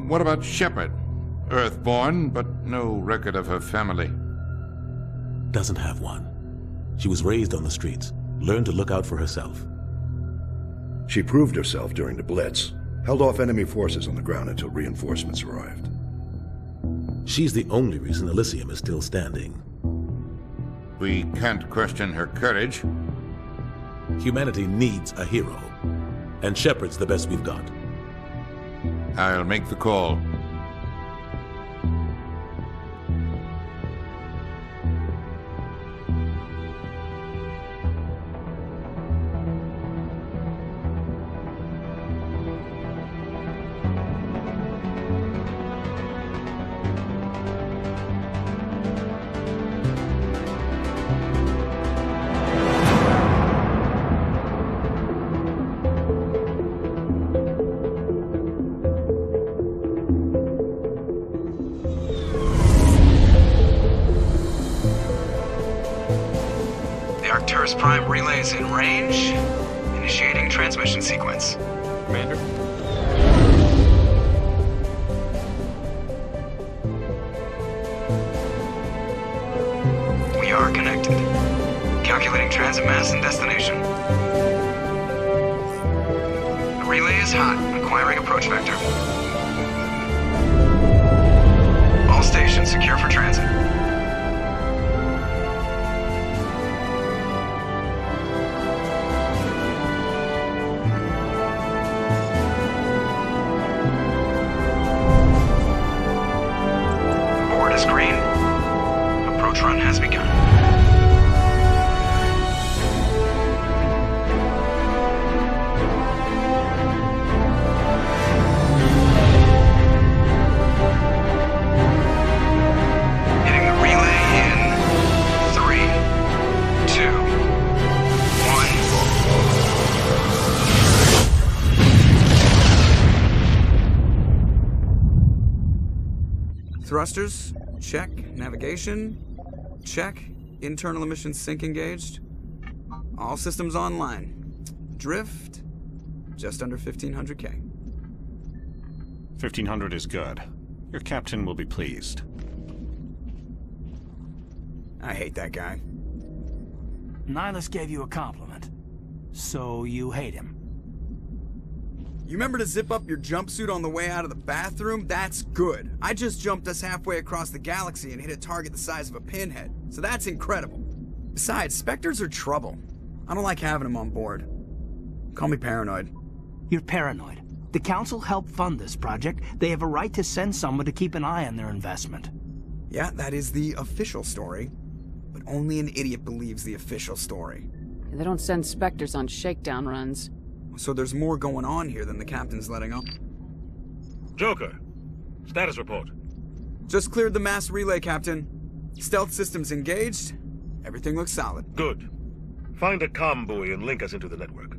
What about Shepard? Earthborn, but no record of her family. Doesn't have one. She was raised on the streets, learned to look out for herself. She proved herself during the Blitz, held off enemy forces on the ground until reinforcements arrived. She's the only reason Elysium is still standing. We can't question her courage. Humanity needs a hero, and Shepard's the best we've got. I'll make the call. Prime relays in range. Initiating transmission sequence. Commander? We are connected. Calculating transit mass and destination. The relay is hot. Acquiring approach vector. All stations secure for transit. Green. Approach run has begun. Hitting the relay in 3, 2, 1. Thrusters. Check. Navigation. Check. Internal emission sync engaged. All systems online. Drift. Just under 1500K. 1500 is good. Your captain will be pleased. I hate that guy. Nihilus gave you a compliment. So you hate him. You remember to zip up your jumpsuit on the way out of the bathroom? That's good. I just jumped us halfway across the galaxy and hit a target the size of a pinhead. So that's incredible. Besides, Spectres are trouble. I don't like having them on board. Call me paranoid. You're paranoid. The Council helped fund this project. They have a right to send someone to keep an eye on their investment. Yeah, that is the official story. But only an idiot believes the official story. They don't send Spectres on shakedown runs. So there's more going on here than the captain's letting on. Joker, status report. Just cleared the mass relay, Captain. Stealth systems engaged. Everything looks solid. Good. Find a comm buoy and link us into the network.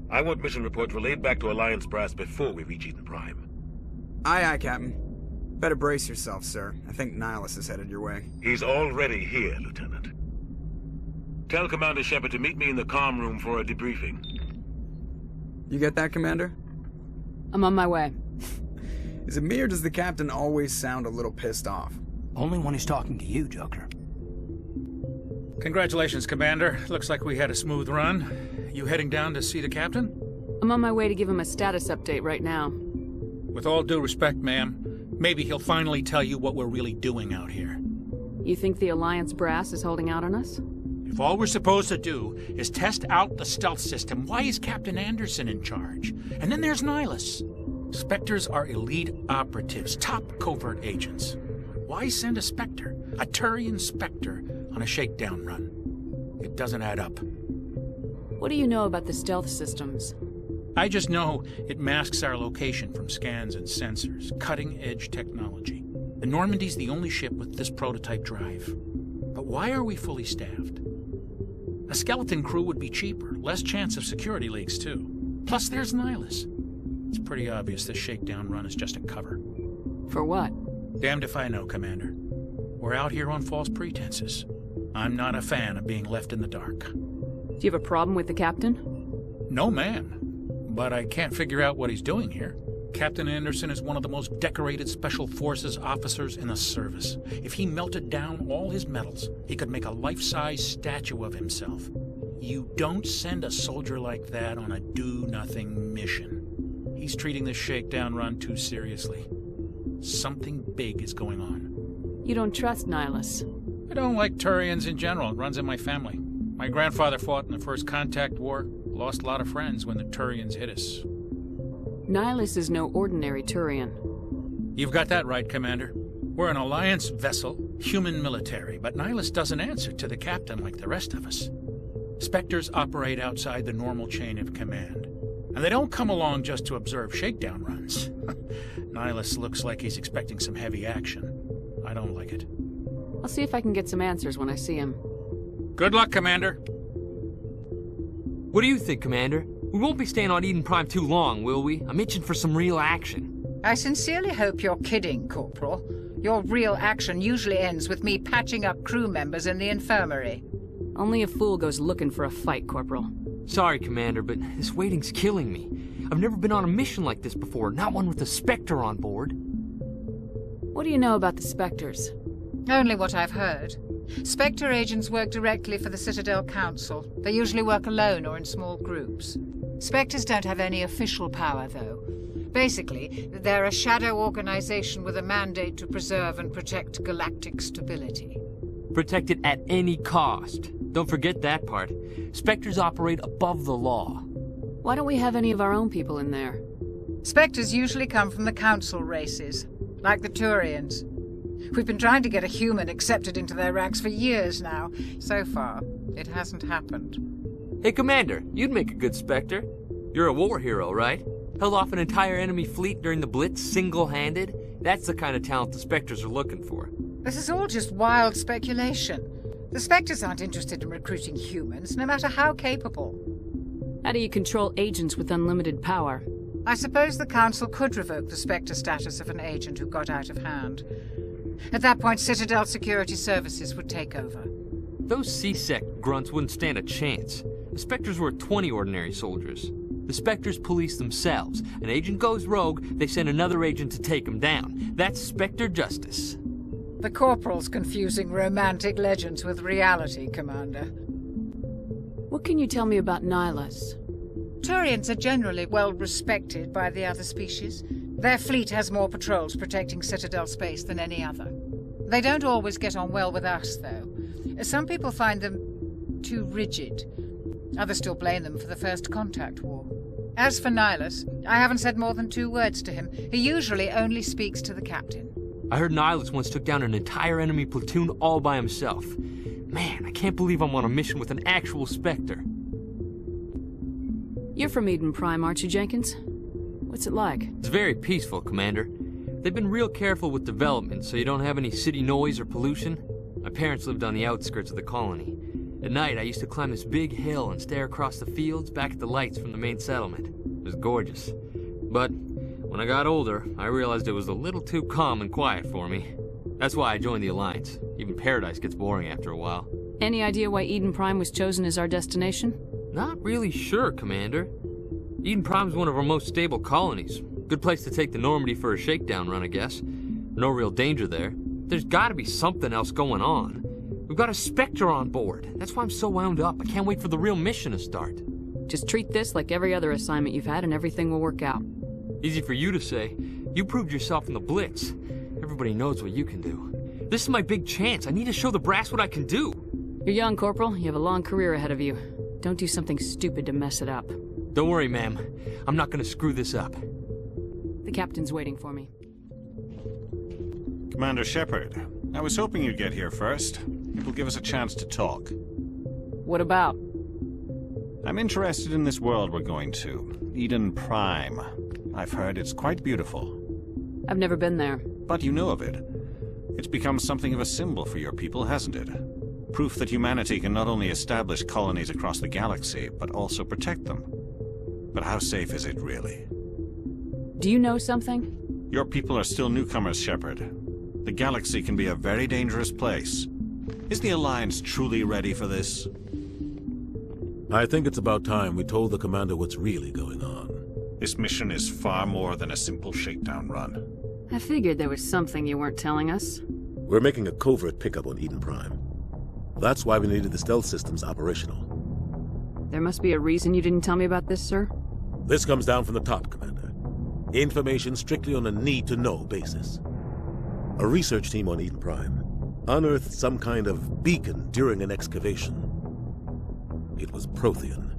I want mission reports relayed back to Alliance brass before we reach Eden Prime. Aye, aye, Captain. Better brace yourself, sir. I think Nihilus is headed your way. He's already here, Lieutenant. Tell Commander Shepard to meet me in the comm room for a debriefing. You get that, Commander? I'm on my way. Is it me or does the captain always sound a little pissed off? Only when he's talking to you, Joker. Congratulations, Commander. Looks like we had a smooth run. You heading down to see the captain? I'm on my way to give him a status update right now. With all due respect, ma'am, maybe he'll finally tell you what we're really doing out here. You think the Alliance brass is holding out on us? If all we're supposed to do is test out the stealth system, why is Captain Anderson in charge? And then there's Nihilus. Spectres are elite operatives, top covert agents. Why send a Spectre, a Turian Spectre, on a shakedown run? It doesn't add up. What do you know about the stealth systems? I just know it masks our location from scans and sensors, cutting-edge technology. The Normandy's the only ship with this prototype drive. But why are we fully staffed? A skeleton crew would be cheaper, less chance of security leaks, too. Plus, there's Nihilus. It's pretty obvious this shakedown run is just a cover. For what? Damned if I know, Commander. We're out here on false pretenses. I'm not a fan of being left in the dark. Do you have a problem with the captain? No, ma'am. But I can't figure out what he's doing here. Captain Anderson is one of the most decorated Special Forces officers in the service. If he melted down all his medals, he could make a life-size statue of himself. You don't send a soldier like that on a do-nothing mission. He's treating this shakedown run too seriously. Something big is going on. You don't trust Nihilus? I don't like Turians in general. It runs in my family. My grandfather fought in the First Contact War. Lost a lot of friends when the Turians hit us. Nihilus is no ordinary Turian. You've got that right, Commander. We're an Alliance vessel, human military, but Nihilus doesn't answer to the captain like the rest of us. Spectres operate outside the normal chain of command. And they don't come along just to observe shakedown runs. Nihilus looks like he's expecting some heavy action. I don't like it. I'll see if I can get some answers when I see him. Good luck, Commander. What do you think, Commander? We won't be staying on Eden Prime too long, will we? I'm itching for some real action. I sincerely hope you're kidding, Corporal. Your real action usually ends with me patching up crew members in the infirmary. Only a fool goes looking for a fight, Corporal. Sorry, Commander, but this waiting's killing me. I've never been on a mission like this before, not one with a Spectre on board. What do you know about the Spectres? Only what I've heard. Spectre agents work directly for the Citadel Council. They usually work alone or in small groups. Spectres don't have any official power, though. Basically, they're a shadow organization with a mandate to preserve and protect galactic stability. Protect it at any cost. Don't forget that part. Spectres operate above the law. Why don't we have any of our own people in there? Spectres usually come from the Council races, like the Turians. We've been trying to get a human accepted into their ranks for years now. So far, it hasn't happened. Hey, Commander, you'd make a good Spectre. You're a war hero, right? Held off an entire enemy fleet during the Blitz single-handed? That's the kind of talent the Spectres are looking for. This is all just wild speculation. The Spectres aren't interested in recruiting humans, no matter how capable. How do you control agents with unlimited power? I suppose the Council could revoke the Spectre status of an agent who got out of hand. At that point, Citadel Security Services would take over. Those C-Sec grunts wouldn't stand a chance. The Spectres were 20 ordinary soldiers. The Spectres police themselves. An agent goes rogue, they send another agent to take him down. That's Spectre justice. The Corporal's confusing romantic legends with reality, Commander. What can you tell me about Nihilus? Turians are generally well respected by the other species. Their fleet has more patrols protecting Citadel space than any other. They don't always get on well with us, though. Some people find them too rigid. Others still blame them for the First Contact War. As for Nihilus, I haven't said more than 2 words to him. He usually only speaks to the captain. I heard Nihilus once took down an entire enemy platoon all by himself. Man, I can't believe I'm on a mission with an actual Spectre. You're from Eden Prime, aren't you, Jenkins? What's it like? It's very peaceful, Commander. They've been real careful with development, so you don't have any city noise or pollution. My parents lived on the outskirts of the colony. At night, I used to climb this big hill and stare across the fields back at the lights from the main settlement. It was gorgeous. But when I got older, I realized it was a little too calm and quiet for me. That's why I joined the Alliance. Even Paradise gets boring after a while. Any idea why Eden Prime was chosen as our destination? Not really sure, Commander. Eden Prime's one of our most stable colonies. Good place to take the Normandy for a shakedown run, I guess. No real danger there. There's gotta be something else going on. We've got a Spectre on board. That's why I'm so wound up. I can't wait for the real mission to start. Just treat this like every other assignment you've had and everything will work out. Easy for you to say. You proved yourself in the Blitz. Everybody knows what you can do. This is my big chance. I need to show the brass what I can do. You're young, Corporal. You have a long career ahead of you. Don't do something stupid to mess it up. Don't worry, ma'am. I'm not gonna screw this up. The captain's waiting for me. Commander Shepard, I was hoping you'd get here first. It will give us a chance to talk. What about? I'm interested in this world we're going to, Eden Prime. I've heard it's quite beautiful. I've never been there. But you know of it. It's become something of a symbol for your people, hasn't it? Proof that humanity can not only establish colonies across the galaxy, but also protect them. But how safe is it, really? Do you know something? Your people are still newcomers, Shepard. The galaxy can be a very dangerous place. Is the Alliance truly ready for this? I think it's about time we told the commander what's really going on. This mission is far more than a simple shakedown run. I figured there was something you weren't telling us. We're making a covert pickup on Eden Prime. That's why we needed the stealth systems operational. There must be a reason you didn't tell me about this, sir? This comes down from the top, Commander. Information strictly on a need-to-know basis. A research team on Eden Prime unearthed some kind of beacon during an excavation. It was Prothean.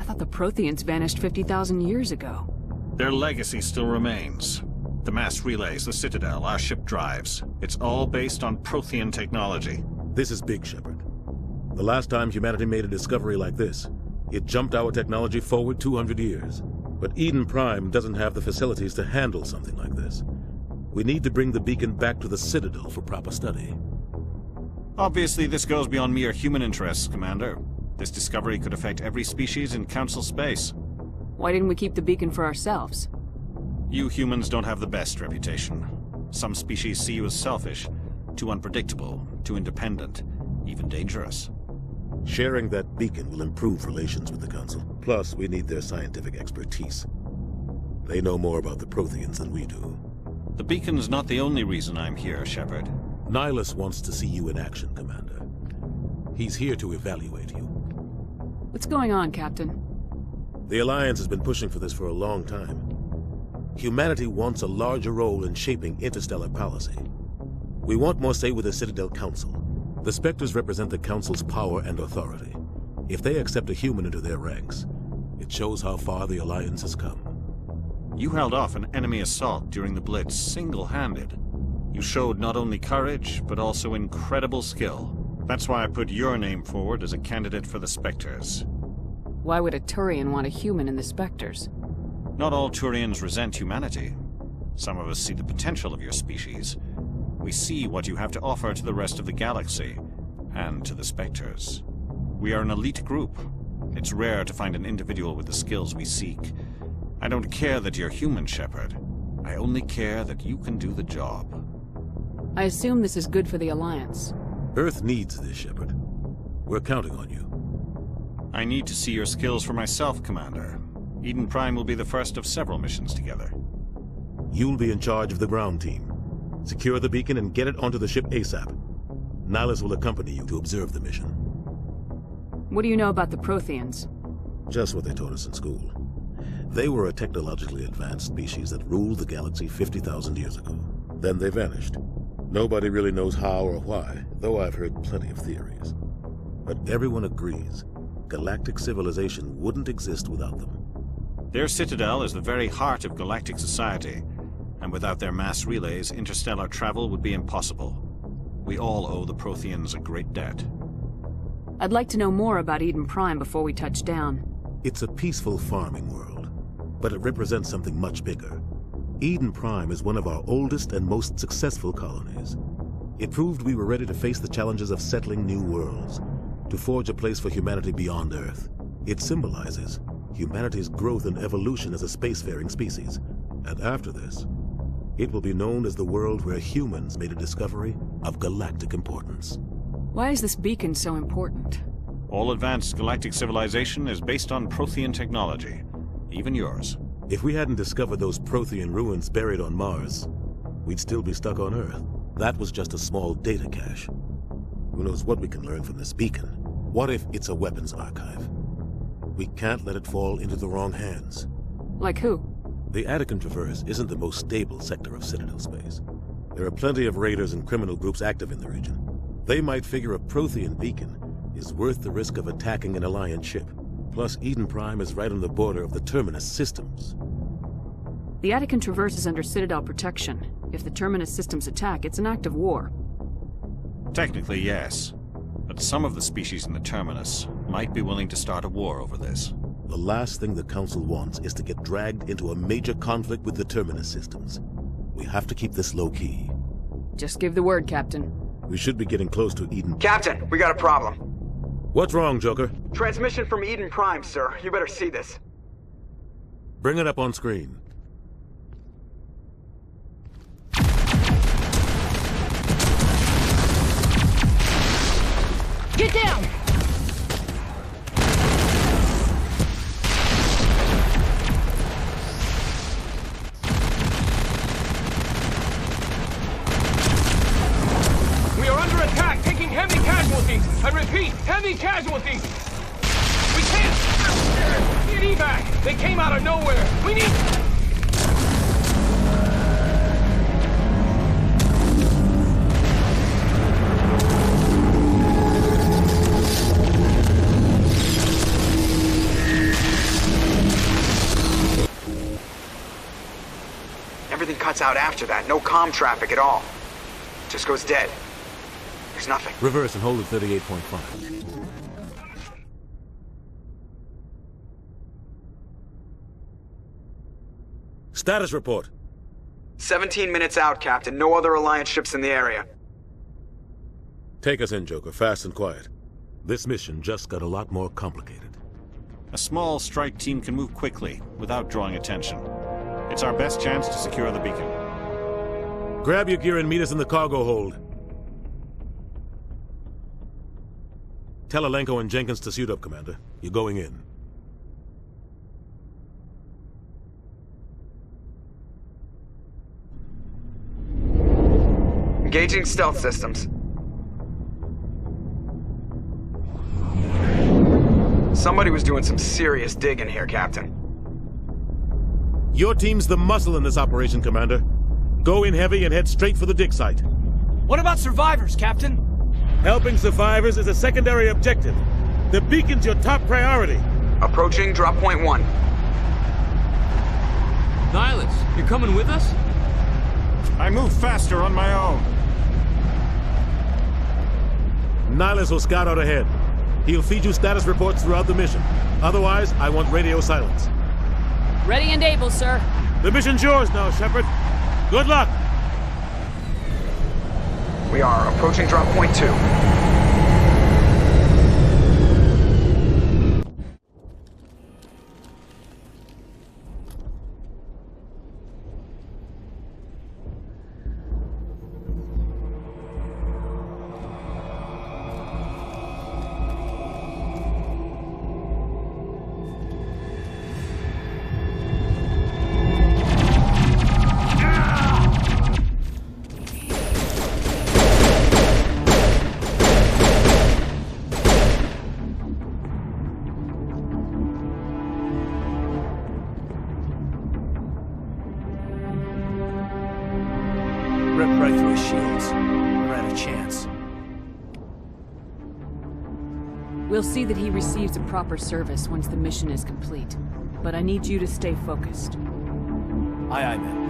I thought the Protheans vanished 50,000 years ago. Their legacy still remains. The mass relays, the Citadel, our ship drives. It's all based on Prothean technology. This is big, Shepard. The last time humanity made a discovery like this, it jumped our technology forward 200 years. But Eden Prime doesn't have the facilities to handle something like this. We need to bring the beacon back to the Citadel for proper study. Obviously, this goes beyond mere human interests, Commander. This discovery could affect every species in Council space. Why didn't we keep the beacon for ourselves? You humans don't have the best reputation. Some species see you as selfish, too unpredictable, too independent, even dangerous. Sharing that beacon will improve relations with the Council. Plus, we need their scientific expertise. They know more about the Protheans than we do. The beacon's not the only reason I'm here, Shepard. Nihilus wants to see you in action, Commander. He's here to evaluate you. What's going on, Captain? The Alliance has been pushing for this for a long time. Humanity wants a larger role in shaping interstellar policy. We want more say with the Citadel Council. The Spectres represent the Council's power and authority. If they accept a human into their ranks, it shows how far the Alliance has come. You held off an enemy assault during the Blitz single-handed. You showed not only courage, but also incredible skill. That's why I put your name forward as a candidate for the Spectres. Why would a Turian want a human in the Spectres? Not all Turians resent humanity. Some of us see the potential of your species. We see what you have to offer to the rest of the galaxy, and to the Spectres. We are an elite group. It's rare to find an individual with the skills we seek. I don't care that you're human, Shepard. I only care that you can do the job. I assume this is good for the Alliance. Earth needs this, Shepard. We're counting on you. I need to see your skills for myself, Commander. Eden Prime will be the first of several missions together. You'll be in charge of the ground team. Secure the beacon and get it onto the ship ASAP. Nihilus will accompany you to observe the mission. What do you know about the Protheans? Just what they taught us in school. They were a technologically advanced species that ruled the galaxy 50,000 years ago. Then they vanished. Nobody really knows how or why, though I've heard plenty of theories. But everyone agrees galactic civilization wouldn't exist without them. Their citadel is the very heart of galactic society, and without their mass relays, interstellar travel would be impossible. We all owe the Protheans a great debt. I'd like to know more about Eden Prime before we touch down. It's a peaceful farming world, but it represents something much bigger. Eden Prime is one of our oldest and most successful colonies. It proved we were ready to face the challenges of settling new worlds, to forge a place for humanity beyond Earth. It symbolizes humanity's growth and evolution as a spacefaring species. And after this, it will be known as the world where humans made a discovery of galactic importance. Why is this beacon so important? All advanced galactic civilization is based on Prothean technology, even yours. If we hadn't discovered those Prothean ruins buried on Mars, we'd still be stuck on Earth. That was just a small data cache. Who knows what we can learn from this beacon? What if it's a weapons archive? We can't let it fall into the wrong hands. Like who? The Paragon Traverse isn't the most stable sector of Citadel space. There are plenty of raiders and criminal groups active in the region. They might figure a Prothean beacon is worth the risk of attacking an Alliance ship. Plus, Eden Prime is right on the border of the Terminus systems. The Paragon Traverse is under Citadel protection. If the Terminus systems attack, it's an act of war. Technically, yes. But some of the species in the Terminus might be willing to start a war over this. The last thing the Council wants is to get dragged into a major conflict with the Terminus systems. We have to keep this low-key. Just give the word, Captain. We should be getting close to Eden. Captain, we got a problem. What's wrong, Joker? Transmission from Eden Prime, sir. You better see this. Bring it up on screen. Get down! casualties! I repeat, heavy casualties! We can't! Need evac! They came out of nowhere! We need... Everything cuts out after that. No comm traffic at all. Just goes dead. There's nothing. Reverse and hold at 38.5. Status report. 17 minutes out, Captain. No other Alliance ships in the area. Take us in, Joker, fast and quiet. This mission just got a lot more complicated. A small strike team can move quickly, without drawing attention. It's our best chance to secure the beacon. Grab your gear and meet us in the cargo hold. Tell Alenko and Jenkins to suit up, Commander. You're going in. Engaging stealth systems. Somebody was doing some serious digging here, Captain. Your team's the muscle in this operation, Commander. Go in heavy and head straight for the dig site. What about survivors, Captain? Helping survivors is a secondary objective. The beacon's your top priority. Approaching drop point 1. Nihilus, you're coming with us? I move faster on my own. Nihilus will scout out ahead. He'll feed you status reports throughout the mission. Otherwise, I want radio silence. Ready and able, sir. The mission's yours now, Shepard. Good luck! We are approaching drop point 2. Ripped right through his shields. We're at a chance. We'll see that he receives a proper service once the mission is complete. But I need you to stay focused. Aye, aye, man.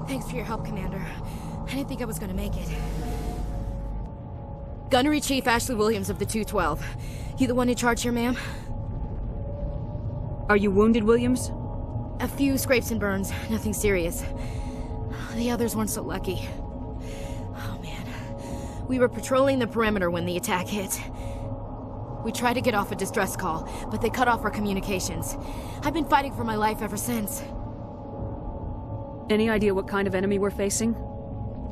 Thanks for your help, Commander. I didn't think I was gonna make it. Gunnery Chief Ashley Williams of the 212. You the one in charge here, ma'am? Are you wounded, Williams? A few scrapes and burns, nothing serious. The others weren't so lucky. Oh man. We were patrolling the perimeter when the attack hit. We tried to get off a distress call, but they cut off our communications. I've been fighting for my life ever since. Any idea what kind of enemy we're facing?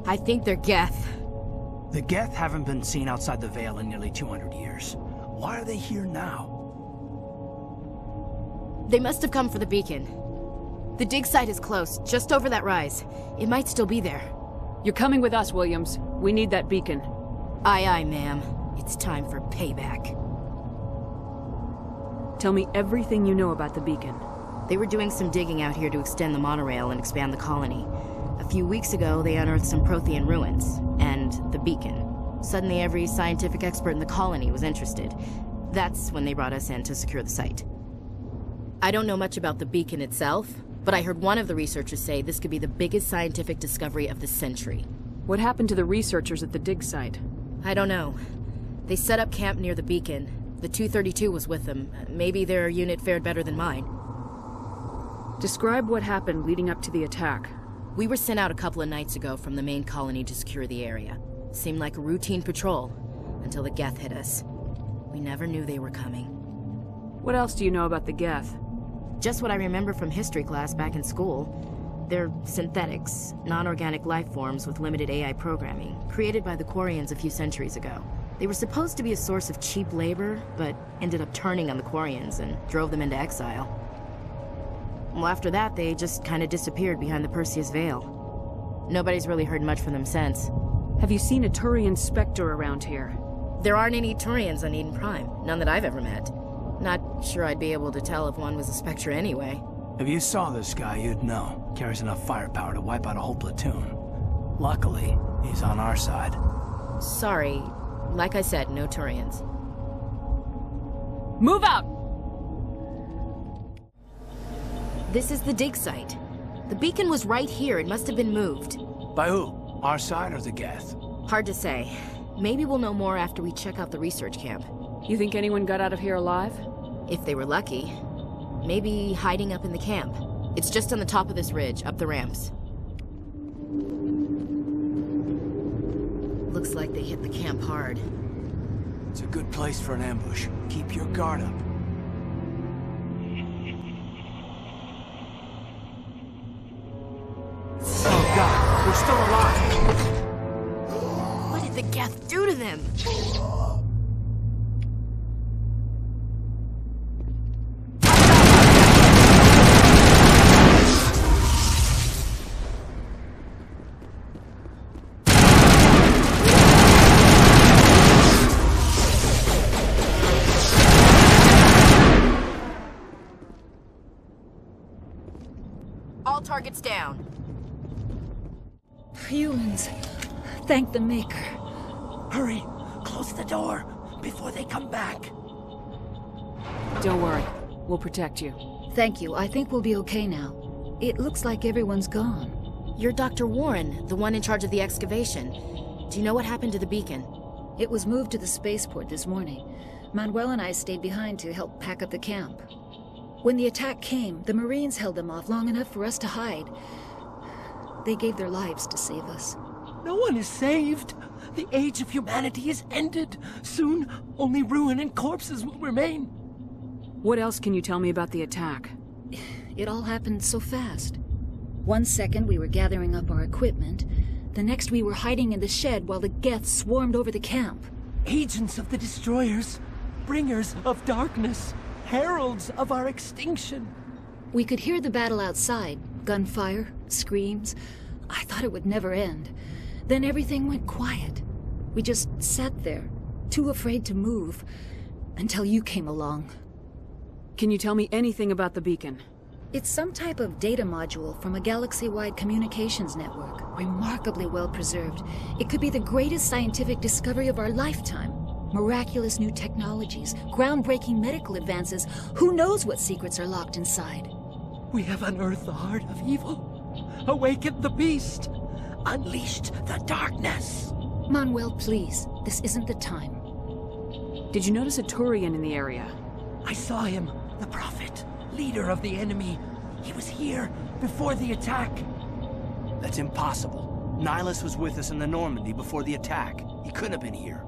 I think they're Geth. The Geth haven't been seen outside the Veil in nearly 200 years. Why are they here now? They must have come for the beacon. The dig site is close, just over that rise. It might still be there. You're coming with us, Williams. We need that beacon. Aye, aye, ma'am. It's time for payback. Tell me everything you know about the beacon. They were doing some digging out here to extend the monorail and expand the colony. A few weeks ago, they unearthed some Prothean ruins, and the beacon. Suddenly, every scientific expert in the colony was interested. That's when they brought us in to secure the site. I don't know much about the beacon itself, but I heard one of the researchers say this could be the biggest scientific discovery of the century. What happened to the researchers at the dig site? I don't know. They set up camp near the beacon. The 232 was with them. Maybe their unit fared better than mine. Describe what happened leading up to the attack. We were sent out a couple of nights ago from the main colony to secure the area. Seemed like a routine patrol, until the Geth hit us. We never knew they were coming. What else do you know about the Geth? Just what I remember from history class back in school. They're synthetics, non-organic life forms with limited AI programming, created by the Quarians a few centuries ago. They were supposed to be a source of cheap labor, but ended up turning on the Quarians and drove them into exile. Well, after that, they just kind of disappeared behind the Perseus Veil. Nobody's really heard much from them since. Have you seen a Turian Spectre around here? There aren't any Turians on Eden Prime, none that I've ever met. Not sure I'd be able to tell if one was a Spectre anyway. If you saw this guy, you'd know. Carries enough firepower to wipe out a whole platoon. Luckily, he's on our side. Sorry. Like I said, no Turians. Move out! This is the dig site. The beacon was right here. It must have been moved. By who? Our side or the Geth? Hard to say. Maybe we'll know more after we check out the research camp. You think anyone got out of here alive? If they were lucky. Maybe hiding up in the camp. It's just on the top of this ridge, up the ramps. Looks like they hit the camp hard. It's a good place for an ambush. Keep your guard up. Oh God, we're still alive! What did the Geth do to them? All targets down. Humans. Thank the Maker. Hurry! Close the door before they come back. Don't worry. We'll protect you. Thank you. I think we'll be okay now. It looks like everyone's gone. You're Dr. Warren, the one in charge of the excavation. Do you know what happened to the beacon? It was moved to the spaceport this morning. Manuel and I stayed behind to help pack up the camp. When the attack came, the Marines held them off long enough for us to hide. They gave their lives to save us. No one is saved. The age of humanity is ended. Soon, only ruin and corpses will remain. What else can you tell me about the attack? It all happened so fast. 1 second we were gathering up our equipment. The next we were hiding in the shed while the Geth swarmed over the camp. Agents of the Destroyers. Bringers of darkness. Heralds of our extinction. We could hear the battle outside. Gunfire, screams. I thought it would never end. Then everything went quiet. We just sat there, too afraid to move, until you came along. Can you tell me anything about the beacon? It's some type of data module from a galaxy-wide communications network. Remarkably well preserved. It could be the greatest scientific discovery of our lifetime. Miraculous new technologies, groundbreaking medical advances. Who knows what secrets are locked inside? We have unearthed the heart of evil. Awakened the beast. Unleashed the darkness. Manuel, please. This isn't the time. Did you notice a Turian in the area? I saw him. The Prophet. Leader of the enemy. He was here before the attack. That's impossible. Nihilus was with us in the Normandy before the attack. He couldn't have been here.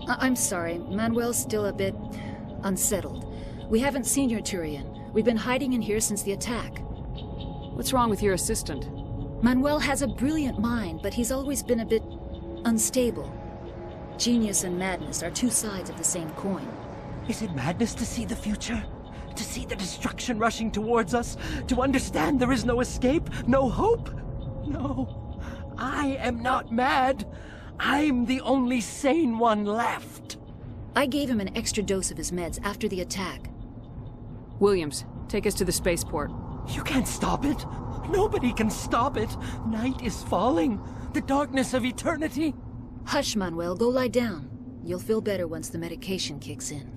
I'm sorry. Manuel's still a bit unsettled. We haven't seen your Turian. We've been hiding in here since the attack. What's wrong with your assistant? Manuel has a brilliant mind, but he's always been a bit unstable. Genius and madness are two sides of the same coin. Is it madness to see the future? To see the destruction rushing towards us? To understand there is no escape? No hope? No. I am not mad. I'm the only sane one left. I gave him an extra dose of his meds after the attack. Williams, take us to the spaceport. You can't stop it. Nobody can stop it. Night is falling. The darkness of eternity. Hush, Manuel. Go lie down. You'll feel better once the medication kicks in.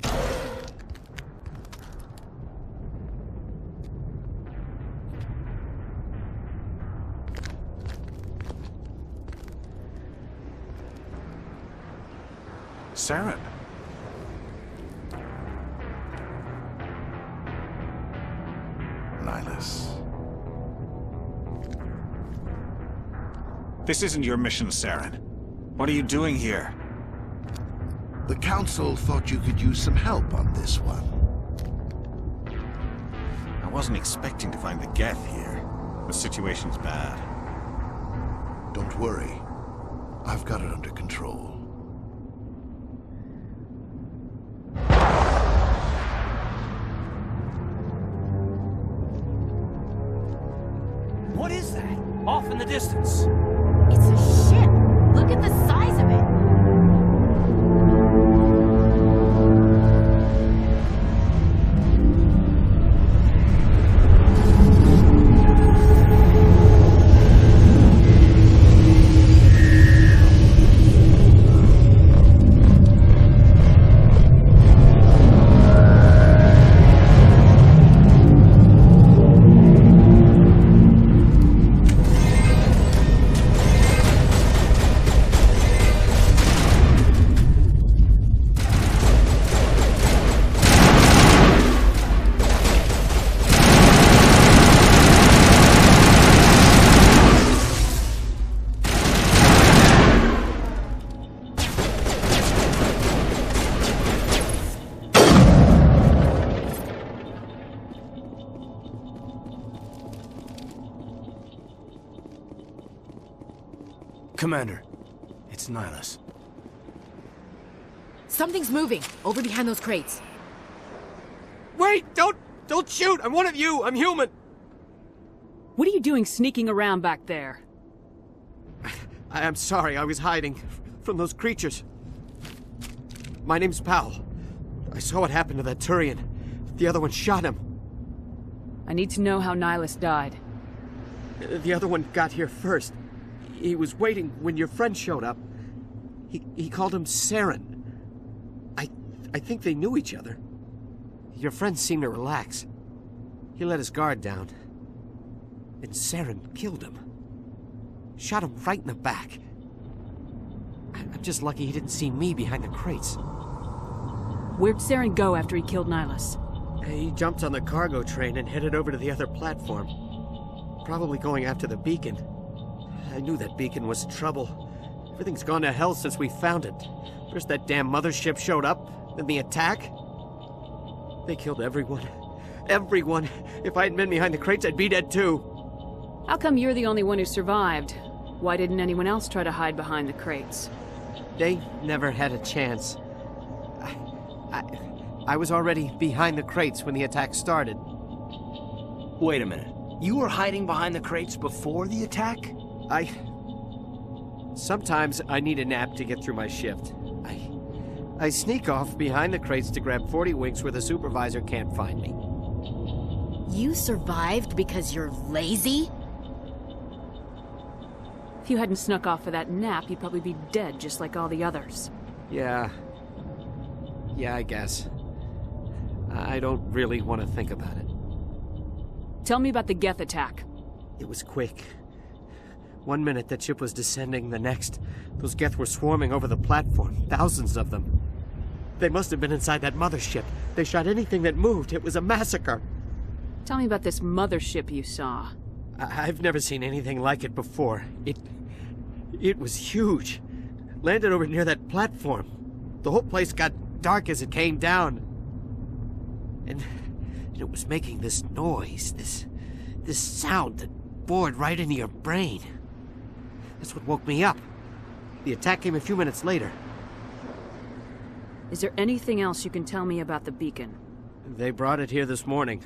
Saren. Nihilus. This isn't your mission, Saren. What are you doing here? The Council thought you could use some help on this one. I wasn't expecting to find the Geth here. The situation's bad. Don't worry. I've got it under control. What is that? Off in the distance. It's a ship. Look at the size of it. Commander, it's Nihilus. Something's moving over behind those crates. Wait! Don't shoot! I'm one of you! I'm human! What are you doing sneaking around back there? I'm sorry, I was hiding from those creatures. My name's Powell. I saw what happened to that Turian. The other one shot him. I need to know how Nihilus died. The other one got here first. He was waiting when your friend showed up. He called him Saren. I think they knew each other. Your friend seemed to relax. He let his guard down. And Saren killed him. Shot him right in the back. I'm just lucky he didn't see me behind the crates. Where'd Saren go after he killed Nihilus? He jumped on the cargo train and headed over to the other platform. Probably going after the beacon. I knew that beacon was trouble. Everything's gone to hell since we found it. First that damn mothership showed up, then the attack. They killed everyone. Everyone! If I hadn't been behind the crates, I'd be dead too. How come you're the only one who survived? Why didn't anyone else try to hide behind the crates? They never had a chance. I was already behind the crates when the attack started. Wait a minute. You were hiding behind the crates before the attack? Sometimes I need a nap to get through my shift. I sneak off behind the crates to grab 40 winks where the supervisor can't find me. You survived because you're lazy? If you hadn't snuck off for that nap, you'd probably be dead just like all the others. Yeah, I guess. I don't really want to think about it. Tell me about the Geth attack. It was quick. 1 minute that ship was descending, the next, those Geth were swarming over the platform, thousands of them. They must have been inside that mothership. They shot anything that moved. It was a massacre. Tell me about this mothership you saw. I've never seen anything like it before. It was huge. Landed over near that platform. The whole place got dark as it came down. And it was making this noise, this sound that bored right into your brain. That's what woke me up. The attack came a few minutes later. Is there anything else you can tell me about the beacon? They brought it here this morning.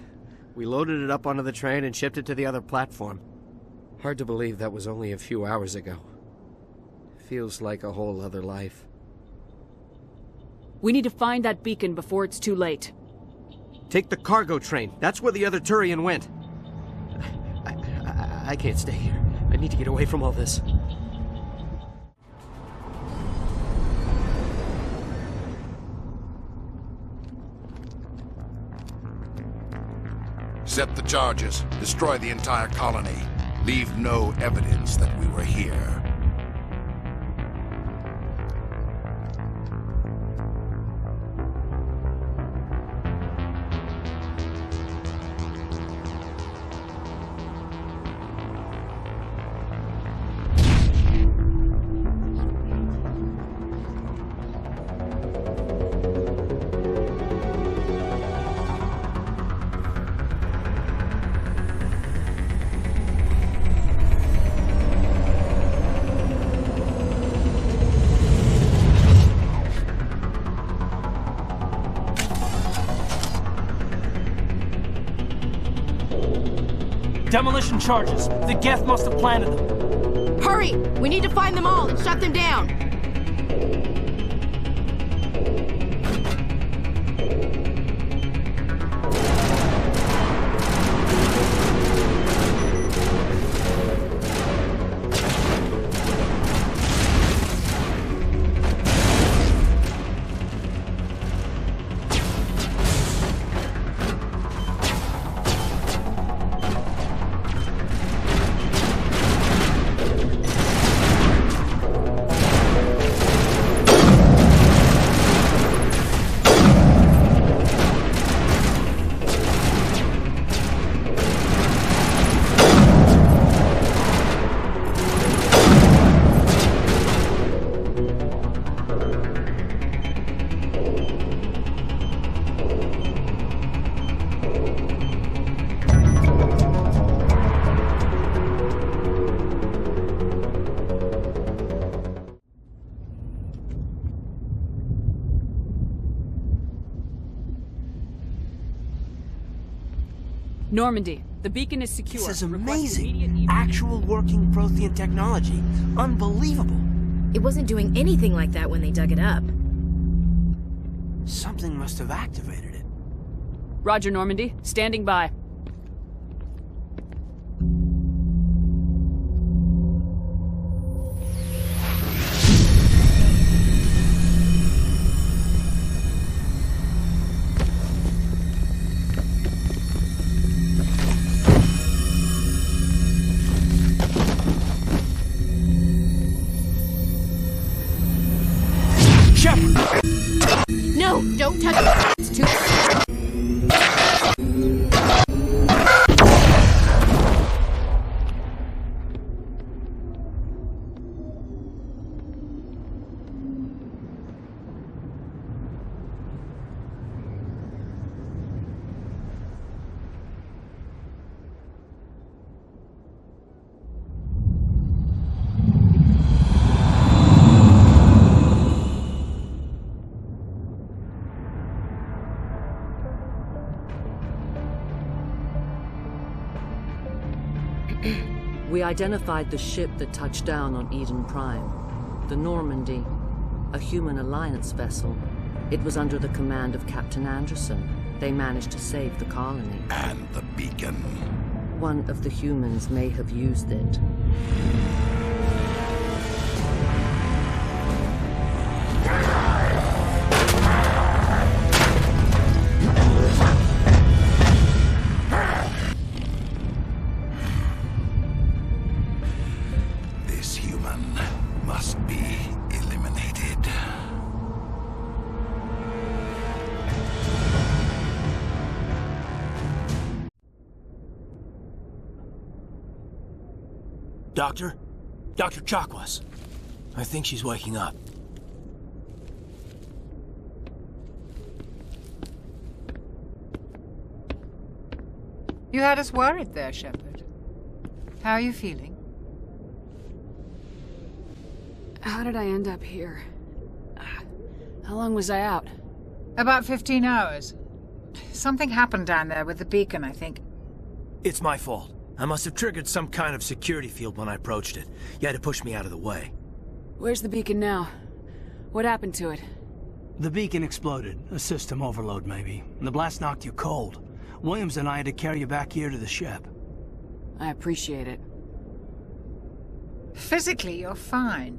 We loaded it up onto the train and shipped it to the other platform. Hard to believe that was only a few hours ago. Feels like a whole other life. We need to find that beacon before it's too late. Take the cargo train. That's where the other Turian went. I can't stay here. I need to get away from all this. Set the charges. Destroy the entire colony. Leave no evidence that we were here. Demolition charges. The Geth must have planted them. Hurry! We need to find them all and shut them down! Normandy, the beacon is secure. This is amazing. Actual working Prothean technology. Unbelievable. It wasn't doing anything like that when they dug it up. Something must have activated it. Roger, Normandy. Standing by. No, don't touch it. It's too... We identified the ship that touched down on Eden Prime. The Normandy, a human alliance vessel. It was under the command of Captain Anderson. They managed to save the colony. And the beacon. One of the humans may have used it. Doctor? Dr. Chakwas. I think she's waking up. You had us worried there, Shepard. How are you feeling? How did I end up here? How long was I out? About 15 hours. Something happened down there with the beacon, I think. It's my fault. I must have triggered some kind of security field when I approached it. You had to push me out of the way. Where's the beacon now? What happened to it? The beacon exploded. A system overload, maybe. The blast knocked you cold. Williams and I had to carry you back here to the ship. I appreciate it. Physically, you're fine.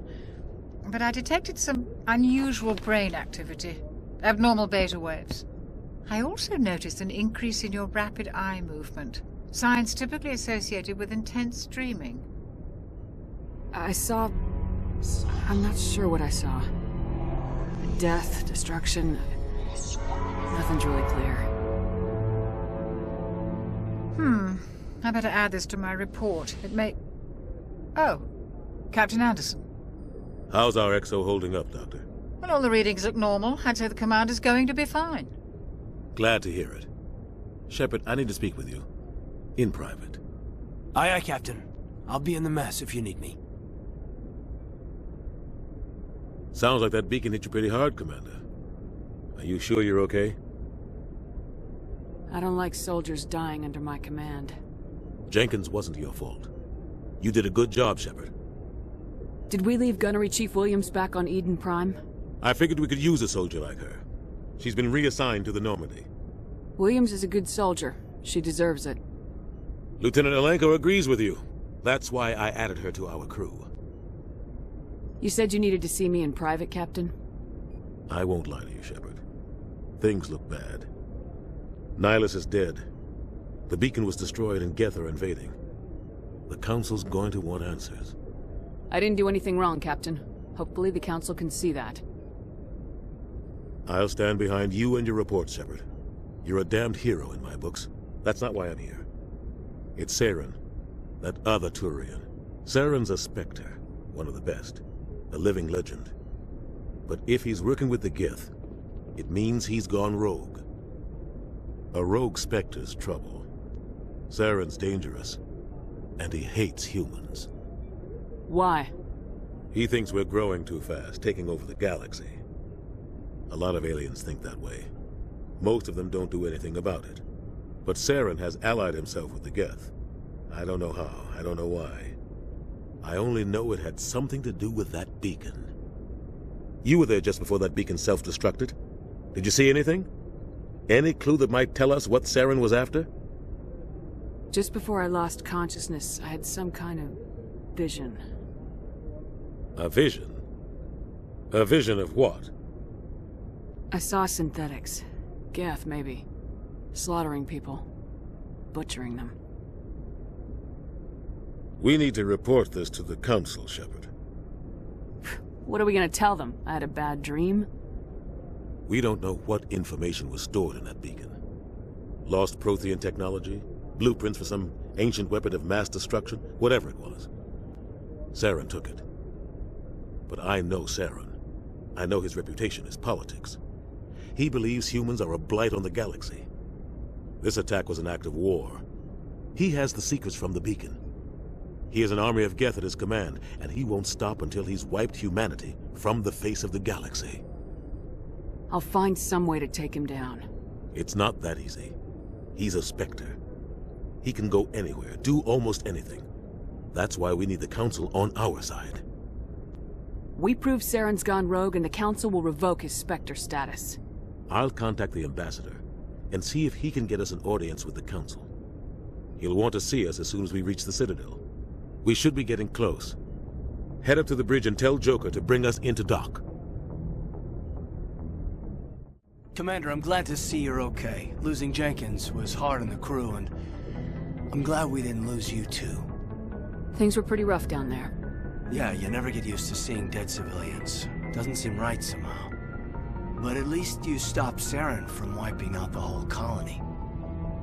But I detected some unusual brain activity. Abnormal beta waves. I also noticed an increase in your rapid eye movement. Signs typically associated with intense streaming. I saw... I'm not sure what I saw. Death, destruction... Nothing's really clear. I better add this to my report. It may... Oh, Captain Anderson. How's our EXO holding up, Doctor? Well, all the readings look normal. I'd say the commander's going to be fine. Glad to hear it. Shepard, I need to speak with you. In private. Aye, aye, Captain. I'll be in the mess if you need me. Sounds like that beacon hit you pretty hard, Commander. Are you sure you're okay? I don't like soldiers dying under my command. Jenkins wasn't your fault. You did a good job, Shepard. Did we leave Gunnery Chief Williams back on Eden Prime? I figured we could use a soldier like her. She's been reassigned to the Normandy. Williams is a good soldier. She deserves it. Lieutenant Alenko agrees with you. That's why I added her to our crew. You said you needed to see me in private, Captain? I won't lie to you, Shepard. Things look bad. Nihilus is dead. The beacon was destroyed and Geth are invading. The Council's going to want answers. I didn't do anything wrong, Captain. Hopefully the Council can see that. I'll stand behind you and your report, Shepard. You're a damned hero in my books. That's not why I'm here. It's Saren, that other Turian. Saren's a Spectre, one of the best. A living legend. But if he's working with the Geth, it means he's gone rogue. A rogue Spectre's trouble. Saren's dangerous, and he hates humans. Why? He thinks we're growing too fast, taking over the galaxy. A lot of aliens think that way. Most of them don't do anything about it. But Saren has allied himself with the Geth. I don't know how, I don't know why. I only know it had something to do with that beacon. You were there just before that beacon self-destructed. Did you see anything? Any clue that might tell us what Saren was after? Just before I lost consciousness, I had some kind of vision. A vision? A vision of what? I saw synthetics. Geth, maybe. Slaughtering people. Butchering them. We need to report this to the Council, Shepard. What are we gonna tell them? I had a bad dream? We don't know what information was stored in that beacon. Lost Prothean technology? Blueprints for some ancient weapon of mass destruction? Whatever it was. Saren took it. But I know Saren. I know his reputation is politics. He believes humans are a blight on the galaxy. This attack was an act of war. He has the secrets from the beacon. He has an army of Geth at his command, and he won't stop until he's wiped humanity from the face of the galaxy. I'll find some way to take him down. It's not that easy. He's a Spectre. He can go anywhere, do almost anything. That's why we need the Council on our side. We prove Saren's gone rogue and the Council will revoke his Spectre status. I'll contact the Ambassador and see if he can get us an audience with the Council. He'll want to see us as soon as we reach the Citadel. We should be getting close. Head up to the bridge and tell Joker to bring us into dock. Commander, I'm glad to see you're okay. Losing Jenkins was hard on the crew, and I'm glad we didn't lose you too. Things were pretty rough down there. Yeah, you never get used to seeing dead civilians. Doesn't seem right somehow. But at least you stopped Saren from wiping out the whole colony.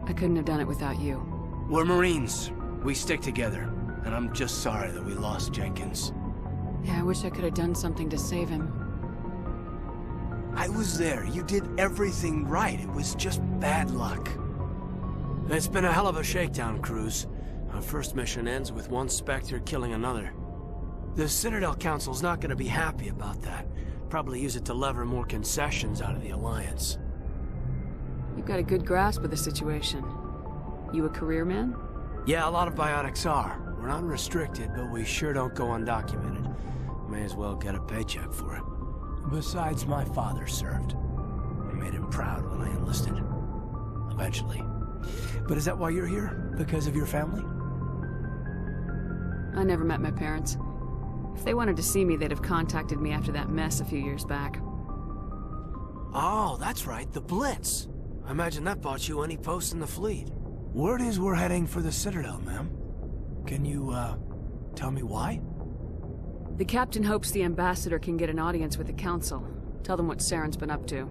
I couldn't have done it without you. We're Marines. We stick together. And I'm just sorry that we lost Jenkins. Yeah, I wish I could have done something to save him. I was there. You did everything right. It was just bad luck. It's been a hell of a shakedown, Cruz. Our first mission ends with one Spectre killing another. The Citadel Council's not going to be happy about that. Probably use it to lever more concessions out of the Alliance. You've got a good grasp of the situation. You a career man? Yeah, a lot of biotics are. We're not restricted, but we sure don't go undocumented. May as well get a paycheck for it. Besides, my father served. I made him proud when I enlisted. Eventually. But is that why you're here? Because of your family? I never met my parents. If they wanted to see me, they'd have contacted me after that mess a few years back. Oh, that's right, the Blitz. I imagine that bought you any post in the fleet. Word is we're heading for the Citadel, ma'am. Can you, tell me why? The captain hopes the Ambassador can get an audience with the Council. Tell them what Saren's been up to.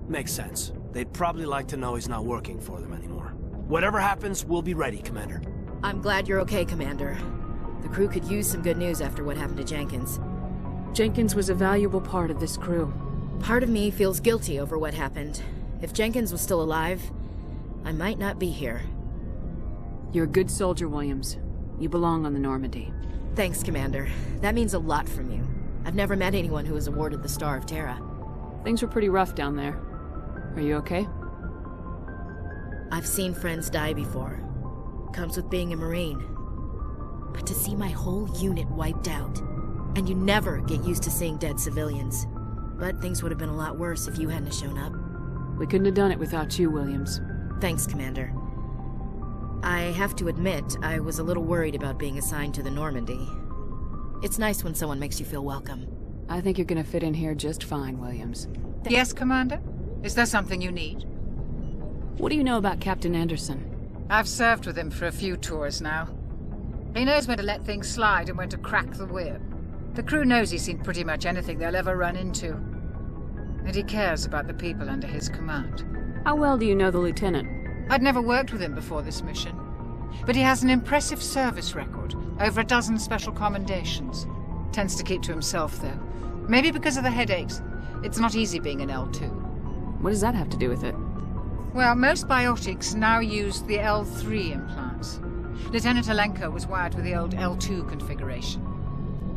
Makes sense. They'd probably like to know he's not working for them anymore. Whatever happens, we'll be ready, Commander. I'm glad you're okay, Commander. The crew could use some good news after what happened to Jenkins. Jenkins was a valuable part of this crew. Part of me feels guilty over what happened. If Jenkins was still alive, I might not be here. You're a good soldier, Williams. You belong on the Normandy. Thanks, Commander. That means a lot from you. I've never met anyone who was awarded the Star of Terra. Things were pretty rough down there. Are you okay? I've seen friends die before. Comes with being a Marine. But to see my whole unit wiped out, and you never get used to seeing dead civilians. But things would have been a lot worse if you hadn't shown up. We couldn't have done it without you, Williams. Thanks, Commander. I have to admit, I was a little worried about being assigned to the Normandy. It's nice when someone makes you feel welcome. I think you're gonna fit in here just fine, Williams. Yes, Commander? Is there something you need? What do you know about Captain Anderson? I've served with him for a few tours now. He knows when to let things slide and when to crack the whip. The crew knows he's seen pretty much anything they'll ever run into. And he cares about the people under his command. How well do you know the Lieutenant? I'd never worked with him before this mission. But he has an impressive service record, over a dozen special commendations. Tends to keep to himself, though. Maybe because of the headaches. It's not easy being an L2. What does that have to do with it? Well, most biotics now use the L3 implants. Lieutenant Alenko was wired with the old L2 configuration.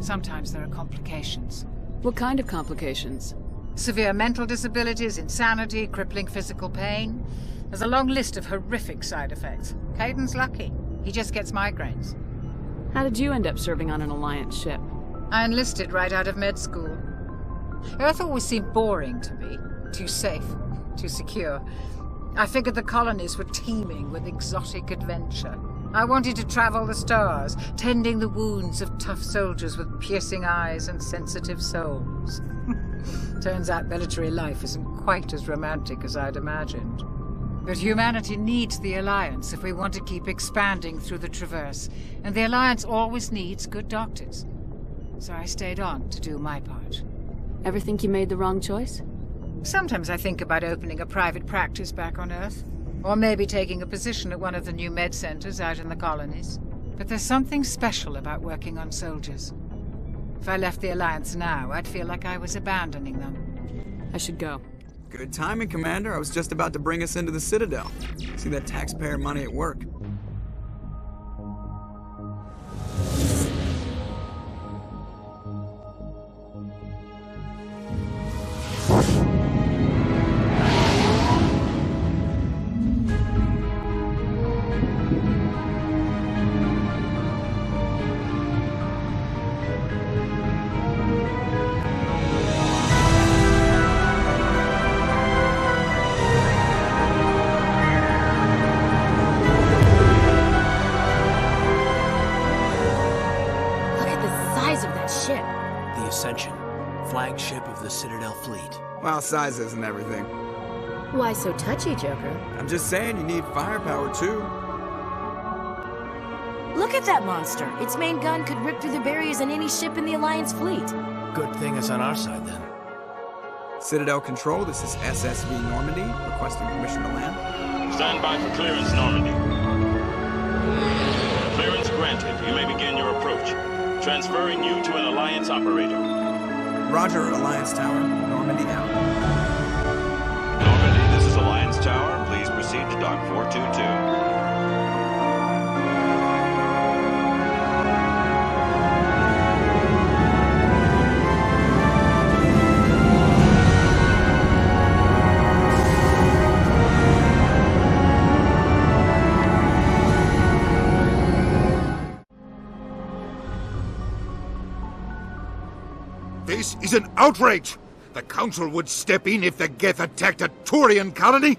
Sometimes there are complications. What kind of complications? Severe mental disabilities, insanity, crippling physical pain. There's a long list of horrific side effects. Caden's lucky. He just gets migraines. How did you end up serving on an Alliance ship? I enlisted right out of med school. Earth always seemed boring to me. Too safe, too secure. I figured the colonies were teeming with exotic adventure. I wanted to travel the stars, tending the wounds of tough soldiers with piercing eyes and sensitive souls. Turns out military life isn't quite as romantic as I'd imagined. But humanity needs the Alliance if we want to keep expanding through the Traverse, and the Alliance always needs good doctors. So I stayed on to do my part. Ever think you made the wrong choice? Sometimes I think about opening a private practice back on Earth. Or maybe taking a position at one of the new med centers out in the colonies. But there's something special about working on soldiers. If I left the Alliance now, I'd feel like I was abandoning them. I should go. Good timing, Commander. I was just about to bring us into the Citadel. See that taxpayer money at work. Well, size isn't everything. Why so touchy, Joker? I'm just saying you need firepower, too. Look at that monster! Its main gun could rip through the barriers in any ship in the Alliance fleet. Good thing it's on our side, then. Citadel Control, this is SSV Normandy, requesting permission to land. Stand by for clearance, Normandy. Clearance granted. You may begin your approach. Transferring you to an Alliance operator. Roger, Alliance Tower. Normandy out. Normandy, this is Alliance Tower. Please proceed to Dock 422. This is an outrage! The Council would step in if the Geth attacked a Turian colony?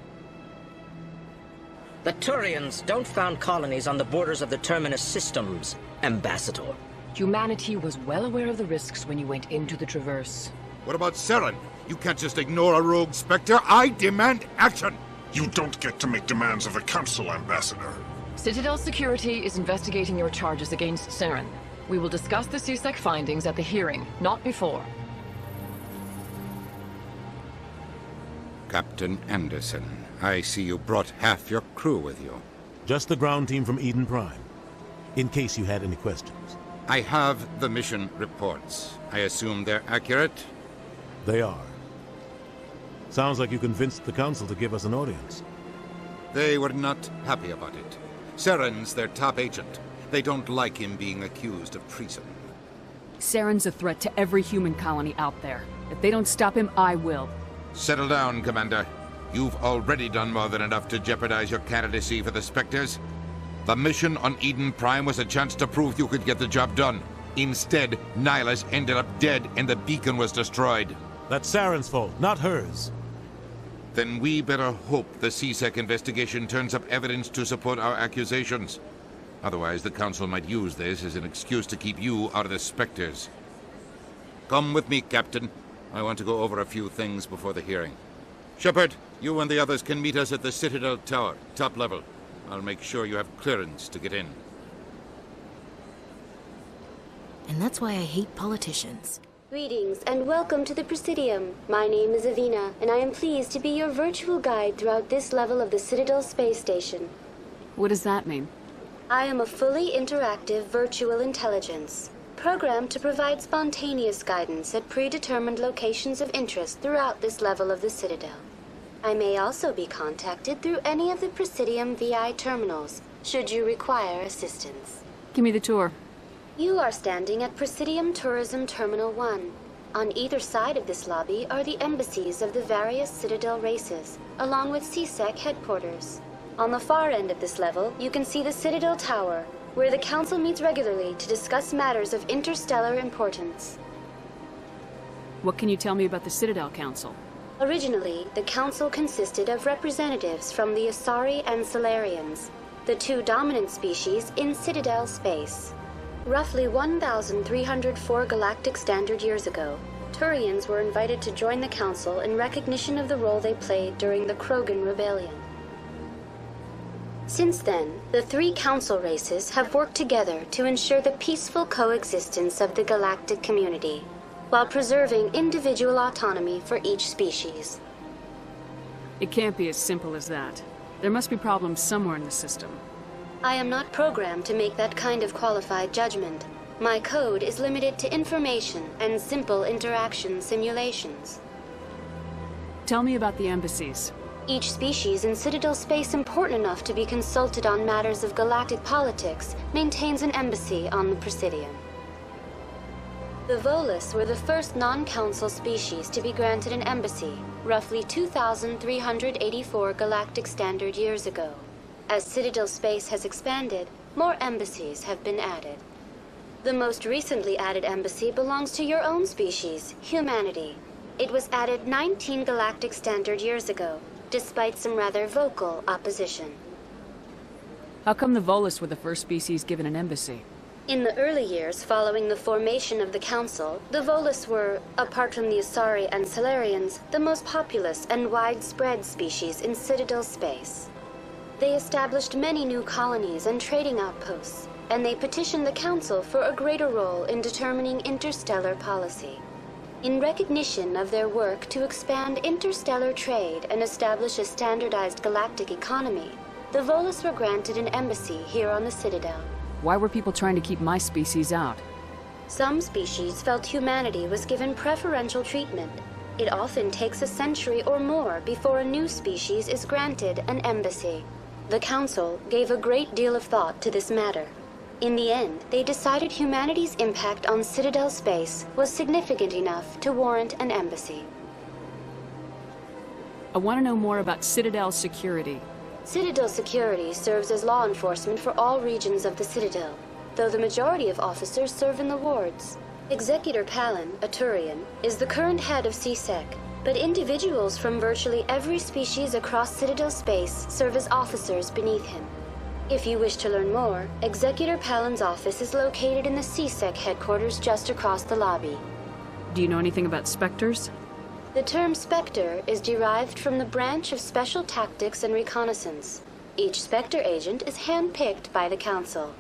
The Turians don't found colonies on the borders of the Terminus systems, Ambassador. Humanity was well aware of the risks when you went into the Traverse. What about Saren? You can't just ignore a rogue Spectre. I demand action! You don't get to make demands of the Council, Ambassador. Citadel Security is investigating your charges against Saren. We will discuss the CSEC findings at the hearing, not before. Captain Anderson, I see you brought half your crew with you. Just the ground team from Eden Prime, in case you had any questions. I have the mission reports. I assume they're accurate? They are. Sounds like you convinced the Council to give us an audience. They were not happy about it. Saren's their top agent. They don't like him being accused of treason. Saren's a threat to every human colony out there. If they don't stop him, I will. Settle down, Commander. You've already done more than enough to jeopardize your candidacy for the Spectres. The mission on Eden Prime was a chance to prove you could get the job done. Instead, Nihilus ended up dead and the beacon was destroyed. That's Saren's fault, not hers. Then we better hope the CSEC investigation turns up evidence to support our accusations. Otherwise, the Council might use this as an excuse to keep you out of the Spectres. Come with me, Captain. I want to go over a few things before the hearing. Shepard, you and the others can meet us at the Citadel Tower, top level. I'll make sure you have clearance to get in. And that's why I hate politicians. Greetings and welcome to the Presidium. My name is Avina, and I am pleased to be your virtual guide throughout this level of the Citadel space station. What does that mean? I am a fully interactive virtual intelligence, programmed to provide spontaneous guidance at predetermined locations of interest throughout this level of the Citadel. I may also be contacted through any of the Presidium VI terminals, should you require assistance. Give me the tour. You are standing at Presidium Tourism Terminal 1. On either side of this lobby are the embassies of the various Citadel races, along with CSEC headquarters. On the far end of this level, you can see the Citadel Tower, where the Council meets regularly to discuss matters of interstellar importance. What can you tell me about the Citadel Council? Originally, the Council consisted of representatives from the Asari and Solarians, the two dominant species in Citadel space. Roughly 1,304 galactic standard years ago, Turians were invited to join the Council in recognition of the role they played during the Krogan Rebellion. Since then, the three Council races have worked together to ensure the peaceful coexistence of the galactic community, while preserving individual autonomy for each species. It can't be as simple as that. There must be problems somewhere in the system. I am not programmed to make that kind of qualified judgment. My code is limited to information and simple interaction simulations. Tell me about the embassies. Each species in Citadel space important enough to be consulted on matters of galactic politics maintains an embassy on the Presidium. The Volus were the first non-Council species to be granted an embassy, roughly 2,384 galactic standard years ago. As Citadel space has expanded, more embassies have been added. The most recently added embassy belongs to your own species, humanity. It was added 19 galactic standard years ago, despite some rather vocal opposition. How come the Volus were the first species given an embassy? In the early years following the formation of the Council, the Volus were, apart from the Asari and Solarians, the most populous and widespread species in Citadel space. They established many new colonies and trading outposts, and they petitioned the Council for a greater role in determining interstellar policy. In recognition of their work to expand interstellar trade and establish a standardized galactic economy, the Volus were granted an embassy here on the Citadel. Why were people trying to keep my species out? Some species felt humanity was given preferential treatment. It often takes a century or more before a new species is granted an embassy. The Council gave a great deal of thought to this matter. In the end, they decided humanity's impact on Citadel space was significant enough to warrant an embassy. I want to know more about Citadel security. Citadel security serves as law enforcement for all regions of the Citadel, though the majority of officers serve in the wards. Executor Palin, a Turian, is the current head of CSEC, but individuals from virtually every species across Citadel space serve as officers beneath him. If you wish to learn more, Executor Palin's office is located in the CSEC headquarters just across the lobby. Do you know anything about Spectres? The term Spectre is derived from the branch of Special Tactics and Reconnaissance. Each Spectre agent is handpicked by the Council.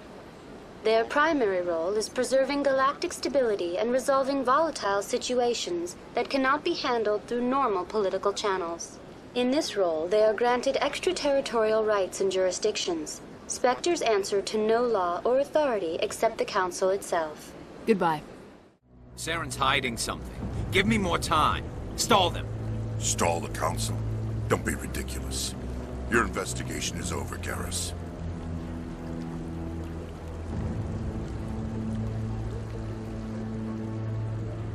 Their primary role is preserving galactic stability and resolving volatile situations that cannot be handled through normal political channels. In this role, they are granted extraterritorial rights and jurisdictions. Spectres answer to no law or authority except the Council itself. Goodbye. Saren's hiding something. Give me more time. Stall them. Stall the Council? Don't be ridiculous. Your investigation is over, Garrus.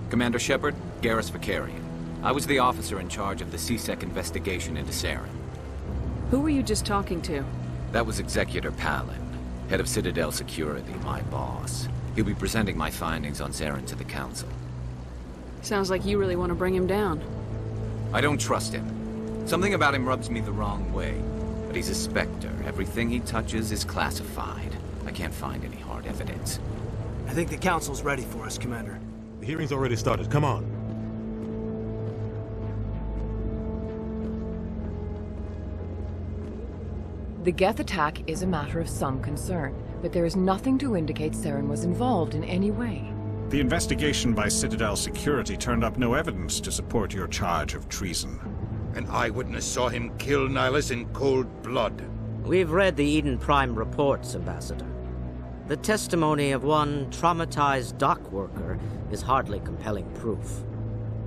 Commander Shepard, Garrus Vicarian. I was the officer in charge of the CSEC investigation into Saren. Who were you just talking to? That was Executor Palin. Head of Citadel Security, my boss. He'll be presenting my findings on Saren to the Council. Sounds like you really want to bring him down. I don't trust him. Something about him rubs me the wrong way. But he's a Spectre. Everything he touches is classified. I can't find any hard evidence. I think the Council's ready for us, Commander. The hearing's already started. Come on. The Geth attack is a matter of some concern, but there is nothing to indicate Saren was involved in any way. The investigation by Citadel Security turned up no evidence to support your charge of treason. An eyewitness saw him kill Nihilus in cold blood. We've read the Eden Prime reports, Ambassador. The testimony of one traumatized dock worker is hardly compelling proof.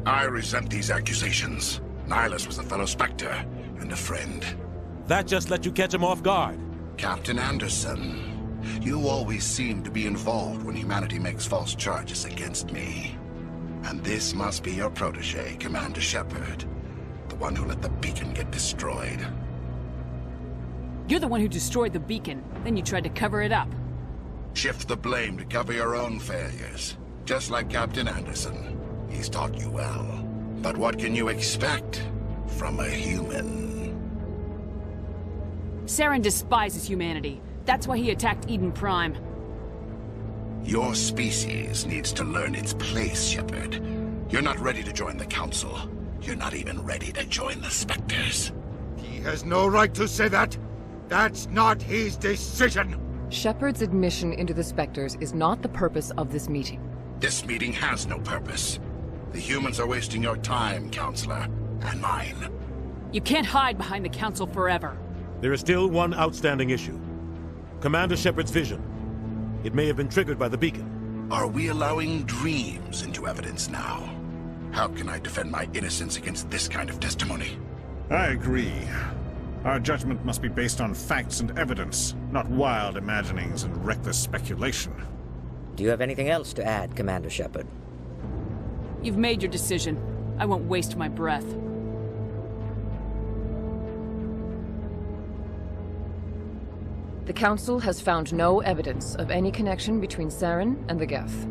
I resent these accusations. Nihilus was a fellow Spectre and a friend. That just let you catch him off guard. Captain Anderson, you always seem to be involved when humanity makes false charges against me. And this must be your protege, Commander Shepard. The one who let the beacon get destroyed. You're the one who destroyed the beacon, then you tried to cover it up. Shift the blame to cover your own failures. Just like Captain Anderson. He's taught you well. But what can you expect from a human? Saren despises humanity. That's why he attacked Eden Prime. Your species needs to learn its place, Shepard. You're not ready to join the Council. You're not even ready to join the Spectres. He has no right to say that. That's not his decision. Shepard's admission into the Spectres is not the purpose of this meeting. This meeting has no purpose. The humans are wasting your time, Counselor, and mine. You can't hide behind the Council forever. There is still one outstanding issue. Commander Shepard's vision. It may have been triggered by the beacon. Are we allowing dreams into evidence now? How can I defend my innocence against this kind of testimony? I agree. Our judgment must be based on facts and evidence, not wild imaginings and reckless speculation. Do you have anything else to add, Commander Shepard? You've made your decision. I won't waste my breath. The Council has found no evidence of any connection between Saren and the Geth.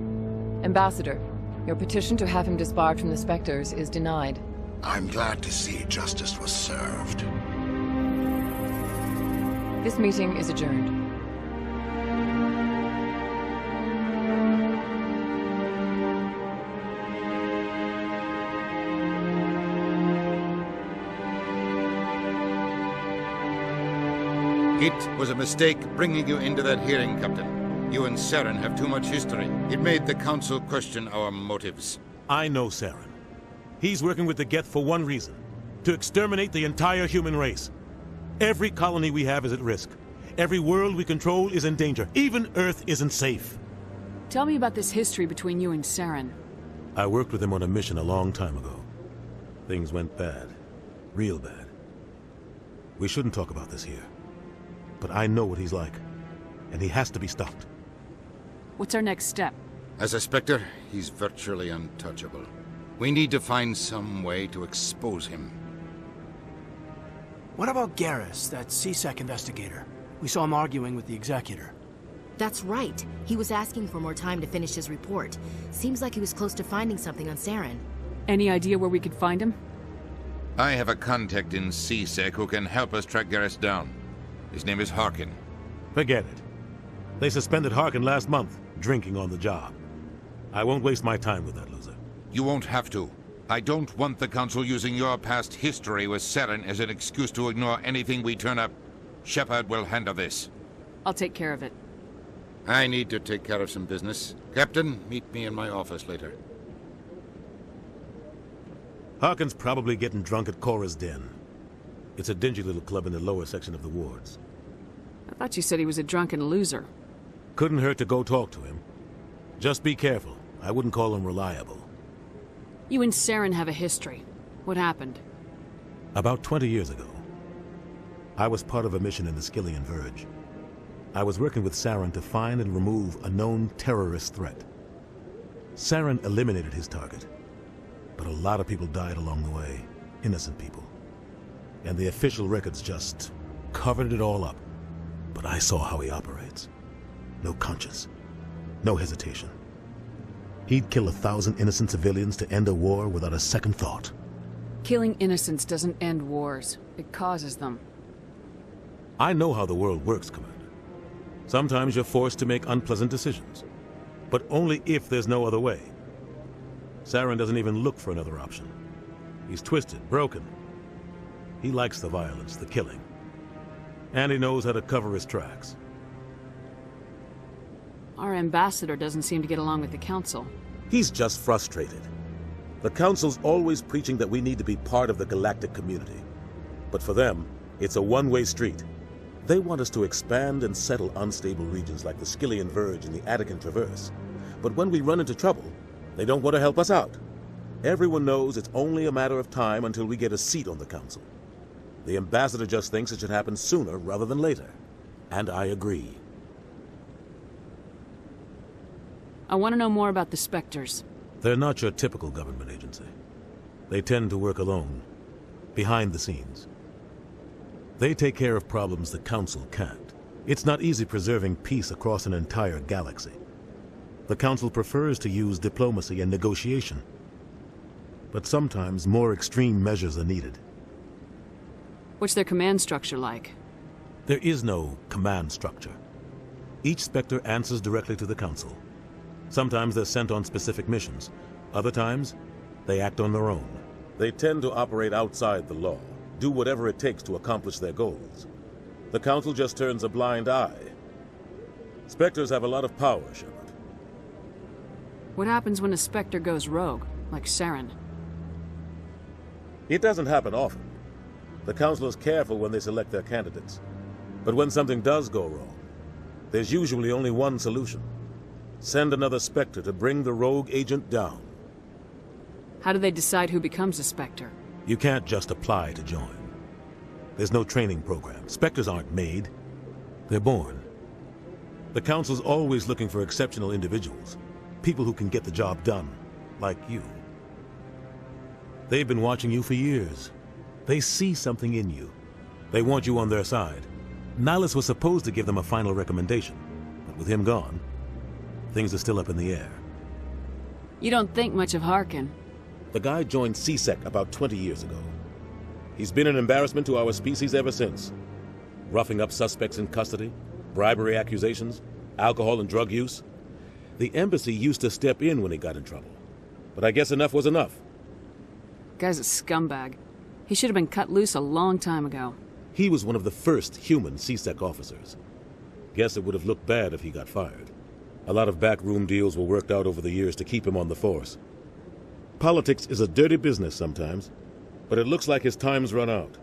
Ambassador, your petition to have him disbarred from the Spectres is denied. I'm glad to see justice was served. This meeting is adjourned. It was a mistake bringing you into that hearing, Captain. You and Saren have too much history. It made the Council question our motives. I know Saren. He's working with the Geth for one reason. To exterminate the entire human race. Every colony we have is at risk. Every world we control is in danger. Even Earth isn't safe. Tell me about this history between you and Saren. I worked with him on a mission a long time ago. Things went bad. Real bad. We shouldn't talk about this here. But I know what he's like. And he has to be stopped. What's our next step? As a Spectre, he's virtually untouchable. We need to find some way to expose him. What about Garrus, that CSEC investigator? We saw him arguing with the Executor. That's right. He was asking for more time to finish his report. Seems like he was close to finding something on Saren. Any idea where we could find him? I have a contact in CSEC who can help us track Garrus down. His name is Harkin. Forget it. They suspended Harkin last month, drinking on the job. I won't waste my time with that loser. You won't have to. I don't want the Council using your past history with Saren as an excuse to ignore anything we turn up. Shepard will handle this. I'll take care of it. I need to take care of some business. Captain, meet me in my office later. Harkin's probably getting drunk at Cora's Den. It's a dingy little club in the lower section of the wards. I thought you said he was a drunken loser. Couldn't hurt to go talk to him. Just be careful. I wouldn't call him reliable. You and Saren have a history. What happened? About 20 years ago, I was part of a mission in the Skillian Verge. I was working with Saren to find and remove a known terrorist threat. Saren eliminated his target, but a lot of people died along the way. Innocent people. And the official records just covered it all up. But I saw how he operates. no conscience, no hesitation. He'd kill 1,000 innocent civilians to end a war without a second thought. Killing innocents doesn't end wars. It causes them. I know how the world works, Commander. Sometimes you're forced to make unpleasant decisions, but only if there's no other way. Saren doesn't even look for another option. He's twisted, broken. He likes the violence, the killing. And he knows how to cover his tracks. Our ambassador doesn't seem to get along with the Council. He's just frustrated. The Council's always preaching that we need to be part of the galactic community. But for them, it's a one-way street. They want us to expand and settle unstable regions like the Skillian Verge and the Attican Traverse. But when we run into trouble, they don't want to help us out. Everyone knows it's only a matter of time until we get a seat on the Council. The ambassador just thinks it should happen sooner rather than later. And I agree. I want to know more about the Spectres. They're not your typical government agency. They tend to work alone, behind the scenes. They take care of problems the Council can't. It's not easy preserving peace across an entire galaxy. The Council prefers to use diplomacy and negotiation. But sometimes more extreme measures are needed. What's their command structure like? There is no command structure. Each Spectre answers directly to the Council. Sometimes they're sent on specific missions. Other times, they act on their own. They tend to operate outside the law, do whatever it takes to accomplish their goals. The Council just turns a blind eye. Spectres have a lot of power, Shepard. What happens when a Spectre goes rogue, like Saren? It doesn't happen often. The Council is careful when they select their candidates. But when something does go wrong, there's usually only one solution. Send another Spectre to bring the rogue agent down. How do they decide who becomes a Spectre? You can't just apply to join. There's no training program. Spectres aren't made. They're born. The Council's always looking for exceptional individuals. People who can get the job done, like you. They've been watching you for years. They see something in you. They want you on their side. Nihilus was supposed to give them a final recommendation, but with him gone, things are still up in the air. You don't think much of Harkin. The guy joined CSEC about 20 years ago. He's been an embarrassment to our species ever since. Roughing up suspects in custody, bribery accusations, alcohol and drug use. The embassy used to step in when he got in trouble. But I guess enough was enough. Guy's a scumbag. He should have been cut loose a long time ago. He was one of the first human CSEC officers. Guess it would have looked bad if he got fired. A lot of backroom deals were worked out over the years to keep him on the force. Politics is a dirty business sometimes, but it looks like his time's run out.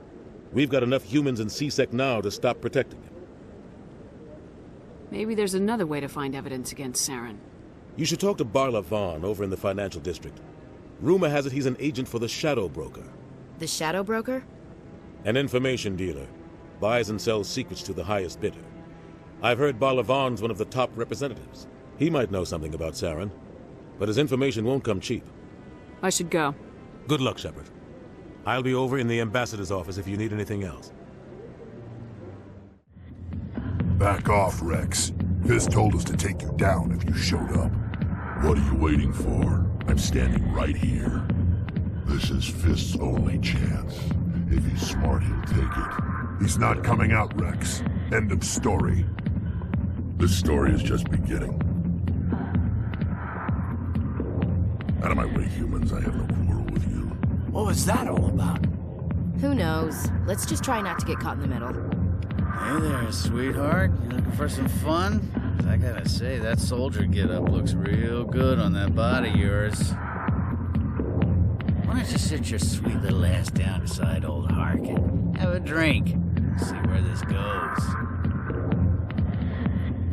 We've got enough humans in CSEC now to stop protecting him. Maybe there's another way to find evidence against Saren. You should talk to Barla Vaughn over in the financial district. Rumor has it he's an agent for the Shadow Broker. The Shadow Broker? An information dealer. Buys and sells secrets to the highest bidder. I've heard Barla Vaughn's one of the top representatives. He might know something about Saren, but his information won't come cheap. I should go. Good luck, Shepard. I'll be over in the ambassador's office if you need anything else. Back off, Rex. Fist told us to take you down if you showed up. What are you waiting for? I'm standing right here. This is Fist's only chance. If he's smart, he'll take it. He's not coming out, Rex. End of story. This story is just beginning. Out of my way, humans. I have no quarrel with you. What was that all about? Who knows? Let's just try not to get caught in the middle. Hey there, sweetheart. You looking for some fun? I gotta say, that soldier get-up looks real good on that body of yours. Why don't you sit your sweet little ass down beside old Harkin? Have a drink. See where this goes.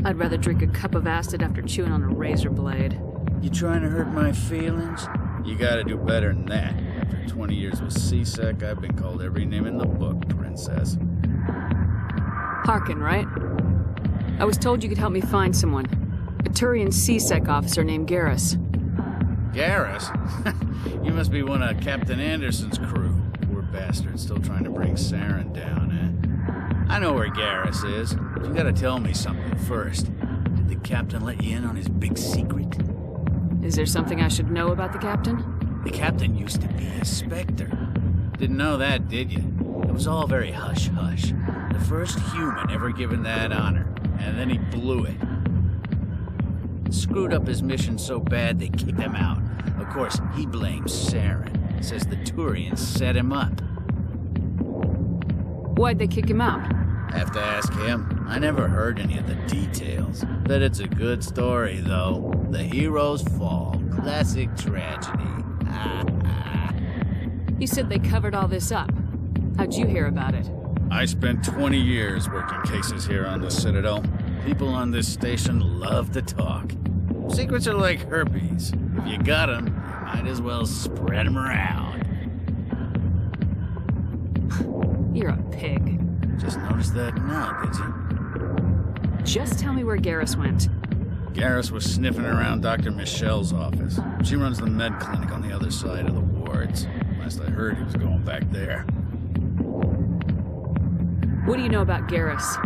I'd rather drink a cup of acid after chewing on a razor blade. You trying to hurt my feelings? You gotta do better than that. After 20 years with CSEC, I've been called every name in the book, princess. Harkin, right? I was told you could help me find someone. A Turian CSEC officer named Garrus. Garrus? You must be one of Captain Anderson's crew. Poor bastard, still trying to bring Saren down, eh? I know where Garrus is, but you gotta tell me something first. Did the captain let you in on his big secret? Is there something I should know about the captain? The captain used to be a Spectre. Didn't know that, did you? It was all very hush-hush. The first human ever given that honor, and then he blew it. Screwed up his mission so bad they kicked him out. Of course, he blames Saren. Says the Turians set him up. Why'd they kick him out? Have to ask him. I never heard any of the details. Bet it's a good story, though. The heroes fall. Classic tragedy. You said they covered all this up. How'd you hear about it? I spent 20 years working cases here on the Citadel. People on this station love to talk. Secrets are like herpes. If you got them, you might as well spread them around. You're a pig. Just noticed that now, did you? Just tell me where Garrus went. Garrus was sniffing around Dr. Michelle's office. She runs the med clinic on the other side of the wards. Last I heard, he was going back there. What do you know about Garrus?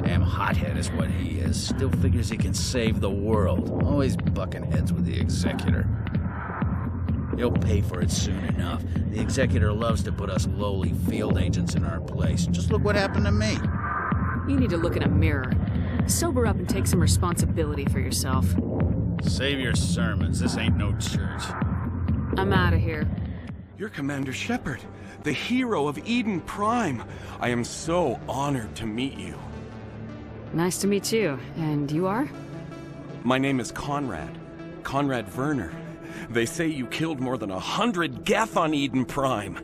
Damn hothead is what he is. Still figures he can save the world. Always bucking heads with the Executor. He'll pay for it soon enough. The Executor loves to put us lowly field agents in our place. Just look what happened to me. You need to look in a mirror. Sober up and take some responsibility for yourself. Save your sermons. This ain't no church. I'm out of here. You're Commander Shepard, the hero of Eden Prime. I am so honored to meet you. Nice to meet you. And you are? My name is Conrad. Conrad Werner. They say you killed more than 100 Geth on Eden Prime.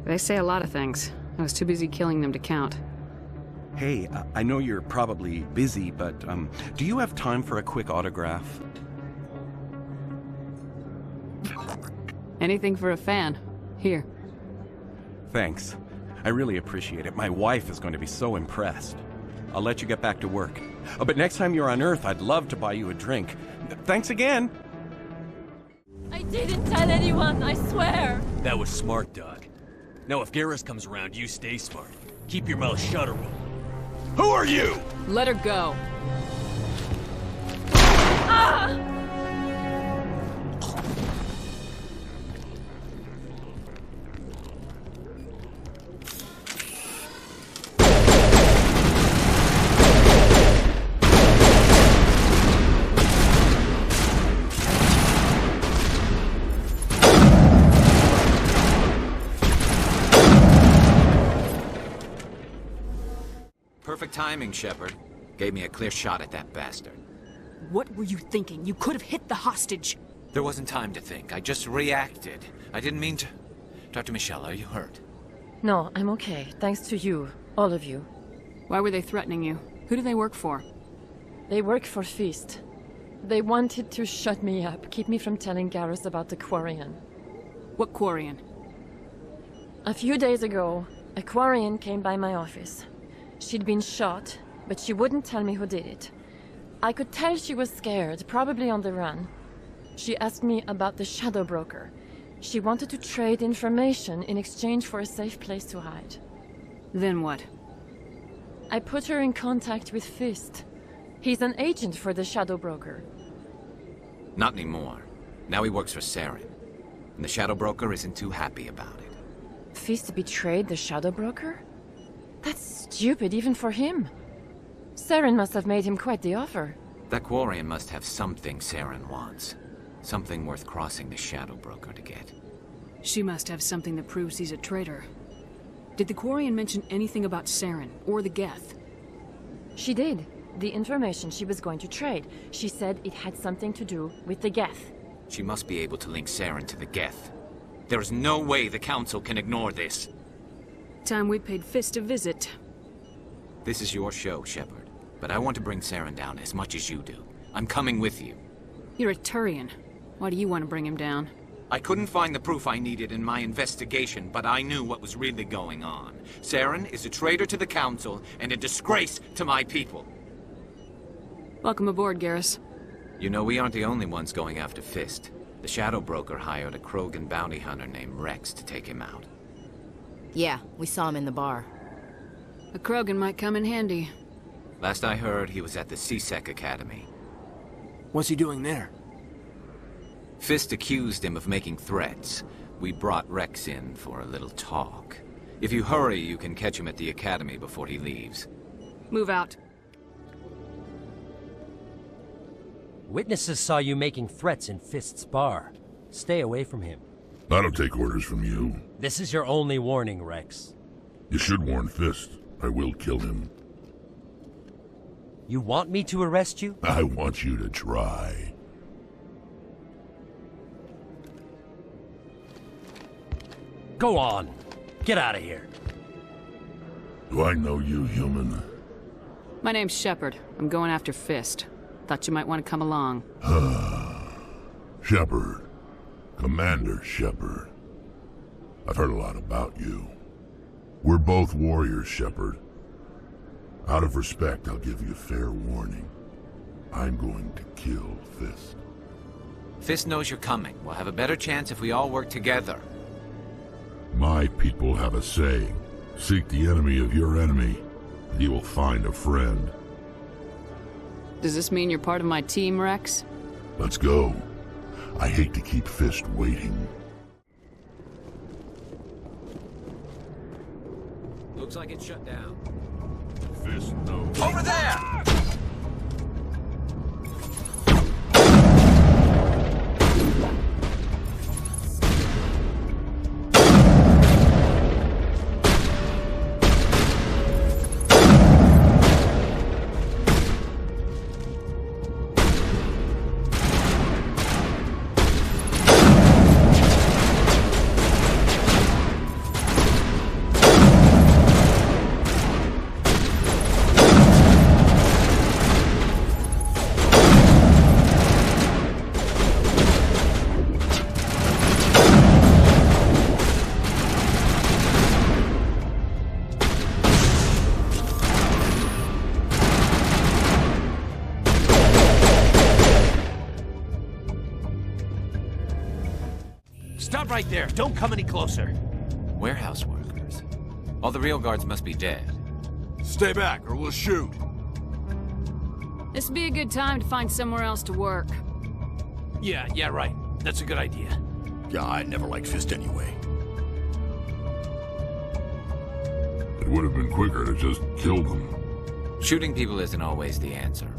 They say a lot of things. I was too busy killing them to count. Hey, I know you're probably busy, but do you have time for a quick autograph? Anything for a fan. Here. Thanks. I really appreciate it. My wife is going to be so impressed. I'll let you get back to work. Oh, but next time you're on Earth, I'd love to buy you a drink. Thanks again. I didn't tell anyone, I swear. That was smart, Doc. Now if Garrus comes around, you stay smart. Keep your mouth shut, or Who are you? Let her go. Ah! Perfect timing, Shepard. Gave me a clear shot at that bastard. What were you thinking? You could have hit the hostage. There wasn't time to think. I just reacted. I didn't mean to... Dr. Michelle, are you hurt? No, I'm okay. Thanks to you. All of you. Why were they threatening you? Who do they work for? They work for Feast. They wanted to shut me up, keep me from telling Garrus about the Quarian. What Quarian? A few days ago, a Quarian came by my office. She'd been shot, but she wouldn't tell me who did it. I could tell she was scared, probably on the run. She asked me about the Shadow Broker. She wanted to trade information in exchange for a safe place to hide. Then what? I put her in contact with Fist. He's an agent for the Shadow Broker. Not anymore. Now he works for Saren. And the Shadow Broker isn't too happy about it. Fist betrayed the Shadow Broker? That's stupid, even for him. Saren must have made him quite the offer. That Quarian must have something Saren wants. Something worth crossing the Shadow Broker to get. She must have something that proves he's a traitor. Did the Quarian mention anything about Saren, or the Geth? She did. The information she was going to trade. She said it had something to do with the Geth. She must be able to link Saren to the Geth. There is no way the Council can ignore this. Time we paid Fist a visit. This is your show, Shepard. But I want to bring Saren down as much as you do. I'm coming with you. You're a Turian. Why do you want to bring him down? I couldn't find the proof I needed in my investigation, but I knew what was really going on. Saren is a traitor to the Council and a disgrace to my people. Welcome aboard, Garrus. You know, we aren't the only ones going after Fist. The Shadow Broker hired a Krogan bounty hunter named Rex to take him out. Yeah, we saw him in the bar. A Krogan might come in handy. Last I heard, he was at the CSEC Academy. What's he doing there? Fist accused him of making threats. We brought Rex in for a little talk. If you hurry, you can catch him at the Academy before he leaves. Move out. Witnesses saw you making threats in Fist's bar. Stay away from him. I don't take orders from you. This is your only warning, Rex. You should warn Fist. I will kill him. You want me to arrest you? I want you to try. Go on. Get out of here. Do I know you, human? My name's Shepard. I'm going after Fist. Thought you might want to come along. Shepard. Commander Shepard. I've heard a lot about you. We're both warriors, Shepard. Out of respect, I'll give you a fair warning. I'm going to kill Fist. Fist knows you're coming. We'll have a better chance if we all work together. My people have a saying. Seek the enemy of your enemy, and you will find a friend. Does this mean you're part of my team, Rex? Let's go. I hate to keep Fist waiting. Looks like it's shut down. Fist knows. Over there! Stop right there. Don't come any closer. Warehouse workers. All the real guards must be dead. Stay back or we'll shoot. This would be a good time to find somewhere else to work. Yeah, right. That's a good idea. Yeah, I never liked Fist anyway. It would have been quicker to just kill them. Shooting people isn't always the answer.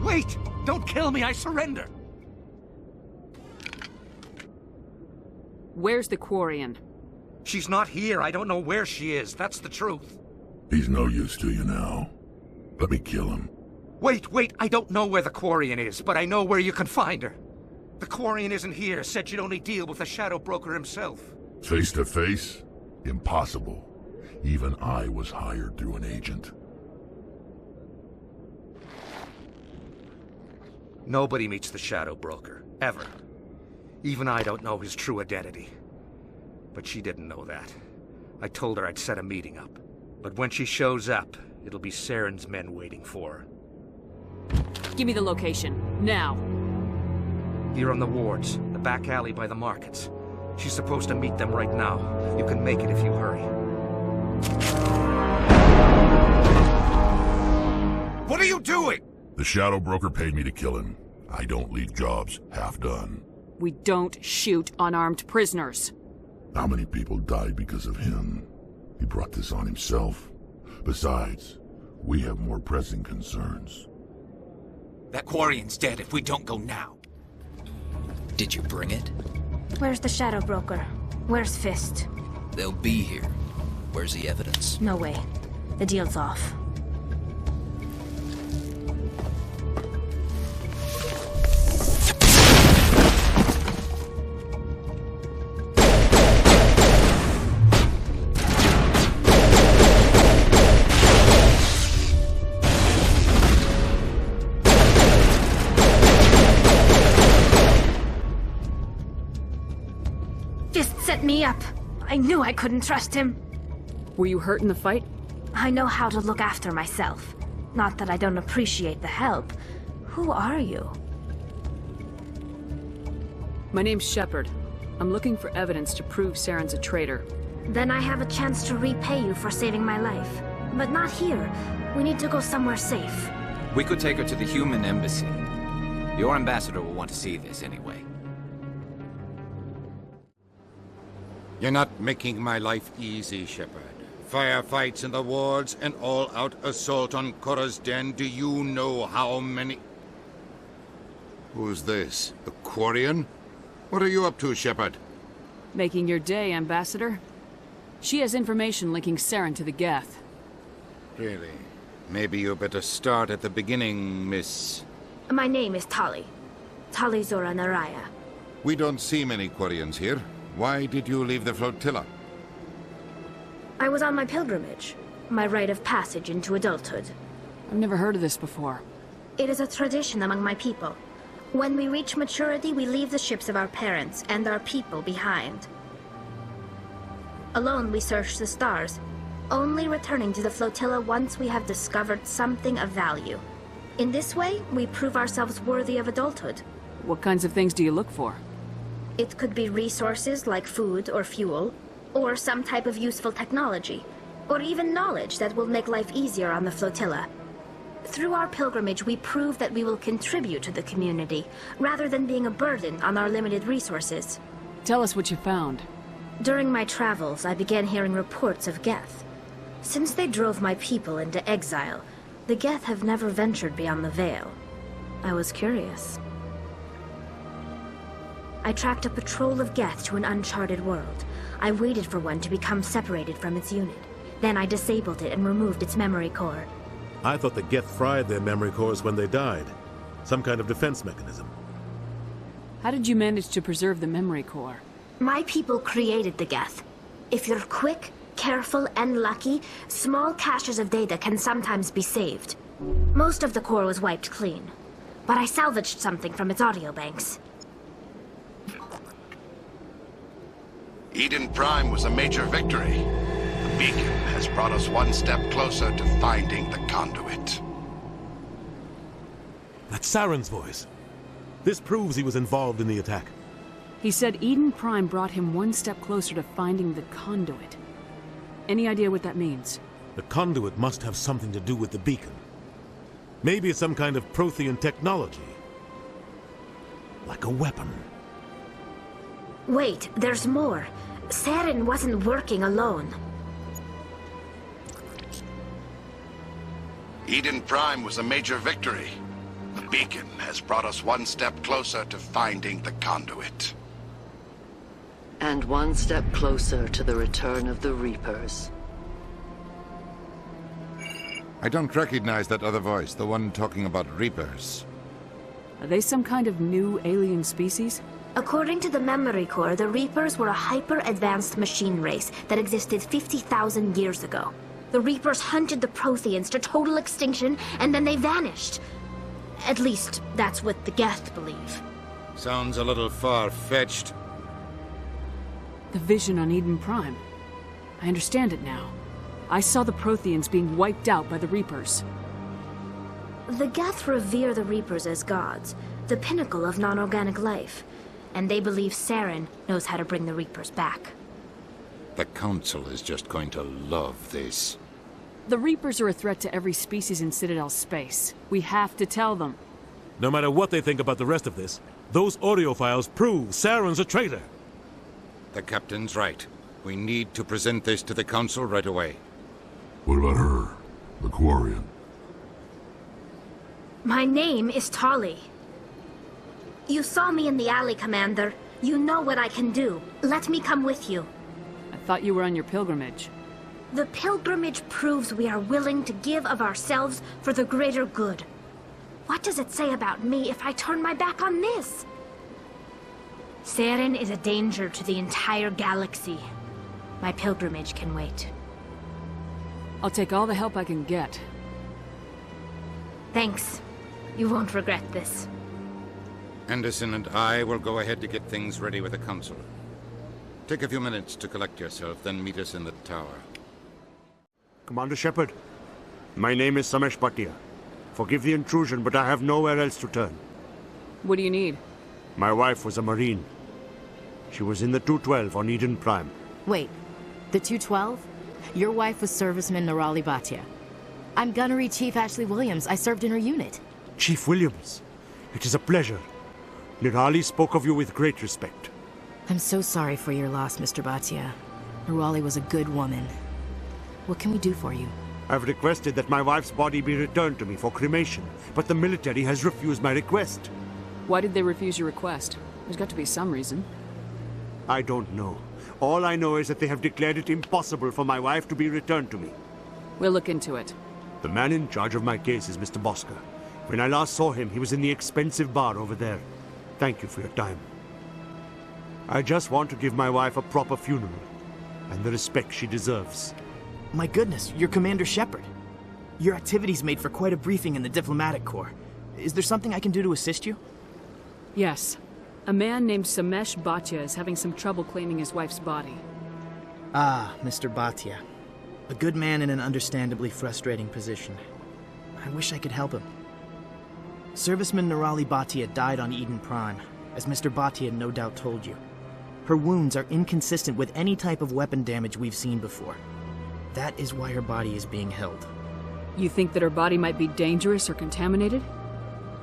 Wait! Don't kill me, I surrender! Where's the Quarian? She's not here. I don't know where she is. That's the truth. He's no use to you now. Let me kill him. Wait. I don't know where the Quarian is, but I know where you can find her. The Quarian isn't here. Said she'd only deal with the Shadow Broker himself. Face to face? Impossible. Even I was hired through an agent. Nobody meets the Shadow Broker. Ever. Even I don't know his true identity. But she didn't know that. I told her I'd set a meeting up. But when she shows up, it'll be Saren's men waiting for her. Give me the location, now. Here on the wards, the back alley by the markets. She's supposed to meet them right now. You can make it if you hurry. What are you doing? The Shadow Broker paid me to kill him. I don't leave jobs half done. We don't shoot unarmed prisoners. How many people died because of him? He brought this on himself. Besides, we have more pressing concerns. That Quarian's dead if we don't go now. Did you bring it? Where's the Shadow Broker? Where's Fist? They'll be here. Where's the evidence? No way. The deal's off. me up. I knew I couldn't trust him. Were you hurt in the fight? I know how to look after myself. Not that I don't appreciate the help. Who are you? My name's Shepard. I'm looking for evidence to prove Saren's a traitor. Then I have a chance to repay you for saving my life. But not here. We need to go somewhere safe. We could take her to the human embassy. Your ambassador will want to see this anyway. You're not making my life easy, Shepard. Firefights in the wards, an all-out assault on Korra's den. Do you know how many... Who's this? The Quarian? What are you up to, Shepard? Making your day, Ambassador. She has information linking Saren to the Geth. Really? Maybe you better start at the beginning, Miss... My name is Tali. Tali Zora Naraya. We don't see many Quarians here. Why did you leave the flotilla? I was on my pilgrimage. My rite of passage into adulthood. I've never heard of this before. It is a tradition among my people. When we reach maturity, we leave the ships of our parents and our people behind. Alone, we search the stars, only returning to the flotilla once we have discovered something of value. In this way, we prove ourselves worthy of adulthood. What kinds of things do you look for? It could be resources like food or fuel, or some type of useful technology, or even knowledge that will make life easier on the flotilla. Through our pilgrimage, we prove that we will contribute to the community, rather than being a burden on our limited resources. Tell us what you found. During my travels, I began hearing reports of Geth. Since they drove my people into exile, the Geth have never ventured beyond the Veil. I was curious. I tracked a patrol of Geth to an uncharted world. I waited for one to become separated from its unit. Then I disabled it and removed its memory core. I thought the Geth fried their memory cores when they died. Some kind of defense mechanism. How did you manage to preserve the memory core? My people created the Geth. If you're quick, careful, and lucky, small caches of data can sometimes be saved. Most of the core was wiped clean, but I salvaged something from its audio banks. Eden Prime was a major victory. The beacon has brought us one step closer to finding the conduit. That's Saren's voice. This proves he was involved in the attack. He said Eden Prime brought him one step closer to finding the conduit. Any idea what that means? The conduit must have something to do with the beacon. Maybe it's some kind of Prothean technology. Like a weapon. Wait, there's more. Saren wasn't working alone. Eden Prime was a major victory. The beacon has brought us one step closer to finding the conduit. And one step closer to the return of the Reapers. I don't recognize that other voice, the one talking about Reapers. Are they some kind of new alien species? According to the memory core, the Reapers were a hyper-advanced machine race that existed 50,000 years ago. The Reapers hunted the Protheans to total extinction, and then they vanished. At least, that's what the Geth believe. Sounds a little far-fetched. The vision on Eden Prime. I understand it now. I saw the Protheans being wiped out by the Reapers. The Geth revere the Reapers as gods, the pinnacle of non-organic life. And they believe Saren knows how to bring the Reapers back. The Council is just going to love this. The Reapers are a threat to every species in Citadel space. We have to tell them. No matter what they think about the rest of this, those audio files prove Saren's a traitor. The Captain's right. We need to present this to the Council right away. What about her? The Quarian? My name is Tali. You saw me in the alley, Commander. You know what I can do. Let me come with you. I thought you were on your pilgrimage. The pilgrimage proves we are willing to give of ourselves for the greater good. What does it say about me if I turn my back on this? Saren is a danger to the entire galaxy. My pilgrimage can wait. I'll take all the help I can get. Thanks. You won't regret this. Anderson and I will go ahead to get things ready with the Council. Take a few minutes to collect yourself, then meet us in the tower. Commander Shepard, my name is Samesh Bhatia. Forgive the intrusion, but I have nowhere else to turn. What do you need? My wife was a Marine. She was in the 212 on Eden Prime. Wait, the 212? Your wife was Serviceman Nirali Bhatia. I'm Gunnery Chief Ashley Williams. I served in her unit. Chief Williams, it is a pleasure. Nirali spoke of you with great respect. I'm so sorry for your loss, Mr. Bhatia. Nirali was a good woman. What can we do for you? I've requested that my wife's body be returned to me for cremation, but the military has refused my request. Why did they refuse your request? There's got to be some reason. I don't know. All I know is that they have declared it impossible for my wife to be returned to me. We'll look into it. The man in charge of my case is Mr. Bosker. When I last saw him, he was in the expensive bar over there. Thank you for your time. I just want to give my wife a proper funeral, and the respect she deserves. My goodness, you're Commander Shepard. Your activities made for quite a briefing in the Diplomatic Corps. Is there something I can do to assist you? Yes. A man named Samesh Bhatia is having some trouble claiming his wife's body. Ah, Mr. Bhatia. A good man in an understandably frustrating position. I wish I could help him. Serviceman Nirali Bhatia died on Eden Prime, as Mr. Bhatia no doubt told you. Her wounds are inconsistent with any type of weapon damage we've seen before. That is why her body is being held. You think that her body might be dangerous or contaminated?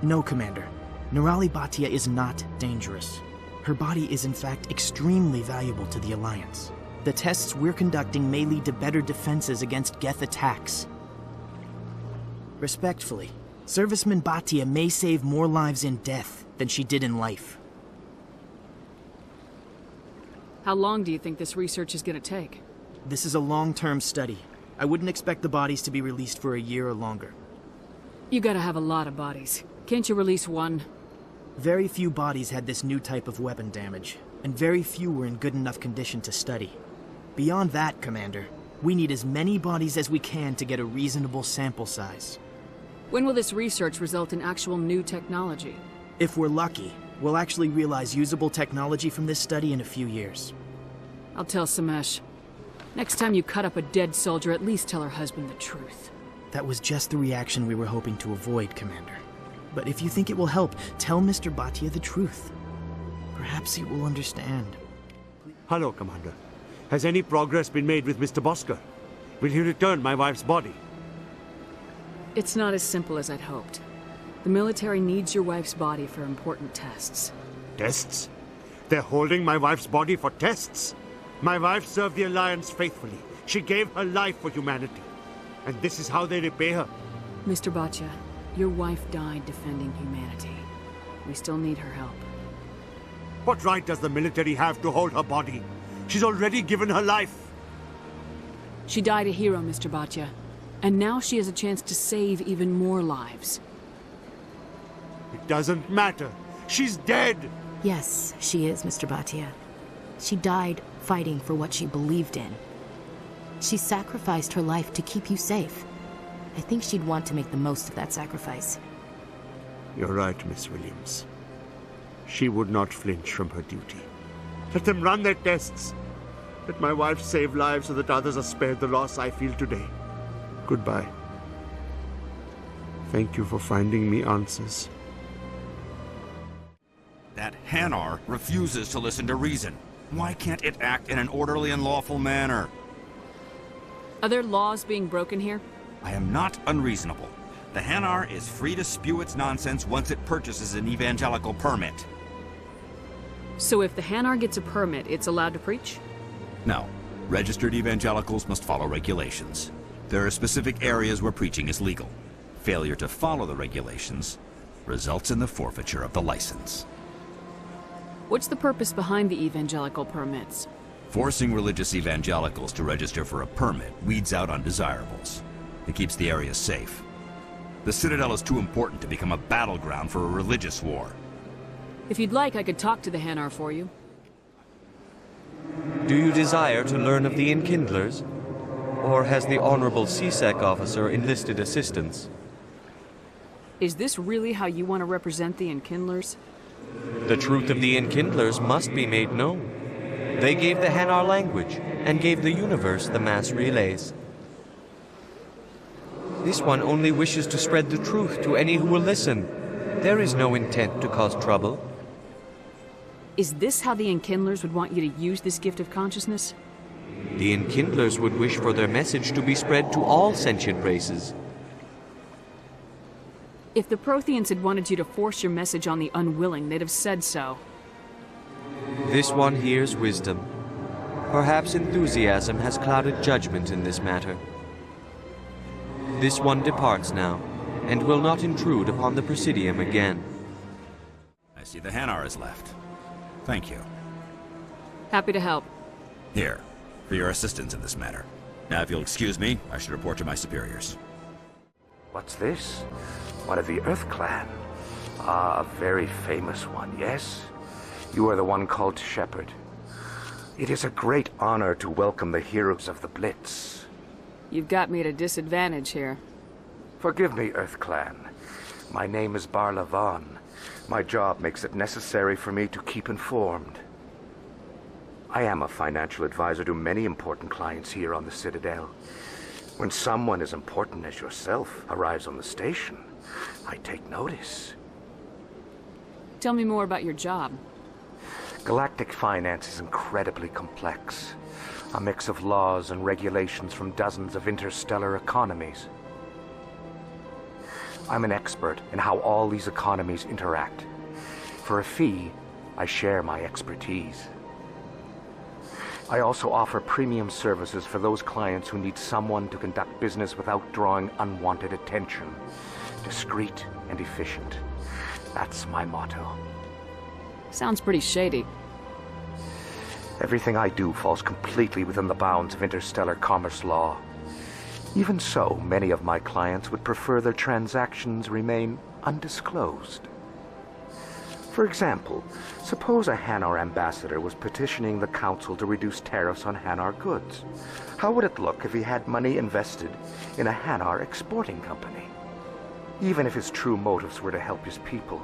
No, Commander. Nirali Bhatia is not dangerous. Her body is in fact extremely valuable to the Alliance. The tests we're conducting may lead to better defenses against Geth attacks. Respectfully, Serviceman Bhatia may save more lives in death than she did in life. How long do you think this research is going to take? This is a long-term study. I wouldn't expect the bodies to be released for a year or longer. You gotta have a lot of bodies. Can't you release one? Very few bodies had this new type of weapon damage, and very few were in good enough condition to study. Beyond that, Commander, we need as many bodies as we can to get a reasonable sample size. When will this research result in actual new technology? If we're lucky, we'll actually realize usable technology from this study in a few years. I'll tell Samesh. Next time you cut up a dead soldier, at least tell her husband the truth. That was just the reaction we were hoping to avoid, Commander. But if you think it will help, tell Mr. Bhatia the truth. Perhaps he will understand. Hello, Commander. Has any progress been made with Mr. Bosker? Will he return my wife's body? It's not as simple as I'd hoped. The military needs your wife's body for important tests. Tests? They're holding my wife's body for tests? My wife served the Alliance faithfully. She gave her life for humanity. And this is how they repay her. Mr. Bhatia, your wife died defending humanity. We still need her help. What right does the military have to hold her body? She's already given her life. She died a hero, Mr. Bhatia. And now she has a chance to save even more lives. It doesn't matter. She's dead. Yes, she is, Mr. Bhatia. She died fighting for what she believed in. She sacrificed her life to keep you safe. I think she'd want to make the most of that sacrifice. You're right, Miss Williams. She would not flinch from her duty. Let them run their tests. Let my wife save lives so that others are spared the loss I feel today. Goodbye. Thank you for finding me answers. That Hanar refuses to listen to reason. Why can't it act in an orderly and lawful manner? Are there laws being broken here? I am not unreasonable. The Hanar is free to spew its nonsense once it purchases an evangelical permit. So if the Hanar gets a permit, it's allowed to preach? No. Registered evangelicals must follow regulations. There are specific areas where preaching is legal. Failure to follow the regulations results in the forfeiture of the license. What's the purpose behind the evangelical permits? Forcing religious evangelicals to register for a permit weeds out undesirables. It keeps the area safe. The Citadel is too important to become a battleground for a religious war. If you'd like, I could talk to the Hanar for you. Do you desire to learn of the Enkindlers? Or has the Honorable CSEC officer enlisted assistance? Is this really how you want to represent the Enkindlers? The truth of the Enkindlers must be made known. They gave the Hanar language, and gave the universe the mass relays. This one only wishes to spread the truth to any who will listen. There is no intent to cause trouble. Is this how the Enkindlers would want you to use this gift of consciousness? The Enkindlers would wish for their message to be spread to all sentient races. If the Protheans had wanted you to force your message on the unwilling, they'd have said so. This one hears wisdom. Perhaps enthusiasm has clouded judgment in this matter. This one departs now, and will not intrude upon the Presidium again. I see the Hanar is left. Thank you. Happy to help. Here, for your assistance in this matter. Now, if you'll excuse me, I should report to my superiors. What's this? One of the Earth Clan. Ah, a very famous one, yes? You are the one called Shepard. It is a great honor to welcome the heroes of the Blitz. You've got me at a disadvantage here. Forgive me, Earth Clan. My name is Barla Vaughn. My job makes it necessary for me to keep informed. I am a financial advisor to many important clients here on the Citadel. When someone as important as yourself arrives on the station, I take notice. Tell me more about your job. Galactic finance is incredibly complex. A mix of laws and regulations from dozens of interstellar economies. I'm an expert in how all these economies interact. For a fee, I share my expertise. I also offer premium services for those clients who need someone to conduct business without drawing unwanted attention. Discreet and efficient. That's my motto. Sounds pretty shady. Everything I do falls completely within the bounds of interstellar commerce law. Even so, many of my clients would prefer their transactions remain undisclosed. For example, suppose a Hanar ambassador was petitioning the Council to reduce tariffs on Hanar goods. How would it look if he had money invested in a Hanar exporting company? Even if his true motives were to help his people,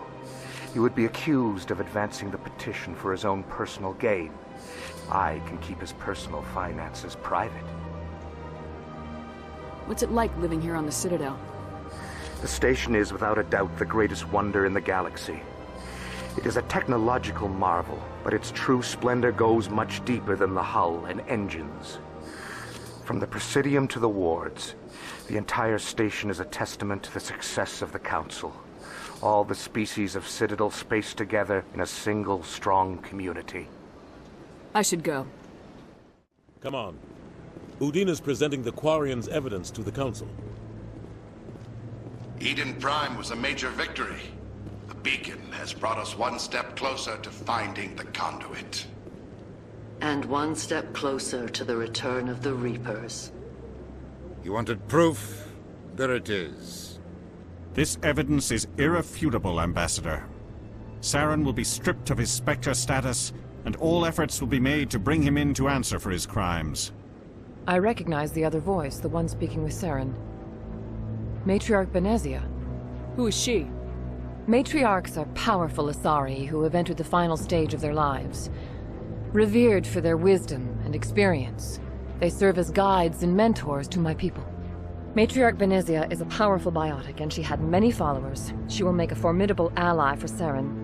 he would be accused of advancing the petition for his own personal gain. I can keep his personal finances private. What's it like living here on the Citadel? The station is without a doubt the greatest wonder in the galaxy. It is a technological marvel, but its true splendor goes much deeper than the hull and engines. From the Presidium to the wards, the entire station is a testament to the success of the Council. All the species of Citadel spaced together in a single, strong community. I should go. Come on. Udina's presenting the Quarians' evidence to the Council. Eden Prime was a major victory. The beacon has brought us one step closer to finding the conduit. And one step closer to the return of the Reapers. You wanted proof? There it is. This evidence is irrefutable, Ambassador. Saren will be stripped of his Spectre status, and all efforts will be made to bring him in to answer for his crimes. I recognize the other voice, the one speaking with Saren. Matriarch Benezia. Who is she? Matriarchs are powerful Asari who have entered the final stage of their lives. Revered for their wisdom and experience, they serve as guides and mentors to my people. Matriarch Benezia is a powerful biotic, and she had many followers. She will make a formidable ally for Saren.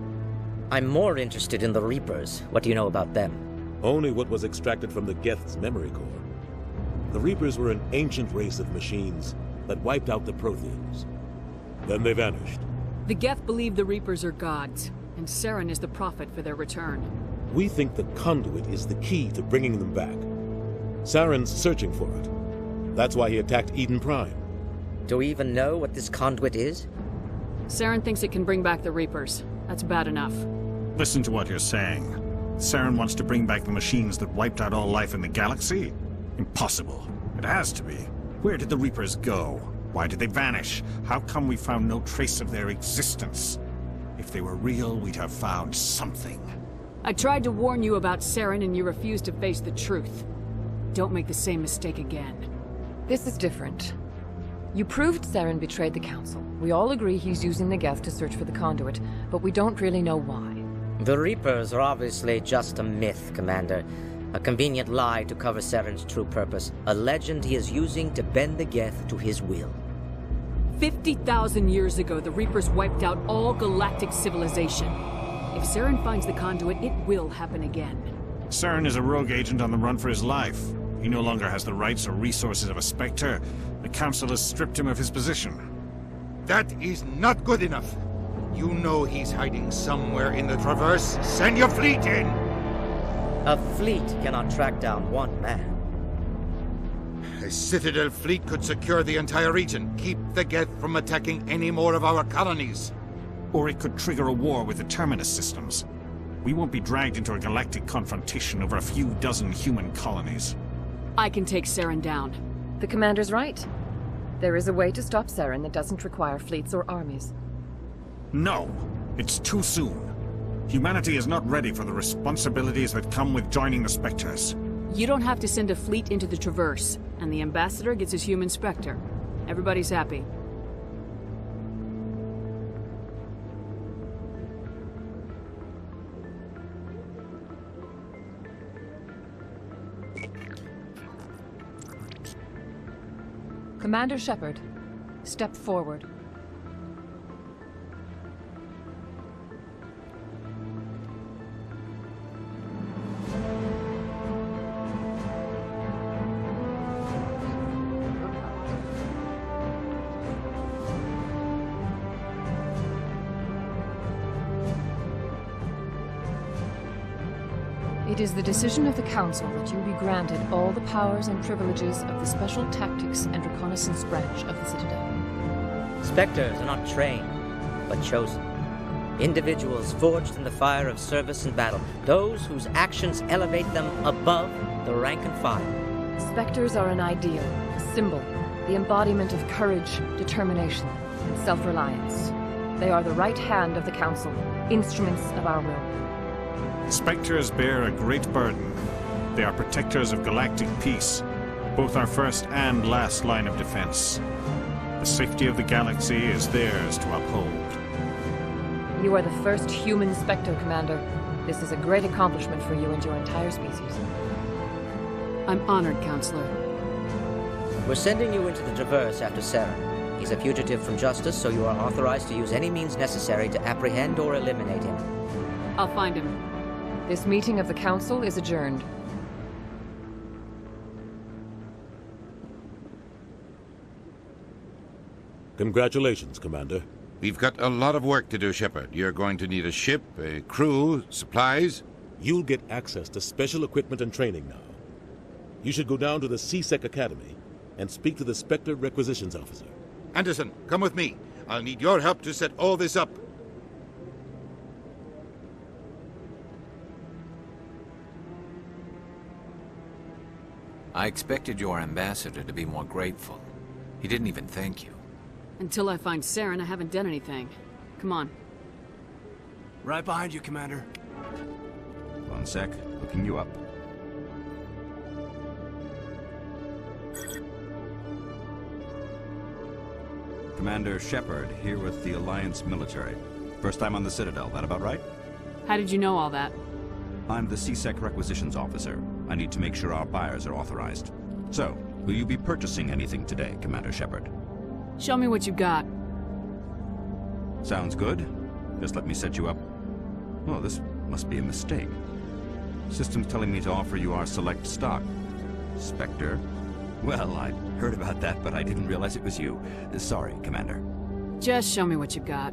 I'm more interested in the Reapers. What do you know about them? Only what was extracted from the Geth's memory core. The Reapers were an ancient race of machines that wiped out the Protheans. Then they vanished. The Geth believe the Reapers are gods, and Saren is the prophet for their return. We think the conduit is the key to bringing them back. Saren's searching for it. That's why he attacked Eden Prime. Do we even know what this conduit is? Saren thinks it can bring back the Reapers. That's bad enough. Listen to what you're saying. Saren wants to bring back the machines that wiped out all life in the galaxy? Impossible. It has to be. Where did the Reapers go? Why did they vanish? How come we found no trace of their existence? If they were real, we'd have found something. I tried to warn you about Saren, and you refused to face the truth. Don't make the same mistake again. This is different. You proved Saren betrayed the Council. We all agree he's using the Geth to search for the conduit, but we don't really know why. The Reapers are obviously just a myth, Commander. A convenient lie to cover Saren's true purpose. A legend he is using to bend the Geth to his will. 50,000 years ago, the Reapers wiped out all galactic civilization. If Saren finds the conduit, it will happen again. Saren is a rogue agent on the run for his life. He no longer has the rights or resources of a Spectre. The Council has stripped him of his position. That is not good enough. You know he's hiding somewhere in the Traverse. Send your fleet in! A fleet cannot track down one man. A Citadel fleet could secure the entire region, keep the Geth from attacking any more of our colonies. Or it could trigger a war with the Terminus systems. We won't be dragged into a galactic confrontation over a few dozen human colonies. I can take Saren down. The commander's right. There is a way to stop Saren that doesn't require fleets or armies. No! It's too soon. Humanity is not ready for the responsibilities that come with joining the Spectres. You don't have to send a fleet into the Traverse, and the Ambassador gets his human Spectre. Everybody's happy. Commander Shepard, step forward. It is the decision of the Council that you be granted all the powers and privileges of the Special Tactics and Reconnaissance branch of the Citadel. Spectres are not trained, but chosen. Individuals forged in the fire of service and battle. Those whose actions elevate them above the rank and file. Spectres are an ideal, a symbol, the embodiment of courage, determination, and self-reliance. They are the right hand of the Council, instruments of our will. Spectres bear a great burden. They are protectors of galactic peace, both our first and last line of defense. The safety of the galaxy is theirs to uphold. You are the first human Spectre, Commander. This is a great accomplishment for you and your entire species. I'm honored, Counselor. We're sending you into the Traverse after Saren. He's a fugitive from justice, so you are authorized to use any means necessary to apprehend or eliminate him. I'll find him. This meeting of the Council is adjourned. Congratulations, Commander. We've got a lot of work to do, Shepard. You're going to need a ship, a crew, supplies. You'll get access to special equipment and training now. You should go down to the CSEC Academy and speak to the Spectre Requisitions Officer. Anderson, come with me. I'll need your help to set all this up. I expected your ambassador to be more grateful. He didn't even thank you. Until I find Saren, I haven't done anything. Come on. Right behind you, Commander. One sec. Hooking you up. Commander Shepard, here with the Alliance military. First time on the Citadel, that about right? How did you know all that? I'm the CSEC Requisitions Officer. I need to make sure our buyers are authorized. So, will you be purchasing anything today, Commander Shepard? Show me what you got. Sounds good. Just let me set you up. Oh, this must be a mistake. System's telling me to offer you our select stock. Spectre? Well, I'd heard about that, but I didn't realize it was you. Sorry, Commander. Just show me what you got.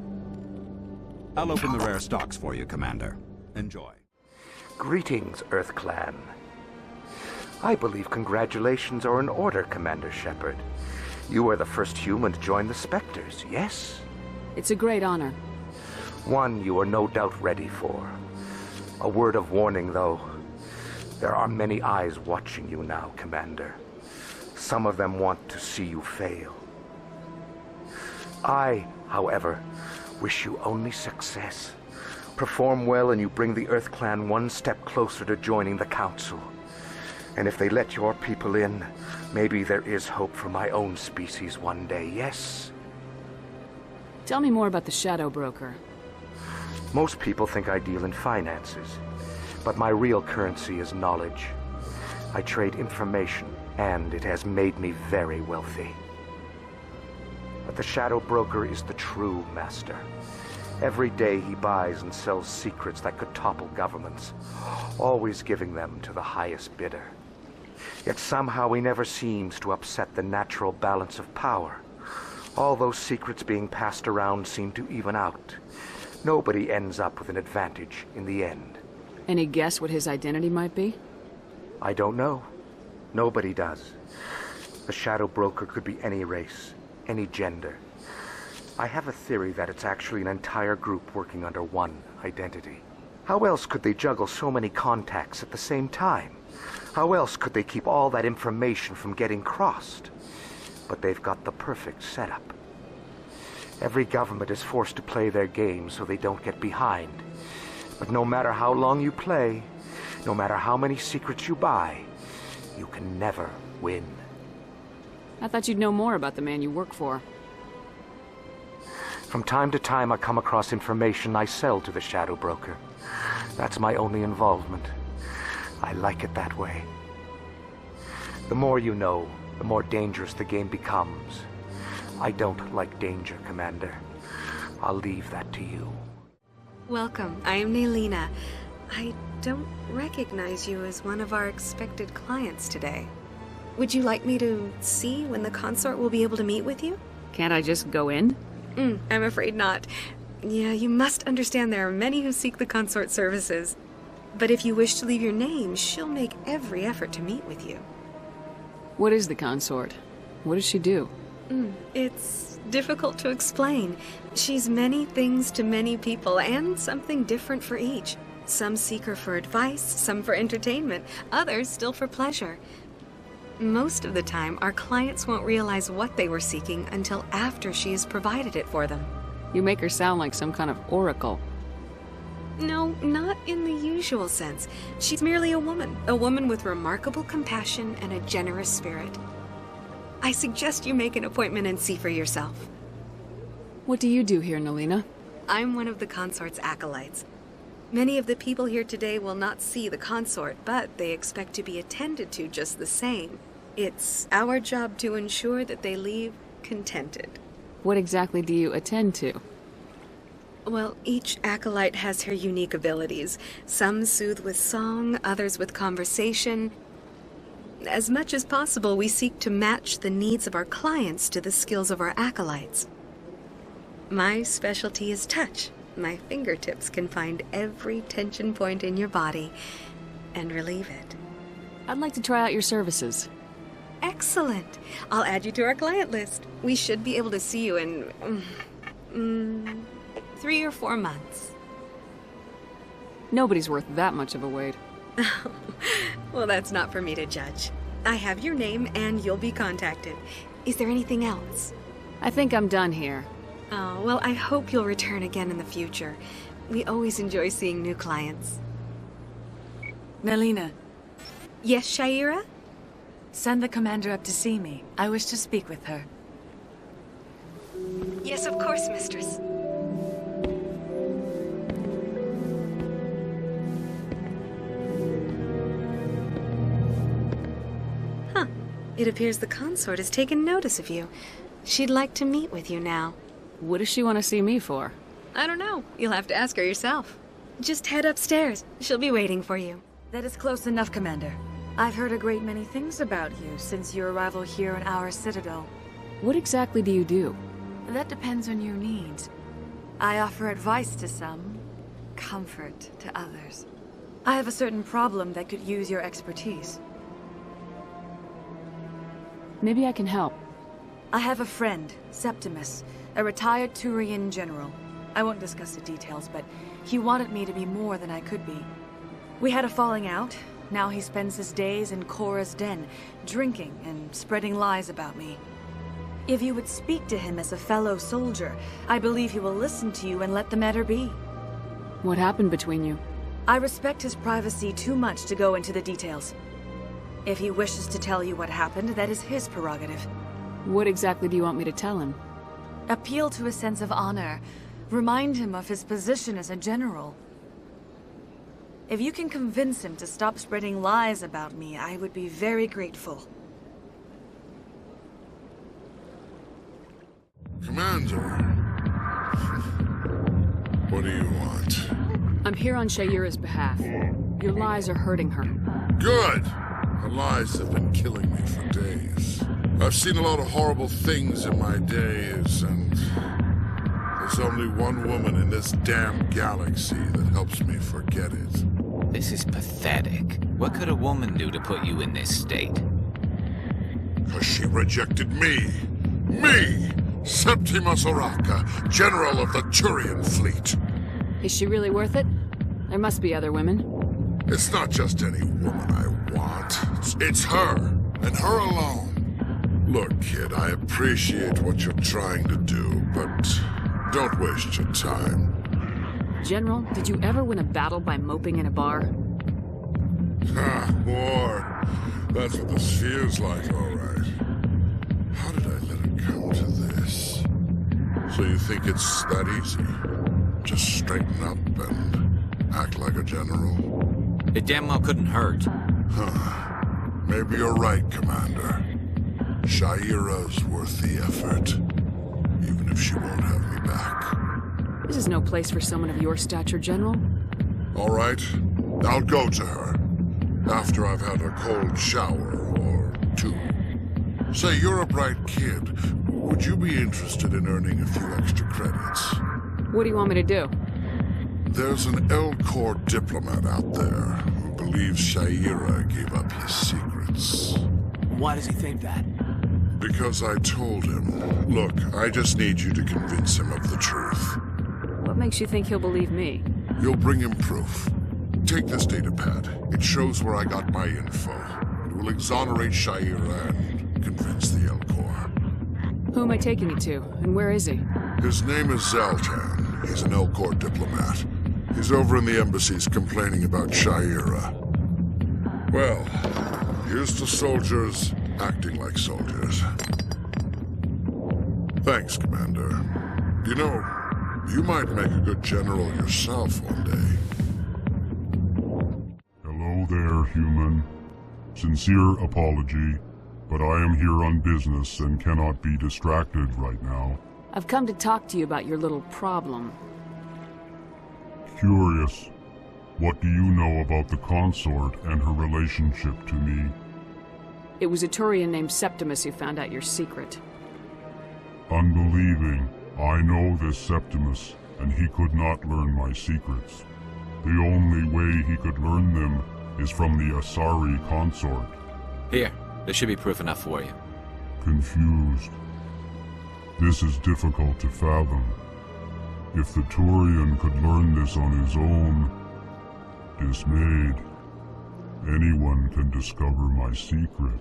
I'll open the rare stocks for you, Commander. Enjoy. Greetings, Earth Clan. I believe congratulations are in order, Commander Shepard. You are the first human to join the Spectres, yes? It's a great honor. One you are no doubt ready for. A word of warning, though. There are many eyes watching you now, Commander. Some of them want to see you fail. I, however, wish you only success. Perform well and you bring the Earth Clan one step closer to joining the Council. And if they let your people in, maybe there is hope for my own species one day, yes? Tell me more about the Shadow Broker. Most people think I deal in finances, but my real currency is knowledge. I trade information, and it has made me very wealthy. But the Shadow Broker is the true master. Every day he buys and sells secrets that could topple governments, always giving them to the highest bidder. Yet somehow he never seems to upset the natural balance of power. All those secrets being passed around seem to even out. Nobody ends up with an advantage in the end. Any guess what his identity might be? I don't know. Nobody does. The Shadow Broker could be any race, any gender. I have a theory that it's actually an entire group working under one identity. How else could they juggle so many contacts at the same time? How else could they keep all that information from getting crossed? But they've got the perfect setup. Every government is forced to play their game so they don't get behind. But no matter how long you play, no matter how many secrets you buy, you can never win. I thought you'd know more about the man you work for. From time to time I come across information I sell to the Shadow Broker. That's my only involvement. I like it that way. The more you know, the more dangerous the game becomes. I don't like danger, Commander. I'll leave that to you. Welcome, I am Nelina. I don't recognize you as one of our expected clients today. Would you like me to see when the consort will be able to meet with you? Can't I just go in? I'm afraid not. Yeah, you must understand there are many who seek the consort services. But if you wish to leave your name, she'll make every effort to meet with you. What is the consort? What does she do? It's difficult to explain. She's many things to many people, and something different for each. Some seek her for advice, some for entertainment, others still for pleasure. Most of the time, our clients won't realize what they were seeking until after she has provided it for them. You make her sound like some kind of oracle. No, not in the usual sense. She's merely a woman with remarkable compassion and a generous spirit. I suggest you make an appointment and see for yourself. What do you do here, Nelina? I'm one of the consort's acolytes. Many of the people here today will not see the consort, but they expect to be attended to just the same. It's our job to ensure that they leave contented. What exactly do you attend to? Well, each acolyte has her unique abilities. Some soothe with song, others with conversation. As much as possible, we seek to match the needs of our clients to the skills of our acolytes. My specialty is touch. My fingertips can find every tension point in your body and relieve it. I'd like to try out your services. Excellent. I'll add you to our client list. We should be able to see you in 3 or 4 months. Nobody's worth that much of a wait. Well, that's not for me to judge. I have your name and you'll be contacted. Is there anything else? I think I'm done here. Oh, well, I hope you'll return again in the future. We always enjoy seeing new clients. Nelina. Yes, Shaira? Send the commander up to see me. I wish to speak with her. Yes, of course, mistress. Huh. It appears the consort has taken notice of you. She'd like to meet with you now. What does she want to see me for? I don't know. You'll have to ask her yourself. Just head upstairs. She'll be waiting for you. That is close enough, Commander. I've heard a great many things about you since your arrival here in our citadel. What exactly do you do? That depends on your needs. I offer advice to some, comfort to others. I have a certain problem that could use your expertise. Maybe I can help. I have a friend, Septimus, a retired Turian general. I won't discuss the details, but he wanted me to be more than I could be. We had a falling out. Now he spends his days in Korra's den, drinking and spreading lies about me. If you would speak to him as a fellow soldier, I believe he will listen to you and let the matter be. What happened between you? I respect his privacy too much to go into the details. If he wishes to tell you what happened, that is his prerogative. What exactly do you want me to tell him? Appeal to his sense of honor. Remind him of his position as a general. If you can convince him to stop spreading lies about me, I would be very grateful. Commander, what do you want? I'm here on Shayira's behalf. Your lies are hurting her. Good! Her lies have been killing me for days. I've seen a lot of horrible things in my days, and there's only one woman in this damn galaxy that helps me forget it. This is pathetic. What could a woman do to put you in this state? Because she rejected me! Me! Septimus Oraka, General of the Turian Fleet. Is she really worth it? There must be other women. It's not just any woman I want. It's her, and her alone. Look, kid, I appreciate what you're trying to do, but don't waste your time. General, did you ever win a battle by moping in a bar? Ha, war. That's what this feels like, all right. How did I let it come to this? So you think it's that easy? Just straighten up and act like a general? It damn well couldn't hurt. Huh. Maybe you're right, Commander. Shayira's worth the effort, even if she won't have me back. This is no place for someone of your stature, General. All right, I'll go to her. After I've had a cold shower or two. Say, you're a bright kid. Would you be interested in earning a few extra credits? What do you want me to do? There's an Elcor diplomat out there who believes Shayira gave up his secrets. Why does he think that? Because I told him. Look, I just need you to convince him of the truth. What makes you think he'll believe me? You'll bring him proof. Take this datapad. It shows where I got my info. It will exonerate Shayira and convince the Elcor. Who am I taking it to, and where is he? His name is Zaltan. He's an Elcor diplomat. He's over in the embassies complaining about Shayira. Well, here's to soldiers acting like soldiers. Thanks, Commander. You know, you might make a good general yourself one day. Hello there, human. Sincere apology, but I am here on business and cannot be distracted right now. I've come to talk to you about your little problem. Curious. What do you know about the consort and her relationship to me? It was a Turian named Septimus who found out your secret. Unbelieving. I know this Septimus, and he could not learn my secrets. The only way he could learn them is from the Asari consort. Here, there should be proof enough for you. Confused. This is difficult to fathom. If the Turian could learn this on his own, dismayed, anyone can discover my secret.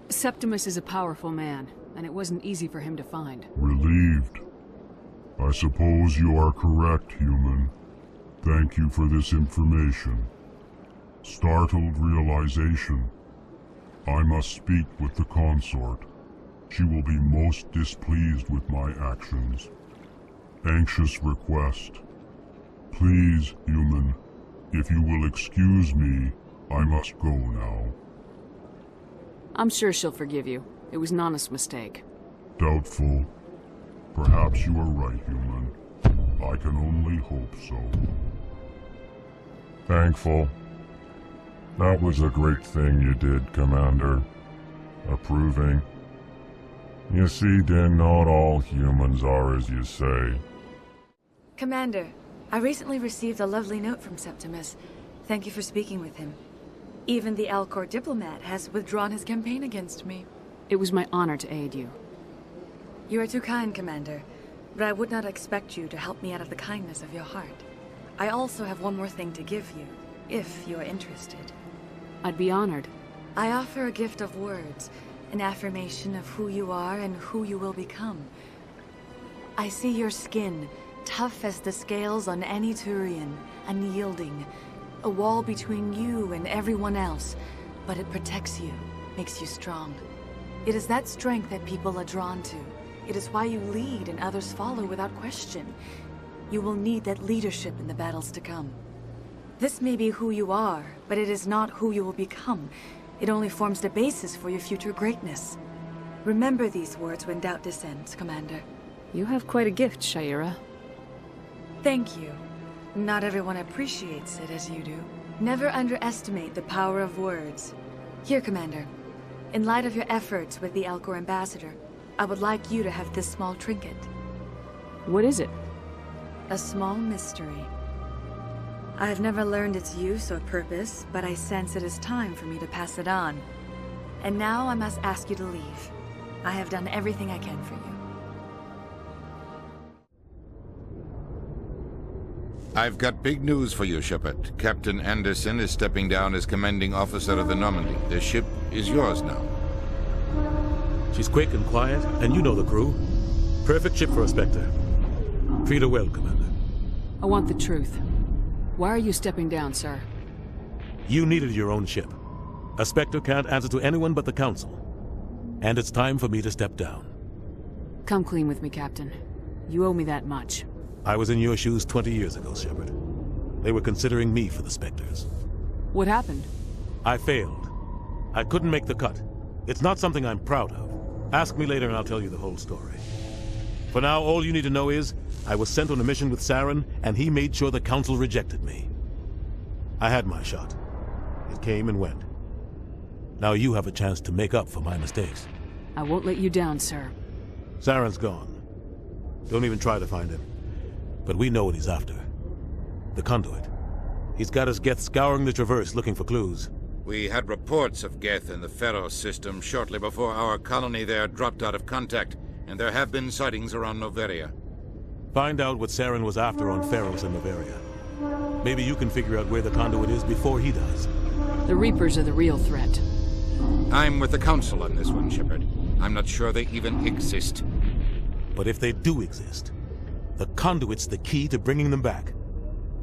Septimus is a powerful man, and it wasn't easy for him to find. Relieved. I suppose you are correct, human. Thank you for this information. Startled realization. I must speak with the consort. She will be most displeased with my actions. Anxious request. Please, human, if you will excuse me, I must go now. I'm sure she'll forgive you. It was an honest mistake. Doubtful. Perhaps you are right, human. I can only hope so. Thankful. That was a great thing you did, Commander. Approving. You see, then, not all humans are as you say. Commander, I recently received a lovely note from Septimus. Thank you for speaking with him. Even the Elcor diplomat has withdrawn his campaign against me. It was my honor to aid you. You are too kind, Commander, but I would not expect you to help me out of the kindness of your heart. I also have one more thing to give you, if you are interested. I'd be honored. I offer a gift of words, an affirmation of who you are and who you will become. I see your skin, tough as the scales on any Turian, unyielding, a wall between you and everyone else, but it protects you, makes you strong. It is that strength that people are drawn to. It is why you lead and others follow without question. You will need that leadership in the battles to come. This may be who you are, but it is not who you will become. It only forms the basis for your future greatness. Remember these words when doubt descends, Commander. You have quite a gift, Sha'ira. Thank you. Not everyone appreciates it as you do. Never underestimate the power of words. Here, Commander. In light of your efforts with the Alcor Ambassador, I would like you to have this small trinket. What is it? A small mystery. I have never learned its use or purpose, but I sense it is time for me to pass it on. And now I must ask you to leave. I have done everything I can for you. I've got big news for you, Shepard. Captain Anderson is stepping down as commanding officer of the Normandy. The ship is yours now. She's quick and quiet, and you know the crew. Perfect ship for a Spectre. Treat her well, Commander. I want the truth. Why are you stepping down, sir? You needed your own ship. A Spectre can't answer to anyone but the Council. And it's time for me to step down. Come clean with me, Captain. You owe me that much. I was in your shoes 20 years ago, Shepard. They were considering me for the Spectres. What happened? I failed. I couldn't make the cut. It's not something I'm proud of. Ask me later and I'll tell you the whole story. For now, all you need to know is, I was sent on a mission with Saren, and he made sure the Council rejected me. I had my shot. It came and went. Now you have a chance to make up for my mistakes. I won't let you down, sir. Saren's gone. Don't even try to find him. But we know what he's after. The conduit. He's got his Geth scouring the Traverse looking for clues. We had reports of Geth in the Pharos system shortly before our colony there dropped out of contact, and there have been sightings around Noveria. Find out what Saren was after on Pharos and Noveria. Maybe you can figure out where the conduit is before he does. The Reapers are the real threat. I'm with the Council on this one, Shepard. I'm not sure they even exist. But if they do exist, the conduit's the key to bringing them back.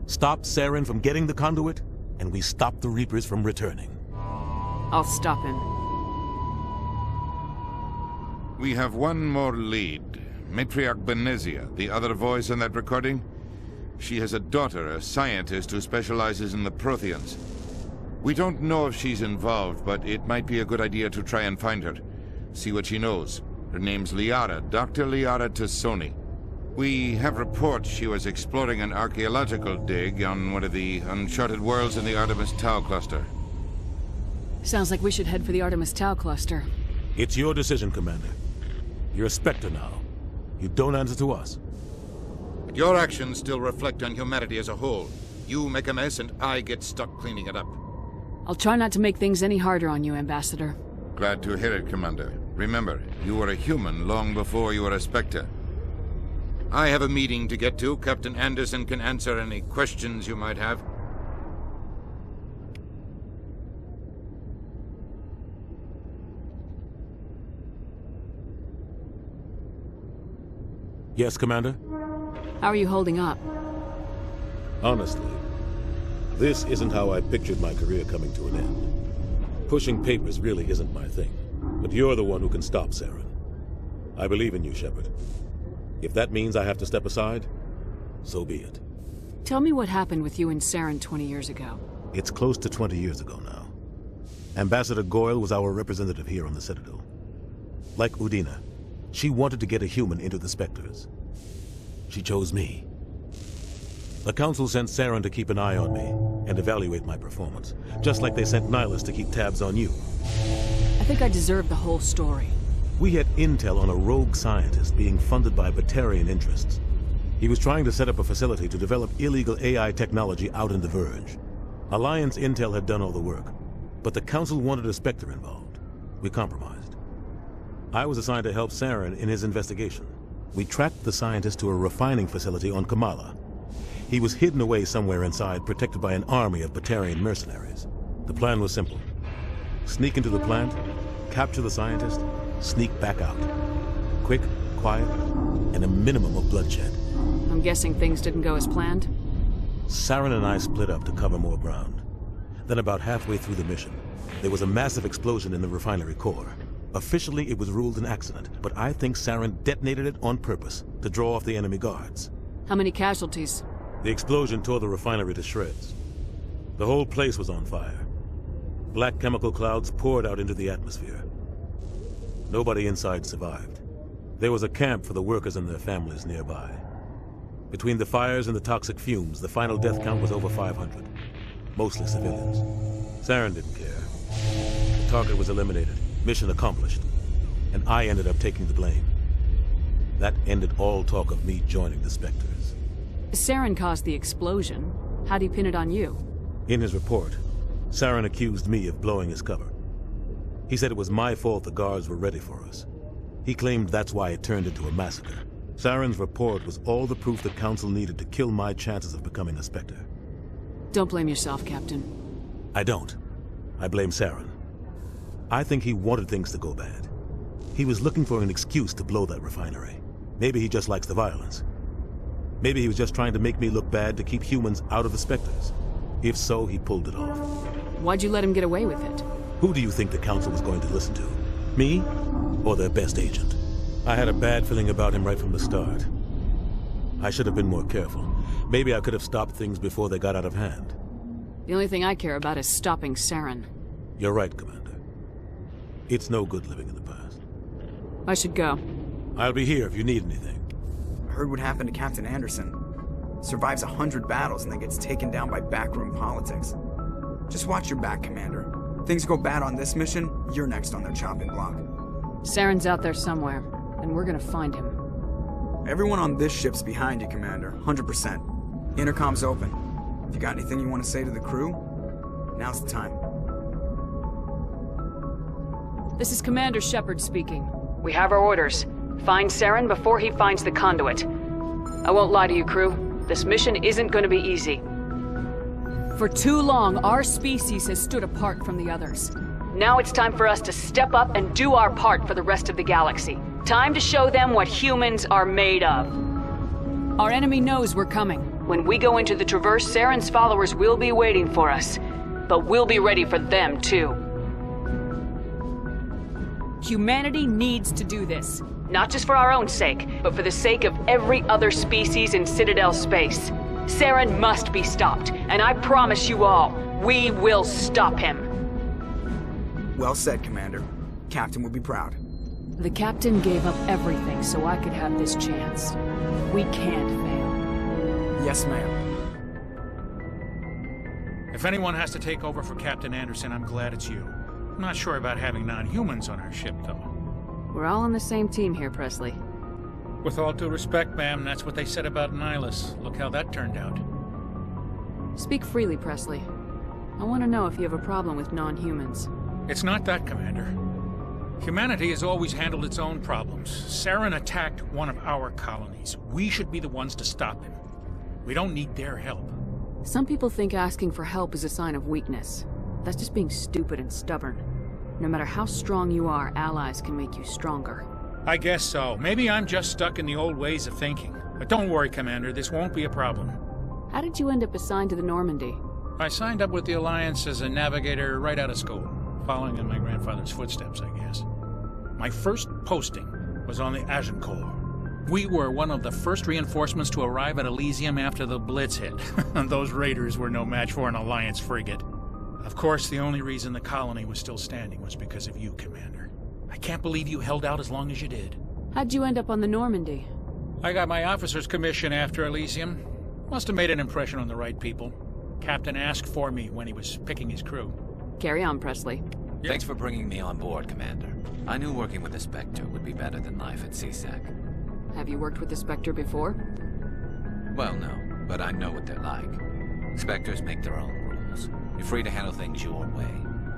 Stop Saren from getting the conduit, and we stop the Reapers from returning. I'll stop him. We have one more lead. Matriarch Benezia, the other voice in that recording. She has a daughter, a scientist who specializes in the Protheans. We don't know if she's involved, but it might be a good idea to try and find her. See what she knows. Her name's Liara, Dr. Liara Tassoni. We have reports she was exploring an archaeological dig on one of the uncharted worlds in the Artemis Tau cluster. Sounds like we should head for the Artemis Tau cluster. It's your decision, Commander. You're a Spectre now. You don't answer to us. But your actions still reflect on humanity as a whole. You make a mess and I get stuck cleaning it up. I'll try not to make things any harder on you, Ambassador. Glad to hear it, Commander. Remember, you were a human long before you were a Spectre. I have a meeting to get to. Captain Anderson can answer any questions you might have. Yes, Commander? How are you holding up? Honestly, this isn't how I pictured my career coming to an end. Pushing papers really isn't my thing. But you're the one who can stop Saren. I believe in you, Shepard. If that means I have to step aside, so be it. Tell me what happened with you and Saren 20 years ago. It's close to 20 years ago now. Ambassador Goyle was our representative here on the Citadel. Like Udina, she wanted to get a human into the Spectres. She chose me. The Council sent Saren to keep an eye on me and evaluate my performance, just like they sent Nihilus to keep tabs on you. I think I deserve the whole story. We had intel on a rogue scientist being funded by Batarian interests. He was trying to set up a facility to develop illegal AI technology out in the Verge. Alliance intel had done all the work, but the Council wanted a Spectre involved. We compromised. I was assigned to help Saren in his investigation. We tracked the scientist to a refining facility on Kamala. He was hidden away somewhere inside, protected by an army of Batarian mercenaries. The plan was simple. Sneak into the plant, capture the scientist, sneak back out. Quick, quiet, and a minimum of bloodshed. I'm guessing things didn't go as planned? Saren and I split up to cover more ground. Then about halfway through the mission, there was a massive explosion in the refinery core. Officially, it was ruled an accident, but I think Saren detonated it on purpose to draw off the enemy guards. How many casualties? The explosion tore the refinery to shreds. The whole place was on fire. Black chemical clouds poured out into the atmosphere. Nobody inside survived. There was a camp for the workers and their families nearby. Between the fires and the toxic fumes, the final death count was over 500. Mostly civilians. Saren didn't care. The target was eliminated. Mission accomplished. And I ended up taking the blame. That ended all talk of me joining the Spectres. Saren caused the explosion. How'd he pin it on you? In his report, Saren accused me of blowing his cover. He said it was my fault the guards were ready for us. He claimed that's why it turned into a massacre. Saren's report was all the proof the Council needed to kill my chances of becoming a Spectre. Don't blame yourself, Captain. I don't. I blame Saren. I think he wanted things to go bad. He was looking for an excuse to blow that refinery. Maybe he just likes the violence. Maybe he was just trying to make me look bad to keep humans out of the Spectres. If so, he pulled it off. Why'd you let him get away with it? Who do you think the Council was going to listen to? Me? Or their best agent? I had a bad feeling about him right from the start. I should have been more careful. Maybe I could have stopped things before they got out of hand. The only thing I care about is stopping Saren. You're right, Commander. It's no good living in the past. I should go. I'll be here if you need anything. I heard what happened to Captain Anderson. Survives 100 battles and then gets taken down by backroom politics. Just watch your back, Commander. Things go bad on this mission, you're next on their chopping block. Saren's out there somewhere, and we're gonna find him. Everyone on this ship's behind you, Commander. 100%. Intercom's open. If you got anything you want to say to the crew, now's the time. This is Commander Shepard speaking. We have our orders. Find Saren before he finds the conduit. I won't lie to you, crew. This mission isn't going to be easy. For too long, our species has stood apart from the others. Now it's time for us to step up and do our part for the rest of the galaxy. Time to show them what humans are made of. Our enemy knows we're coming. When we go into the Traverse, Saren's followers will be waiting for us. But we'll be ready for them, too. Humanity needs to do this. Not just for our own sake, but for the sake of every other species in Citadel space. Saren must be stopped, and I promise you all, we will stop him. Well said, Commander. Captain will be proud. The Captain gave up everything so I could have this chance. We can't fail. Yes, ma'am. If anyone has to take over for Captain Anderson, I'm glad it's you. I'm not sure about having non-humans on our ship, though. We're all on the same team here, Presley. With all due respect, ma'am, that's what they said about Nihilus. Look how that turned out. Speak freely, Presley. I want to know if you have a problem with non-humans. It's not that, Commander. Humanity has always handled its own problems. Saren attacked one of our colonies. We should be the ones to stop him. We don't need their help. Some people think asking for help is a sign of weakness. That's just being stupid and stubborn. No matter how strong you are, allies can make you stronger. I guess so. Maybe I'm just stuck in the old ways of thinking. But don't worry, Commander, this won't be a problem. How did you end up assigned to the Normandy? I signed up with the Alliance as a navigator right out of school, following in my grandfather's footsteps, I guess. My first posting was on the Agincourt. We were one of the first reinforcements to arrive at Elysium after the Blitz hit. Those raiders were no match for an Alliance frigate. Of course, the only reason the colony was still standing was because of you, Commander. I can't believe you held out as long as you did. How'd you end up on the Normandy? I got my officer's commission after Elysium. Must have made an impression on the right people. Captain asked for me when he was picking his crew. Carry on, Presley. Thanks for bringing me on board, Commander. I knew working with the Spectre would be better than life at CSEC. Have you worked with the Spectre before? Well, no, but I know what they're like. Spectres make their own rules. You're free to handle things your way.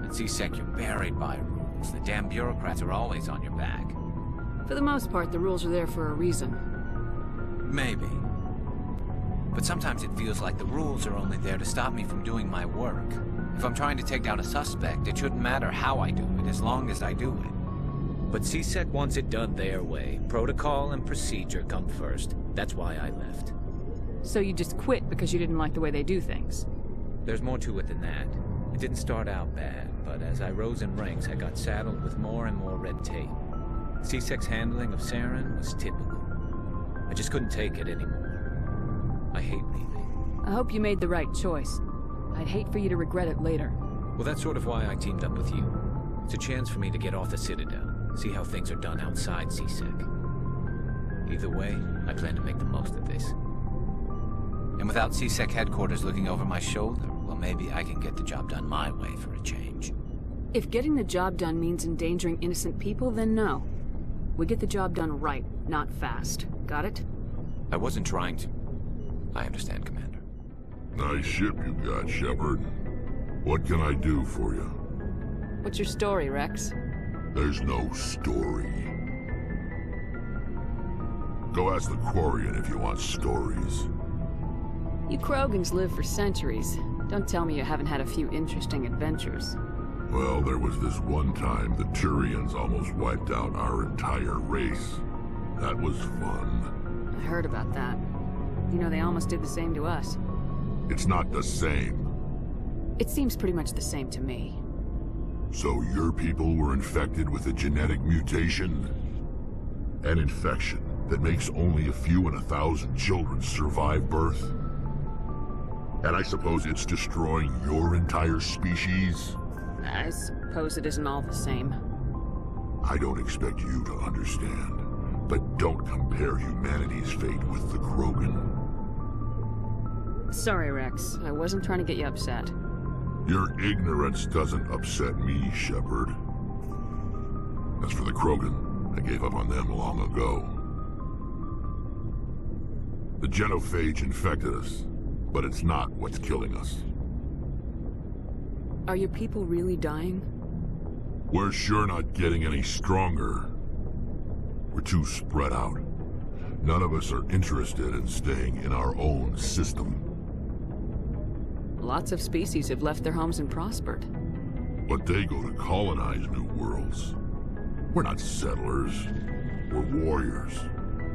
At CSEC, you're buried by rules. The damn bureaucrats are always on your back. For the most part, the rules are there for a reason. Maybe. But sometimes it feels like the rules are only there to stop me from doing my work. If I'm trying to take down a suspect, it shouldn't matter how I do it, as long as I do it. But CSEC wants it done their way. Protocol and procedure come first. That's why I left. So you just quit because you didn't like the way they do things? There's more to it than that. It didn't start out bad, but as I rose in ranks, I got saddled with more and more red tape. CSEC's handling of Saren was typical. I just couldn't take it anymore. I hate leaving. I hope you made the right choice. I'd hate for you to regret it later. Well, that's sort of why I teamed up with you. It's a chance for me to get off the Citadel, see how things are done outside CSEC. Either way, I plan to make the most of this. And without CSEC headquarters looking over my shoulder, well, maybe I can get the job done my way for a change. If getting the job done means endangering innocent people, then no. We get the job done right, not fast. Got it? I wasn't trying to. I understand, Commander. Nice ship you got, Shepard. What can I do for you? What's your story, Rex? There's no story. Go ask the Quarian if you want stories. You Krogans live for centuries. Don't tell me you haven't had a few interesting adventures. Well, there was this one time the Turians almost wiped out our entire race. That was fun. I heard about that. You know, they almost did the same to us. It's not the same. It seems pretty much the same to me. So your people were infected with a genetic mutation? An infection that makes only a few in 1,000 children survive birth? And I suppose it's destroying your entire species? I suppose it isn't all the same. I don't expect you to understand, but don't compare humanity's fate with the Krogan. Sorry, Rex. I wasn't trying to get you upset. Your ignorance doesn't upset me, Shepard. As for the Krogan, I gave up on them long ago. The genophage infected us, but it's not what's killing us. Are your people really dying? We're sure not getting any stronger. We're too spread out. None of us are interested in staying in our own system. Lots of species have left their homes and prospered. But they go to colonize new worlds. We're not settlers. We're warriors.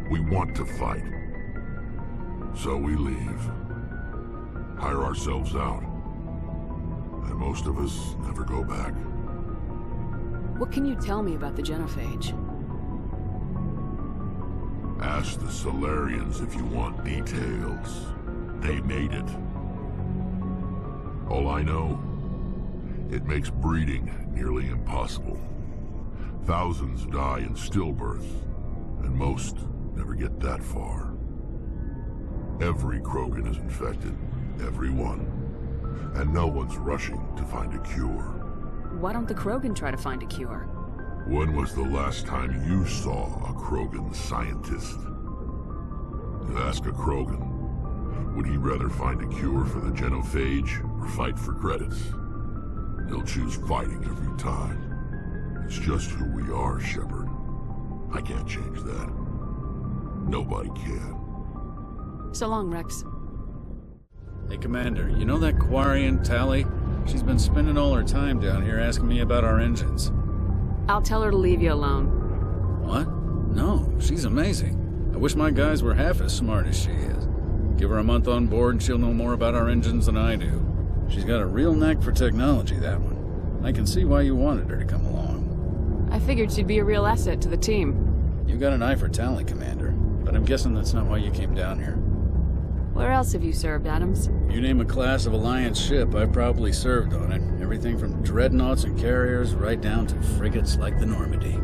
We want to fight. So we leave. Hire ourselves out. And most of us never go back. What can you tell me about the genophage? Ask the Solarians if you want details. They made it. All I know, it makes breeding nearly impossible. Thousands die in stillbirth, and most never get that far. Every Krogan is infected, every one. And no one's rushing to find a cure. Why don't the Krogan try to find a cure? When was the last time you saw a Krogan scientist? You ask a Krogan, would he rather find a cure for the genophage or fight for credits? He'll choose fighting every time. It's just who we are, Shepard. I can't change that. Nobody can. So long, Rex. Hey, Commander, you know that Quarian, Tally? She's been spending all her time down here asking me about our engines. I'll tell her to leave you alone. What? No, she's amazing. I wish my guys were half as smart as she is. Give her a month on board and she'll know more about our engines than I do. She's got a real knack for technology, that one. I can see why you wanted her to come along. I figured she'd be a real asset to the team. You got an eye for talent, Commander, but I'm guessing that's not why you came down here. Where else have you served, Adams? You name a class of Alliance ship, I've probably served on it. Everything from dreadnoughts and carriers right down to frigates like the Normandy.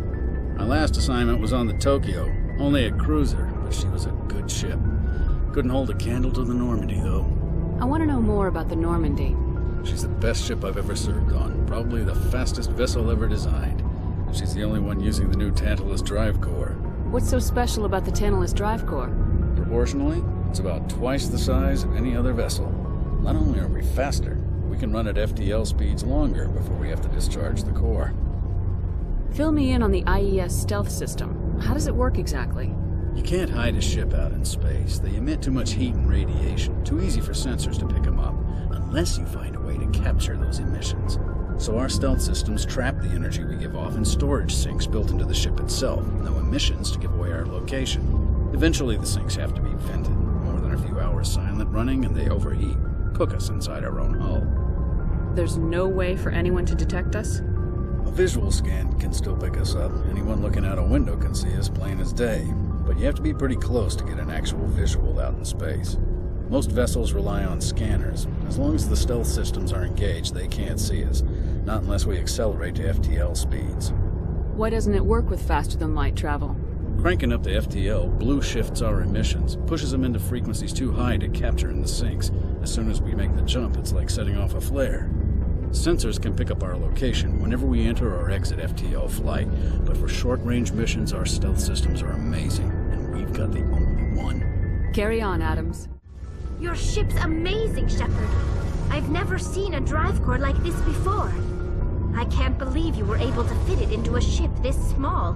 My last assignment was on the Tokyo, only a cruiser, but she was a good ship. Couldn't hold a candle to the Normandy, though. I want to know more about the Normandy. She's the best ship I've ever served on, probably the fastest vessel ever designed. And she's the only one using the new Tantalus drive core. What's so special about the Tantalus drive core? Proportionally, it's about twice the size of any other vessel. Not only are we faster, we can run at FTL speeds longer before we have to discharge the core. Fill me in on the IES stealth system. How does it work exactly? You can't hide a ship out in space. They emit too much heat and radiation. Too easy for sensors to pick them up, unless you find a way to capture those emissions. So our stealth systems trap the energy we give off in storage sinks built into the ship itself. No emissions to give away our location. Eventually the sinks have to be vented. More than a few hours silent running and they overheat. Cook us inside our own hull. There's no way for anyone to detect us? A visual scan can still pick us up. Anyone looking out a window can see us plain as day. But you have to be pretty close to get an actual visual out in space. Most vessels rely on scanners. As long as the stealth systems are engaged, they can't see us. Not unless we accelerate to FTL speeds. Why doesn't it work with faster-than-light travel? Cranking up to FTL blue shifts our emissions, pushes them into frequencies too high to capture in the sinks. As soon as we make the jump, it's like setting off a flare. Sensors can pick up our location whenever we enter or exit FTL flight, but for short-range missions, our stealth systems are amazing, and we've got the only one. Carry on, Adams. Your ship's amazing, Shepard. I've never seen a drive core like this before. I can't believe you were able to fit it into a ship this small.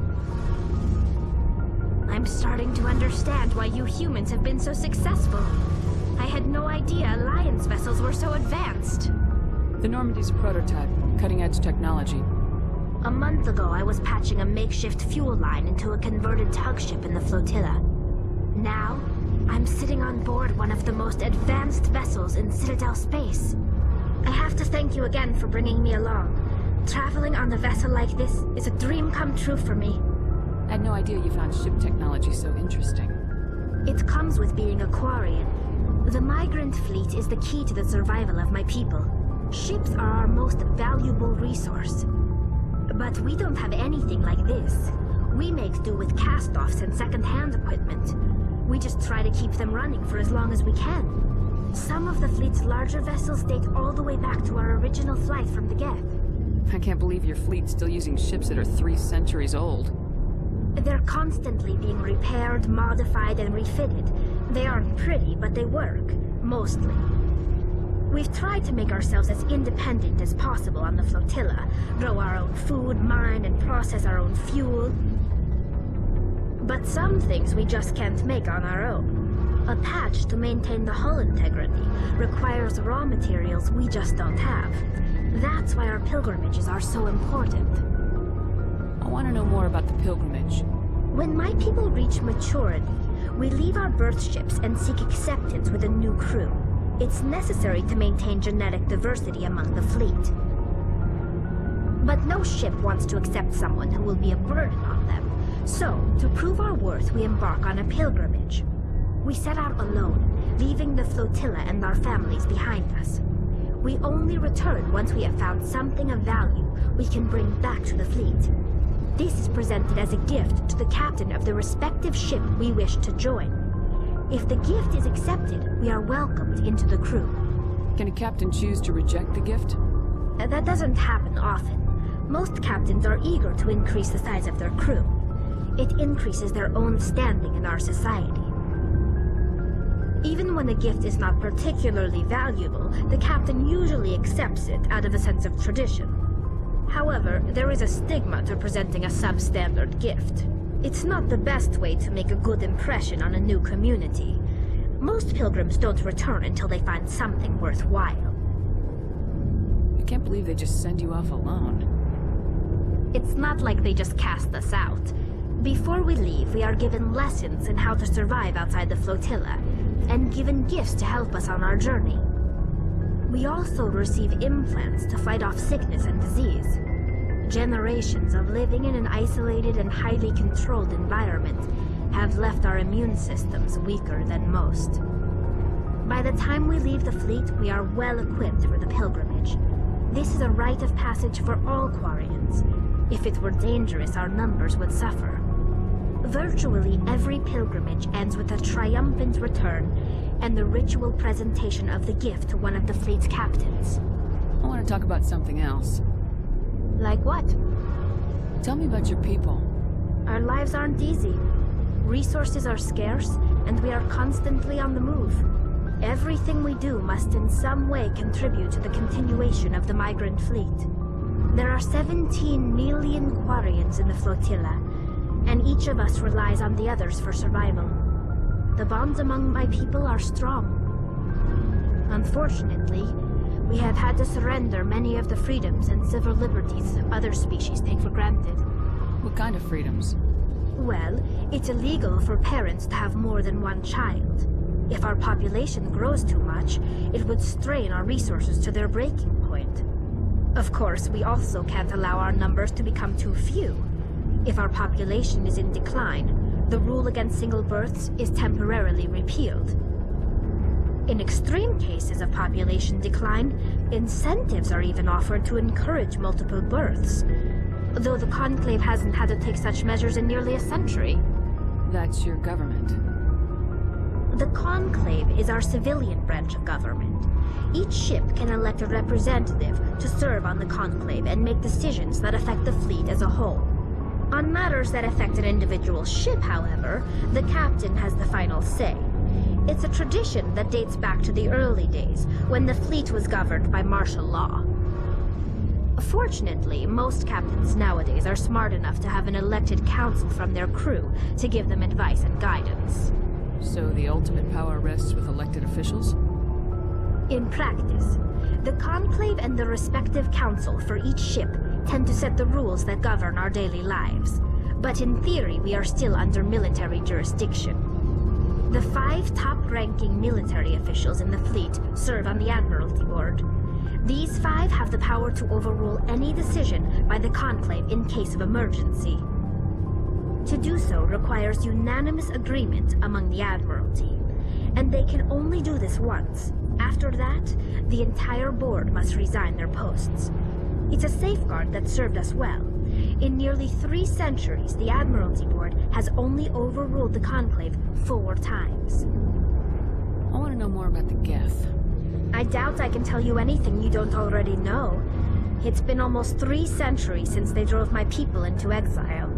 I'm starting to understand why you humans have been so successful. I had no idea Alliance vessels were so advanced. The Normandy's a prototype, cutting-edge technology. A month ago, I was patching a makeshift fuel line into a converted tug ship in the flotilla. Now, I'm sitting on board one of the most advanced vessels in Citadel space. I have to thank you again for bringing me along. Traveling on a vessel like this is a dream come true for me. I had no idea you found ship technology so interesting. It comes with being a Quarian. The migrant fleet is the key to the survival of my people. Ships are our most valuable resource. But we don't have anything like this. We make do with cast-offs and second-hand equipment. We just try to keep them running for as long as we can. Some of the fleet's larger vessels date all the way back to our original flight from the Geth. I can't believe your fleet's still using ships that are 3 centuries old. They're constantly being repaired, modified, and refitted. They aren't pretty, but they work. Mostly. We've tried to make ourselves as independent as possible on the flotilla, grow our own food, mine, and process our own fuel. But some things we just can't make on our own. A patch to maintain the hull integrity requires raw materials we just don't have. That's why our pilgrimages are so important. I want to know more about the pilgrimage. When my people reach maturity, we leave our birth ships and seek acceptance with a new crew. It's necessary to maintain genetic diversity among the fleet. But no ship wants to accept someone who will be a burden on them. So, to prove our worth, we embark on a pilgrimage. We set out alone, leaving the flotilla and our families behind us. We only return once we have found something of value we can bring back to the fleet. This is presented as a gift to the captain of the respective ship we wish to join. If the gift is accepted, we are welcomed into the crew. Can a captain choose to reject the gift? That doesn't happen often. Most captains are eager to increase the size of their crew. It increases their own standing in our society. Even when a gift is not particularly valuable, the captain usually accepts it out of a sense of tradition. However, there is a stigma to presenting a substandard gift. It's not the best way to make a good impression on a new community. Most pilgrims don't return until they find something worthwhile. I can't believe they just send you off alone. It's not like they just cast us out. Before we leave, we are given lessons in how to survive outside the flotilla, and given gifts to help us on our journey. We also receive implants to fight off sickness and disease. Generations of living in an isolated and highly controlled environment have left our immune systems weaker than most. By the time we leave the fleet, we are well equipped for the pilgrimage. This is a rite of passage for all Quarians. If it were dangerous, our numbers would suffer. Virtually every pilgrimage ends with a triumphant return and the ritual presentation of the gift to one of the fleet's captains. I want to talk about something else. Like what? Tell me about your people. Our lives aren't easy. Resources are scarce, and we are constantly on the move. Everything we do must in some way contribute to the continuation of the migrant fleet. There are 17 million Quarians in the flotilla, and each of us relies on the others for survival. The bonds among my people are strong. Unfortunately, we have had to surrender many of the freedoms and civil liberties other species take for granted. What kind of freedoms? Well, it's illegal for parents to have more than one child. If our population grows too much, it would strain our resources to their breaking point. Of course, we also can't allow our numbers to become too few. If our population is in decline, the rule against single births is temporarily repealed. In extreme cases of population decline, incentives are even offered to encourage multiple births. Though the Conclave hasn't had to take such measures in nearly a century. That's your government. The Conclave is our civilian branch of government. Each ship can elect a representative to serve on the Conclave and make decisions that affect the fleet as a whole. On matters that affect an individual ship, however, the captain has the final say. It's a tradition that dates back to the early days, when the fleet was governed by martial law. Fortunately, most captains nowadays are smart enough to have an elected council from their crew to give them advice and guidance. So the ultimate power rests with elected officials? In practice, the Conclave and the respective council for each ship tend to set the rules that govern our daily lives. But in theory, we are still under military jurisdiction. The 5 top-ranking military officials in the fleet serve on the Admiralty Board. These 5 have the power to overrule any decision by the Conclave in case of emergency. To do so requires unanimous agreement among the Admiralty, and they can only do this once. After that, the entire board must resign their posts. It's a safeguard that served us well. In nearly 3 centuries, the Admiralty Board has only overruled the Conclave 4 times. I want to know more about the Geth. I doubt I can tell you anything you don't already know. It's been almost 3 centuries since they drove my people into exile.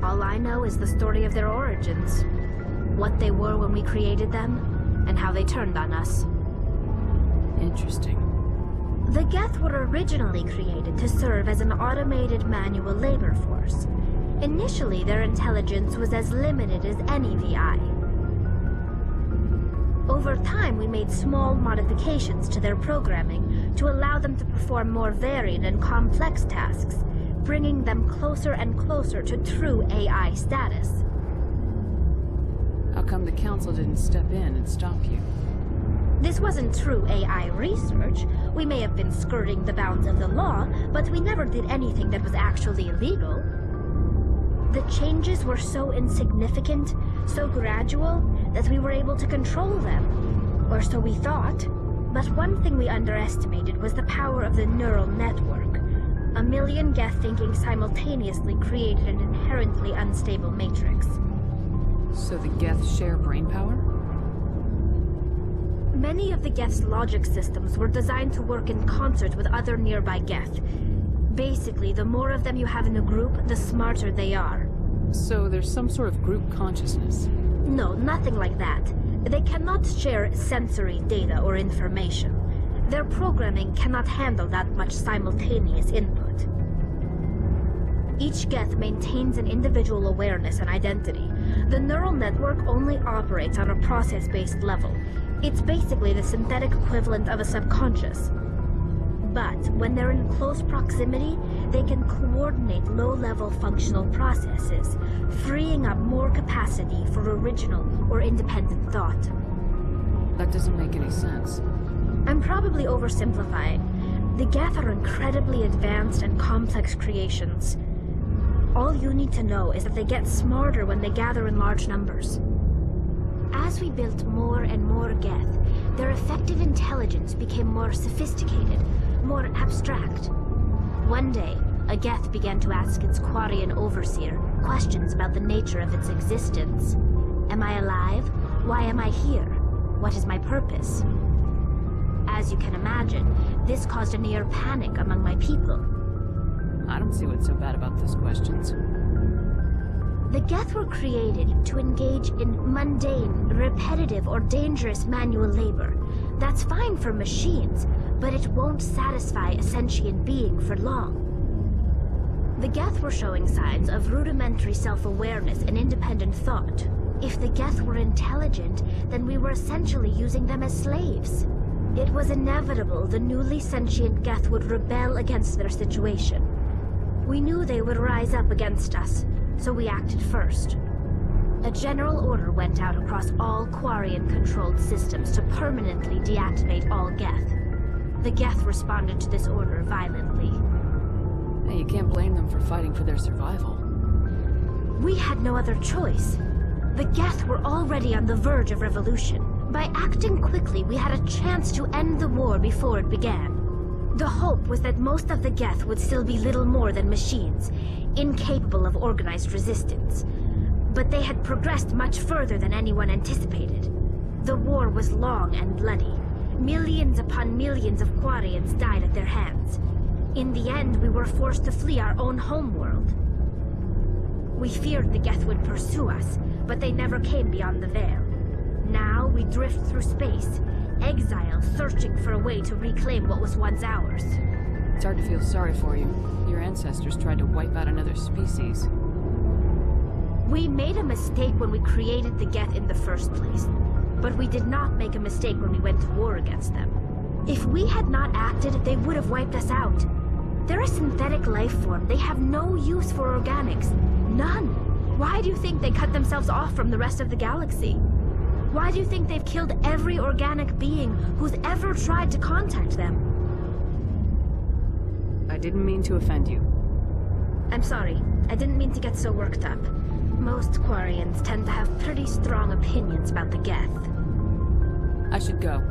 All I know is the story of their origins. What they were when we created them, and how they turned on us. Interesting. The Geth were originally created to serve as an automated manual labor force. Initially, their intelligence was as limited as any VI. Over time, we made small modifications to their programming to allow them to perform more varied and complex tasks, bringing them closer and closer to true AI status. How come the Council didn't step in and stop you? This wasn't true AI research. We may have been skirting the bounds of the law, but we never did anything that was actually illegal. The changes were so insignificant, so gradual, that we were able to control them. Or so we thought. But one thing we underestimated was the power of the neural network. A million Geth thinking simultaneously created an inherently unstable matrix. So the Geth share brain power? Many of the Geth's logic systems were designed to work in concert with other nearby Geth. Basically, the more of them you have in a group, the smarter they are. So there's some sort of group consciousness? No, nothing like that. They cannot share sensory data or information. Their programming cannot handle that much simultaneous input. Each Geth maintains an individual awareness and identity. The neural network only operates on a process-based level. It's basically the synthetic equivalent of a subconscious. But when they're in close proximity, they can coordinate low-level functional processes, freeing up more capacity for original or independent thought. That doesn't make any sense. I'm probably oversimplifying. The Geth are incredibly advanced and complex creations. All you need to know is that they get smarter when they gather in large numbers. As we built more and more Geth, their effective intelligence became more sophisticated, more abstract. One day, a Geth began to ask its Quarian overseer questions about the nature of its existence. Am I alive? Why am I here? What is my purpose? As you can imagine, this caused a near panic among my people. I don't see what's so bad about those questions. The Geth were created to engage in mundane, repetitive, or dangerous manual labor. That's fine for machines, but it won't satisfy a sentient being for long. The Geth were showing signs of rudimentary self-awareness and independent thought. If the Geth were intelligent, then we were essentially using them as slaves. It was inevitable the newly sentient Geth would rebel against their situation. We knew they would rise up against us, so we acted first. A general order went out across all Quarian-controlled systems to permanently deactivate all Geth. The Geth responded to this order violently. Hey, you can't blame them for fighting for their survival. We had no other choice. The Geth were already on the verge of revolution, By acting quickly, we had a chance to end the war before it began. The hope was that most of the Geth would still be little more than machines, incapable of organized resistance. But they had progressed much further than anyone anticipated. The war was long and bloody. Millions upon millions of Quarians died at their hands. In the end, we were forced to flee our own homeworld. We feared the Geth would pursue us, but they never came beyond the Veil. Now we drift through space, exile, searching for a way to reclaim what was once ours. It's hard to feel sorry for you. Your ancestors tried to wipe out another species. We made a mistake when we created the Geth in the first place, but we did not make a mistake when we went to war against them. If we had not acted, they would have wiped us out. They're a synthetic life form. They have no use for organics. None. Why do you think they cut themselves off from the rest of the galaxy? Why do you think they've killed every organic being who's ever tried to contact them? I didn't mean to offend you. I'm sorry. I didn't mean to get so worked up. Most Quarians tend to have pretty strong opinions about the Geth. I should go.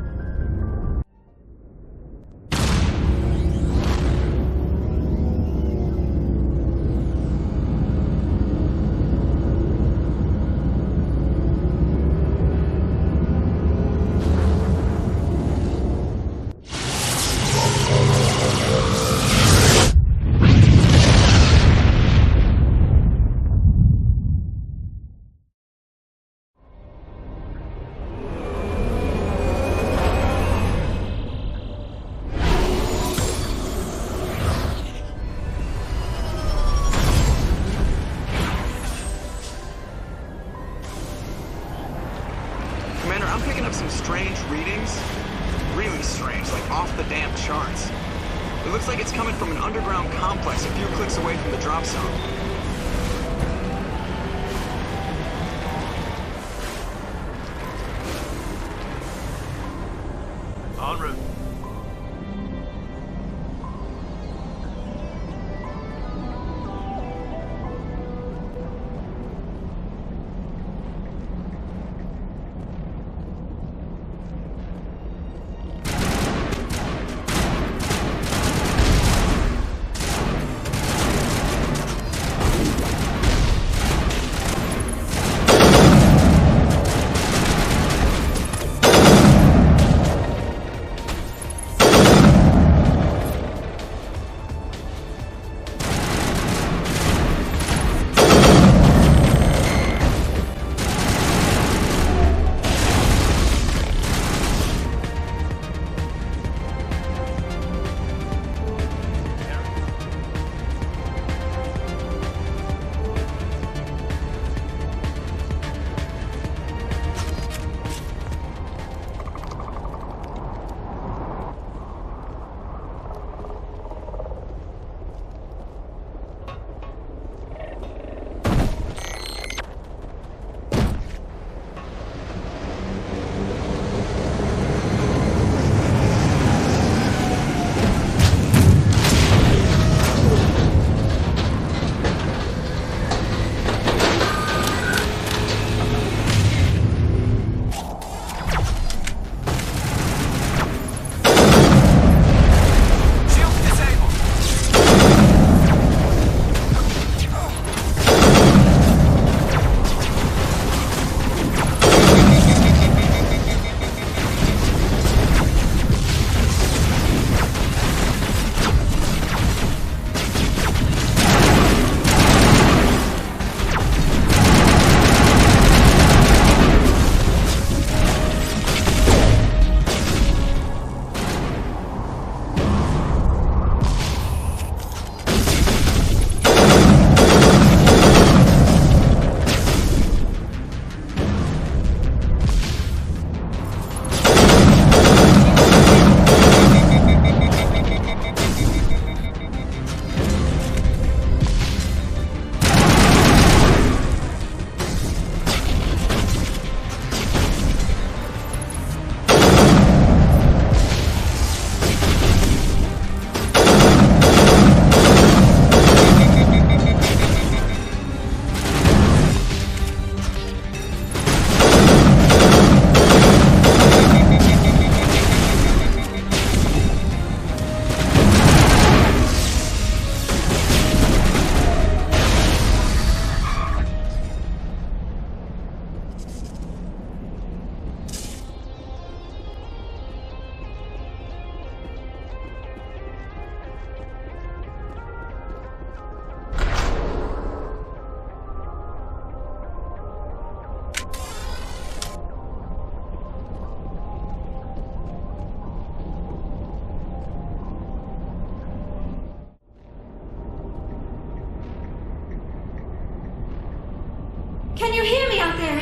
Can you hear me out there?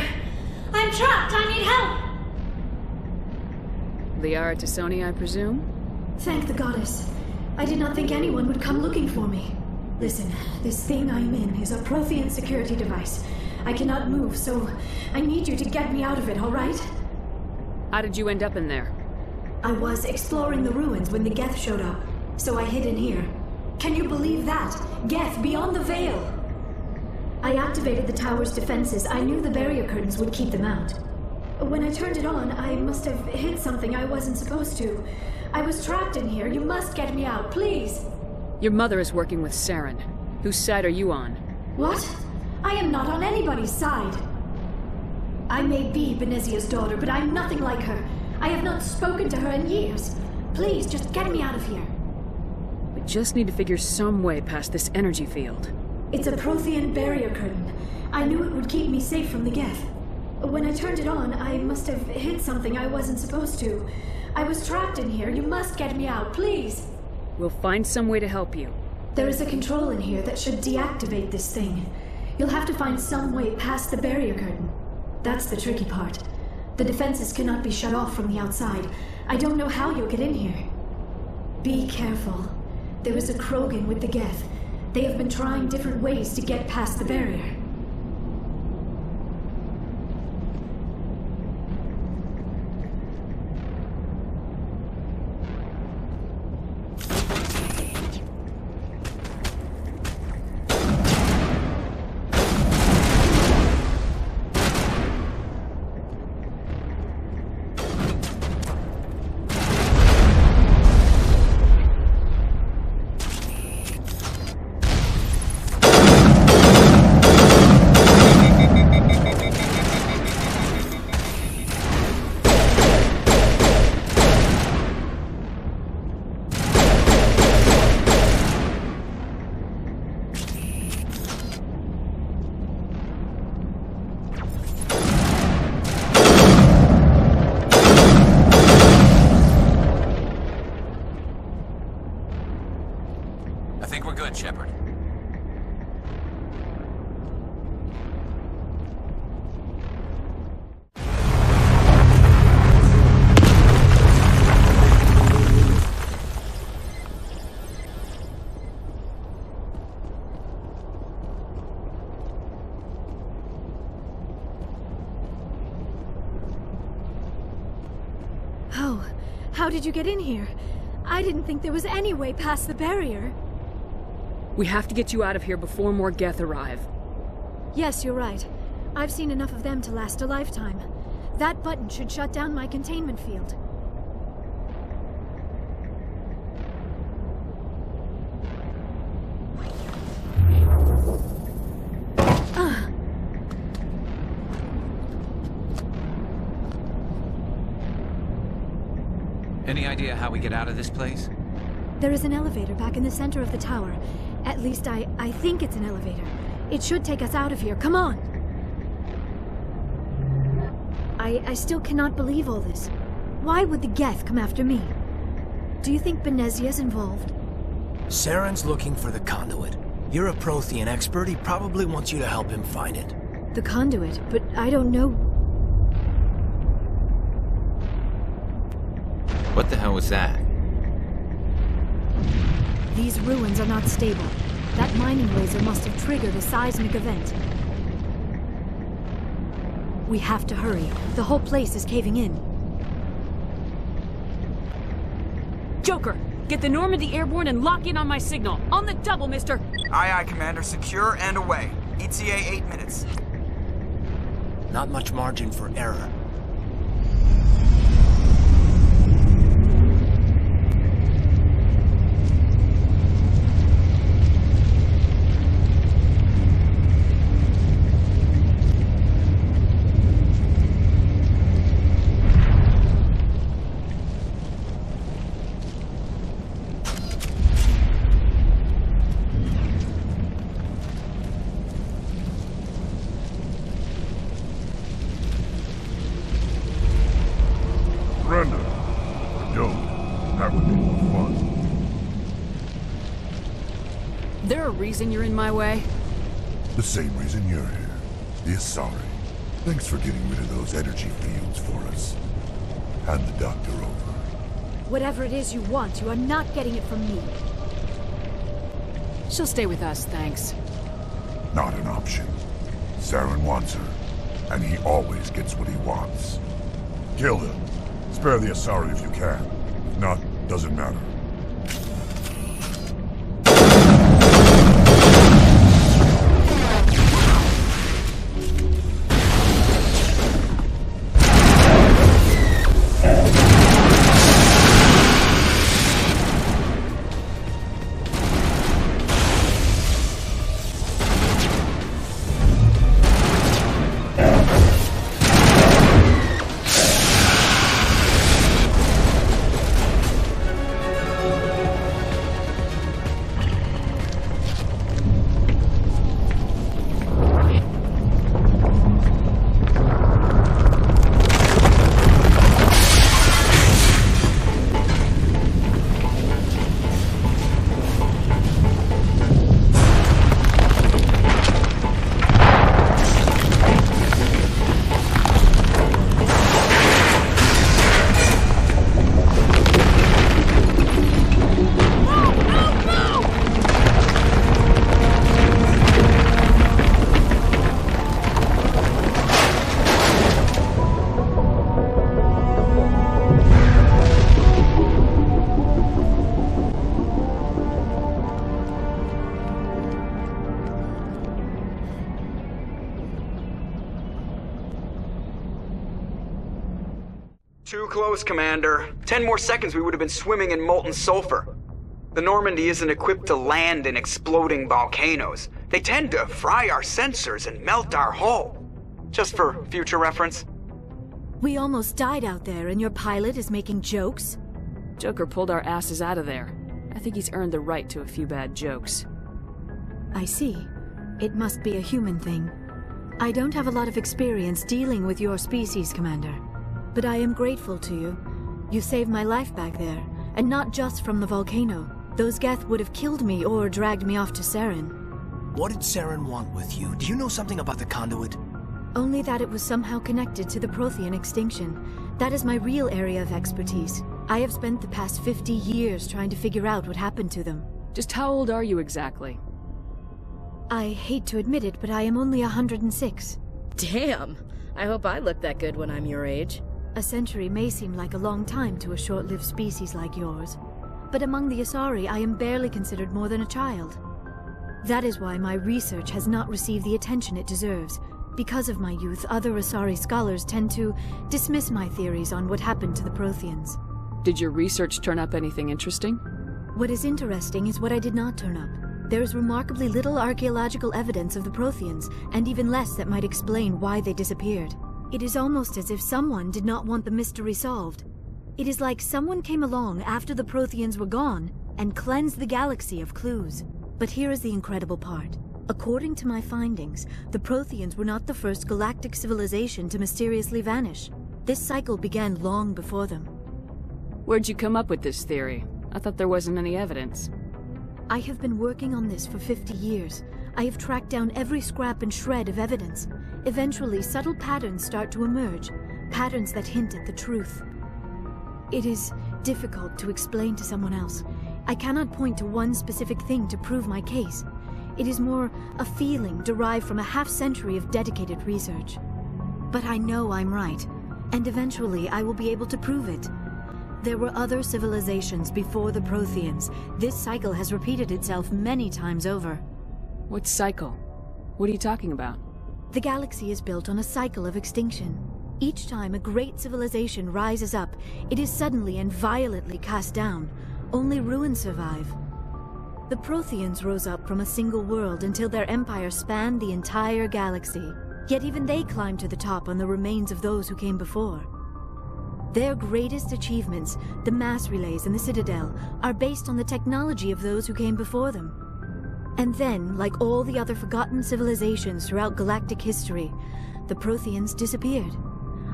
I'm trapped. I need help. Liara Tassoni, I presume? Thank the goddess. I did not think anyone would come looking for me. Listen, this thing I'm in is a Prothean security device. I cannot move, so I need you to get me out of it, all right? How did you end up in there? I was exploring the ruins when the Geth showed up, so I hid in here. Can you believe that? Geth, beyond the veil! I activated the tower's defenses. I knew the barrier curtains would keep them out. When I turned it on, I must have hit something I wasn't supposed to. I was trapped in here. You must get me out, please! Your mother is working with Saren. Whose side are you on? What? I am not on anybody's side. I may be Benezia's daughter, but I'm nothing like her. I have not spoken to her in years. Please, just get me out of here. We just need to figure some way past this energy field. It's a Prothean barrier curtain. I knew it would keep me safe from the Geth. When I turned it on, I must have hit something I wasn't supposed to. I was trapped in here. You must get me out, please. We'll find some way to help you. There is a control in here that should deactivate this thing. You'll have to find some way past the barrier curtain. That's the tricky part. The defenses cannot be shut off from the outside. I don't know how you'll get in here. Be careful. There is a Krogan with the Geth. They have been trying different ways to get past the barrier. I think we're good, Shepard. Oh, how did you get in here? I didn't think there was any way past the barrier. We have to get you out of here before more Geth arrive. Yes, you're right. I've seen enough of them to last a lifetime. That button should shut down my containment field. Any idea how we get out of this place? There is an elevator back in the center of the tower. At least I think it's an elevator. It should take us out of here. Come on! I still cannot believe all this. Why would the Geth come after me? Do you think Benezia's involved? Saren's looking for the conduit. You're a Prothean expert. He probably wants you to help him find it. The conduit, but I don't know. What the hell was that? These ruins are not stable. That mining laser must have triggered a seismic event. We have to hurry. The whole place is caving in. Joker, get the Normandy airborne and lock in on my signal. On the double, mister! Aye, aye, Commander. Secure and away. ETA 8 minutes. Not much margin for error. Reason you're in my way? The same reason you're here. The Asari. Thanks for getting rid of those energy fields for us. Hand the doctor over. Whatever it is you want, you are not getting it from me. She'll stay with us, thanks. Not an option. Saren wants her, and he always gets what he wants. Kill him. Spare the Asari if you can. If not, doesn't matter. Too close, Commander. 10 more seconds we would have been swimming in molten sulfur. The Normandy isn't equipped to land in exploding volcanoes. They tend to fry our sensors and melt our hull. Just for future reference. We almost died out there, and your pilot is making jokes? Joker pulled our asses out of there. I think he's earned the right to a few bad jokes. I see. It must be a human thing. I don't have a lot of experience dealing with your species, Commander. But I am grateful to you. You saved my life back there, and not just from the volcano. Those Geth would have killed me or dragged me off to Saren. What did Saren want with you? Do you know something about the conduit? Only that it was somehow connected to the Prothean extinction. That is my real area of expertise. I have spent the past 50 years trying to figure out what happened to them. Just how old are you exactly? I hate to admit it, but I am only 106. Damn! I hope I look that good when I'm your age. A century may seem like a long time to a short-lived species like yours. But among the Asari, I am barely considered more than a child. That is why my research has not received the attention it deserves. Because of my youth, other Asari scholars tend to dismiss my theories on what happened to the Protheans. Did your research turn up anything interesting? What is interesting is what I did not turn up. There is remarkably little archaeological evidence of the Protheans, and even less that might explain why they disappeared. It is almost as if someone did not want the mystery solved. It is like someone came along after the Protheans were gone and cleansed the galaxy of clues. But here is the incredible part. According to my findings, the Protheans were not the first galactic civilization to mysteriously vanish. This cycle began long before them. Where'd you come up with this theory? I thought there wasn't any evidence. I have been working on this for 50 years. I have tracked down every scrap and shred of evidence. Eventually, subtle patterns start to emerge, patterns that hint at the truth. It is difficult to explain to someone else. I cannot point to one specific thing to prove my case. It is more a feeling derived from a half-century of dedicated research. But I know I'm right, and eventually I will be able to prove it. There were other civilizations before the Protheans. This cycle has repeated itself many times over. What cycle? What are you talking about? The galaxy is built on a cycle of extinction. Each time a great civilization rises up, it is suddenly and violently cast down. Only ruins survive. The Protheans rose up from a single world until their empire spanned the entire galaxy. Yet even they climbed to the top on the remains of those who came before. Their greatest achievements, the mass relays and the Citadel, are based on the technology of those who came before them. And then, like all the other forgotten civilizations throughout galactic history, the Protheans disappeared.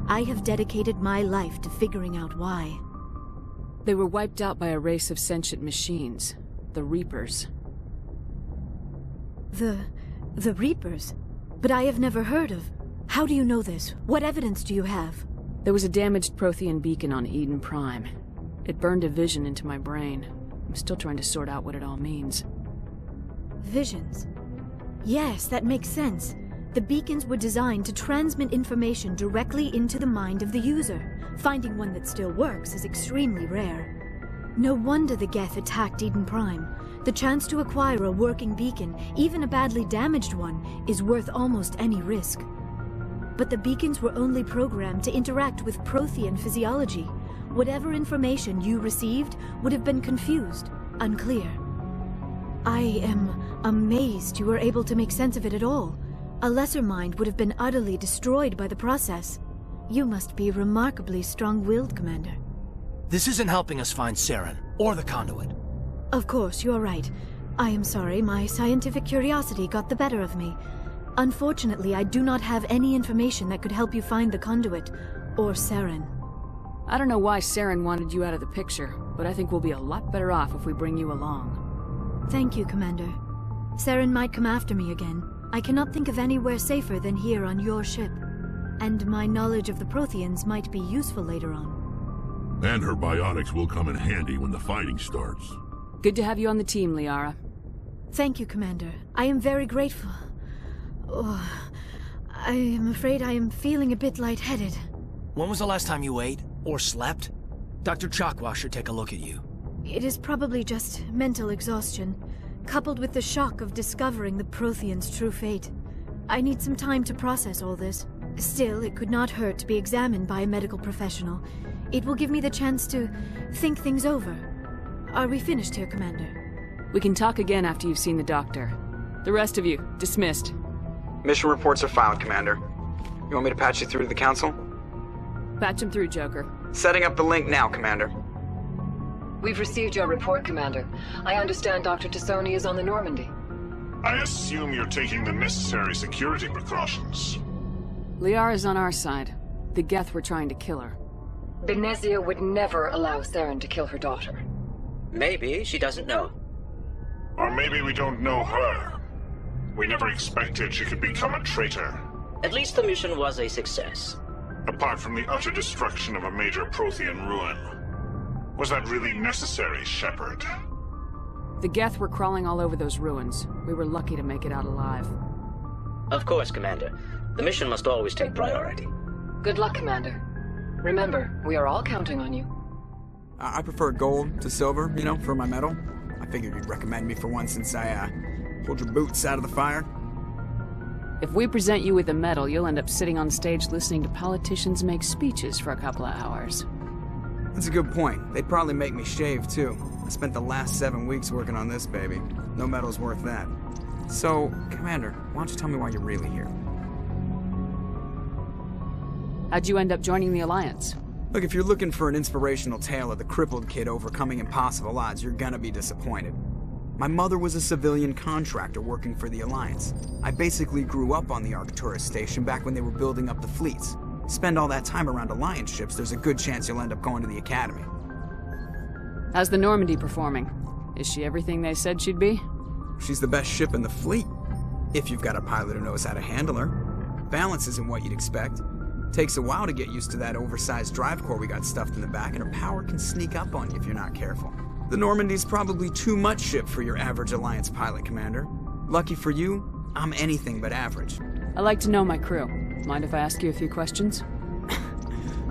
I have dedicated my life to figuring out why. They were wiped out by a race of sentient machines, the Reapers. The Reapers? But I have never heard of... How do you know this? What evidence do you have? There was a damaged Prothean beacon on Eden Prime. It burned a vision into my brain. I'm still trying to sort out what it all means. Visions. Yes, that makes sense. The beacons were designed to transmit information directly into the mind of the user. Finding one that still works is extremely rare. No wonder the Geth attacked Eden Prime. The chance to acquire a working beacon, even a badly damaged one, is worth almost any risk. But the beacons were only programmed to interact with Prothean physiology. Whatever information you received would have been confused, unclear. I am amazed you were able to make sense of it at all. A lesser mind would have been utterly destroyed by the process. You must be remarkably strong-willed, Commander. This isn't helping us find Saren, or the conduit. Of course, you're right. I am sorry, my scientific curiosity got the better of me. Unfortunately, I do not have any information that could help you find the conduit, or Saren. I don't know why Saren wanted you out of the picture, but I think we'll be a lot better off if we bring you along. Thank you, Commander. Saren might come after me again. I cannot think of anywhere safer than here on your ship. And my knowledge of the Protheans might be useful later on. And her biotics will come in handy when the fighting starts. Good to have you on the team, Liara. Thank you, Commander. I am very grateful. Oh, I am afraid I am feeling a bit lightheaded. When was the last time you ate, or slept? Dr. Chakwa should take a look at you. It is probably just mental exhaustion, coupled with the shock of discovering the Protheans' true fate. I need some time to process all this. Still, it could not hurt to be examined by a medical professional. It will give me the chance to think things over. Are we finished here, Commander? We can talk again after you've seen the doctor. The rest of you, dismissed. Mission reports are filed, Commander. You want me to patch you through to the Council? Patch him through, Joker. Setting up the link now, Commander. We've received your report, Commander. I understand Dr. Tassoni is on the Normandy. I assume you're taking the necessary security precautions. Liara's on our side. The Geth were trying to kill her. Benezia would never allow Saren to kill her daughter. Maybe she doesn't know. Or maybe we don't know her. We never expected she could become a traitor. At least the mission was a success. Apart from the utter destruction of a major Prothean ruin. Was that really necessary, Shepard? The Geth were crawling all over those ruins. We were lucky to make it out alive. Of course, Commander. The mission must always take priority. Good luck, Commander. Remember, we are all counting on you. I prefer gold to silver, you know, for my medal. I figured you'd recommend me for one since I, pulled your boots out of the fire. If we present you with a medal, you'll end up sitting on stage listening to politicians make speeches for a couple of hours. That's a good point. They'd probably make me shave, too. I spent the last 7 weeks working on this baby. No medal's worth that. So, Commander, why don't you tell me why you're really here? How'd you end up joining the Alliance? Look, if you're looking for an inspirational tale of the crippled kid overcoming impossible odds, you're gonna be disappointed. My mother was a civilian contractor working for the Alliance. I basically grew up on the Arcturus station back when they were building up the fleets. Spend all that time around Alliance ships, there's a good chance you'll end up going to the Academy. How's the Normandy performing? Is she everything they said she'd be? She's the best ship in the fleet, if you've got a pilot who knows how to handle her. Balance isn't what you'd expect. Takes a while to get used to that oversized drive core we got stuffed in the back, and her power can sneak up on you if you're not careful. The Normandy's probably too much ship for your average Alliance pilot, Commander. Lucky for you, I'm anything but average. I like to know my crew. Mind if I ask you a few questions?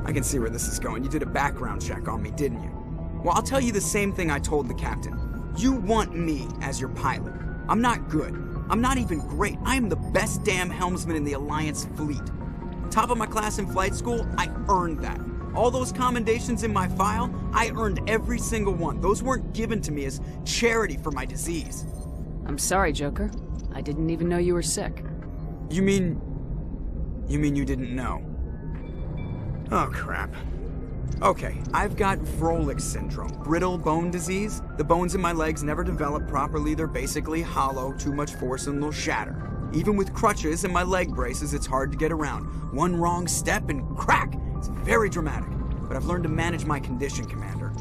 I can see where this is going. You did a background check on me, didn't you? Well, I'll tell you the same thing I told the captain. You want me as your pilot. I'm not good. I'm not even great. I am the best damn helmsman in the Alliance fleet. Top of my class in flight school, I earned that. All those commendations in my file, I earned every single one. Those weren't given to me as charity for my disease. I'm sorry, Joker. I didn't even know you were sick. You mean you didn't know? Oh, crap. Okay, I've got Vrolich syndrome, brittle bone disease. The bones in my legs never develop properly. They're basically hollow, too much force and they'll shatter. Even with crutches and my leg braces, it's hard to get around. One wrong step and crack! It's very dramatic. But I've learned to manage my condition, Commander.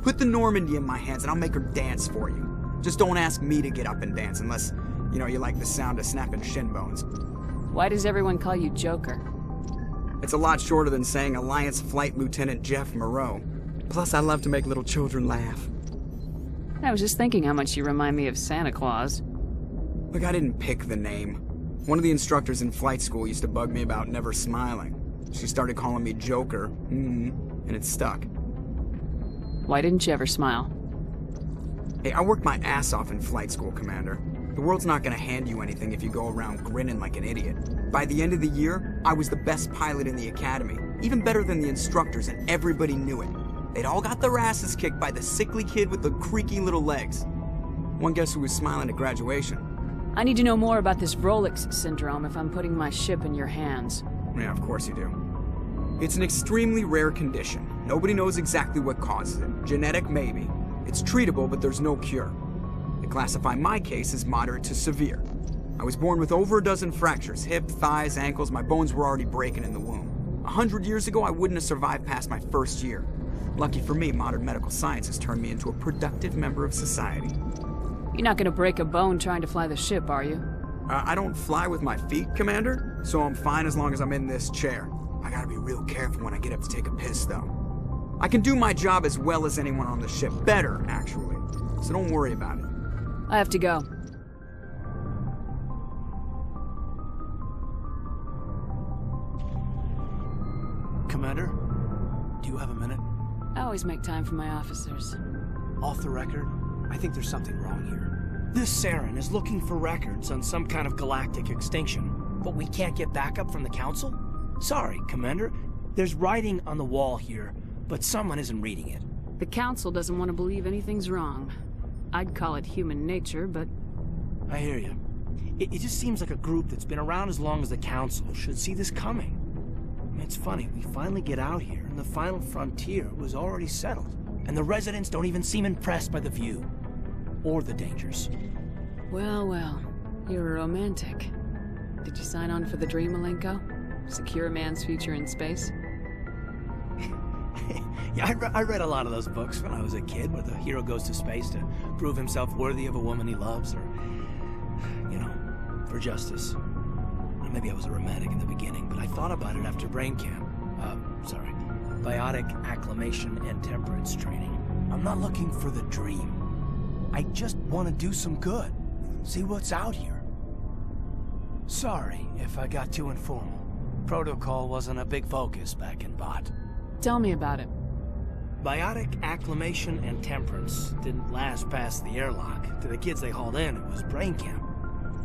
Put the Normandy in my hands and I'll make her dance for you. Just don't ask me to get up and dance unless, you know, you like the sound of snapping shin bones. Why does everyone call you Joker? It's a lot shorter than saying Alliance Flight Lieutenant Jeff Moreau. Plus, I love to make little children laugh. I was just thinking how much you remind me of Santa Claus. Look, I didn't pick the name. One of the instructors in flight school used to bug me about never smiling. She started calling me Joker, and it stuck. Why didn't you ever smile? Hey, I worked my ass off in flight school, Commander. The world's not gonna hand you anything if you go around grinning like an idiot. By the end of the year, I was the best pilot in the academy, even better than the instructors, and everybody knew it. They'd all got their asses kicked by the sickly kid with the creaky little legs. One guess who was smiling at graduation? I need to know more about this Rolex syndrome if I'm putting my ship in your hands. Yeah, of course you do. It's an extremely rare condition. Nobody knows exactly what causes it. Genetic, maybe. It's treatable, but there's no cure. They classify my case as moderate to severe. I was born with over a dozen fractures, hip, thighs, ankles. My bones were already breaking in the womb. 100 years ago, I wouldn't have survived past my first year. Lucky for me, modern medical science has turned me into a productive member of society. You're not gonna break a bone trying to fly the ship, are you? I don't fly with my feet, Commander, so I'm fine as long as I'm in this chair. I gotta be real careful when I get up to take a piss, though. I can do my job as well as anyone on the ship. Better, actually. So don't worry about it. I have to go. Commander, do you have a minute? I always make time for my officers. Off the record, I think there's something wrong here. This Saren is looking for records on some kind of galactic extinction, but we can't get backup from the Council? Sorry, Commander. There's writing on the wall here, but someone isn't reading it. The Council doesn't want to believe anything's wrong. I'd call it human nature, but... I hear you. It just seems like a group that's been around as long as the Council should see this coming. It's funny, we finally get out here, and the final frontier was already settled. And the residents don't even seem impressed by the view. Or the dangers. Well, well. You're a romantic. Did you sign on for the dream, Malenko? Secure a man's future in space? Yeah, I read a lot of those books when I was a kid, where the hero goes to space to prove himself worthy of a woman he loves, or, you know, for justice. Or maybe I was a romantic in the beginning, but I thought about it after brain camp. Biotic acclimation and temperance training. I'm not looking for the dream. I just want to do some good. See what's out here. Sorry if I got too informal. Protocol wasn't a big focus back in Bot. Tell me about it. Biotic acclimation and temperance didn't last past the airlock. To the kids they hauled in, it was brain camp.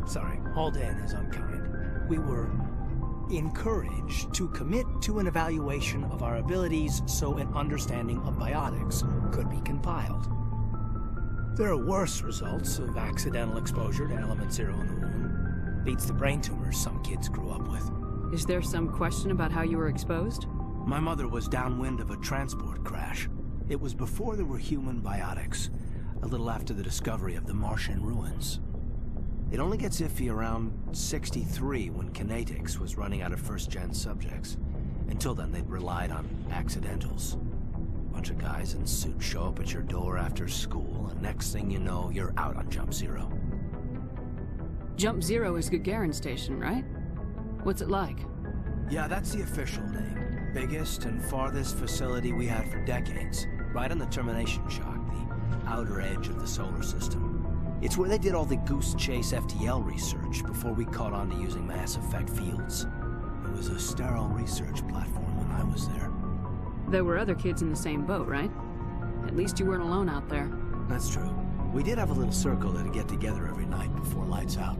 Sorry, hauled in is unkind. We were encouraged to commit to an evaluation of our abilities so an understanding of biotics could be compiled. There are worse results of accidental exposure to element 0 in the womb. Beats the brain tumors some kids grew up with. Is there some question about how you were exposed? My mother was downwind of a transport crash. It was before there were human biotics, a little after the discovery of the Martian ruins. It only gets iffy around 63 when kinetics was running out of first-gen subjects. Until then, they'd relied on accidentals. Bunch of guys in suits show up at your door after school, and next thing you know, you're out on Jump Zero. Jump Zero is Gagarin Station, right? What's it like? Yeah, that's the official name. Biggest and farthest facility we had for decades. Right on the termination shock, the outer edge of the solar system. It's where they did all the Goose Chase FTL research before we caught on to using mass effect fields. It was a sterile research platform when I was there. There were other kids in the same boat, right? At least you weren't alone out there. That's true. We did have a little circle that'd get together every night before lights out.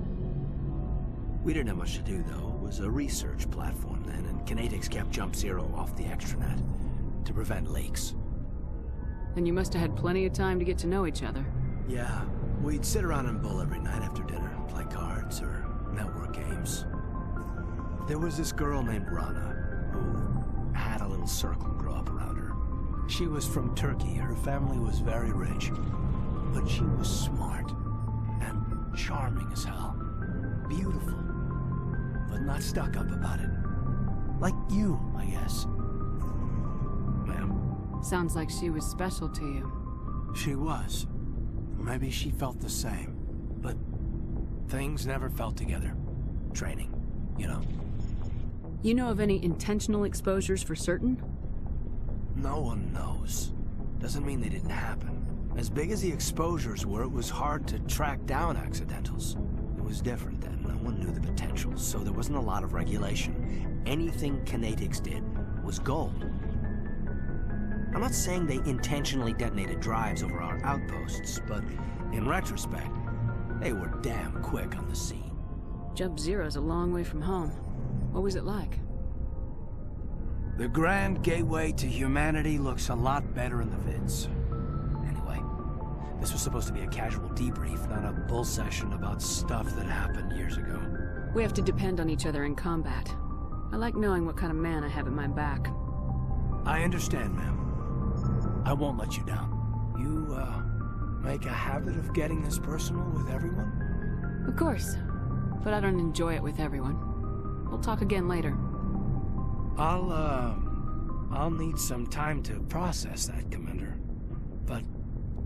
We didn't have much to do, though. It was a research platform then, and kinetics kept Jump Zero off the extranet to prevent leaks. Then you must have had plenty of time to get to know each other. Yeah. We'd sit around and bull every night after dinner, play cards or network games. There was this girl named Rana, who had a little circle grow up around her. She was from Turkey. Her family was very rich. But she was smart and charming as hell. Beautiful, but not stuck up about it. Like you, I guess. Ma'am. Sounds like she was special to you. She was. Maybe she felt the same, but things never felt together. Training. you know. You know of any intentional exposures for certain? No one knows. Doesn't mean they didn't happen. As big as the exposures were, it was hard to track down accidentals. It was different then. No one knew the potential, so there wasn't a lot of regulation. Anything Kinetics did was gold. I'm not saying they intentionally detonated drives over our outposts, but in retrospect, they were damn quick on the scene. Jump Zero's a long way from home. What was it like? The grand gateway to humanity looks a lot better in the vids. Anyway, this was supposed to be a casual debrief, not a bull session about stuff that happened years ago. We have to depend on each other in combat. I like knowing what kind of man I have at my back. I understand, ma'am. I won't let you down. You, make a habit of getting this personal with everyone? Of course. But I don't enjoy it with everyone. We'll talk again later. I'll need some time to process that, Commander. But,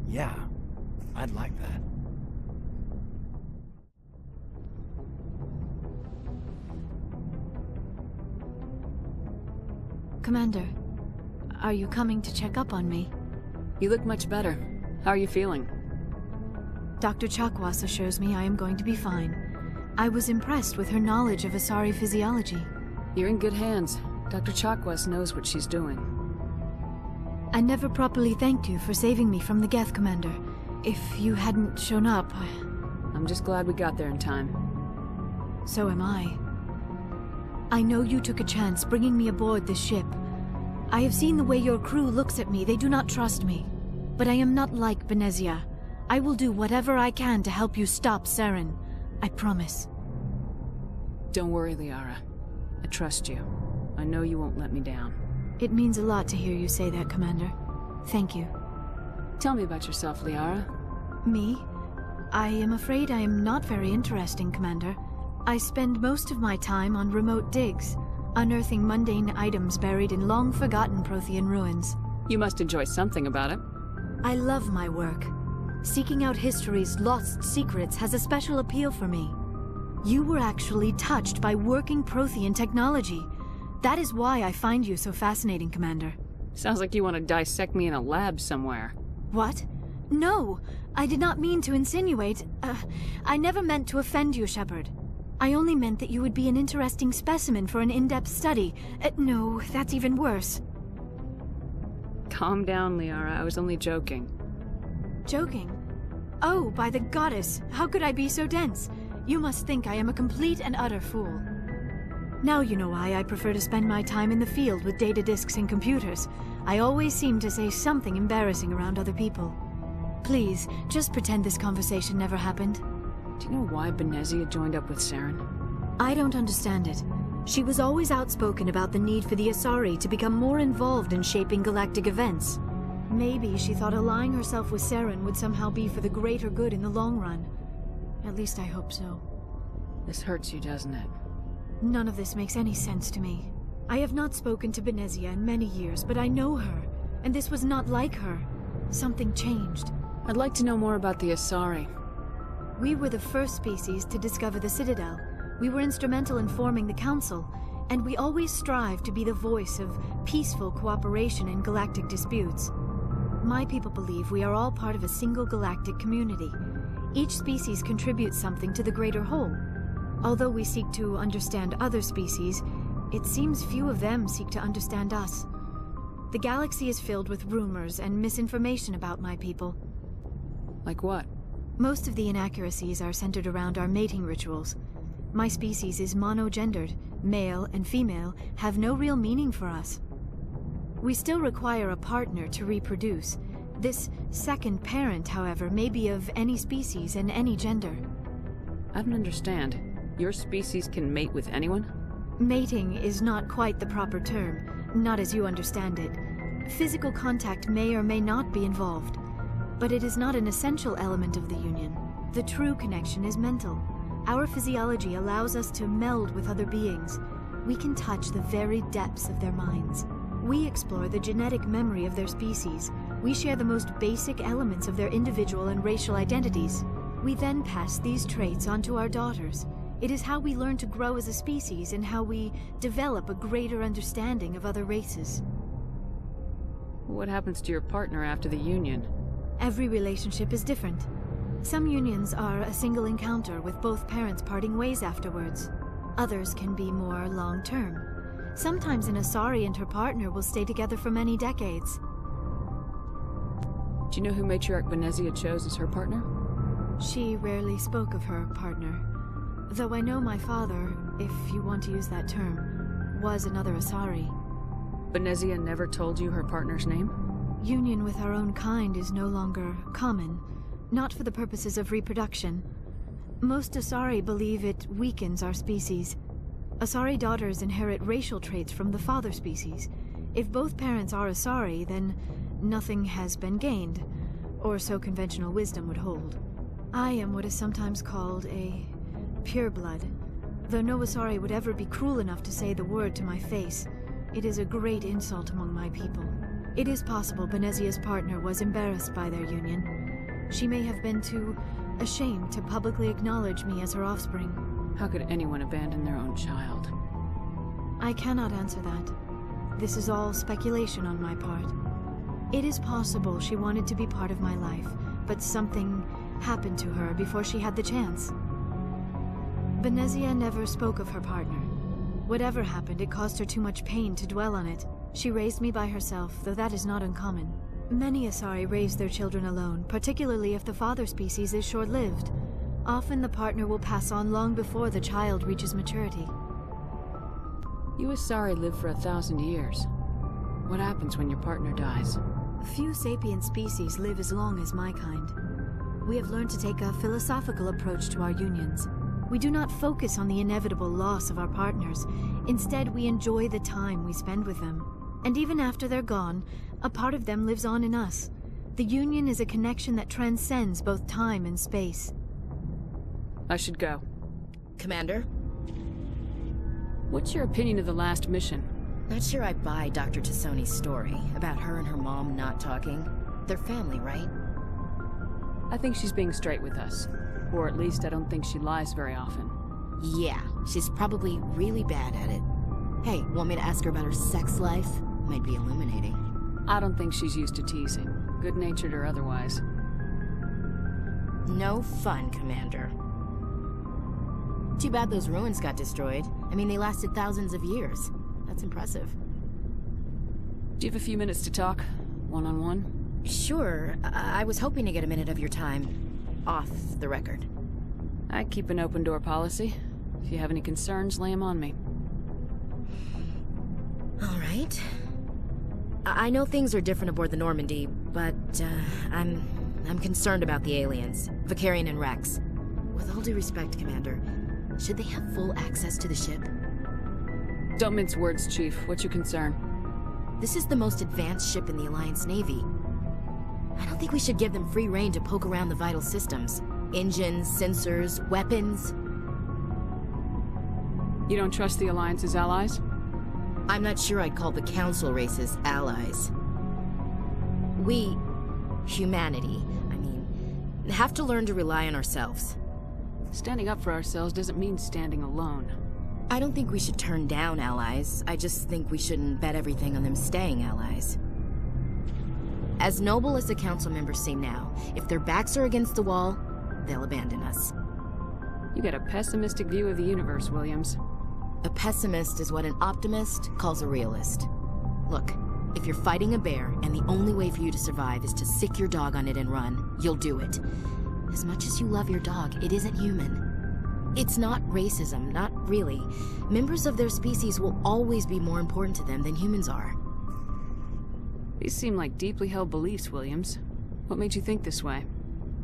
yeah, I'd like that. Commander, are you coming to check up on me? You look much better. How are you feeling? Dr. Chakwas assures me I am going to be fine. I was impressed with her knowledge of Asari physiology. You're in good hands. Dr. Chakwas knows what she's doing. I never properly thanked you for saving me from the Geth, Commander. If you hadn't shown up... I'm just glad we got there in time. So am I. I know you took a chance bringing me aboard this ship. I have seen the way your crew looks at me. They do not trust me. But I am not like Benezia. I will do whatever I can to help you stop Saren. I promise. Don't worry, Liara. I trust you. I know you won't let me down. It means a lot to hear you say that, Commander. Thank you. Tell me about yourself, Liara. Me? I am afraid I am not very interesting, Commander. I spend most of my time on remote digs, unearthing mundane items buried in long-forgotten Prothean ruins. You must enjoy something about it. I love my work. Seeking out history's lost secrets has a special appeal for me. You were actually touched by working Prothean technology. That is why I find you so fascinating, Commander. Sounds like you want to dissect me in a lab somewhere. What? No! I did not mean to insinuate. I never meant to offend you, Shepard. I only meant that you would be an interesting specimen for an in-depth study. No, that's even worse. Calm down, Liara. I was only joking. Joking? Oh, by the goddess, how could I be so dense? You must think I am a complete and utter fool. Now you know why I prefer to spend my time in the field with data disks and computers. I always seem to say something embarrassing around other people. Please, just pretend this conversation never happened. Do you know why Benezia joined up with Saren? I don't understand it. She was always outspoken about the need for the Asari to become more involved in shaping galactic events. Maybe she thought allying herself with Saren would somehow be for the greater good in the long run. At least I hope so. This hurts you, doesn't it? None of this makes any sense to me. I have not spoken to Benezia in many years, but I know her, and this was not like her. Something changed. I'd like to know more about the Asari. We were the first species to discover the Citadel. We were instrumental in forming the Council, and we always strive to be the voice of peaceful cooperation in galactic disputes. My people believe we are all part of a single galactic community. Each species contributes something to the greater whole. Although we seek to understand other species, it seems few of them seek to understand us. The galaxy is filled with rumors and misinformation about my people. Like what? Most of the inaccuracies are centered around our mating rituals. My species is monogendered. Male and female have no real meaning for us. We still require a partner to reproduce. This second parent, however, may be of any species and any gender. I don't understand. Your species can mate with anyone? Mating is not quite the proper term, not as you understand it. Physical contact may or may not be involved, but it is not an essential element of the union. The true connection is mental. Our physiology allows us to meld with other beings. We can touch the very depths of their minds. We explore the genetic memory of their species. We share the most basic elements of their individual and racial identities. We then pass these traits on to our daughters. It is how we learn to grow as a species and how we develop a greater understanding of other races. What happens to your partner after the union? Every relationship is different. Some unions are a single encounter with both parents parting ways afterwards. Others can be more long-term. Sometimes an Asari and her partner will stay together for many decades. Do you know who Matriarch Benezia chose as her partner? She rarely spoke of her partner. Though I know my father, if you want to use that term, was another Asari. Benezia never told you her partner's name? Union with our own kind is no longer common, not for the purposes of reproduction. Most Asari believe it weakens our species. Asari daughters inherit racial traits from the father species. If both parents are Asari, then nothing has been gained, or so conventional wisdom would hold. I am what is sometimes called a pureblood. Though no Asari would ever be cruel enough to say the word to my face, it is a great insult among my people. It is possible Benezia's partner was embarrassed by their union. She may have been too ashamed to publicly acknowledge me as her offspring. How could anyone abandon their own child? I cannot answer that. This is all speculation on my part. It is possible she wanted to be part of my life, but something happened to her before she had the chance. Benezia never spoke of her partner. Whatever happened, it caused her too much pain to dwell on it. She raised me by herself, though that is not uncommon. Many Asari raise their children alone, particularly if the father species is short-lived. Often the partner will pass on long before the child reaches maturity. You Asari live for 1,000 years. What happens when your partner dies? Few sapient species live as long as my kind. We have learned to take a philosophical approach to our unions. We do not focus on the inevitable loss of our partners. Instead, we enjoy the time we spend with them. And even after they're gone, a part of them lives on in us. The union is a connection that transcends both time and space. I should go. Commander? What's your opinion of the last mission? Not sure I buy Dr. Tassoni's story about her and her mom not talking. They're family, right? I think she's being straight with us. Or at least I don't think she lies very often. Yeah, she's probably really bad at it. Hey, want me to ask her about her sex life? Might be illuminating. I don't think she's used to teasing, good-natured or otherwise. No fun, Commander. Too bad those ruins got destroyed. I mean, they lasted thousands of years. That's impressive. Do you have a few minutes to talk? One-on-one? Sure. I was hoping to get a minute of your time. Off the record. I keep an open-door policy. If you have any concerns, lay them on me. All right. I know things are different aboard the Normandy, but I'm concerned about the aliens, Vicarian and Rex. With all due respect, Commander, should they have full access to the ship? Don't mince words, Chief. What's your concern? This is the most advanced ship in the Alliance Navy. I don't think we should give them free rein to poke around the vital systems. Engines, sensors, weapons. You don't trust the Alliance's allies? I'm not sure I'd call the Council races allies. We, humanity, have to learn to rely on ourselves. Standing up for ourselves doesn't mean standing alone. I don't think we should turn down allies. I just think we shouldn't bet everything on them staying allies. As noble as the Council members seem now, if their backs are against the wall, they'll abandon us. You got a pessimistic view of the universe, Williams. A pessimist is what an optimist calls a realist. Look, if you're fighting a bear and the only way for you to survive is to sick your dog on it and run, you'll do it. As much as you love your dog, it isn't human. It's not racism, not really. Members of their species will always be more important to them than humans are. These seem like deeply held beliefs, Williams. What made you think this way?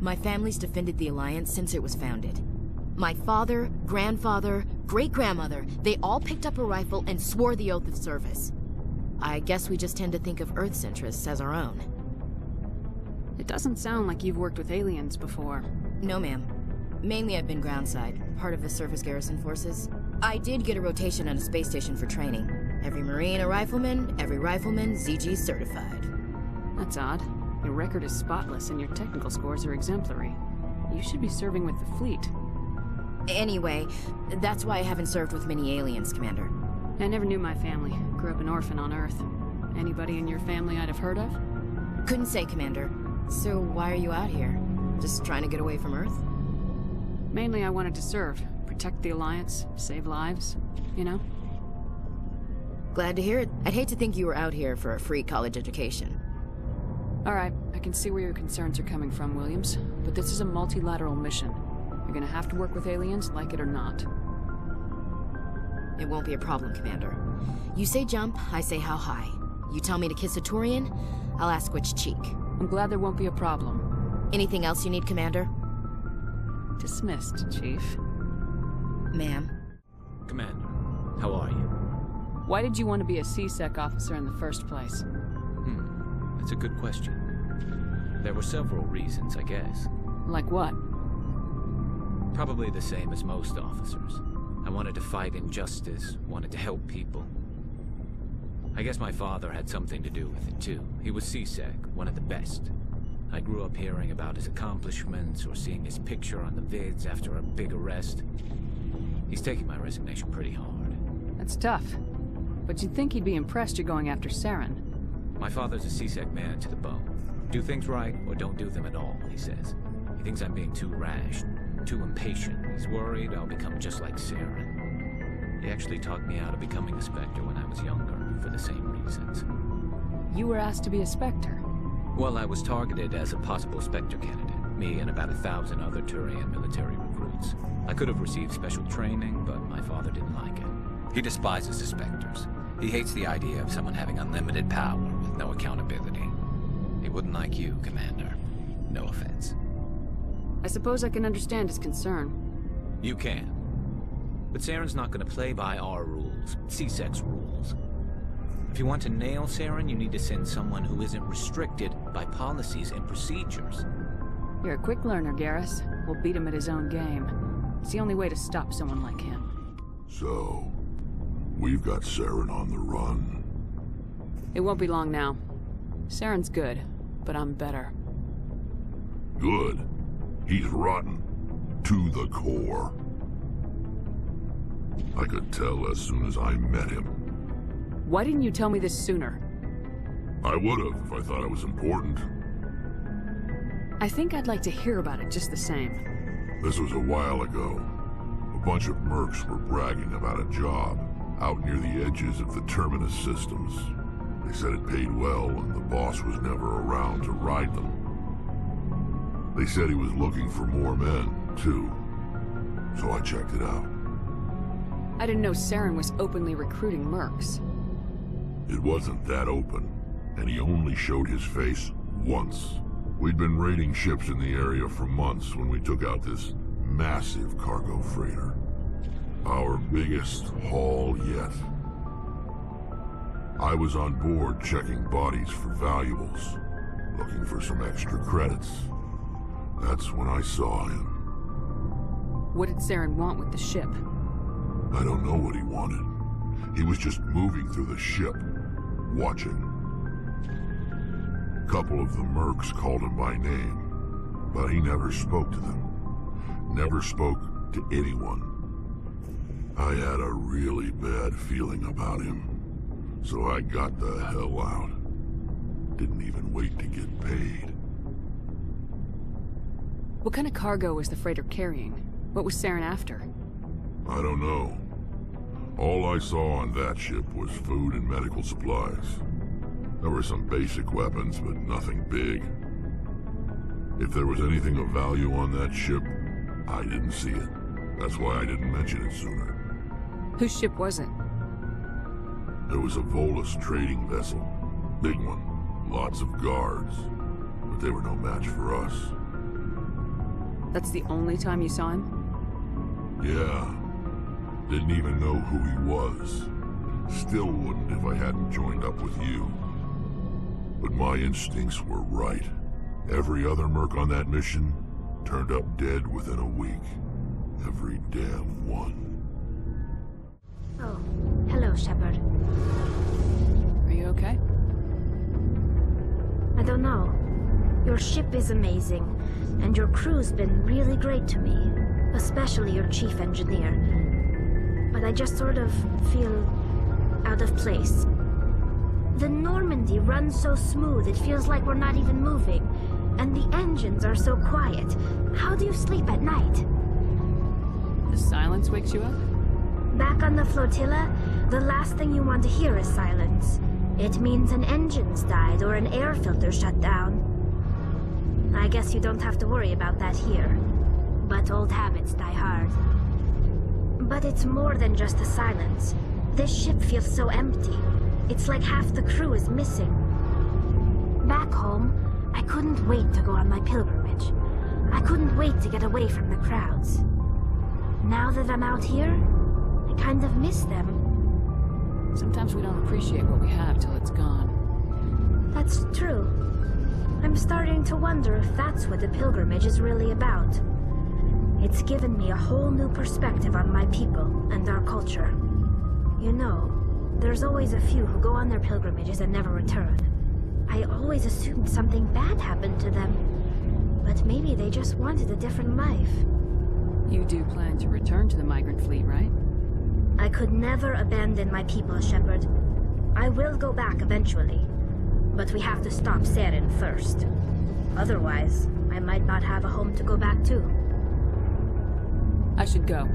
My family's defended the Alliance since it was founded. My father, grandfather, great-grandmother, they all picked up a rifle and swore the oath of service. I guess we just tend to think of Earth's interests as our own. It doesn't sound like you've worked with aliens before. No, ma'am. Mainly I've been groundside, part of the surface garrison forces. I did get a rotation on a space station for training. Every Marine a rifleman, every rifleman ZG certified. That's odd. Your record is spotless and your technical scores are exemplary. You should be serving with the fleet. Anyway, that's why I haven't served with many aliens, Commander. I never knew my family. Grew up an orphan on Earth. Anybody in your family I'd have heard of? Couldn't say, Commander. So why are you out here? Just trying to get away from Earth? Mainly I wanted to serve. Protect the Alliance, save lives, you know? Glad to hear it. I'd hate to think you were out here for a free college education. Alright, I can see where your concerns are coming from, Williams. But this is a multilateral mission. You're gonna have to work with aliens, like it or not. It won't be a problem, Commander. You say jump, I say how high. You tell me to kiss a Turian, I'll ask which cheek. I'm glad there won't be a problem. Anything else you need, Commander? Dismissed, Chief. Ma'am. Commander, how are you? Why did you want to be a C-Sec officer in the first place? That's a good question. There were several reasons, I guess. Like what? Probably the same as most officers. I wanted to fight injustice, wanted to help people. I guess my father had something to do with it too. He was C-Sec, one of the best. I grew up hearing about his accomplishments or seeing his picture on the vids after a big arrest. He's taking my resignation pretty hard. That's tough. But you'd think he'd be impressed you're going after Saren. My father's a C-Sec man to the bone. Do things right or don't do them at all, he says. He thinks I'm being too rash, too impatient. He's worried I'll become just like Saren. He actually talked me out of becoming a Spectre when I was younger, for the same reasons. You were asked to be a Spectre? Well, I was targeted as a possible Spectre candidate. Me and about 1,000 other Turian military recruits. I could have received special training, but my father didn't like it. He despises the Spectres. He hates the idea of someone having unlimited power with no accountability. He wouldn't like you, Commander. No offense. I suppose I can understand his concern. You can. But Saren's not going to play by our rules, C-Sec's rules. If you want to nail Saren, you need to send someone who isn't restricted by policies and procedures. You're a quick learner, Garrus. We'll beat him at his own game. It's the only way to stop someone like him. So, we've got Saren on the run. It won't be long now. Saren's good, but I'm better. Good. He's rotten. To the core. I could tell as soon as I met him. Why didn't you tell me this sooner? I would have if I thought it was important. I think I'd like to hear about it just the same. This was a while ago. A bunch of mercs were bragging about a job out near the edges of the Terminus systems. They said it paid well and the boss was never around to ride them. They said he was looking for more men, too. So I checked it out. I didn't know Saren was openly recruiting mercs. It wasn't that open, and he only showed his face once. We'd been raiding ships in the area for months when we took out this massive cargo freighter. Our biggest haul yet. I was on board checking bodies for valuables, looking for some extra credits. That's when I saw him. What did Saren want with the ship? I don't know what he wanted. He was just moving through the ship, watching. A couple of the mercs called him by name, but he never spoke to them. Never spoke to anyone. I had a really bad feeling about him, so I got the hell out. Didn't even wait to get paid. What kind of cargo was the freighter carrying? What was Saren after? I don't know. All I saw on that ship was food and medical supplies. There were some basic weapons, but nothing big. If there was anything of value on that ship, I didn't see it. That's why I didn't mention it sooner. Whose ship was it? It was a Volus trading vessel. Big one. Lots of guards. But they were no match for us. That's the only time you saw him? Yeah. Didn't even know who he was. Still wouldn't if I hadn't joined up with you. But my instincts were right. Every other merc on that mission turned up dead within a week. Every damn one. Oh, hello, Shepard. Are you okay? I don't know. Your ship is amazing, and your crew's been really great to me. especially your chief engineer. But I just sort of feel out of place. The Normandy runs so smooth it feels like we're not even moving, and the engines are so quiet. How do you sleep at night? The silence wakes you up? Back on the flotilla, the last thing you want to hear is silence. It means an engine's died or an air filter shut down. I guess you don't have to worry about that here. But old habits die hard. But it's more than just the silence. This ship feels so empty. It's like half the crew is missing. Back home, I couldn't wait to go on my pilgrimage. I couldn't wait to get away from the crowds. Now that I'm out here, I kind of miss them. Sometimes we don't appreciate what we have till it's gone. That's true. I'm starting to wonder if that's what the pilgrimage is really about. It's given me a whole new perspective on my people and our culture. You know, there's always a few who go on their pilgrimages and never return. I always assumed something bad happened to them. But maybe they just wanted a different life. You do plan to return to the migrant fleet, right? I could never abandon my people, Shepard. I will go back eventually. But we have to stop Saren first. Otherwise, I might not have a home to go back to. I should go.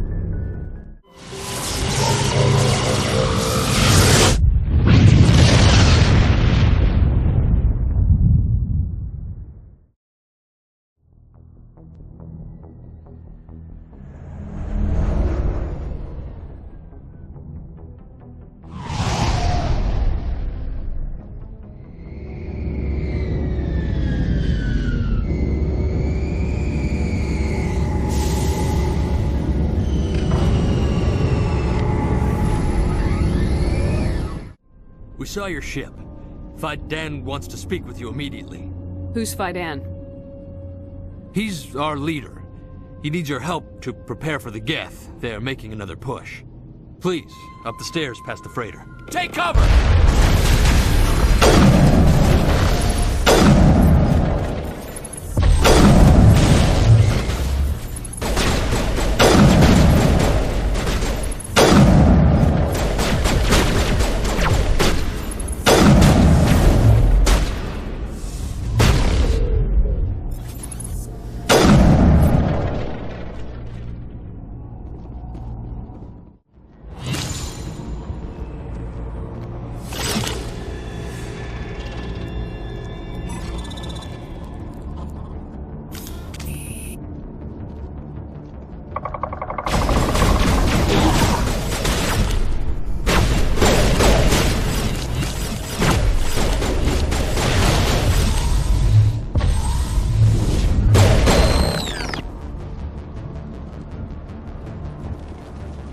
We saw your ship. Fidan wants to speak with you immediately. Who's Fidan? He's our leader. He needs your help to prepare for the Geth. They're making another push. Please, up the stairs past the freighter. Take cover!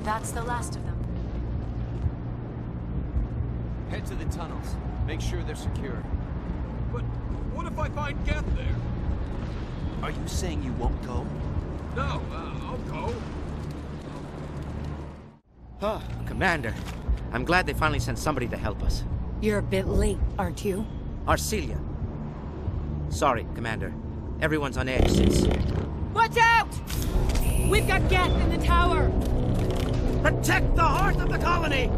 That's the last of them. Head to the tunnels. Make sure they're secure. But what if I find Geth there? Are you saying you won't go? No, I'll go. Oh, Commander. I'm glad they finally sent somebody to help us. You're a bit late, aren't you? Arcelia. Sorry, Commander. Everyone's on edge since... Watch out! We've got Geth in the tower! Protect the heart of the colony!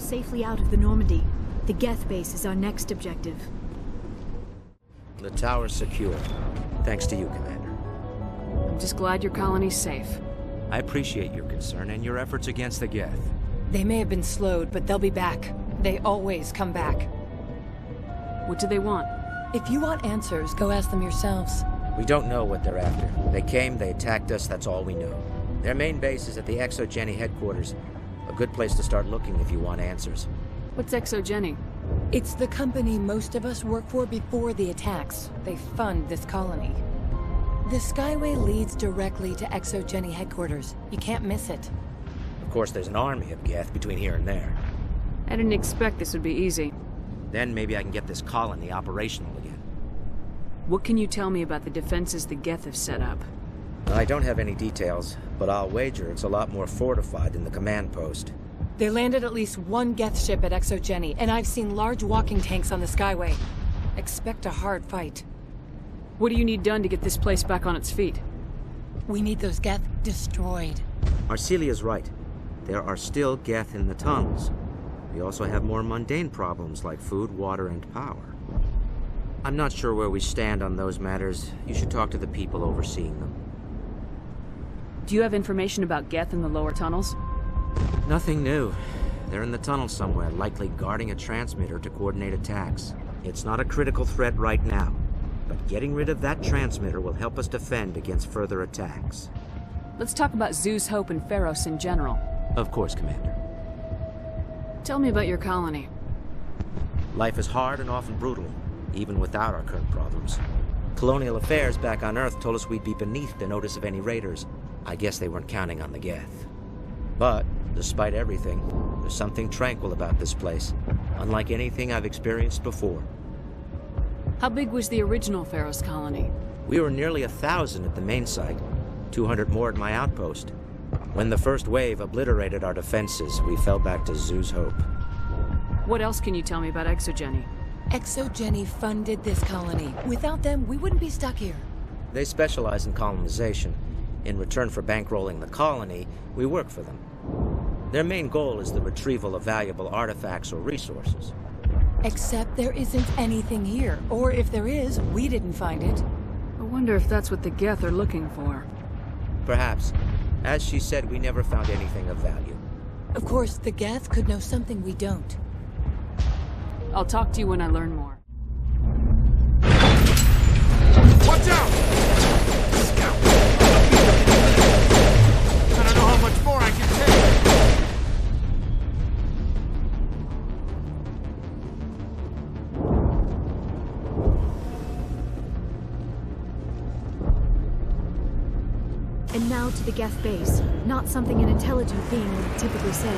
Safely out of the Normandy. The Geth base is our next objective. The tower's secure. Thanks to you, Commander. I'm just glad your colony's safe. I appreciate your concern and your efforts against the Geth. They may have been slowed, but they'll be back. They always come back. What do they want? If you want answers, go ask them yourselves. We don't know what they're after. They came, they attacked us, that's all we know. Their main base is at the ExoGeni headquarters. A good place to start looking if you want answers. What's ExoGeni? It's the company most of us work for before the attacks. They fund this colony. The Skyway leads directly to ExoGeni headquarters. You can't miss it. Of course, there's an army of Geth between here and there. I didn't expect this would be easy. Then maybe I can get this colony operational again. What can you tell me about the defenses the Geth have set up? I don't have any details, but I'll wager it's a lot more fortified than the command post. They landed at least one Geth ship at ExoGeni, and I've seen large walking tanks on the Skyway. Expect a hard fight. What do you need done to get this place back on its feet? We need those Geth destroyed. Arcelia's right. There are still Geth in the tunnels. We also have more mundane problems like food, water, and power. I'm not sure where we stand on those matters. You should talk to the people overseeing them. Do you have information about Geth in the lower tunnels? Nothing new. They're in the tunnel somewhere, likely guarding a transmitter to coordinate attacks. It's not a critical threat right now, but getting rid of that transmitter will help us defend against further attacks. Let's talk about Zeus, Hope, and Pharos in general. Of course, Commander. Tell me about your colony. Life is hard and often brutal, even without our current problems. Colonial affairs back on Earth told us we'd be beneath the notice of any raiders. I guess they weren't counting on the Geth. But, despite everything, there's something tranquil about this place, unlike anything I've experienced before. How big was the original Pharos colony? We were nearly 1,000 at the main site, 200 more at my outpost. When the first wave obliterated our defenses, we fell back to Zeus Hope. What else can you tell me about ExoGeni? ExoGeni funded this colony. Without them, we wouldn't be stuck here. They specialize in colonization. In return for bankrolling the colony, we work for them. Their main goal is the retrieval of valuable artifacts or resources. Except there isn't anything here. Or if there is, we didn't find it. I wonder if that's what the Geth are looking for. Perhaps. As she said, we never found anything of value. Of course, the Geth could know something we don't. I'll talk to you when I learn more. Watch out! Scout! I don't know how much more I can take. And now to the Geth base. Not something an intelligent being would typically say.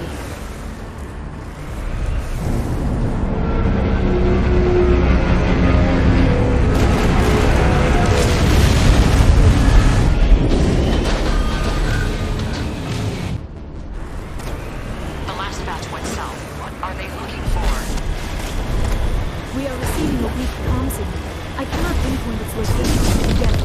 The last batch went south. What are they looking for? We are receiving a weak comm signal. I cannot pinpoint its location to the Geth.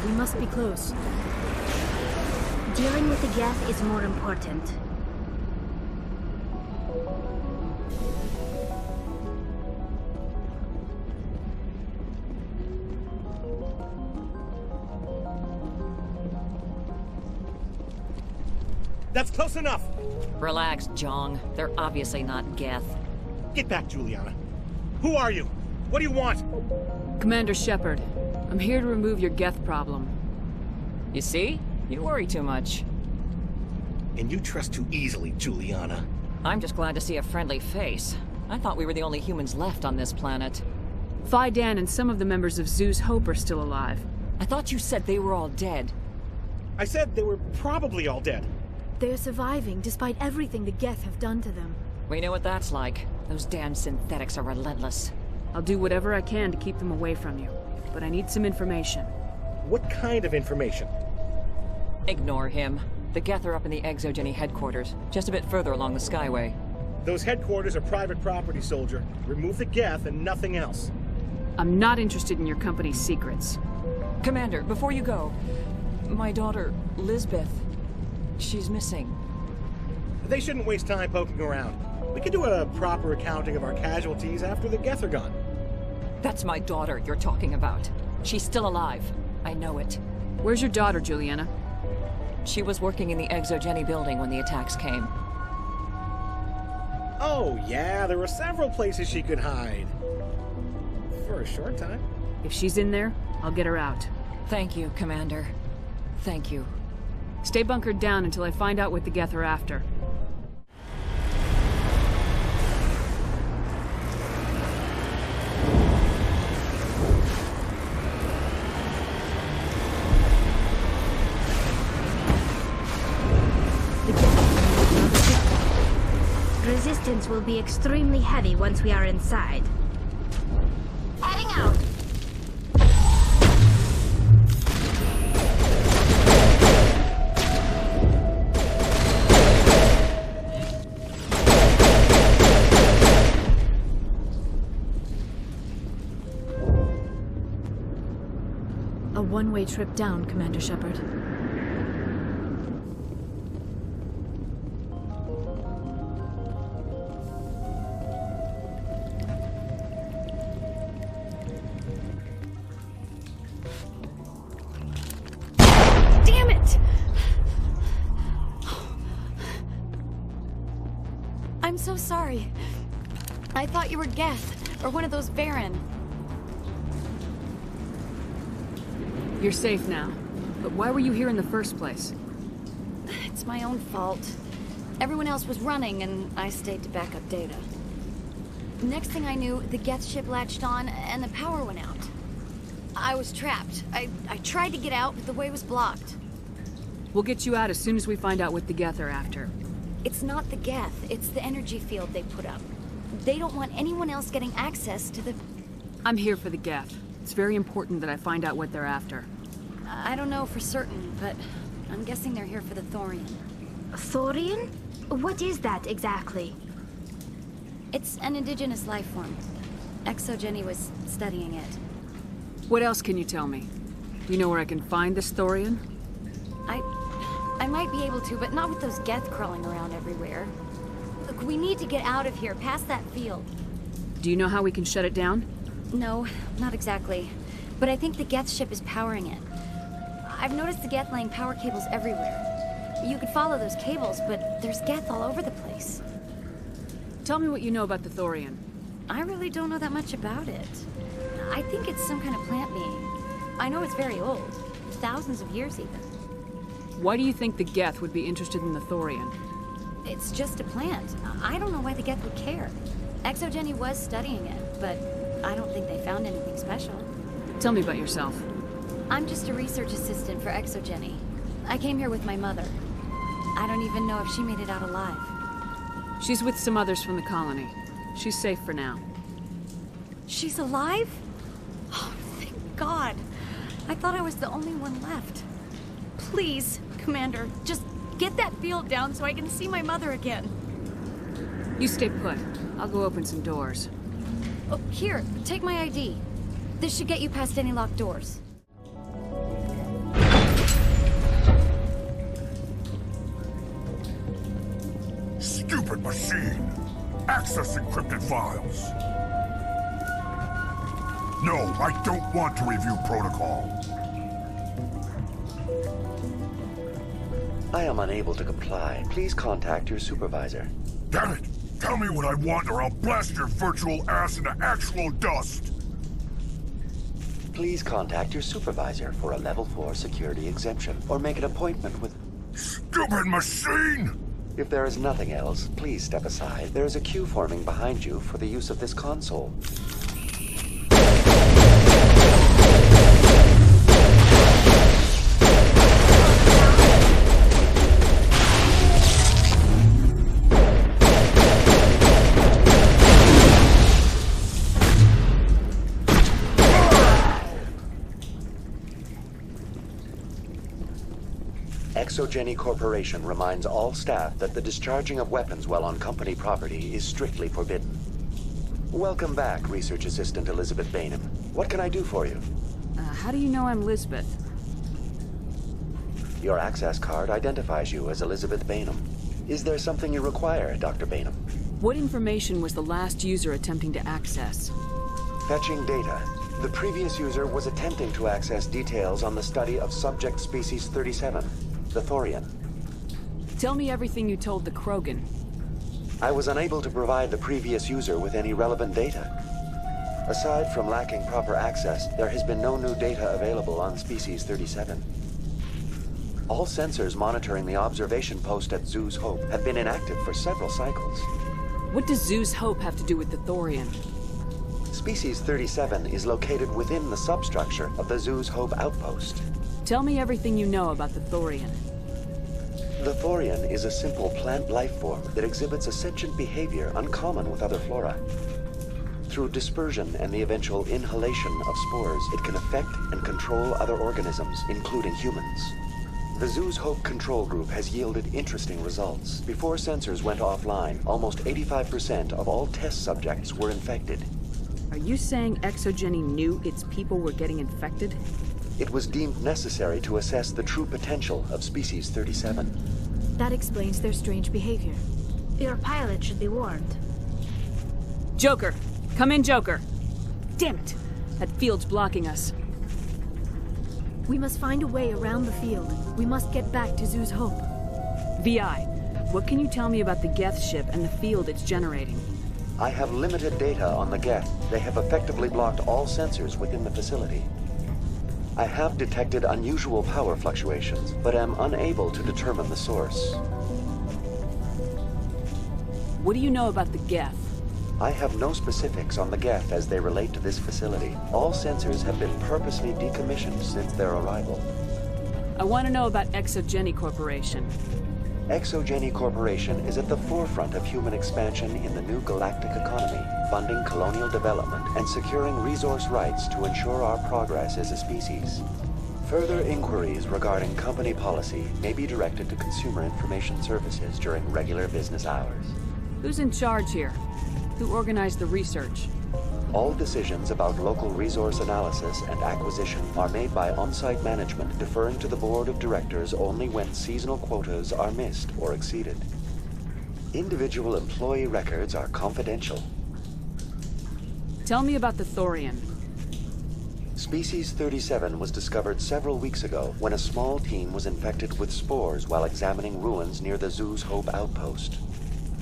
We must be close. Dealing with the Geth is more important. That's close enough! Relax, Jong. They're obviously not Geth. Get back, Juliana. Who are you? What do you want? Commander Shepard. I'm here to remove your Geth problem. You see? You worry too much. And you trust too easily, Juliana. I'm just glad to see a friendly face. I thought we were the only humans left on this planet. Phi Dan and some of the members of Zeus Hope are still alive. I thought you said they were all dead. I said they were probably all dead. They're surviving despite everything the Geth have done to them. We know what that's like. Those damn synthetics are relentless. I'll do whatever I can to keep them away from you. But I need some information. What kind of information? Ignore him. The Geth are up in the Exogeny headquarters, just a bit further along the Skyway. Those headquarters are private property, soldier. Remove the Geth and nothing else. I'm not interested in your company's secrets. Commander, before you go, my daughter, Lisbeth, she's missing. They shouldn't waste time poking around. We can do a proper accounting of our casualties after the Geth are gone. That's my daughter you're talking about. She's still alive. I know it. Where's your daughter, Juliana? She was working in the Exogeny building when the attacks came. Oh, yeah, there were several places she could hide. For a short time. If she's in there, I'll get her out. Thank you, Commander. Thank you. Stay bunkered down until I find out what the Geth are after. Resistance will be extremely heavy once we are inside. Heading out. A one-way trip down, Commander Shepard. Damn it! I'm so sorry. I thought you were Geth, or one of those Baron. You're safe now. But why were you here in the first place? It's my own fault. Everyone else was running, and I stayed to back up data. Next thing I knew, the Geth ship latched on, and the power went out. I was trapped. I tried to get out, but the way was blocked. We'll get you out as soon as we find out what the Geth are after. It's not the Geth, it's the energy field they put up. They don't want anyone else getting access to the... I'm here for the Geth. It's very important that I find out what they're after. I don't know for certain, but I'm guessing they're here for the Thorian. Thorian? What is that exactly? It's an indigenous life form. Exogeny was studying it. What else can you tell me? Do you know where I can find this Thorian? I might be able to, but not with those Geth crawling around everywhere. Look, we need to get out of here, past that field. Do you know how we can shut it down? No, not exactly. But I think the Geth ship is powering it. I've noticed the Geth laying power cables everywhere. You could follow those cables, but there's Geth all over the place. Tell me what you know about the Thorian. I really don't know that much about it. I think it's some kind of plant being. I know it's very old. Thousands of years, even. Why do you think the Geth would be interested in the Thorian? It's just a plant. I don't know why the Geth would care. Exogeny was studying it, but I don't think they found anything special. Tell me about yourself. I'm just a research assistant for Exogeny. I came here with my mother. I don't even know if she made it out alive. She's with some others from the colony. She's safe for now. She's alive? Oh, thank God. I thought I was the only one left. Please, Commander, just get that field down so I can see my mother again. You stay put. I'll go open some doors. Oh, here, take my ID. This should get you past any locked doors. Stupid machine! Access encrypted files! No, I don't want to review protocol. I am unable to comply. Please contact your supervisor. Damn it! Tell me what I want or I'll blast your virtual ass into actual dust! Please contact your supervisor for a level 4 security exemption, or make an appointment with... Stupid machine! If there is nothing else, please step aside. There is a queue forming behind you for the use of this console. Exogeny Corporation reminds all staff that the discharging of weapons while on company property is strictly forbidden. Welcome back, Research Assistant Elizabeth Bainham. What can I do for you? How do you know I'm Lisbeth? Your access card identifies you as Elizabeth Bainham. Is there something you require, Dr. Bainham? What information was the last user attempting to access? Fetching data. The previous user was attempting to access details on the study of subject species 37, the Thorian. Tell me everything you told the Krogan. I was unable to provide the previous user with any relevant data. Aside from lacking proper access, there has been no new data available on species 37. All sensors monitoring the observation post at Zoo's Hope have been inactive for several cycles. What does Zoo's Hope have to do with the Thorian? Species 37 is located within the substructure of the Zoo's Hope outpost. Tell me everything you know about the Thorian. The Thorian is a simple plant life form that exhibits a sentient behavior uncommon with other flora. Through dispersion and the eventual inhalation of spores, it can affect and control other organisms, including humans. The Zoo's Hope control group has yielded interesting results. Before sensors went offline, almost 85% of all test subjects were infected. Are you saying Exogeny knew its people were getting infected? It was deemed necessary to assess the true potential of species 37. That explains their strange behavior. Your pilot should be warned. Joker! Come in, Joker! Damn it! That field's blocking us. We must find a way around the field. We must get back to Zoo's Hope. VI, what can you tell me about the Geth ship and the field it's generating? I have limited data on the Geth. They have effectively blocked all sensors within the facility. I have detected unusual power fluctuations, but am unable to determine the source. What do you know about the Geth? I have no specifics on the Geth as they relate to this facility. All sensors have been purposely decommissioned since their arrival. I want to know about Exogeny Corporation. Exogeny Corporation is at the forefront of human expansion in the new galactic economy, funding colonial development and securing resource rights to ensure our progress as a species. Further inquiries regarding company policy may be directed to Consumer Information Services during regular business hours. Who's in charge here? Who organized the research? All decisions about local resource analysis and acquisition are made by on-site management, deferring to the board of directors only when seasonal quotas are missed or exceeded. Individual employee records are confidential. Tell me about the Thorian. Species 37 was discovered several weeks ago when a small team was infected with spores while examining ruins near the Zoo's Hope outpost.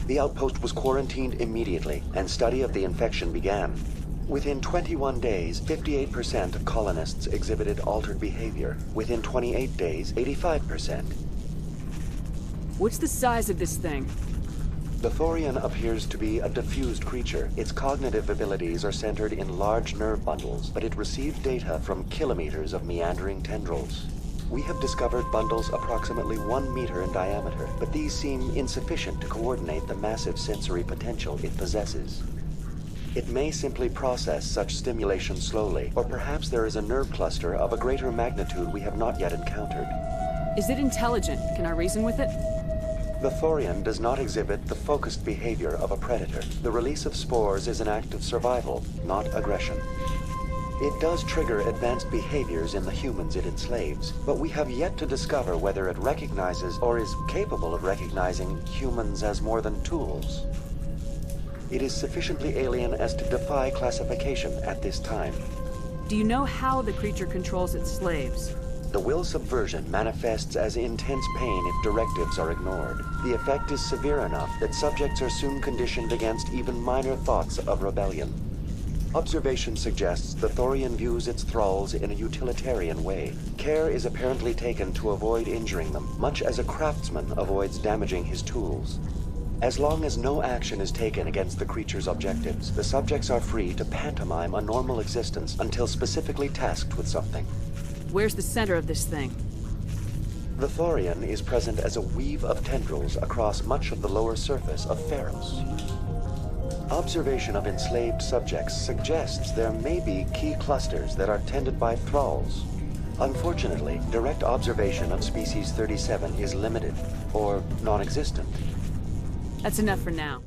The outpost was quarantined immediately, and study of the infection began. Within 21 days, 58% of colonists exhibited altered behavior. Within 28 days, 85%. What's the size of this thing? The Thorian appears to be a diffused creature. Its cognitive abilities are centered in large nerve bundles, but it receives data from kilometers of meandering tendrils. We have discovered bundles approximately 1 meter in diameter, but these seem insufficient to coordinate the massive sensory potential it possesses. It may simply process such stimulation slowly, or perhaps there is a nerve cluster of a greater magnitude we have not yet encountered. Is it intelligent? Can I reason with it? The Thorian does not exhibit the focused behavior of a predator. The release of spores is an act of survival, not aggression. It does trigger advanced behaviors in the humans it enslaves, but we have yet to discover whether it recognizes or is capable of recognizing humans as more than tools. It is sufficiently alien as to defy classification at this time. Do you know how the creature controls its slaves? The will subversion manifests as intense pain if directives are ignored. The effect is severe enough that subjects are soon conditioned against even minor thoughts of rebellion. Observation suggests the Thorian views its thralls in a utilitarian way. Care is apparently taken to avoid injuring them, much as a craftsman avoids damaging his tools. As long as no action is taken against the creature's objectives, the subjects are free to pantomime a normal existence until specifically tasked with something. Where's the center of this thing? The Thorian is present as a weave of tendrils across much of the lower surface of Pharos. Observation of enslaved subjects suggests there may be key clusters that are tended by thralls. Unfortunately, direct observation of species 37 is limited, or non-existent. That's enough for now.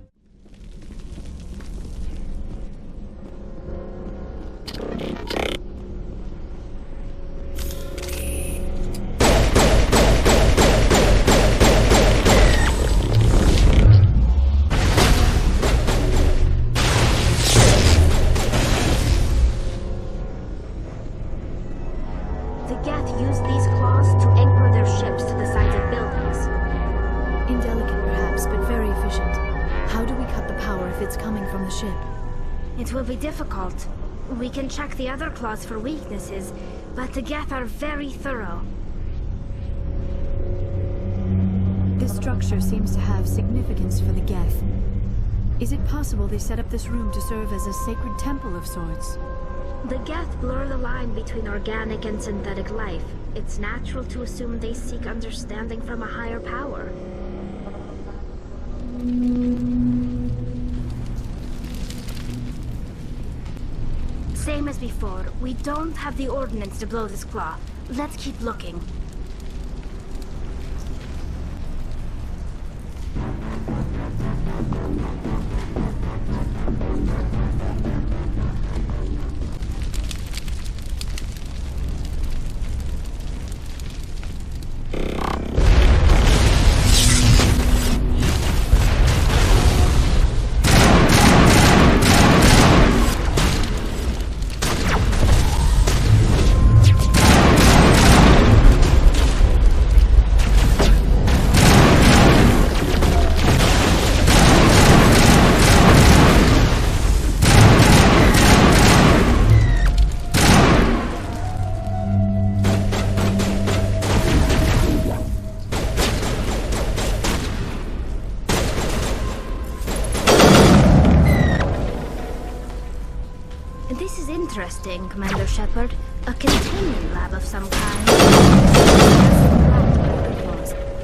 It will be difficult. We can check the other claws for weaknesses, but the Geth are very thorough. This structure seems to have significance for the Geth. Is it possible they set up this room to serve as a sacred temple of sorts? The Geth blur the line between organic and synthetic life. It's natural to assume they seek understanding from a higher power. Same as before, we don't have the ordnance to blow this claw. Let's keep looking. Interesting, Commander Shepard. A containment lab of some kind.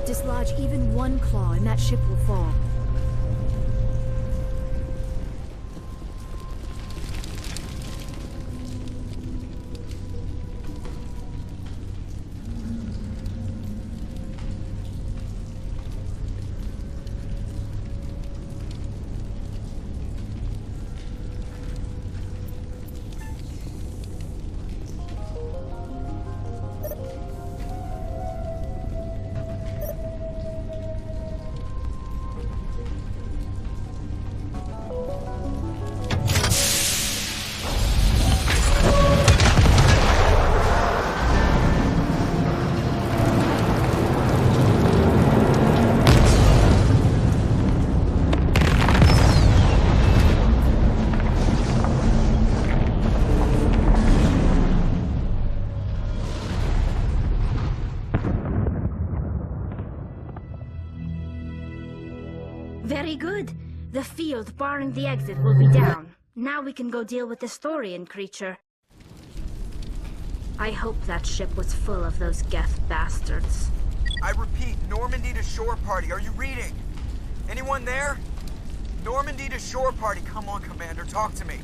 Dislodge even one claw and that ship will fall. Very good. The field barring the exit will be down. Now we can go deal with the Thorian creature. I hope that ship was full of those Geth bastards. I repeat, Normandy to shore party. Are you reading? Anyone there? Normandy to shore party. Come on, Commander. Talk to me.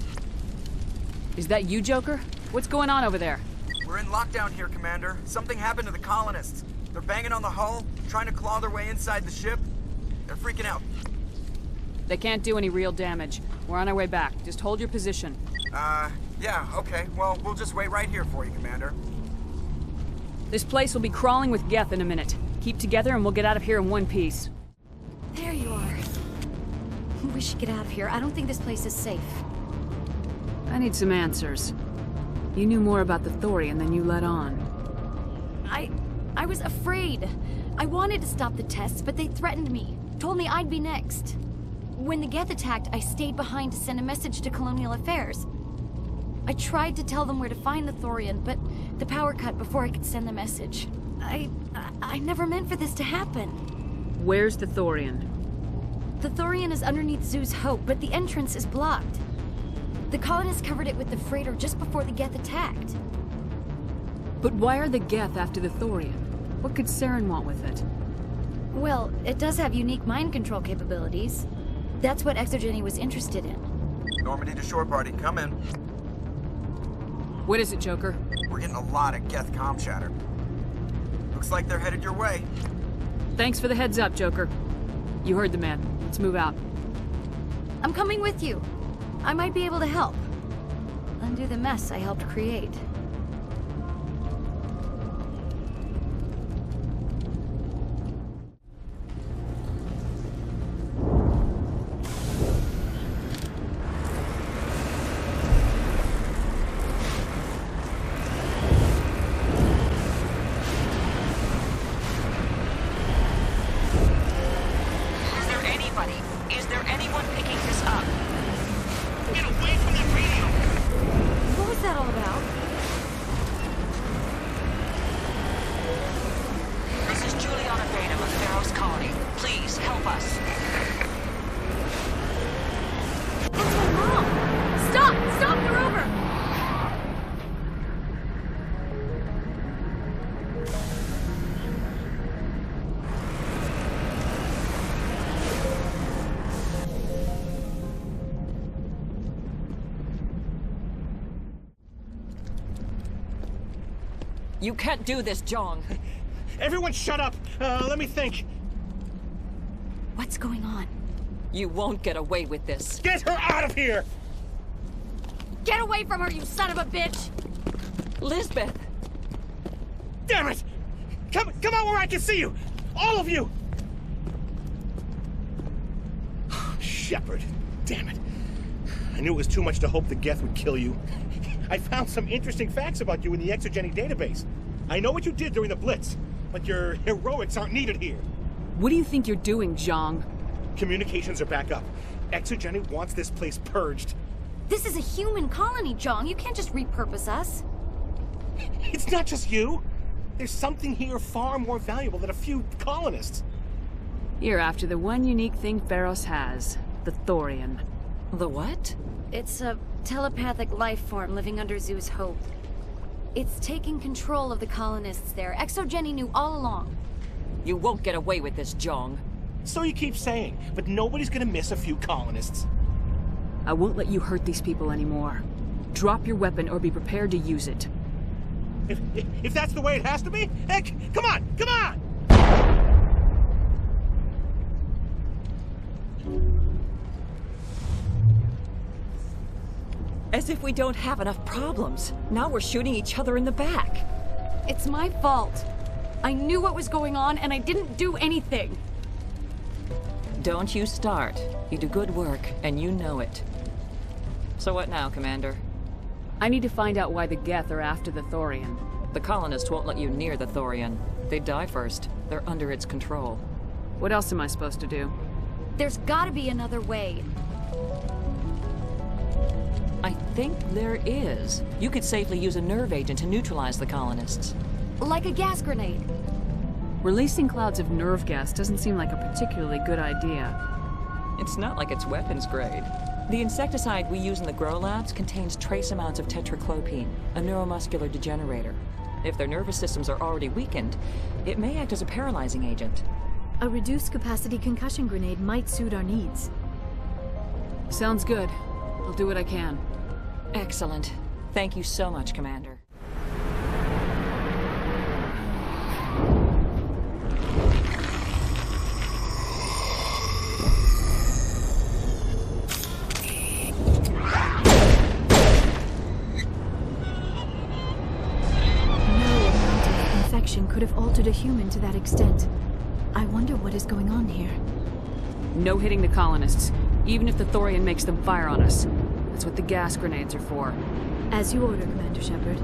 Is that you, Joker? What's going on over there? We're in lockdown here, Commander. Something happened to the colonists. They're banging on the hull, trying to claw their way inside the ship. They're freaking out. They can't do any real damage. We're on our way back. Just hold your position. Yeah, okay. Well, we'll just wait right here for you, Commander. This place will be crawling with Geth in a minute. Keep together and we'll get out of here in one piece. There you are. We should get out of here. I don't think this place is safe. I need some answers. You knew more about the Thorian than you let on. I was afraid. I wanted to stop the tests, but they threatened me. Told me I'd be next. When the Geth attacked, I stayed behind to send a message to Colonial Affairs. I tried to tell them where to find the Thorian, but the power cut before I could send the message. I never meant for this to happen. Where's the Thorian? The Thorian is underneath Zoo's Hope, but the entrance is blocked. The colonists covered it with the freighter just before the Geth attacked. But why are the Geth after the Thorian? What could Saren want with it? Well, it does have unique mind control capabilities. That's what Exogeny was interested in. Normandy to shore party, come in. What is it, Joker? We're getting a lot of Geth comm chatter. Looks like they're headed your way. Thanks for the heads up, Joker. You heard the man. Let's move out. I'm coming with you. I might be able to help. Undo the mess I helped create. You can't do this, Jong. Everyone shut up! Let me think. What's going on? You won't get away with this. Get her out of here! Get away from her, you son of a bitch! Lisbeth! Damn it! Come out where I can see you! All of you! Shepard, damn it. I knew it was too much to hope the Geth would kill you. I found some interesting facts about you in the exogenic database. I know what you did during the Blitz, but your heroics aren't needed here. What do you think you're doing, Zhang? Communications are back up. Exogenic wants this place purged. This is a human colony, Zhang. You can't just repurpose us. It's not just you. There's something here far more valuable than a few colonists. You're after the one unique thing Pharos has, the Thorian. The what? It's a telepathic life form living under Zoo's hope. It's taking control of the colonists there. Exogeny knew all along. You won't get away with this, Jong. So you keep saying, but nobody's gonna miss a few colonists. I won't let you hurt these people anymore. Drop your weapon or be prepared to use it. If that's the way it has to be, heck, come on, come on! As if we don't have enough problems. Now we're shooting each other in the back. It's my fault. I knew what was going on and I didn't do anything. Don't you start. You do good work, and you know it. So what now, Commander? I need to find out why the Geth are after the Thorian. The colonists won't let you near the Thorian. They die first. They're under its control. What else am I supposed to do? There's gotta be another way. I think there is. You could safely use a nerve agent to neutralize the colonists. Like a gas grenade. Releasing clouds of nerve gas doesn't seem like a particularly good idea. It's not like it's weapons grade. The insecticide we use in the grow labs contains trace amounts of tetraclopine, a neuromuscular degenerator. If their nervous systems are already weakened, it may act as a paralyzing agent. A reduced capacity concussion grenade might suit our needs. Sounds good. I'll do what I can. Excellent. Thank you so much, Commander. Could have altered a human to that extent. I wonder what is going on here. No hitting the colonists, even if the Thorian makes them fire on us. That's what the gas grenades are for. As you order, Commander Shepard.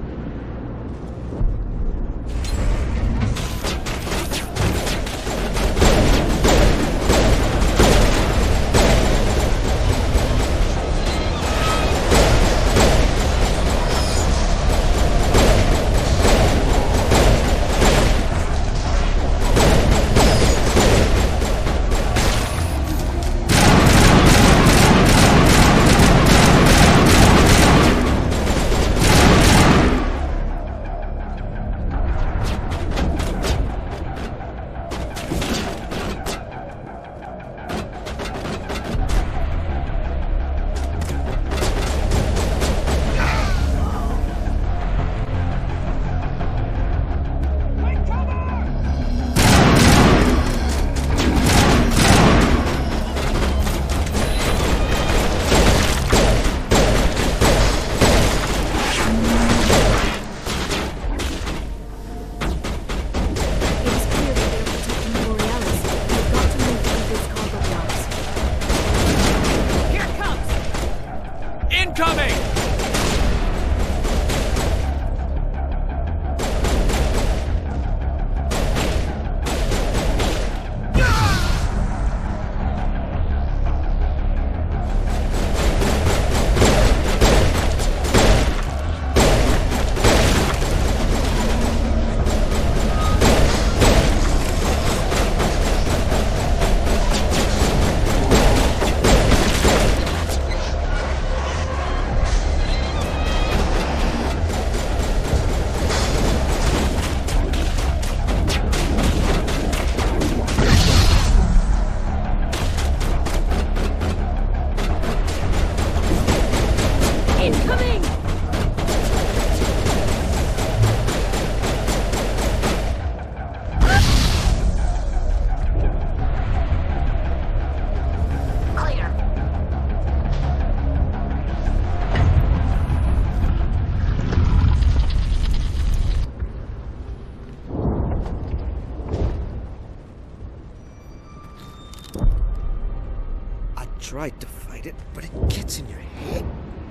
tried to fight it, but it gets in your head.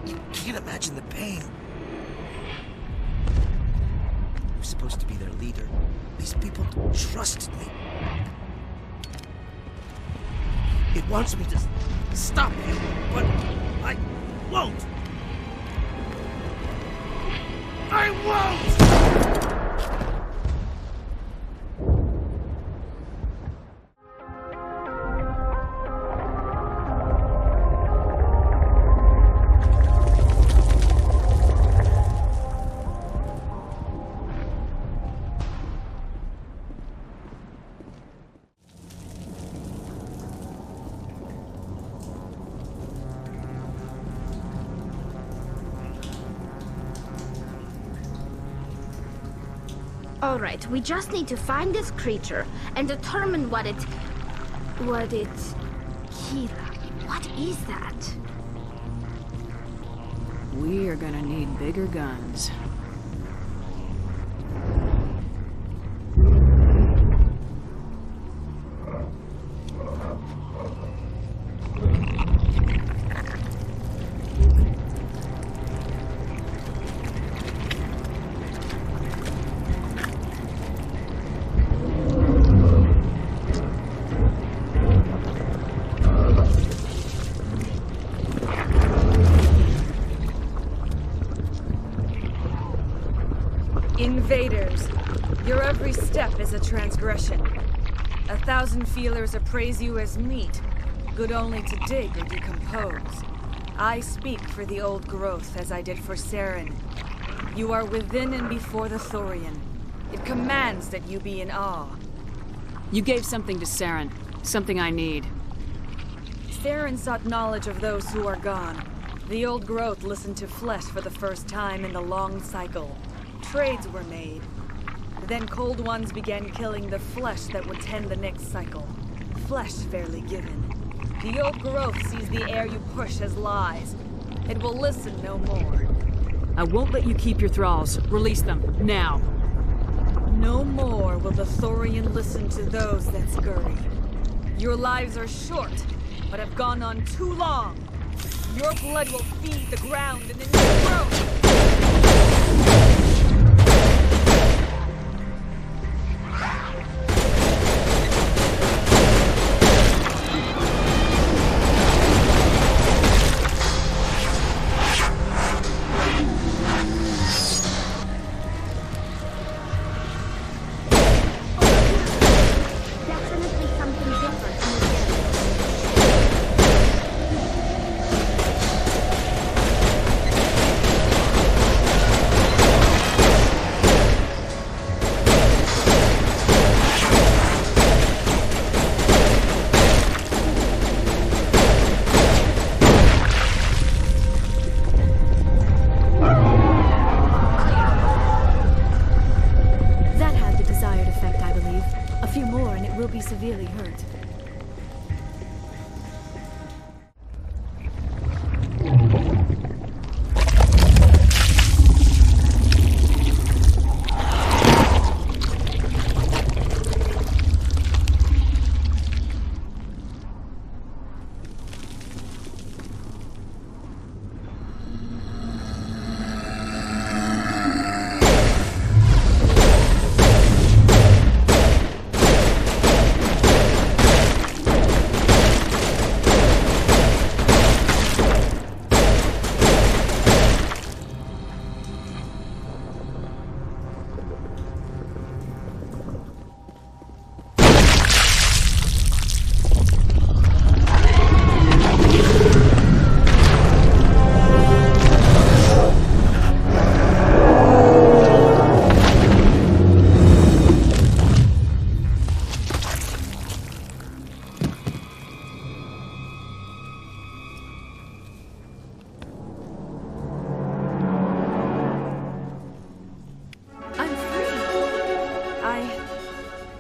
You can't imagine the pain. I'm supposed to be their leader. These people trusted me. It wants me to stop you, but I won't. I won't! Alright, we just need to find this creature and determine what it... Kira, what is that? We are gonna need bigger guns. Invaders, your every step is a transgression. 1,000 feelers appraise you as meat, good only to dig or decompose. I speak for the old growth as I did for Saren. You are within and before the Thorian. It commands that you be in awe. You gave something to Saren, something I need. Saren sought knowledge of those who are gone. The old growth listened to flesh for the first time in the long cycle. Trades were made. Then cold ones began killing the flesh that would tend the next cycle. Flesh fairly given. The old growth sees the air you push as lies. It will listen no more. I won't let you keep your thralls. Release them, now. No more will the Thorian listen to those that scurry. Your lives are short, but have gone on too long. Your blood will feed the ground and the new growth. Severely hurt.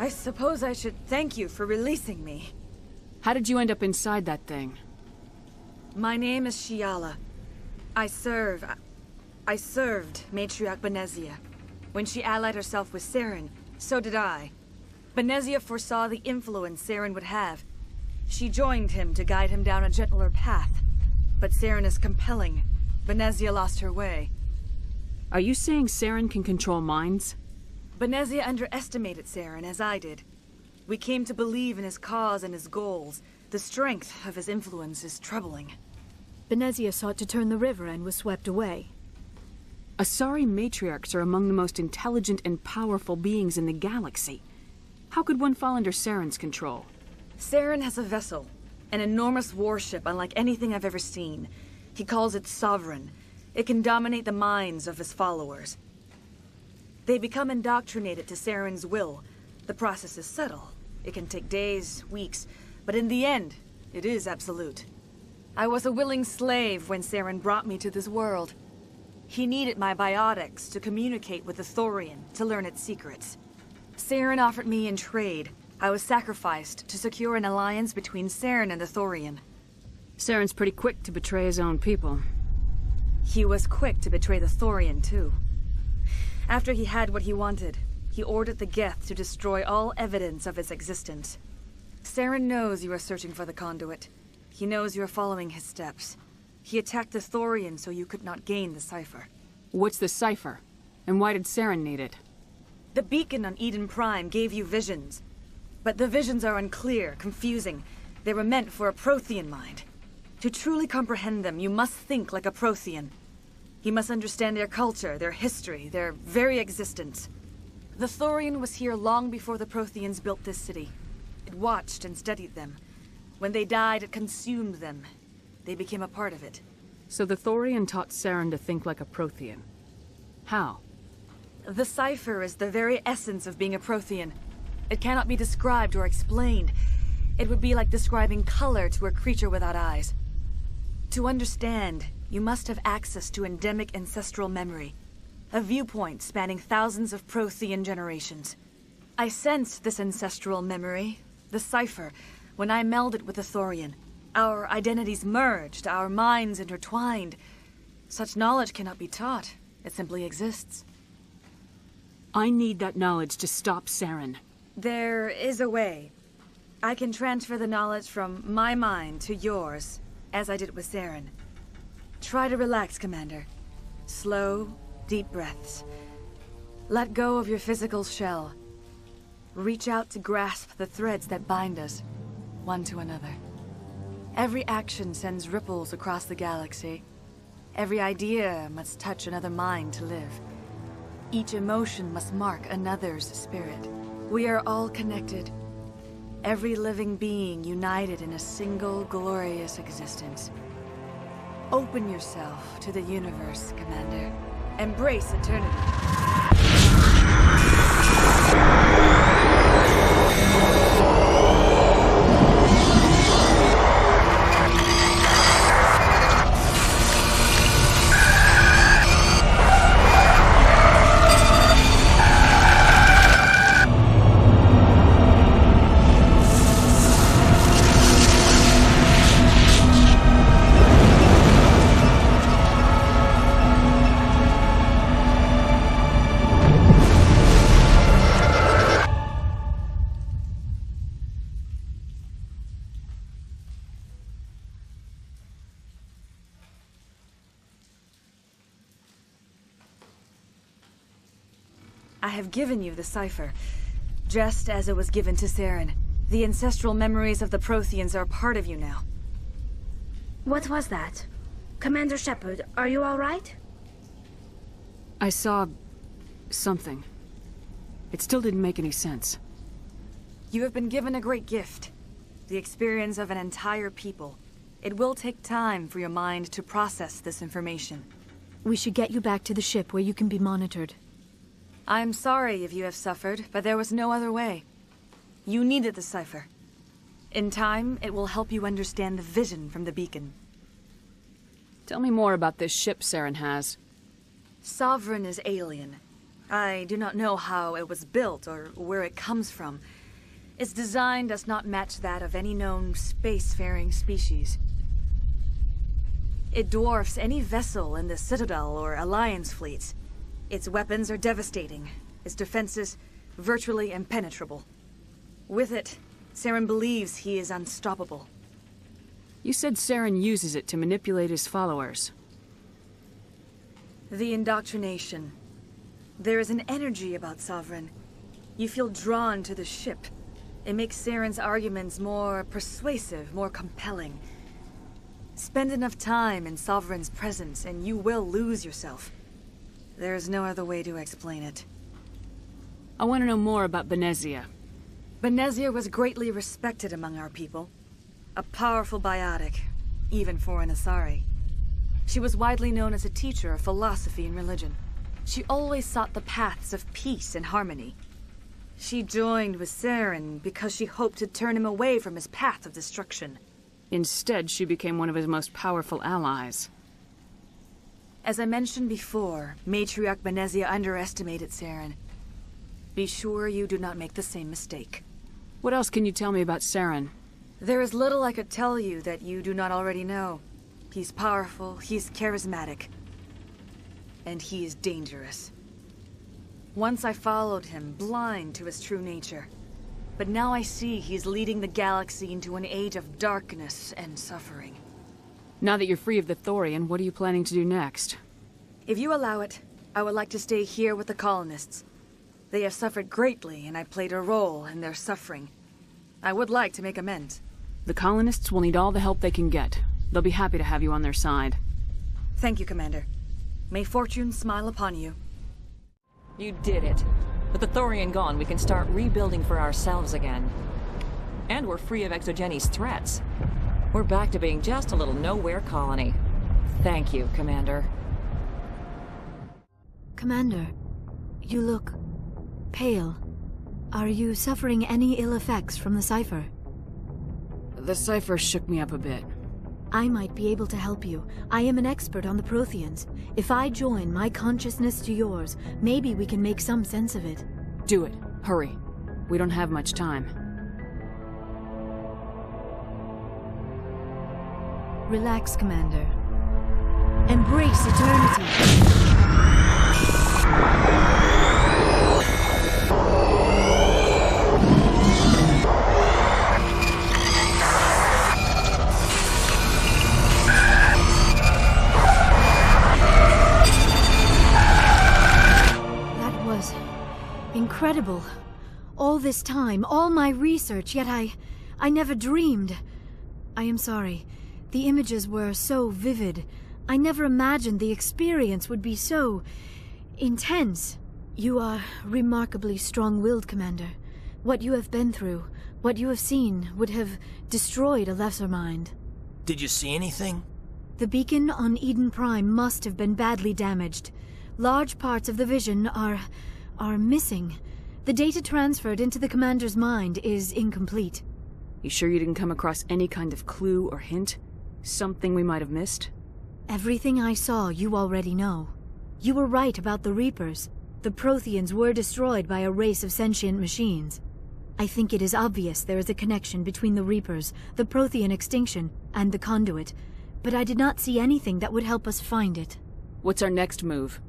I suppose I should thank you for releasing me. How did you end up inside that thing? My name is Shiala. I served Matriarch Benezia. When she allied herself with Saren, so did I. Benezia foresaw the influence Saren would have. She joined him to guide him down a gentler path. But Saren is compelling. Venezia lost her way. Are you saying Saren can control minds? Venezia underestimated Saren, as I did. We came to believe in his cause and his goals. The strength of his influence is troubling. Venezia sought to turn the river and was swept away. Asari matriarchs are among the most intelligent and powerful beings in the galaxy. How could one fall under Saren's control? Saren has a vessel, an enormous warship unlike anything I've ever seen. He calls it Sovereign. It can dominate the minds of his followers. They become indoctrinated to Saren's will. The process is subtle. It can take days, weeks, but in the end, it is absolute. I was a willing slave when Saren brought me to this world. He needed my biotics to communicate with the Thorian, to learn its secrets. Saren offered me in trade. I was sacrificed to secure an alliance between Saren and the Thorian. Saren's pretty quick to betray his own people. He was quick to betray the Thorian, too. After he had what he wanted, he ordered the Geth to destroy all evidence of its existence. Saren knows you are searching for the conduit. He knows you are following his steps. He attacked the Thorian so you could not gain the cipher. What's the cipher? And why did Saren need it? The beacon on Eden Prime gave you visions. But the visions are unclear, confusing. They were meant for a Prothean mind. To truly comprehend them, you must think like a Prothean. You must understand their culture, their history, their very existence. The Thorian was here long before the Protheans built this city. It watched and studied them. When they died, it consumed them. They became a part of it. So the Thorian taught Saren to think like a Prothean. How? The cipher is the very essence of being a Prothean. It cannot be described or explained. It would be like describing color to a creature without eyes. To understand, you must have access to endemic ancestral memory, a viewpoint spanning thousands of Prothean generations. I sensed this ancestral memory, the cipher, when I melded with the Thorian. Our identities merged, our minds intertwined. Such knowledge cannot be taught. It simply exists. I need that knowledge to stop Saren. There is a way. I can transfer the knowledge from my mind to yours, as I did with Saren. Try to relax, Commander. Slow, deep breaths. Let go of your physical shell. Reach out to grasp the threads that bind us, one to another. Every action sends ripples across the galaxy. Every idea must touch another mind to live. Each emotion must mark another's spirit. We are all connected. Every living being united in a single glorious existence. Open yourself to the universe, Commander. Embrace eternity. I have given you the cipher, just as it was given to Saren. The ancestral memories of the Protheans are a part of you now. What was that? Commander Shepard, are you all right? I saw something. It still didn't make any sense. You have been given a great gift. The experience of an entire people. It will take time for your mind to process this information. We should get you back to the ship where you can be monitored. I'm sorry if you have suffered, but there was no other way. You needed the cipher. In time, it will help you understand the vision from the beacon. Tell me more about this ship Saren has. Sovereign is alien. I do not know how it was built or where it comes from. Its design does not match that of any known spacefaring species. It dwarfs any vessel in the Citadel or Alliance fleets. Its weapons are devastating, its defenses virtually impenetrable. With it, Saren believes he is unstoppable. You said Saren uses it to manipulate his followers. The indoctrination. There is an energy about Sovereign. You feel drawn to the ship. It makes Saren's arguments more persuasive, more compelling. Spend enough time in Sovereign's presence and you will lose yourself. There is no other way to explain it. I want to know more about Benezia. Benezia was greatly respected among our people. A powerful biotic, even for an Asari. She was widely known as a teacher of philosophy and religion. She always sought the paths of peace and harmony. She joined with Saren because she hoped to turn him away from his path of destruction. Instead, she became one of his most powerful allies. As I mentioned before, Matriarch Benezia underestimated Saren. Be sure you do not make the same mistake. What else can you tell me about Saren? There is little I could tell you that you do not already know. He's powerful, he's charismatic, and he is dangerous. Once I followed him, blind to his true nature. But now I see he's leading the galaxy into an age of darkness and suffering. Now that you're free of the Thorian, what are you planning to do next? If you allow it, I would like to stay here with the colonists. They have suffered greatly, and I played a role in their suffering. I would like to make amends. The colonists will need all the help they can get. They'll be happy to have you on their side. Thank you, Commander. May fortune smile upon you. You did it. With the Thorian gone, we can start rebuilding for ourselves again. And we're free of Exogeni's threats. We're back to being just a little nowhere colony. Thank you, Commander. Commander, you look pale. Are you suffering any ill effects from the cipher? The cipher shook me up a bit. I might be able to help you. I am an expert on the Protheans. If I join my consciousness to yours, maybe we can make some sense of it. Do it. Hurry. We don't have much time. Relax, Commander. Embrace eternity. Incredible. All this time, all my research, yet I never dreamed. I am sorry. The images were so vivid. I never imagined the experience would be so intense. You are remarkably strong-willed, Commander. What you have been through, what you have seen, would have destroyed a lesser mind. Did you see anything? The beacon on Eden Prime must have been badly damaged. Large parts of the vision are missing. The data transferred into the Commander's mind is incomplete. You sure you didn't come across any kind of clue or hint? Something we might have missed? Everything I saw you already know. You were right about the Reapers. The Protheans were destroyed by a race of sentient machines. I think it is obvious there is a connection between the Reapers, the Prothean extinction, and the Conduit, but I did not see anything that would help us find it. What's our next move?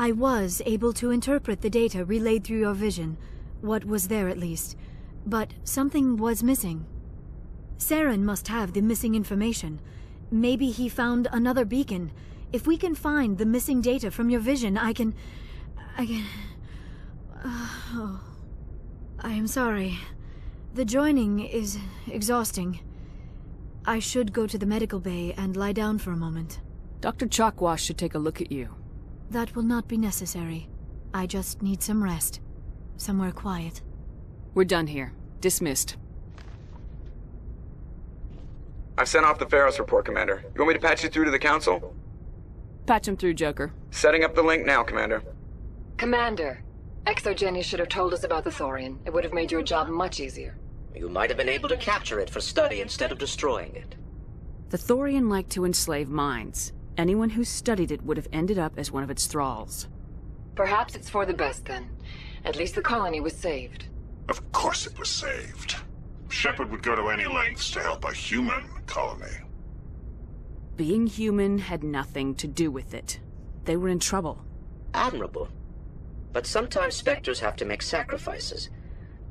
I was able to interpret the data relayed through your vision, what was there at least, but something was missing. Saren must have the missing information. Maybe he found another beacon. If we can find the missing data from your vision, I can... I am sorry. The joining is exhausting. I should go to the medical bay and lie down for a moment. Dr. Chalkwash should take a look at you. That will not be necessary. I just need some rest. Somewhere quiet. We're done here. Dismissed. I've sent off the Pharos report, Commander. You want me to patch you through to the Council? Patch him through, Joker. Setting up the link now, Commander. Commander, Exogeny should have told us about the Thorian. It would have made your job much easier. You might have been able to capture it for study instead of destroying it. The Thorian liked to enslave minds. Anyone who studied it would have ended up as one of its thralls. Perhaps it's for the best, then. At least the colony was saved. Of course it was saved. Shepard would go to any lengths to help a human colony. Being human had nothing to do with it. They were in trouble. Admirable. But sometimes Spectres have to make sacrifices.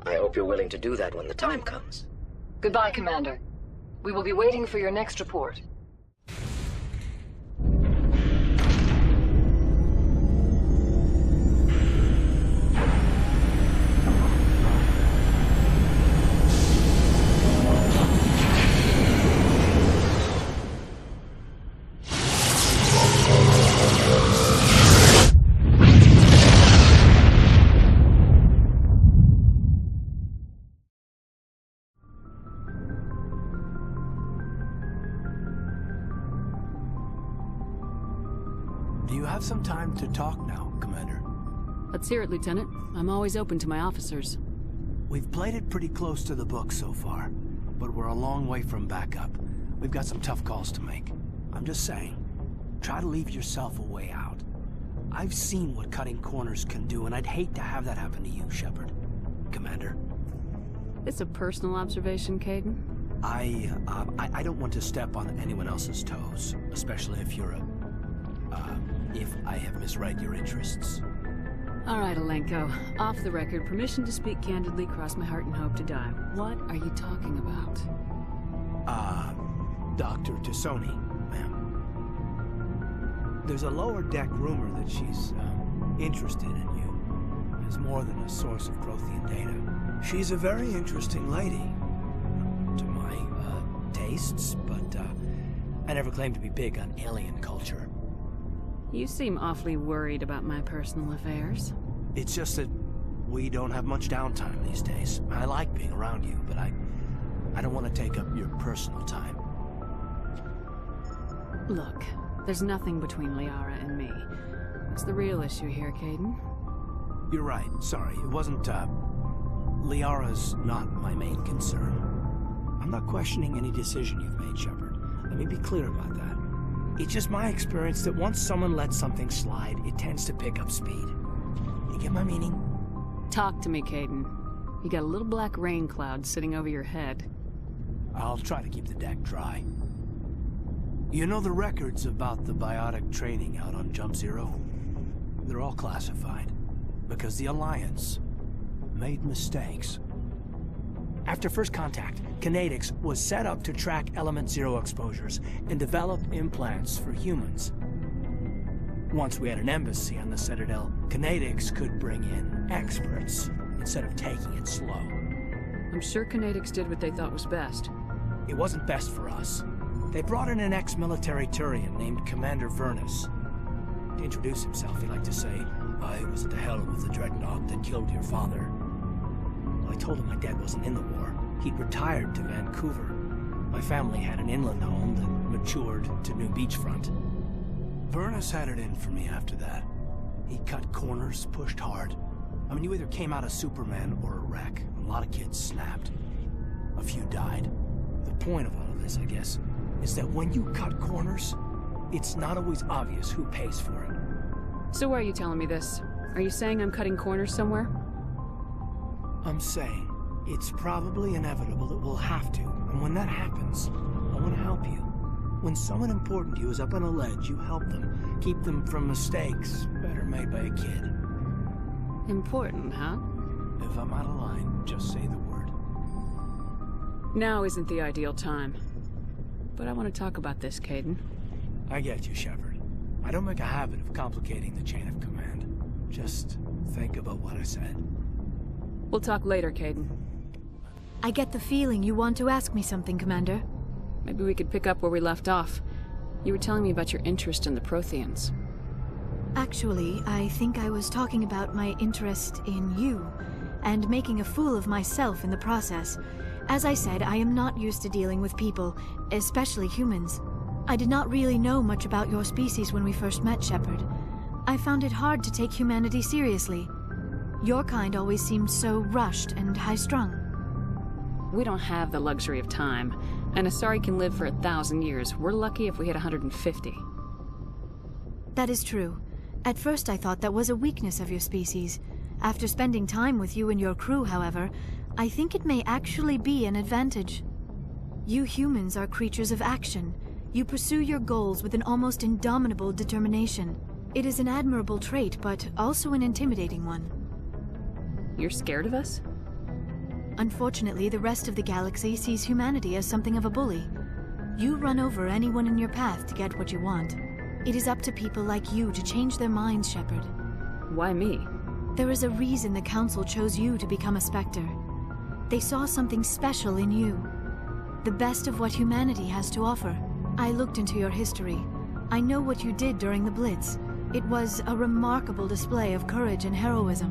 I hope you're willing to do that when the time comes. Goodbye, Commander. We will be waiting for your next report. Do you have some time to talk now, Commander? Let's hear it, Lieutenant. I'm always open to my officers. We've played it pretty close to the book so far, but we're a long way from backup. We've got some tough calls to make. I'm just saying, try to leave yourself a way out. I've seen what cutting corners can do, and I'd hate to have that happen to you, Shepard. Commander. This a personal observation, Caden? I don't want to step on anyone else's toes, especially if you're if I have misread your interests. All right, Alenko. Off the record, permission to speak candidly, cross my heart and hope to die. What are you talking about? Dr. Tassoni, ma'am. There's a lower deck rumor that she's, interested in you as more than a source of Prothean data. She's a very interesting lady. To my, tastes, but, I never claimed to be big on alien culture. You seem awfully worried about my personal affairs. It's just that we don't have much downtime these days. I like being around you, but I don't want to take up your personal time. Look, there's nothing between Liara and me. What's the real issue here, Caden? You're right. Sorry, it wasn't, Liara's not my main concern. I'm not questioning any decision you've made, Shepard. Let me be clear about that. It's just my experience that once someone lets something slide, it tends to pick up speed. You get my meaning? Talk to me, Caden. You got a little black rain cloud sitting over your head. I'll try to keep the deck dry. You know the records about the biotic training out on Jump Zero? They're all classified, because the Alliance made mistakes. After first contact, Kinetics was set up to track Element Zero exposures and develop implants for humans. Once we had an embassy on the Citadel, Kinetics could bring in experts instead of taking it slow. I'm sure Kinetics did what they thought was best. It wasn't best for us. They brought in an ex-military Turian named Commander Vernus. To introduce himself, he liked to say, "I was at the helm of the dreadnought that killed your father." I told him my dad wasn't in the war. He'd retired to Vancouver. My family had an inland home that matured to New Beachfront. Vernus had it in for me after that. He cut corners, pushed hard. I mean, you either came out a Superman or a wreck. A lot of kids snapped. A few died. The point of all of this, I guess, is that when you cut corners, it's not always obvious who pays for it. So why are you telling me this? Are you saying I'm cutting corners somewhere? I'm saying it's probably inevitable that we'll have to, and when that happens, I want to help you. When someone important to you is up on a ledge, you help them, keep them from mistakes better made by a kid. Important, huh? If I'm out of line, just say the word. Now isn't the ideal time. But I want to talk about this, Caden. I get you, Shepard. I don't make a habit of complicating the chain of command. Just think about what I said. We'll talk later, Caden. I get the feeling you want to ask me something, Commander. Maybe we could pick up where we left off. You were telling me about your interest in the Protheans. Actually, I think I was talking about my interest in you, and making a fool of myself in the process. As I said, I am not used to dealing with people, especially humans. I did not really know much about your species when we first met, Shepard. I found it hard to take humanity seriously. Your kind always seemed so rushed and high-strung. We don't have the luxury of time. An Asari can live for 1,000 years. We're lucky if we hit 150. That is true. At first I thought that was a weakness of your species. After spending time with you and your crew, however, I think it may actually be an advantage. You humans are creatures of action. You pursue your goals with an almost indomitable determination. It is an admirable trait, but also an intimidating one. You're scared of us? Unfortunately, the rest of the galaxy sees humanity as something of a bully. You run over anyone in your path to get what you want. It is up to people like you to change their minds, Shepard. Why me? There is a reason the Council chose you to become a Spectre. They saw something special in you. The best of what humanity has to offer. I looked into your history. I know what you did during the Blitz. It was a remarkable display of courage and heroism.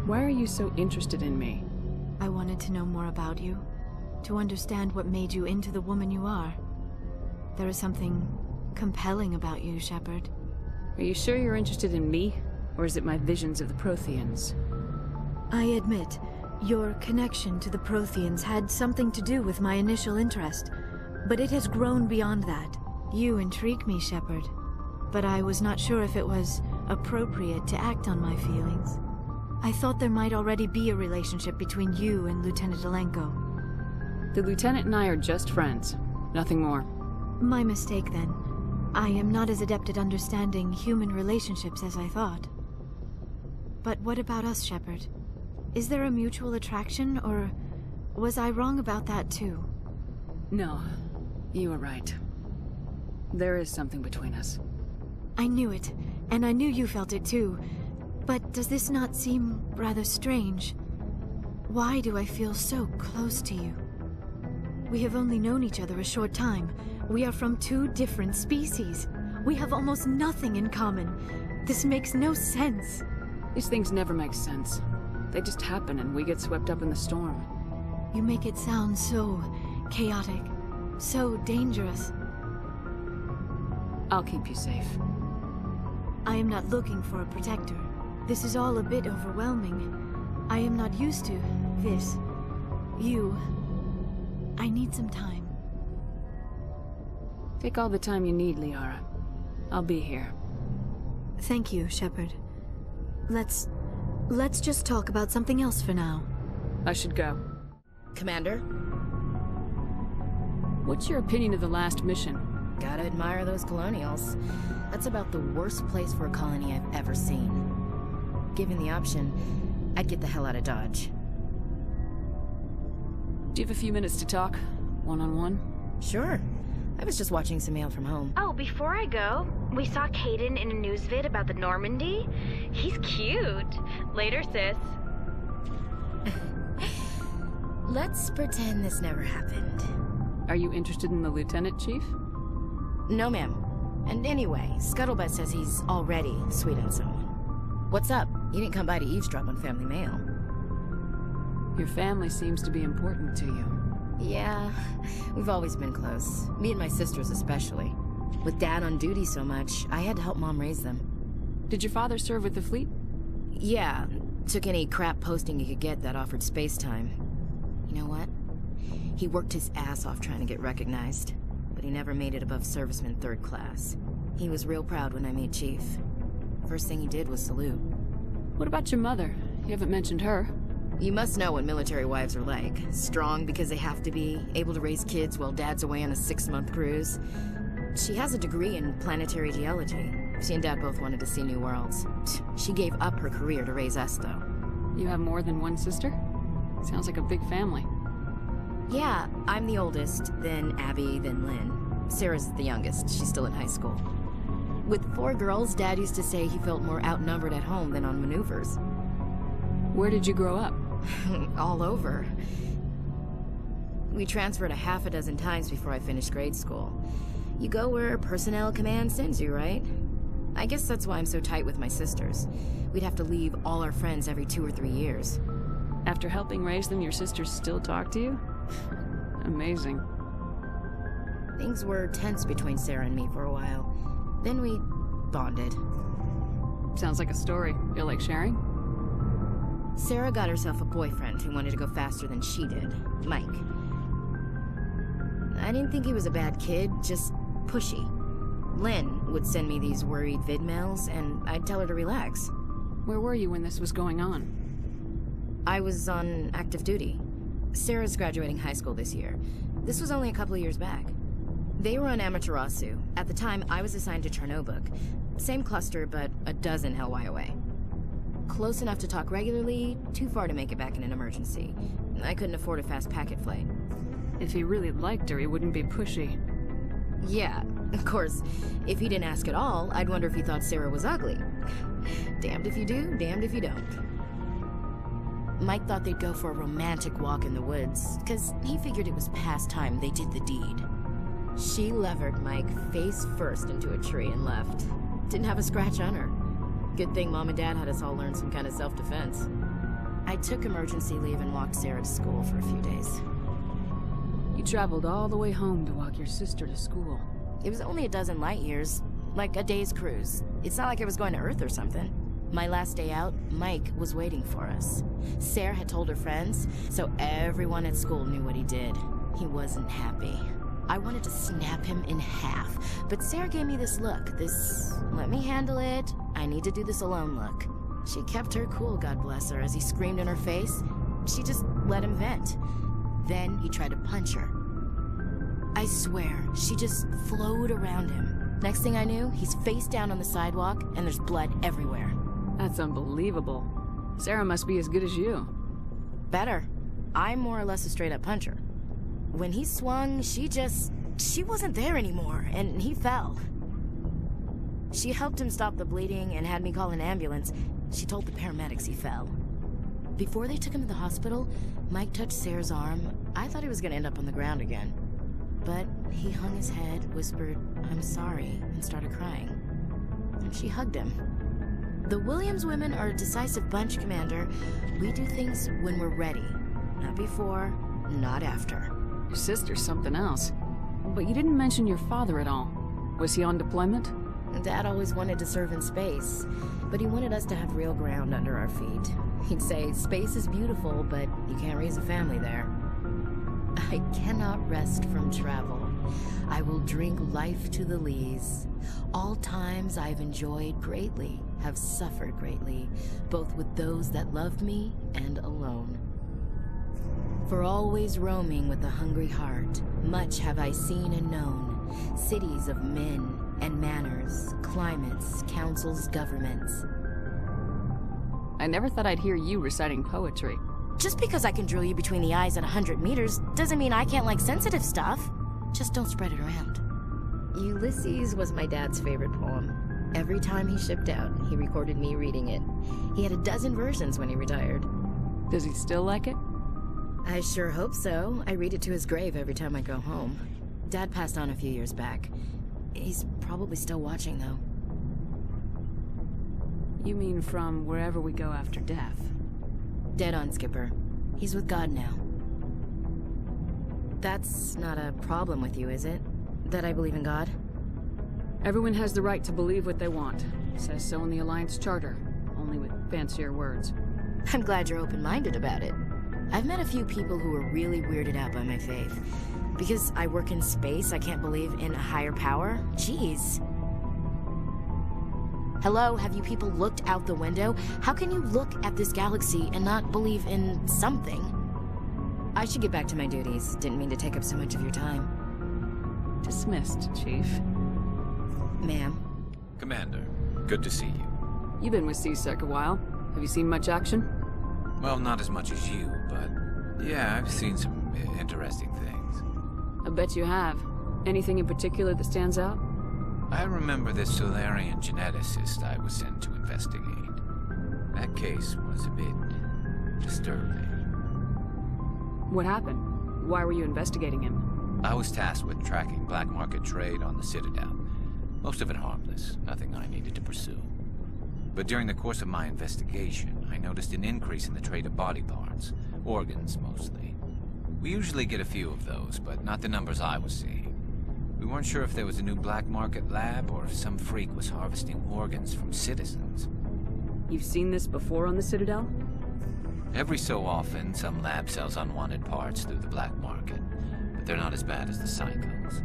Why are you so interested in me? I wanted to know more about you. To understand what made you into the woman you are. There is something compelling about you, Shepard. Are you sure you're interested in me? Or is it my visions of the Protheans? I admit, your connection to the Protheans had something to do with my initial interest. But it has grown beyond that. You intrigue me, Shepard. But I was not sure if it was appropriate to act on my feelings. I thought there might already be a relationship between you and Lieutenant Alenko. The Lieutenant and I are just friends. Nothing more. My mistake, then. I am not as adept at understanding human relationships as I thought. But what about us, Shepard? Is there a mutual attraction, or was I wrong about that too? No, you were right. There is something between us. I knew it, and I knew you felt it too. But does this not seem rather strange? Why do I feel so close to you? We have only known each other a short time. We are from two different species. We have almost nothing in common. This makes no sense. These things never make sense. They just happen and we get swept up in the storm. You make it sound so chaotic, so dangerous. I'll keep you safe. I am not looking for a protector. This is all a bit overwhelming. I am not used to this. You. I need some time. Take all the time you need, Liara. I'll be here. Thank you, Shepard. Let's just talk about something else for now. I should go. Commander? What's your opinion of the last mission? Gotta admire those colonials. That's about the worst place for a colony I've ever seen. Given the option, I'd get the hell out of Dodge. Do you have a few minutes to talk? One-on-one? Sure. I was just watching some mail from home. Oh, before I go, we saw Caden in a news vid about the Normandy. He's cute. Later, sis. Let's pretend this never happened. Are you interested in the Lieutenant, Chief? No, ma'am. And anyway, Scuttlebutt says he's already sweeting someone. What's up? You didn't come by to eavesdrop on family mail. Your family seems to be important to you. Yeah, we've always been close. Me and my sisters especially. With Dad on duty so much, I had to help Mom raise them. Did your father serve with the fleet? Yeah, took any crap posting he could get that offered space time. You know what? He worked his ass off trying to get recognized, but he never made it above serviceman 3rd class. He was real proud when I made Chief. First thing he did was salute. What about your mother? You haven't mentioned her. You must know what military wives are like. Strong because they have to be, able to raise kids while Dad's away on a 6-month cruise. She has a degree in planetary geology. She and Dad both wanted to see new worlds. She gave up her career to raise us, though. You have more than one sister? Sounds like a big family. Yeah, I'm the oldest, then Abby, then Lynn. Sarah's the youngest. She's still in high school. With 4 girls, Dad used to say he felt more outnumbered at home than on maneuvers. Where did you grow up? All over. We transferred a half a dozen times before I finished grade school. You go where personnel command sends you, right? I guess that's why I'm so tight with my sisters. We'd have to leave all our friends every 2 or 3 years. After helping raise them, your sisters still talk to you? Amazing. Things were tense between Sarah and me for a while. Then we bonded. Sounds like a story. You like sharing? Sarah got herself a boyfriend who wanted to go faster than she did, Mike. I didn't think he was a bad kid, just pushy. Lynn would send me these worried vid mails, and I'd tell her to relax. Where were you when this was going on? I was on active duty. Sarah's graduating high school this year. This was only a couple of years back. They were on Amaterasu. At the time, I was assigned to Chernobog. Same cluster, but a dozen Hellwire away. Close enough to talk regularly, too far to make it back in an emergency. I couldn't afford a fast packet flight. If he really liked her, he wouldn't be pushy. Yeah, of course. If he didn't ask at all, I'd wonder if he thought Sarah was ugly. Damned if you do, damned if you don't. Mike thought they'd go for a romantic walk in the woods, because he figured it was past time they did the deed. She levered Mike face first into a tree and left. Didn't have a scratch on her. Good thing Mom and Dad had us all learn some kind of self-defense. I took emergency leave and walked Sarah to school for a few days. You traveled all the way home to walk your sister to school. It was only a dozen light years, like a day's cruise. It's not like I was going to Earth or something. My last day out, Mike was waiting for us. Sarah had told her friends, so everyone at school knew what he did. He wasn't happy. I wanted to snap him in half, but Sarah gave me this look, this let me handle it, I need to do this alone look. She kept her cool, God bless her, as he screamed in her face. She just let him vent. Then he tried to punch her. I swear, she just flowed around him. Next thing I knew, he's face down on the sidewalk, and there's blood everywhere. That's unbelievable. Sarah must be as good as you. Better. I'm more or less a straight-up puncher. When he swung, she wasn't there anymore, and he fell. She helped him stop the bleeding and had me call an ambulance. She told the paramedics he fell. Before they took him to the hospital, Mike touched Sarah's arm. I thought he was gonna end up on the ground again. But he hung his head, whispered, "I'm sorry," and started crying. And she hugged him. The Williams women are a decisive bunch, Commander. We do things when we're ready. Not before, not after. Your sister's something else. But you didn't mention your father at all. Was he on deployment? Dad always wanted to serve in space, but he wanted us to have real ground under our feet. He'd say, space is beautiful, but you can't raise a family there. I cannot rest from travel. I will drink life to the lees. All times I've enjoyed greatly, have suffered greatly, both with those that loved me and alone. For always roaming with a hungry heart, much have I seen and known, cities of men and manners, climates, councils, governments. I never thought I'd hear you reciting poetry. Just because I can drill you between the eyes at 100 meters doesn't mean I can't like sensitive stuff. Just don't spread it around. Ulysses was my dad's favorite poem. Every time he shipped out, he recorded me reading it. He had a dozen versions when he retired. Does he still like it? I sure hope so. I read it to his grave every time I go home. Dad passed on a few years back. He's probably still watching, though. You mean from wherever we go after death? Dead on, Skipper. He's with God now. That's not a problem with you, is it? That I believe in God? Everyone has the right to believe what they want. It says so in the Alliance Charter, only with fancier words. I'm glad you're open-minded about it. I've met a few people who are really weirded out by my faith. Because I work in space, I can't believe in a higher power? Jeez. Hello, have you people looked out the window? How can you look at this galaxy and not believe in something? I should get back to my duties. Didn't mean to take up so much of your time. Dismissed, Chief. Ma'am. Commander, good to see you. You've been with CSEC a while. Have you seen much action? Well, not as much as you, but yeah, I've seen some interesting things. I bet you have. Anything in particular that stands out? I remember this Solarian geneticist I was sent to investigate. That case was a bit disturbing. What happened? Why were you investigating him? I was tasked with tracking black market trade on the Citadel. Most of it harmless, nothing I needed to pursue. But during the course of my investigation, I noticed an increase in the trade of body parts, organs mostly. We usually get a few of those, but not the numbers I was seeing. We weren't sure if there was a new black market lab or if some freak was harvesting organs from citizens. You've seen this before on the Citadel? Every so often, some lab sells unwanted parts through the black market, but they're not as bad as the cycles.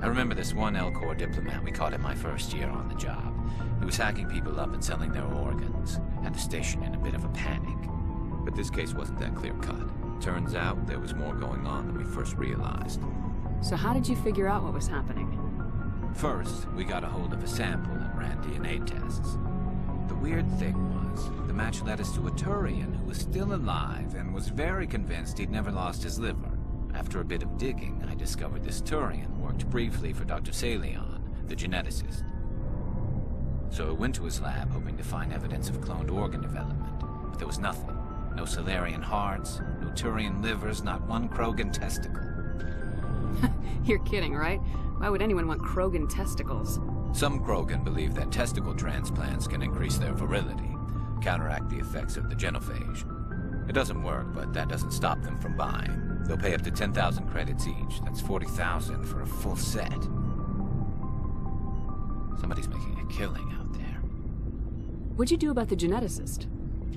I remember this one L-Corps diplomat we caught in my first year on the job. He was hacking people up and selling their organs, had the station in a bit of a panic. But this case wasn't that clear-cut. Turns out there was more going on than we first realized. So how did you figure out what was happening? First, we got a hold of a sample and ran DNA tests. The weird thing was. The match led us to a Turian who was still alive and was very convinced he'd never lost his liver. After a bit of digging, I discovered this Turian worked briefly for Dr. Salion, the geneticist. So I went to his lab hoping to find evidence of cloned organ development, but there was nothing. No Salarian hearts, no Turian livers, not one Krogan testicle. You're kidding, right? Why would anyone want Krogan testicles? Some Krogan believe that testicle transplants can increase their virility, counteract the effects of the genophage. It doesn't work, but that doesn't stop them from buying. They'll pay up to 10,000 credits each. That's 40,000 for a full set. Somebody's making a killing out there. What'd you do about the geneticist?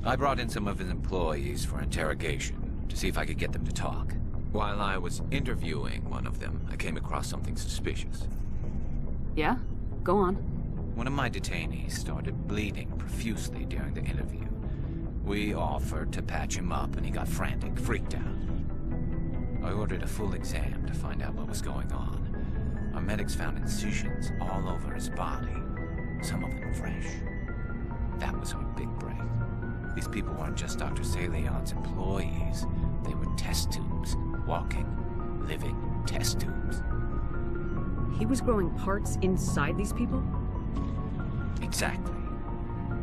I brought in some of his employees for interrogation, to see if I could get them to talk. While I was interviewing one of them, I came across something suspicious. Yeah? Go on. One of my detainees started bleeding profusely during the interview. We offered to patch him up, and he got frantic, freaked out. I ordered a full exam to find out what was going on. Our medics found incisions all over his body, some of them fresh. That was our big break. These people weren't just Dr. Salion's employees. They were test tubes. Walking, living test tubes. He was growing parts inside these people? Exactly.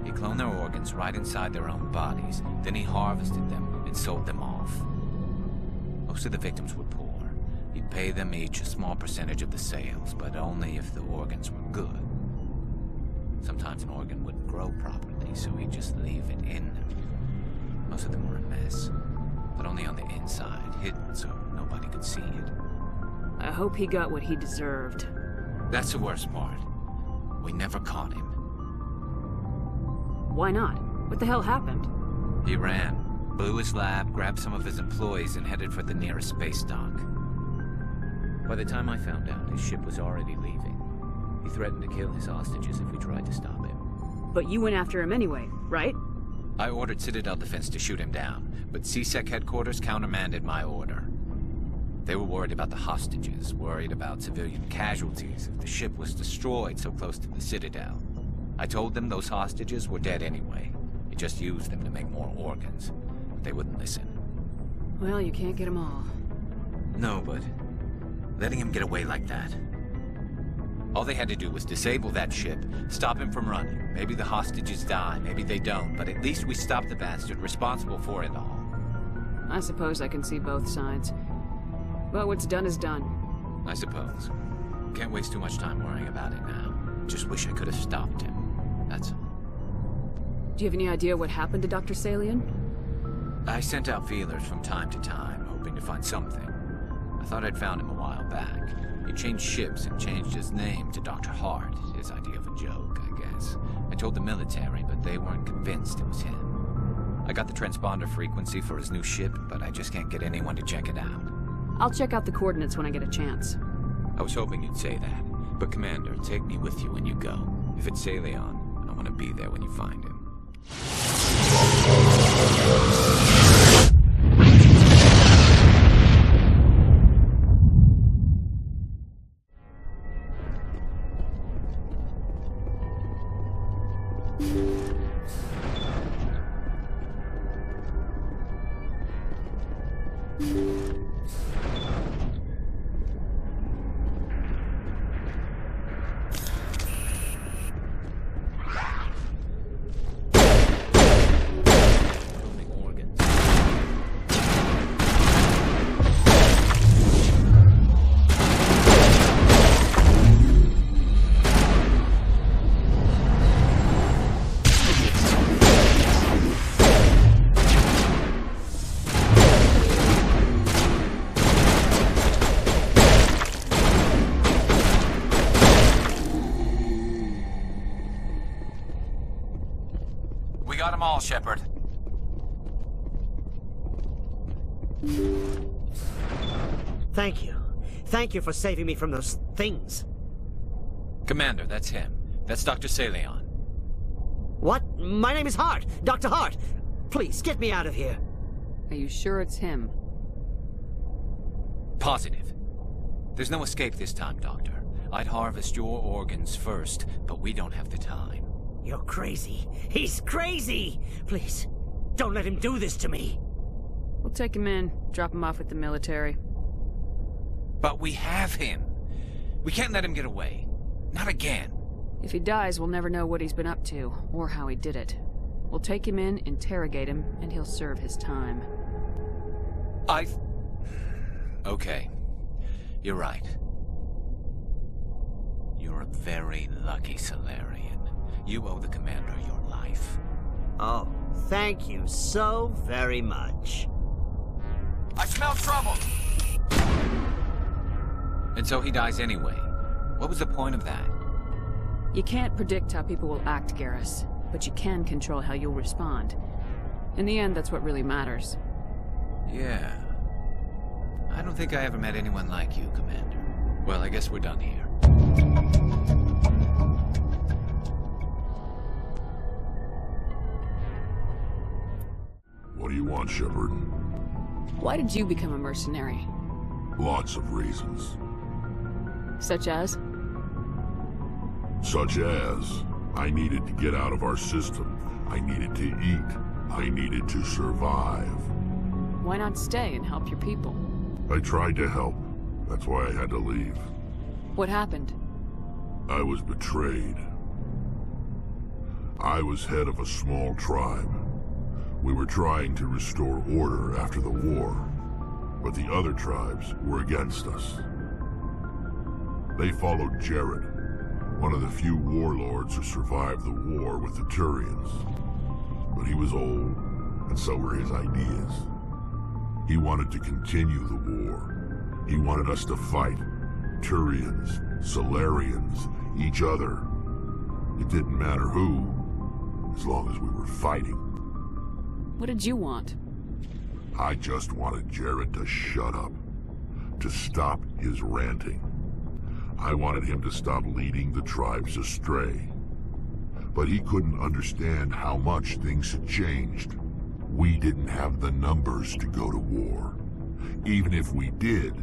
He cloned their organs right inside their own bodies. Then he harvested them and sold them off. Most of the victims were poor. He'd pay them each a small percentage of the sales, but only if the organs were good. Sometimes an organ wouldn't grow properly, so he'd just leave it in them. Most of them were a mess, but only on the inside, hidden so nobody could see it. I hope he got what he deserved. That's the worst part. We never caught him. Why not? What the hell happened? He ran, blew his lab, grabbed some of his employees, and headed for the nearest space dock. By the time I found out, his ship was already leaving. He threatened to kill his hostages if we tried to stop him. But you went after him anyway, right? I ordered Citadel Defense to shoot him down, but CSEC headquarters countermanded my order. They were worried about the hostages, worried about civilian casualties if the ship was destroyed so close to the Citadel. I told them those hostages were dead anyway. He just used them to make more organs. They wouldn't listen. Well, you can't get them all. No, but letting him get away like that. All they had to do was disable that ship, stop him from running. Maybe the hostages die, maybe they don't, but at least we stopped the bastard responsible for it all. I suppose I can see both sides. But what's done is done. I suppose. Can't waste too much time worrying about it now. Just wish I could have stopped him. That's all. Do you have any idea what happened to Dr. Salion? I sent out feelers from time to time, hoping to find something. I thought I'd found him a while back. He changed ships and changed his name to Dr. Hart, his idea of a joke, I guess. I told the military, but they weren't convinced it was him. I got the transponder frequency for his new ship, but I just can't get anyone to check it out. I'll check out the coordinates when I get a chance. I was hoping you'd say that. But Commander, take me with you when you go. If it's Salion, I want to be there when you find him. Got them all, Shepard. Thank you. Thank you for saving me from those things. Commander, that's him. That's Dr. Salion. What? My name is Hart. Dr. Hart. Please, get me out of here. Are you sure it's him? Positive. There's no escape this time, Doctor. I'd harvest your organs first, but we don't have the time. You're crazy. He's crazy! Please, don't let him do this to me. We'll take him in, drop him off with the military. But we have him. We can't let him get away. Not again. If he dies, we'll never know what he's been up to, or how he did it. We'll take him in, interrogate him, and he'll serve his time. Okay. You're right. You're a very lucky Solarian. You owe the Commander your life. Oh, thank you so very much. I smell trouble! And so he dies anyway. What was the point of that? You can't predict how people will act, Garrus, but you can control how you'll respond. In the end, that's what really matters. Yeah. I don't think I ever met anyone like you, Commander. Well, I guess we're done here. What do you want, Shepard? Why did you become a mercenary? Lots of reasons. Such as? Such as, I needed to get out of our system. I needed to eat. I needed to survive. Why not stay and help your people? I tried to help. That's why I had to leave. What happened? I was betrayed. I was head of a small tribe. We were trying to restore order after the war, but the other tribes were against us. They followed Jared, one of the few warlords who survived the war with the Turians. But he was old, and so were his ideas. He wanted to continue the war. He wanted us to fight. Turians, Solarians, each other. It didn't matter who, as long as we were fighting. What did you want? I just wanted Jared to shut up, to stop his ranting. I wanted him to stop leading the tribes astray. But he couldn't understand how much things had changed. We didn't have the numbers to go to war. Even if we did,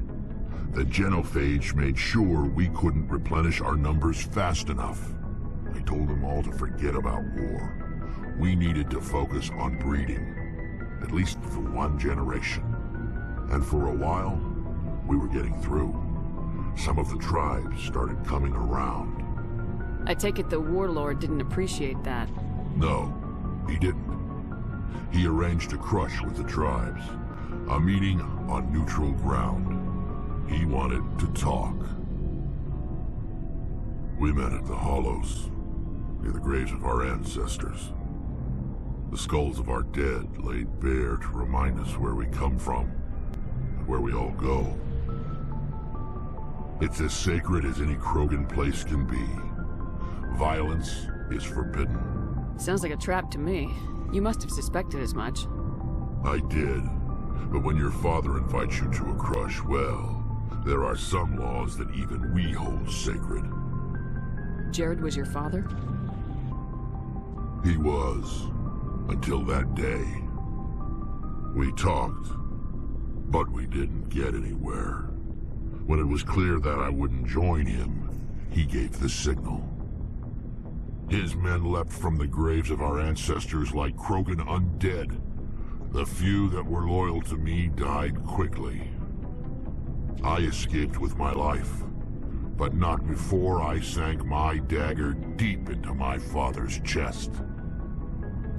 the genophage made sure we couldn't replenish our numbers fast enough. I told them all to forget about war. We needed to focus on breeding, at least for one generation. And for a while, we were getting through. Some of the tribes started coming around. I take it the warlord didn't appreciate that. No, he didn't. He arranged a crush with the tribes, a meeting on neutral ground. He wanted to talk. We met at the Hollows, near the graves of our ancestors. The skulls of our dead laid bare to remind us where we come from, and where we all go. It's as sacred as any Krogan place can be. Violence is forbidden. Sounds like a trap to me. You must have suspected as much. I did. But when your father invites you to a crush, well, there are some laws that even we hold sacred. Jared was your father? He was. Until that day. We talked, but we didn't get anywhere. When it was clear that I wouldn't join him, he gave the signal. His men leapt from the graves of our ancestors like Krogan undead. The few that were loyal to me died quickly. I escaped with my life, but not before I sank my dagger deep into my father's chest.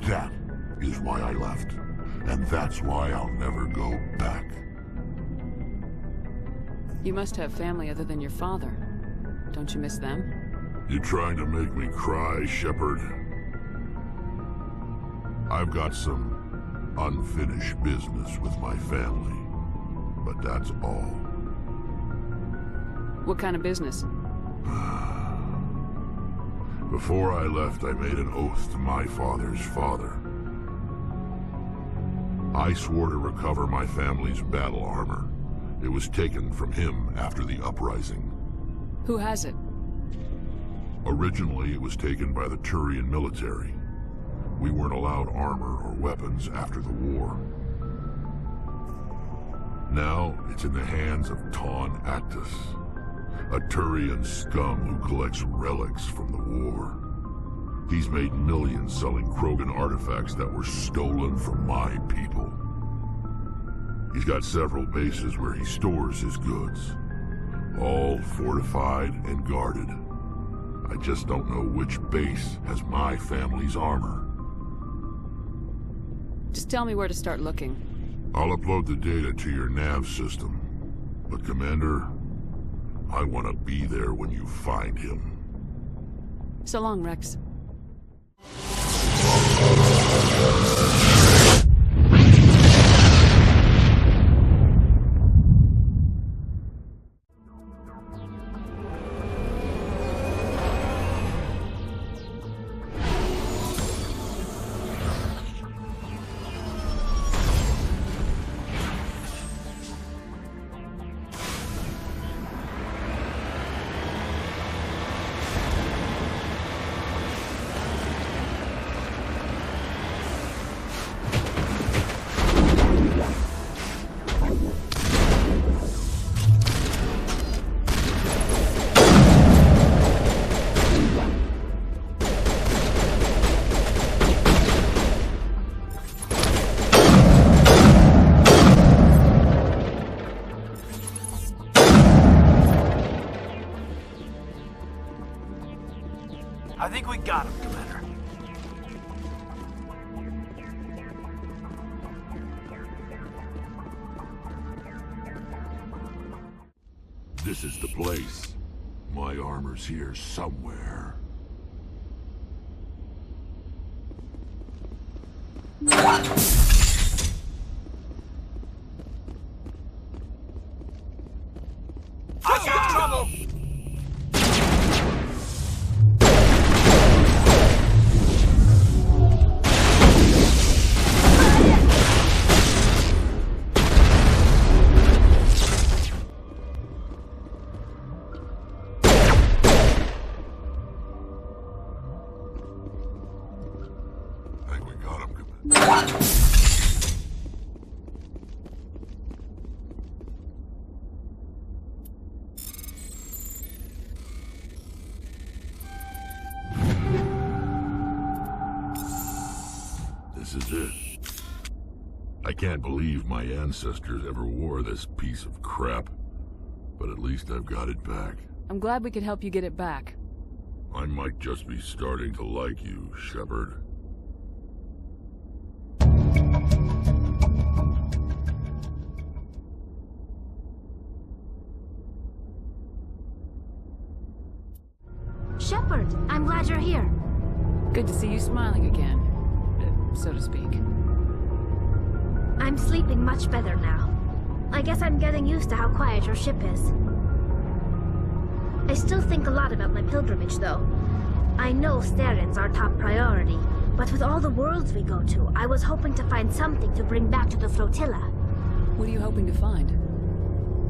That is why I left, and that's why I'll never go back. You must have family other than your father. Don't you miss them? You trying to make me cry, Shepard? I've got some unfinished business with my family, but that's all. What kind of business? Before I left, I made an oath to my father's father. I swore to recover my family's battle armor. It was taken from him after the uprising. Who has it? Originally, it was taken by the Turian military. We weren't allowed armor or weapons after the war. Now, it's in the hands of Taun Actus, a Turian scum who collects relics from the war. He's made millions selling Krogan artifacts that were stolen from my people. He's got several bases where he stores his goods, all fortified and guarded. I just don't know which base has my family's armor. Just tell me where to start looking. I'll upload the data to your nav system. But Commander, I want to be there when you find him. So long, Rex. I think we got him, Commander. This is the place. My armor's here somewhere. I got trouble! This is it. I can't believe my ancestors ever wore this piece of crap, but at least I've got it back. I'm glad we could help you get it back. I might just be starting to like you, Shepard. Shepard, I'm glad you're here. Good to see you smiling again, so to speak. I'm sleeping much better now. I guess I'm getting used to how quiet your ship is. I still think a lot about my pilgrimage, though. I know Steren's our top priority, but with all the worlds we go to, I was hoping to find something to bring back to the flotilla. What are you hoping to find?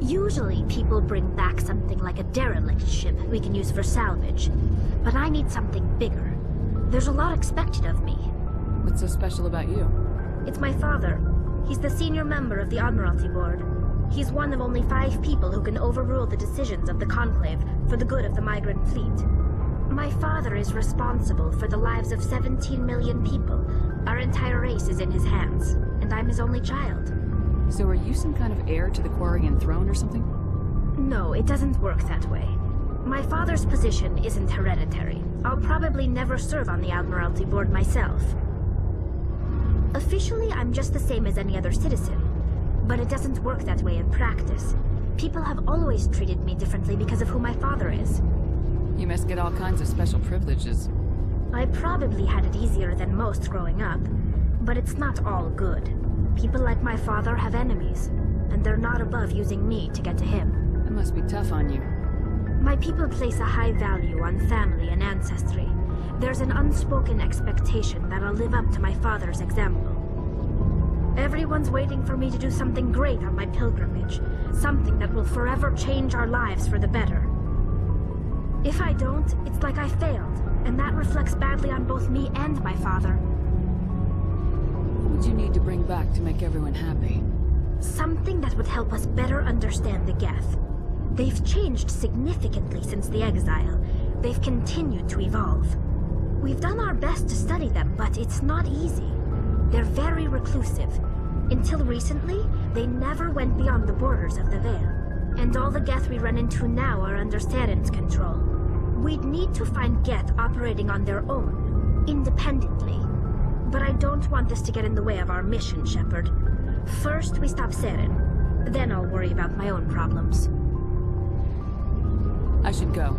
Usually, people bring back something like a derelict ship we can use for salvage. But I need something bigger. There's a lot expected of me. What's so special about you? It's my father. He's the senior member of the Admiralty Board. He's one of only 5 people who can overrule the decisions of the Conclave for the good of the migrant fleet. My father is responsible for the lives of 17 million people. Our entire race is in his hands, and I'm his only child. So are you some kind of heir to the Quarian throne or something? No, it doesn't work that way. My father's position isn't hereditary. I'll probably never serve on the Admiralty Board myself. Officially, I'm just the same as any other citizen. But it doesn't work that way in practice. People have always treated me differently because of who my father is. You must get all kinds of special privileges. I probably had it easier than most growing up, but it's not all good. People like my father have enemies, and they're not above using me to get to him. It must be tough on you. My people place a high value on family and ancestry. There's an unspoken expectation that I'll live up to my father's example. Everyone's waiting for me to do something great on my pilgrimage, something that will forever change our lives for the better. If I don't, it's like I failed, and that reflects badly on both me and my father. What would you need to bring back to make everyone happy? Something that would help us better understand the Geth. They've changed significantly since the exile. They've continued to evolve. We've done our best to study them, but it's not easy. They're very reclusive. Until recently, they never went beyond the borders of the Veil. And all the Geth we run into now are under Saren's control. We'd need to find Geth operating on their own, independently. But I don't want this to get in the way of our mission, Shepard. First, we stop Saren. Then I'll worry about my own problems. I should go.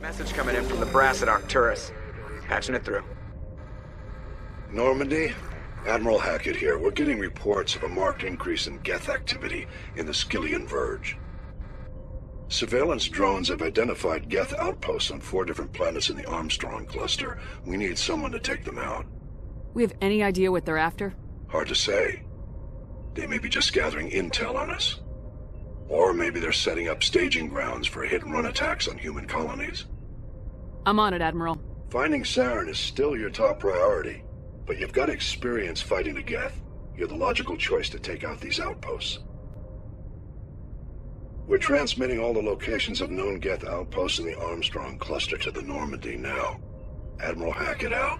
Message coming in from the brass at Arcturus. Patching it through. Normandy? Admiral Hackett here. We're getting reports of a marked increase in Geth activity in the Skyllian Verge. Surveillance drones have identified Geth outposts on 4 different planets in the Armstrong cluster. We need someone to take them out. We have any idea what they're after? Hard to say. They may be just gathering intel on us. Or maybe they're setting up staging grounds for hit-and-run attacks on human colonies. I'm on it, Admiral. Finding Saren is still your top priority, but you've got experience fighting the Geth. You're the logical choice to take out these outposts. We're transmitting all the locations of known Geth outposts in the Armstrong cluster to the Normandy now. Admiral Hackett out.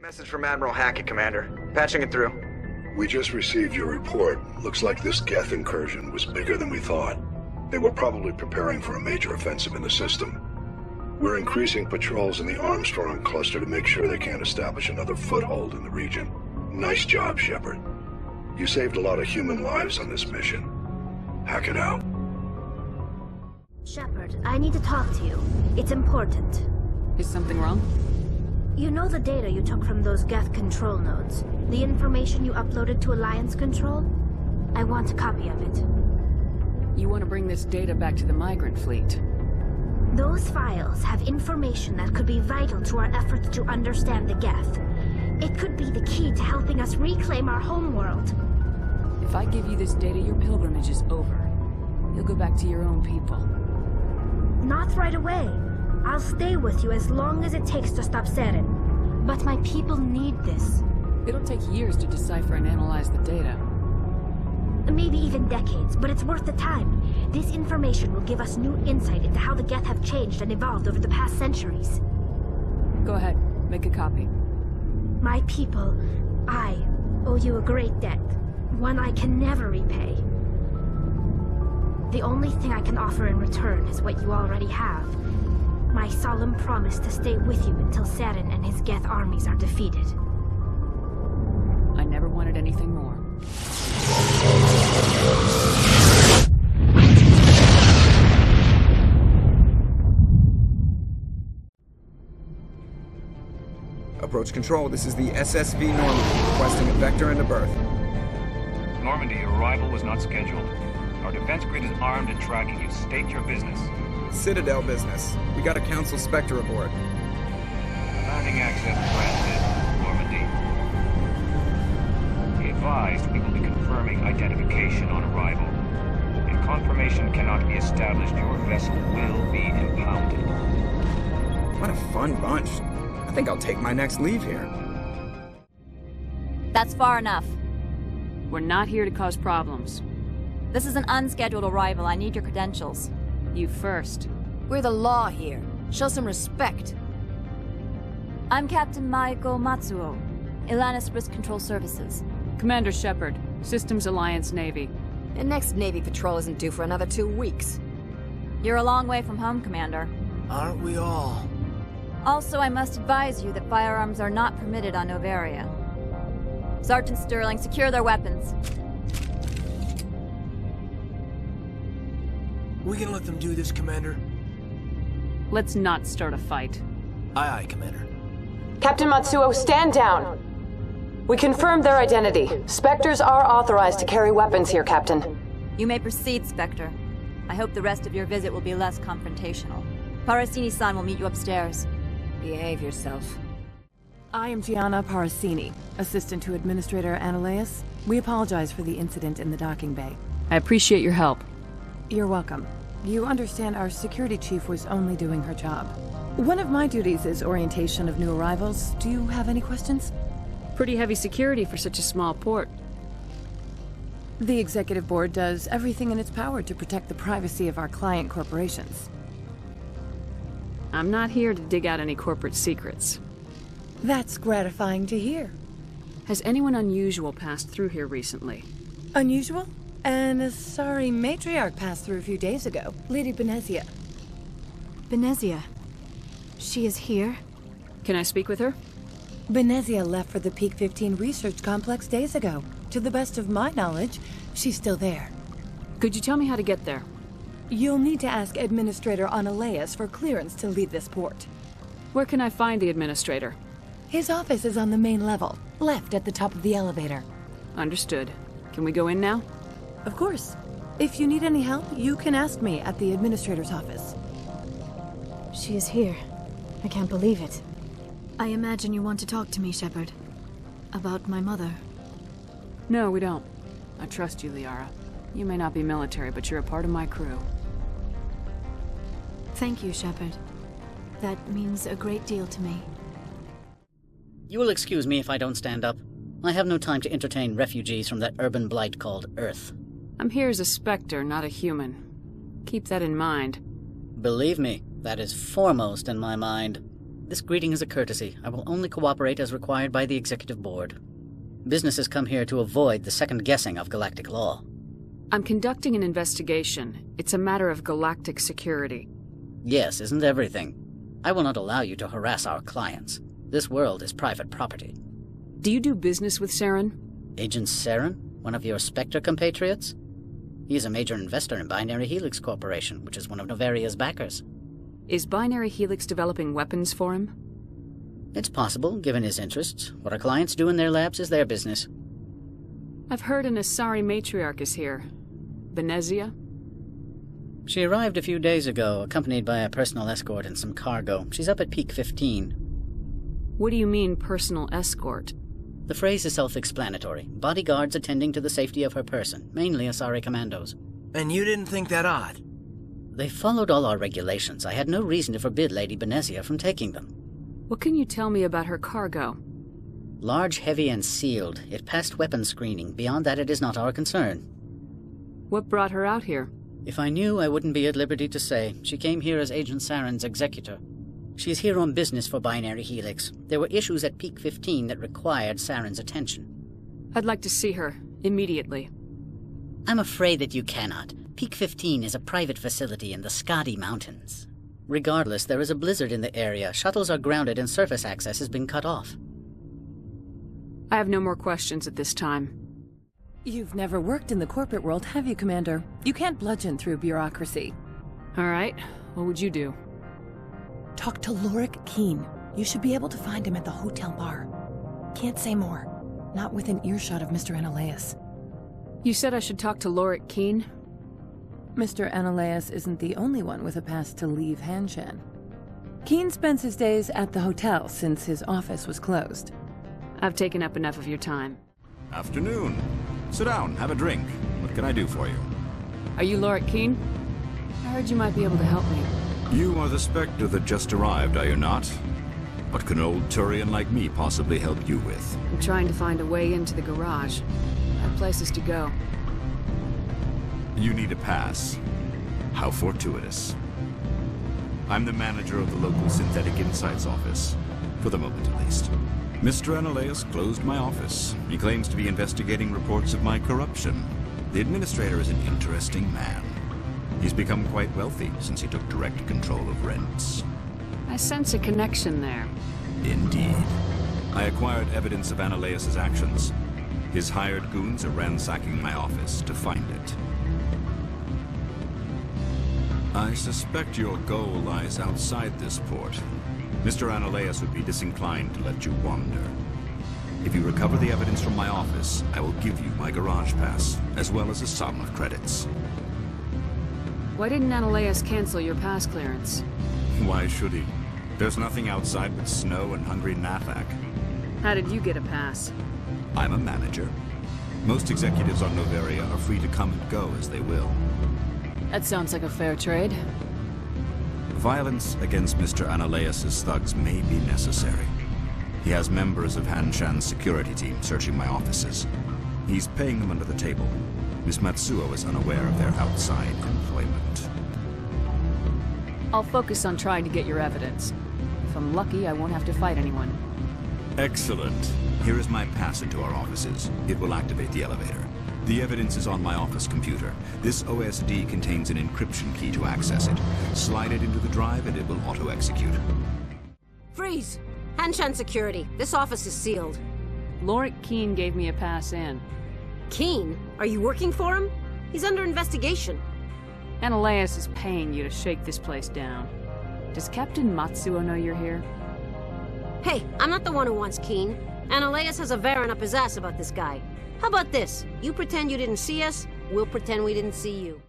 Message from Admiral Hackett, Commander. Patching it through. We just received your report. Looks like this Geth incursion was bigger than we thought. They were probably preparing for a major offensive in the system. We're increasing patrols in the Armstrong cluster to make sure they can't establish another foothold in the region. Nice job, Shepard. You saved a lot of human lives on this mission. Hackett out. Shepard, I need to talk to you. It's important. Is something wrong? You know the data you took from those Geth control nodes? The information you uploaded to Alliance Control? I want a copy of it. You want to bring this data back to the migrant fleet? Those files have information that could be vital to our efforts to understand the Geth. It could be the key to helping us reclaim our homeworld. If I give you this data, your pilgrimage is over. You'll go back to your own people. Not right away. I'll stay with you as long as it takes to stop Saren. But my people need this. It'll take years to decipher and analyze the data. Maybe even decades, but it's worth the time. This information will give us new insight into how the Geth have changed and evolved over the past centuries. Go ahead, make a copy. My people, I owe you a great debt. One I can never repay. The only thing I can offer in return is what you already have. My solemn promise to stay with you until Saren and his Geth armies are defeated. I never wanted anything more. Approach control, this is the SSV Normandy, requesting a vector and a berth. Normandy, your arrival was not scheduled. Our defense grid is armed and tracking you. State your business. Citadel business. We got a Council Spectre aboard. Landing access granted, Normandy. Be advised, we will be confirming identification on arrival. If confirmation cannot be established, your vessel will be impounded. What a fun bunch. I think I'll take my next leave here. That's far enough. We're not here to cause problems. This is an unscheduled arrival. I need your credentials. You first. We're the law here. Show some respect. I'm Captain Maiko Matsuo, Ilanis Risk Control Services. Commander Shepard, Systems Alliance Navy. The next Navy patrol isn't due for another 2 weeks. You're a long way from home, Commander. Aren't we all? Also, I must advise you that firearms are not permitted on Novaria. Sergeant Sterling, secure their weapons. We can let them do this, Commander? Let's not start a fight. Aye, aye, Commander. Captain Matsuo, stand down! We confirmed their identity. Spectres are authorized to carry weapons here, Captain. You may proceed, Spectre. I hope the rest of your visit will be less confrontational. Parasini-san will meet you upstairs. Behave yourself. I am Gianna Parasini, assistant to Administrator Ananias. We apologize for the incident in the docking bay. I appreciate your help. You're welcome. You understand our security chief was only doing her job. One of my duties is orientation of new arrivals. Do you have any questions? Pretty heavy security for such a small port. The executive board does everything in its power to protect the privacy of our client corporations. I'm not here to dig out any corporate secrets. That's gratifying to hear. Has anyone unusual passed through here recently? Unusual? And a sorry matriarch passed through a few days ago. Lady Benezia. Benezia? She is here? Can I speak with her? Benezia left for the Peak 15 research complex days ago. To the best of my knowledge, she's still there. Could you tell me how to get there? You'll need to ask Administrator Ananias for clearance to leave this port. Where can I find the Administrator? His office is on the main level, left at the top of the elevator. Understood. Can we go in now? Of course. If you need any help, you can ask me at the Administrator's office. She is here. I can't believe it. I imagine you want to talk to me, Shepard. About my mother. No, we don't. I trust you, Liara. You may not be military, but you're a part of my crew. Thank you, Shepard. That means a great deal to me. You will excuse me if I don't stand up. I have no time to entertain refugees from that urban blight called Earth. I'm here as a Spectre, not a human. Keep that in mind. Believe me, that is foremost in my mind. This greeting is a courtesy. I will only cooperate as required by the Executive Board. Businesses come here to avoid the second guessing of galactic law. I'm conducting an investigation. It's a matter of galactic security. Yes, isn't everything? I will not allow you to harass our clients. This world is private property. Do you do business with Saren? Agent Saren? One of your Spectre compatriots? He is a major investor in Binary Helix Corporation, which is one of Novaria's backers. Is Binary Helix developing weapons for him? It's possible, given his interests. What our clients do in their labs is their business. I've heard an Asari matriarch is here. Benezia? She arrived a few days ago, accompanied by a personal escort and some cargo. She's up at Peak 15. What do you mean, personal escort? The phrase is self-explanatory. Bodyguards attending to the safety of her person, mainly Asari commandos. And you didn't think that odd? They followed all our regulations. I had no reason to forbid Lady Benezia from taking them. What can you tell me about her cargo? Large, heavy, and sealed. It passed weapons screening. Beyond that, it is not our concern. What brought her out here? If I knew, I wouldn't be at liberty to say. She came here as Agent Saren's executor. She's here on business for Binary Helix. There were issues at Peak 15 that required Saren's attention. I'd like to see her, immediately. I'm afraid that you cannot. Peak 15 is a private facility in the Skadi Mountains. Regardless, there is a blizzard in the area. Shuttles are grounded and surface access has been cut off. I have no more questions at this time. You've never worked in the corporate world, have you, Commander? You can't bludgeon through bureaucracy. All right. What would you do? Talk to Lorik Keen. You should be able to find him at the hotel bar. Can't say more. Not within earshot of Mr. Analaeus. You said I should talk to Lorik Keen? Mr. Analaeus isn't the only one with a pass to leave Hanshan. Keen spends his days at the hotel since his office was closed. I've taken up enough of your time. Afternoon. Sit down, have a drink. What can I do for you? Are you Lorik Keen? I heard you might be able to help me. You are the Spectre that just arrived, are you not? What can an old Turian like me possibly help you with? I'm trying to find a way into the garage. I have places to go. You need a pass. How fortuitous. I'm the manager of the local Synthetic Insights office. For the moment, at least. Mr. Analaeus closed my office. He claims to be investigating reports of my corruption. The administrator is an interesting man. He's become quite wealthy since he took direct control of rents. I sense a connection there. Indeed. I acquired evidence of Analaeus' actions. His hired goons are ransacking my office to find it. I suspect your goal lies outside this port. Mr. Analaeus would be disinclined to let you wander. If you recover the evidence from my office, I will give you my garage pass, as well as a sum of credits. Why didn't Analaeus cancel your pass clearance? Why should he? There's nothing outside but snow and hungry Nathak. How did you get a pass? I'm a manager. Most executives on Noveria are free to come and go as they will. That sounds like a fair trade. Violence against Mr. Analaeus' thugs may be necessary. He has members of Hanshan's security team searching my offices. He's paying them under the table. Miss Matsuo is unaware of their outside employment. I'll focus on trying to get your evidence. If I'm lucky, I won't have to fight anyone. Excellent. Here is my pass into our offices. It will activate the elevator. The evidence is on my office computer. This OSD contains an encryption key to access it. Slide it into the drive and it will auto-execute. Freeze! Hanshan security. This office is sealed. Lorik Keen gave me a pass in. Keen? Are you working for him? He's under investigation. Analaeus is paying you to shake this place down. Does Captain Matsuo know you're here? Hey, I'm not the one who wants Keen. Analaeus has a Varen up his ass about this guy. How about this? You pretend you didn't see us, we'll pretend we didn't see you.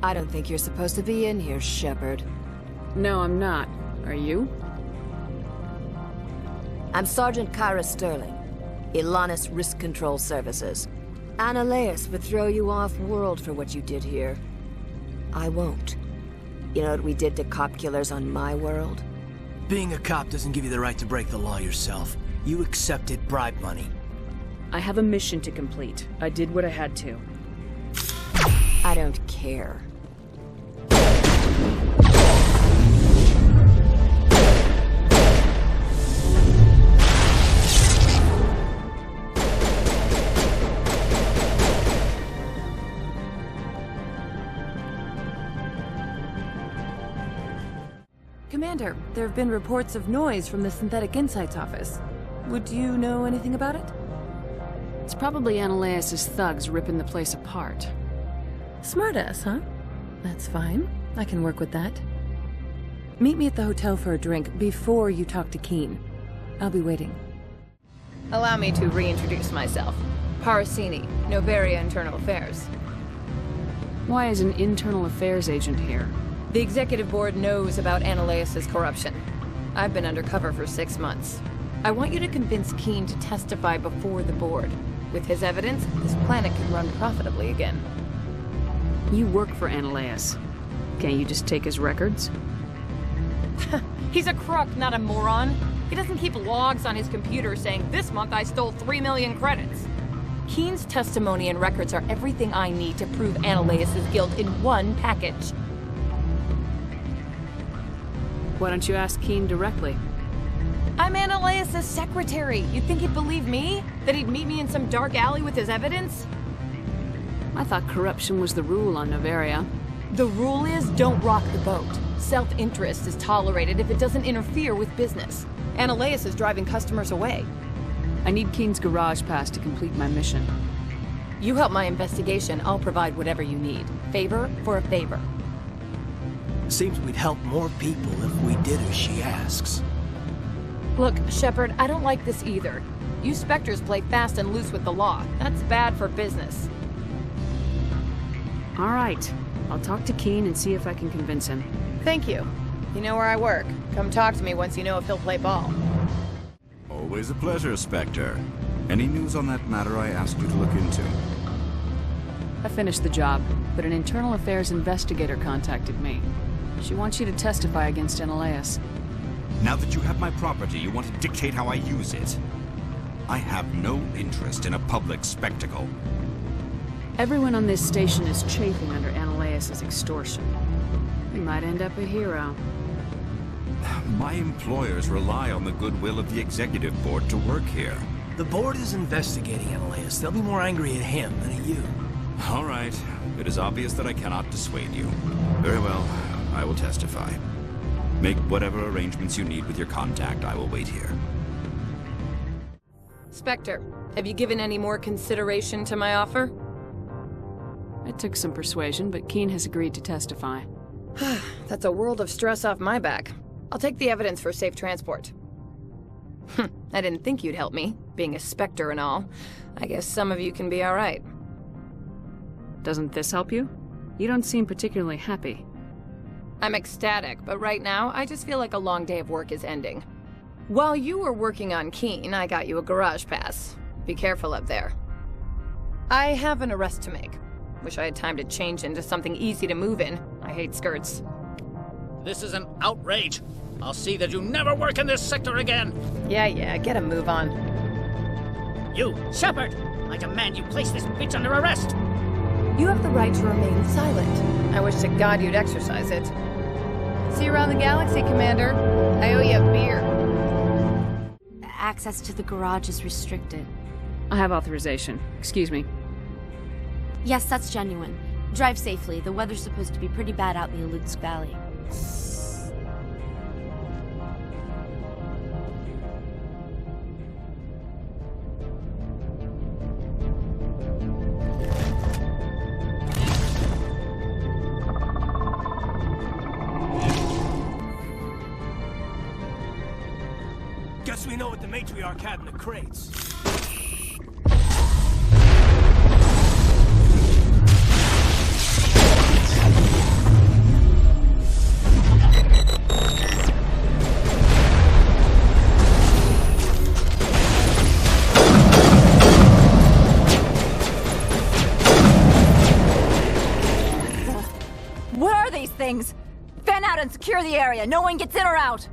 I don't think you're supposed to be in here, Shepard. No, I'm not. Are you? I'm Sergeant Kyra Sterling, Ilanis Risk Control Services. Analaeus would throw you off-world for what you did here. I won't. You know what we did to cop killers on my world? Being a cop doesn't give you the right to break the law yourself. You accepted bribe money. I have a mission to complete. I did what I had to. I don't care. Commander, there have been reports of noise from the Synthetic Insights office. Would you know anything about it? It's probably Analaeus' thugs ripping the place apart. Smartass, huh? That's fine. I can work with that. Meet me at the hotel for a drink before you talk to Keen. I'll be waiting. Allow me to reintroduce myself. Parasini, Noveria Internal Affairs. Why is an internal affairs agent here? The executive board knows about Ananias' corruption. I've been undercover for 6 months. I want you to convince Keen to testify before the board. With his evidence, this planet can run profitably again. You work for Ananias. Can't you just take his records? He's a crook, not a moron. He doesn't keep logs on his computer saying, "This month I stole 3 million credits." Keen's testimony and records are everything I need to prove Ananias' guilt in one package. Why don't you ask Keen directly? I'm Ananias' secretary. You'd think he'd believe me? That he'd meet me in some dark alley with his evidence? I thought corruption was the rule on Noveria. The rule is don't rock the boat. Self-interest is tolerated if it doesn't interfere with business. Ananias is driving customers away. I need Keen's garage pass to complete my mission. You help my investigation, I'll provide whatever you need. Favor for a favor. Seems we'd help more people if we did as she asks. Look, Shepard, I don't like this either. You Spectres play fast and loose with the law. That's bad for business. All right. I'll talk to Keen and see if I can convince him. Thank you. You know where I work. Come talk to me once you know if he'll play ball. Always a pleasure, Spectre. Any news on that matter I asked you to look into? I finished the job, but an internal affairs investigator contacted me. She wants you to testify against Ananias. Now that you have my property, you want to dictate how I use it. I have no interest in a public spectacle. Everyone on this station is chafing under Ananias' extortion. You might end up a hero. My employers rely on the goodwill of the executive board to work here. The board is investigating Ananias. They'll be more angry at him than at you. All right. It is obvious that I cannot dissuade you. Very well. I will testify. Make whatever arrangements you need with your contact. I will wait here. Spectre, have you given any more consideration to my offer? It took some persuasion, but Keen has agreed to testify. That's a world of stress off my back. I'll take the evidence for safe transport. I didn't think you'd help me, being a Spectre and all. I guess some of you can be all right. Doesn't this help you? You don't seem particularly happy. I'm ecstatic, but right now, I just feel like a long day of work is ending. While you were working on Keen, I got you a garage pass. Be careful up there. I have an arrest to make. Wish I had time to change into something easy to move in. I hate skirts. This is an outrage. I'll see that you never work in this sector again. Yeah, get a move on. You, Shepard! I demand you place this bitch under arrest! You have the right to remain silent. I wish to God you'd exercise it. See you around the galaxy, Commander. I owe you a beer. Access to the garage is restricted. I have authorization. Excuse me. Yes, that's genuine. Drive safely. The weather's supposed to be pretty bad out in the Alutsk Valley. Guess we know what the matriarch had in the crates. What are these things? Fan out and secure the area. No one gets in or out.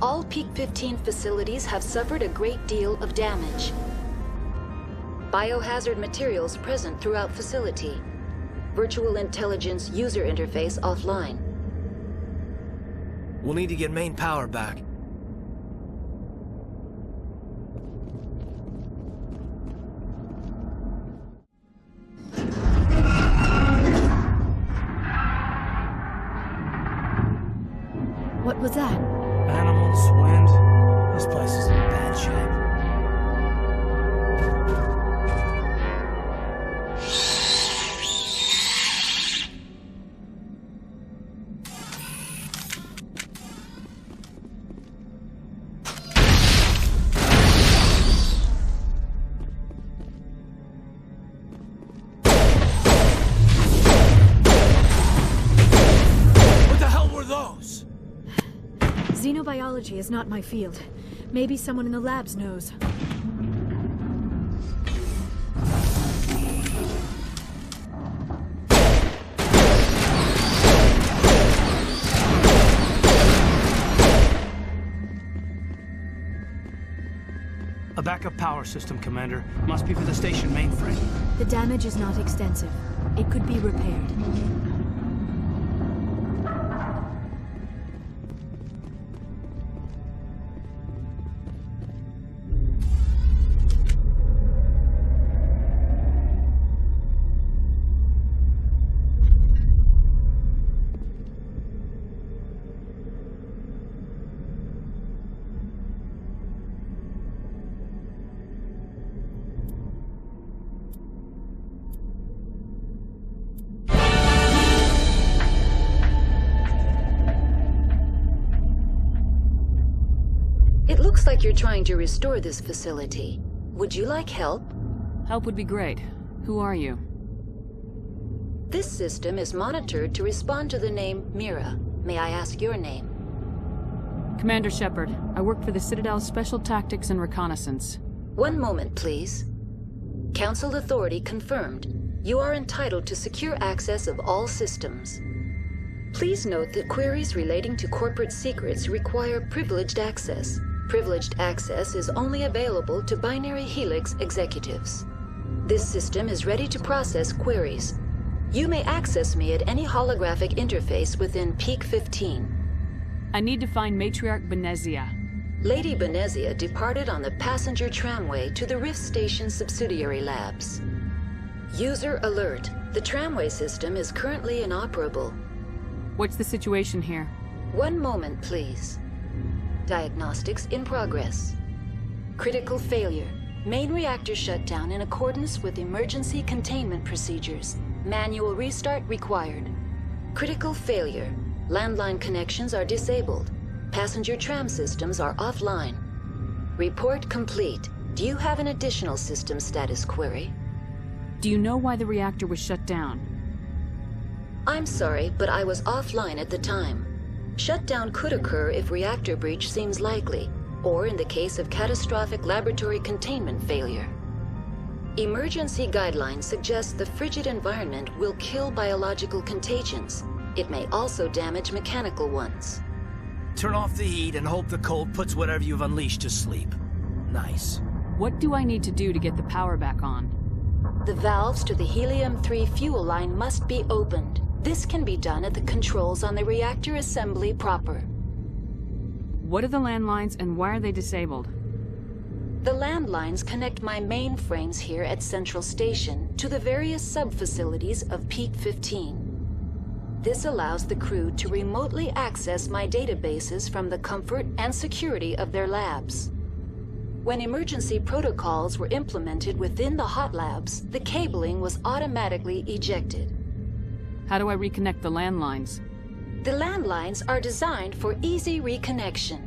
all Peak 15 facilities have suffered a great deal of damage. Biohazard materials present throughout facility. Virtual intelligence user interface offline. We'll need to get main power back. What was that? Animals, wind. This place is in bad shape. Xenobiology is not my field. Maybe someone in the labs knows. A backup power system, Commander. Must be for the station mainframe. The damage is not extensive. It could be repaired. Looks like you're trying to restore this facility. Would you like help? Help would be great. Who are you? This system is monitored to respond to the name Mira. May I ask your name? Commander Shepard. I work for the Citadel Special Tactics and Reconnaissance. One moment, please. Council authority confirmed. You are entitled to secure access of all systems. Please note that queries relating to corporate secrets require privileged access. Privileged access is only available to Binary Helix executives. This system is ready to process queries. You may access me at any holographic interface within Peak 15. I need to find Matriarch Benezia. Lady Benezia departed on the passenger tramway to the Rift Station subsidiary labs. User alert. The tramway system is currently inoperable. What's the situation here? One moment, please. Diagnostics in progress. Critical failure. Main reactor shut down in accordance with emergency containment procedures. Manual restart required. Critical failure. Landline connections are disabled. Passenger tram systems are offline. Report complete. Do you have an additional system status query? Do you know why the reactor was shut down? I'm sorry, but I was offline at the time. Shutdown could occur if reactor breach seems likely, or in the case of catastrophic laboratory containment failure. Emergency guidelines suggest the frigid environment will kill biological contagions. It may also damage mechanical ones. Turn off the heat and hope the cold puts whatever you've unleashed to sleep. Nice. What do I need to do to get the power back on? The valves to the helium-3 fuel line must be opened. This can be done at the controls on the reactor assembly proper. What are the landlines and why are they disabled? The landlines connect my mainframes here at Central Station to the various sub-facilities of Peak 15. This allows the crew to remotely access my databases from the comfort and security of their labs. When emergency protocols were implemented within the hot labs, the cabling was automatically ejected. How do I reconnect the landlines? The landlines are designed for easy reconnection.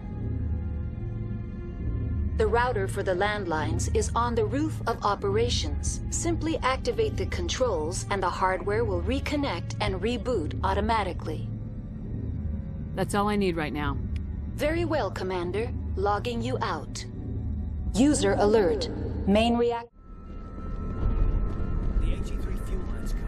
The router for the landlines is on the roof of operations. Simply activate the controls and the hardware will reconnect and reboot automatically. That's all I need right now. Very well, Commander. Logging you out. User alert. Main reactor. The HE3 fuel line's cut.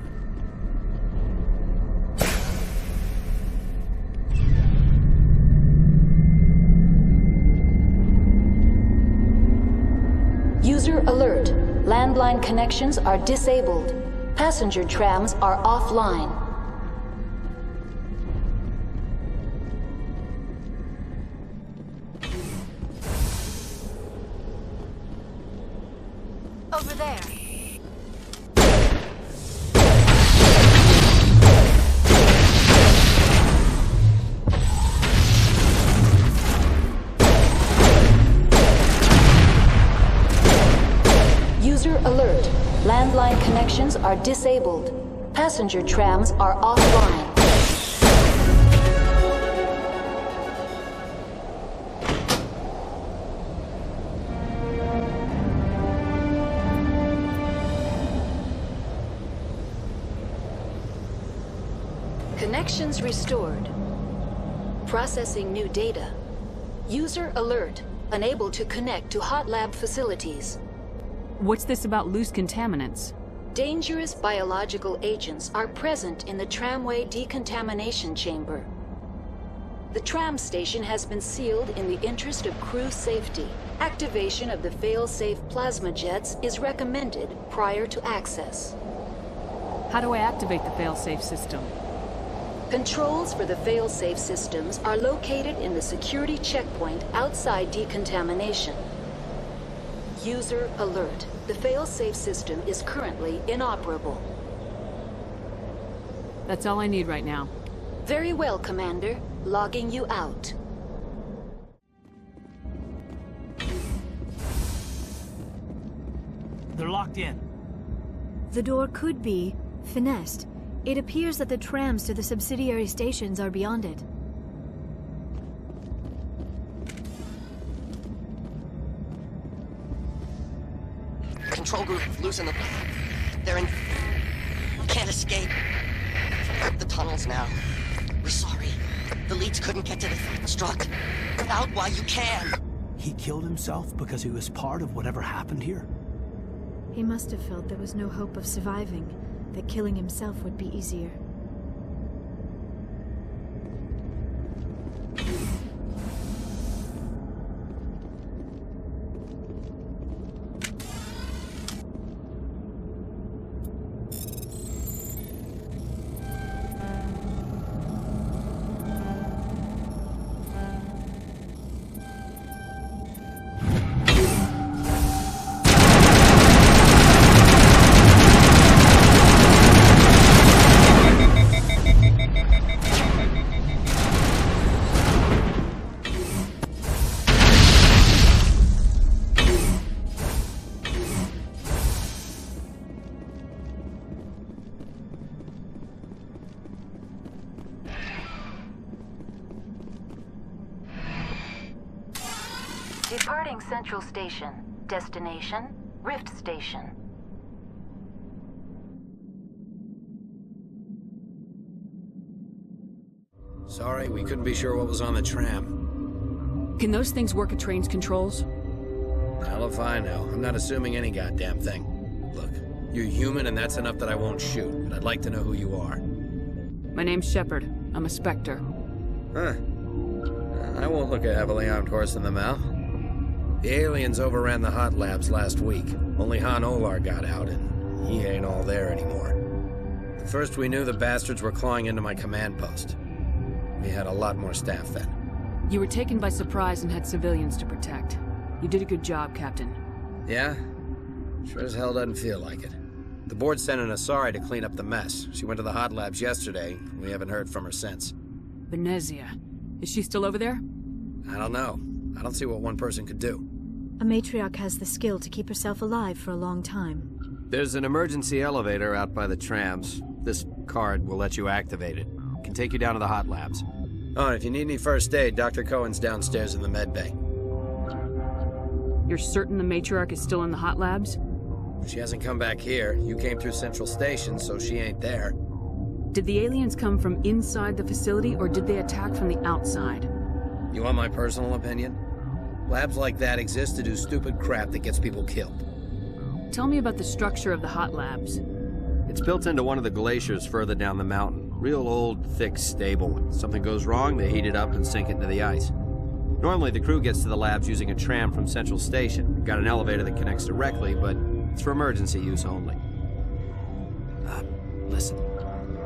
User alert. Landline connections are disabled. Passenger trams are offline. Over there. User alert. Landline connections are disabled. Passenger trams are offline. Connections restored. Processing new data. User alert. Unable to connect to hot lab facilities. What's this about loose contaminants? Dangerous biological agents are present in the tramway decontamination chamber. The tram station has been sealed in the interest of crew safety. Activation of the fail-safe plasma jets is recommended prior to access. How do I activate the fail-safe system? Controls for the fail-safe systems are located in the security checkpoint outside decontamination. User alert. The fail-safe system is currently inoperable. That's all I need right now. Very well, Commander. Logging you out. They're locked in. The door could be finessed. It appears that the trams to the subsidiary stations are beyond it. Control group, loosen them. They're in... Can't escape. The tunnels now. We're sorry. The leads couldn't get to the struck. Out while you can. He killed himself because he was part of whatever happened here? He must have felt there was no hope of surviving, that killing himself would be easier. Departing Central Station. Destination, Rift Station. Sorry, we couldn't be sure what was on the tram. Can those things work at train's controls? Hell if I know. I'm not assuming any goddamn thing. Look, you're human and that's enough that I won't shoot, but I'd like to know who you are. My name's Shepard. I'm a Spectre. Huh. I won't look a heavily armed horse in the mouth. The aliens overran the hot labs last week. Only Han Olar got out, and he ain't all there anymore. The first we knew, the bastards were clawing into my command post. We had a lot more staff then. You were taken by surprise and had civilians to protect. You did a good job, Captain. Yeah? Sure as hell doesn't feel like it. The board sent an Asari to clean up the mess. She went to the hot labs yesterday. We haven't heard from her since. Venezia. Is she still over there? I don't know. I don't see what one person could do. A matriarch has the skill to keep herself alive for a long time. There's an emergency elevator out by the trams. This card will let you activate it. Can take you down to the hot labs. Oh, and if you need any first aid, Dr. Cohen's downstairs in the med bay. You're certain the matriarch is still in the hot labs? She hasn't come back here. You came through Central Station, so she ain't there. Did the aliens come from inside the facility, or did they attack from the outside? You want my personal opinion? Labs like that exist to do stupid crap that gets people killed. Tell me about the structure of the hot labs. It's built into one of the glaciers further down the mountain. Real old, thick, stable. When something goes wrong, they heat it up and sink it into the ice. Normally, the crew gets to the labs using a tram from Central Station. We've got an elevator that connects directly, but it's for emergency use only. Listen,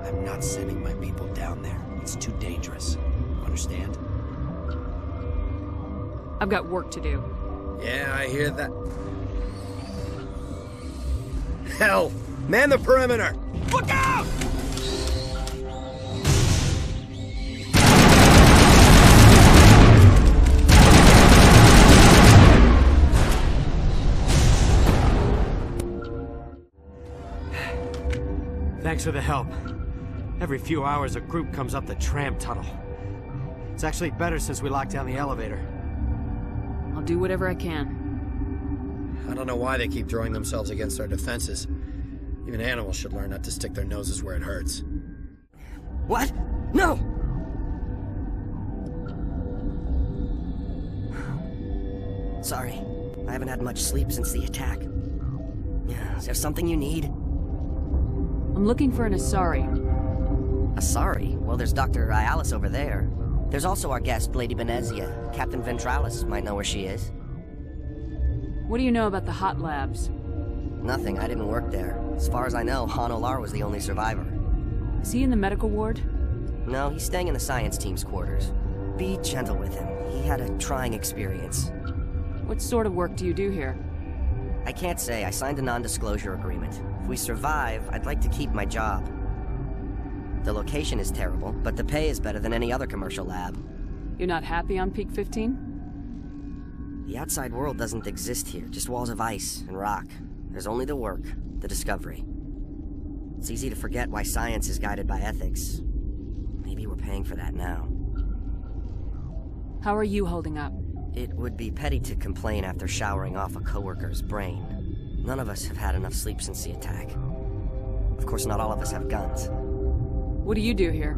I'm not sending my people down there. It's too dangerous. You understand? I've got work to do. Yeah, I hear that. Hell! Man the perimeter! Look out! Thanks for the help. Every few hours, a group comes up the tram tunnel. It's actually better since we locked down the elevator. I'll do whatever I can. I don't know why they keep throwing themselves against our defenses. Even animals should learn not to stick their noses where it hurts. What? No! Sorry. I haven't had much sleep since the attack. Is there something you need? I'm looking for an Asari. Asari? Well, there's Dr. Ayalis over there. There's also our guest, Lady Benezia. Captain Ventralis might know where she is. What do you know about the hot labs? Nothing. I didn't work there. As far as I know, Han Olar was the only survivor. Is he in the medical ward? No, he's staying in the science team's quarters. Be gentle with him. He had a trying experience. What sort of work do you do here? I can't say. I signed a non-disclosure agreement. If we survive, I'd like to keep my job. The location is terrible, but the pay is better than any other commercial lab. You're not happy on Peak 15? The outside world doesn't exist here, just walls of ice and rock. There's only the work, the discovery. It's easy to forget why science is guided by ethics. Maybe we're paying for that now. How are you holding up? It would be petty to complain after showering off a coworker's brain. None of us have had enough sleep since the attack. Of course, not all of us have guns. What do you do here?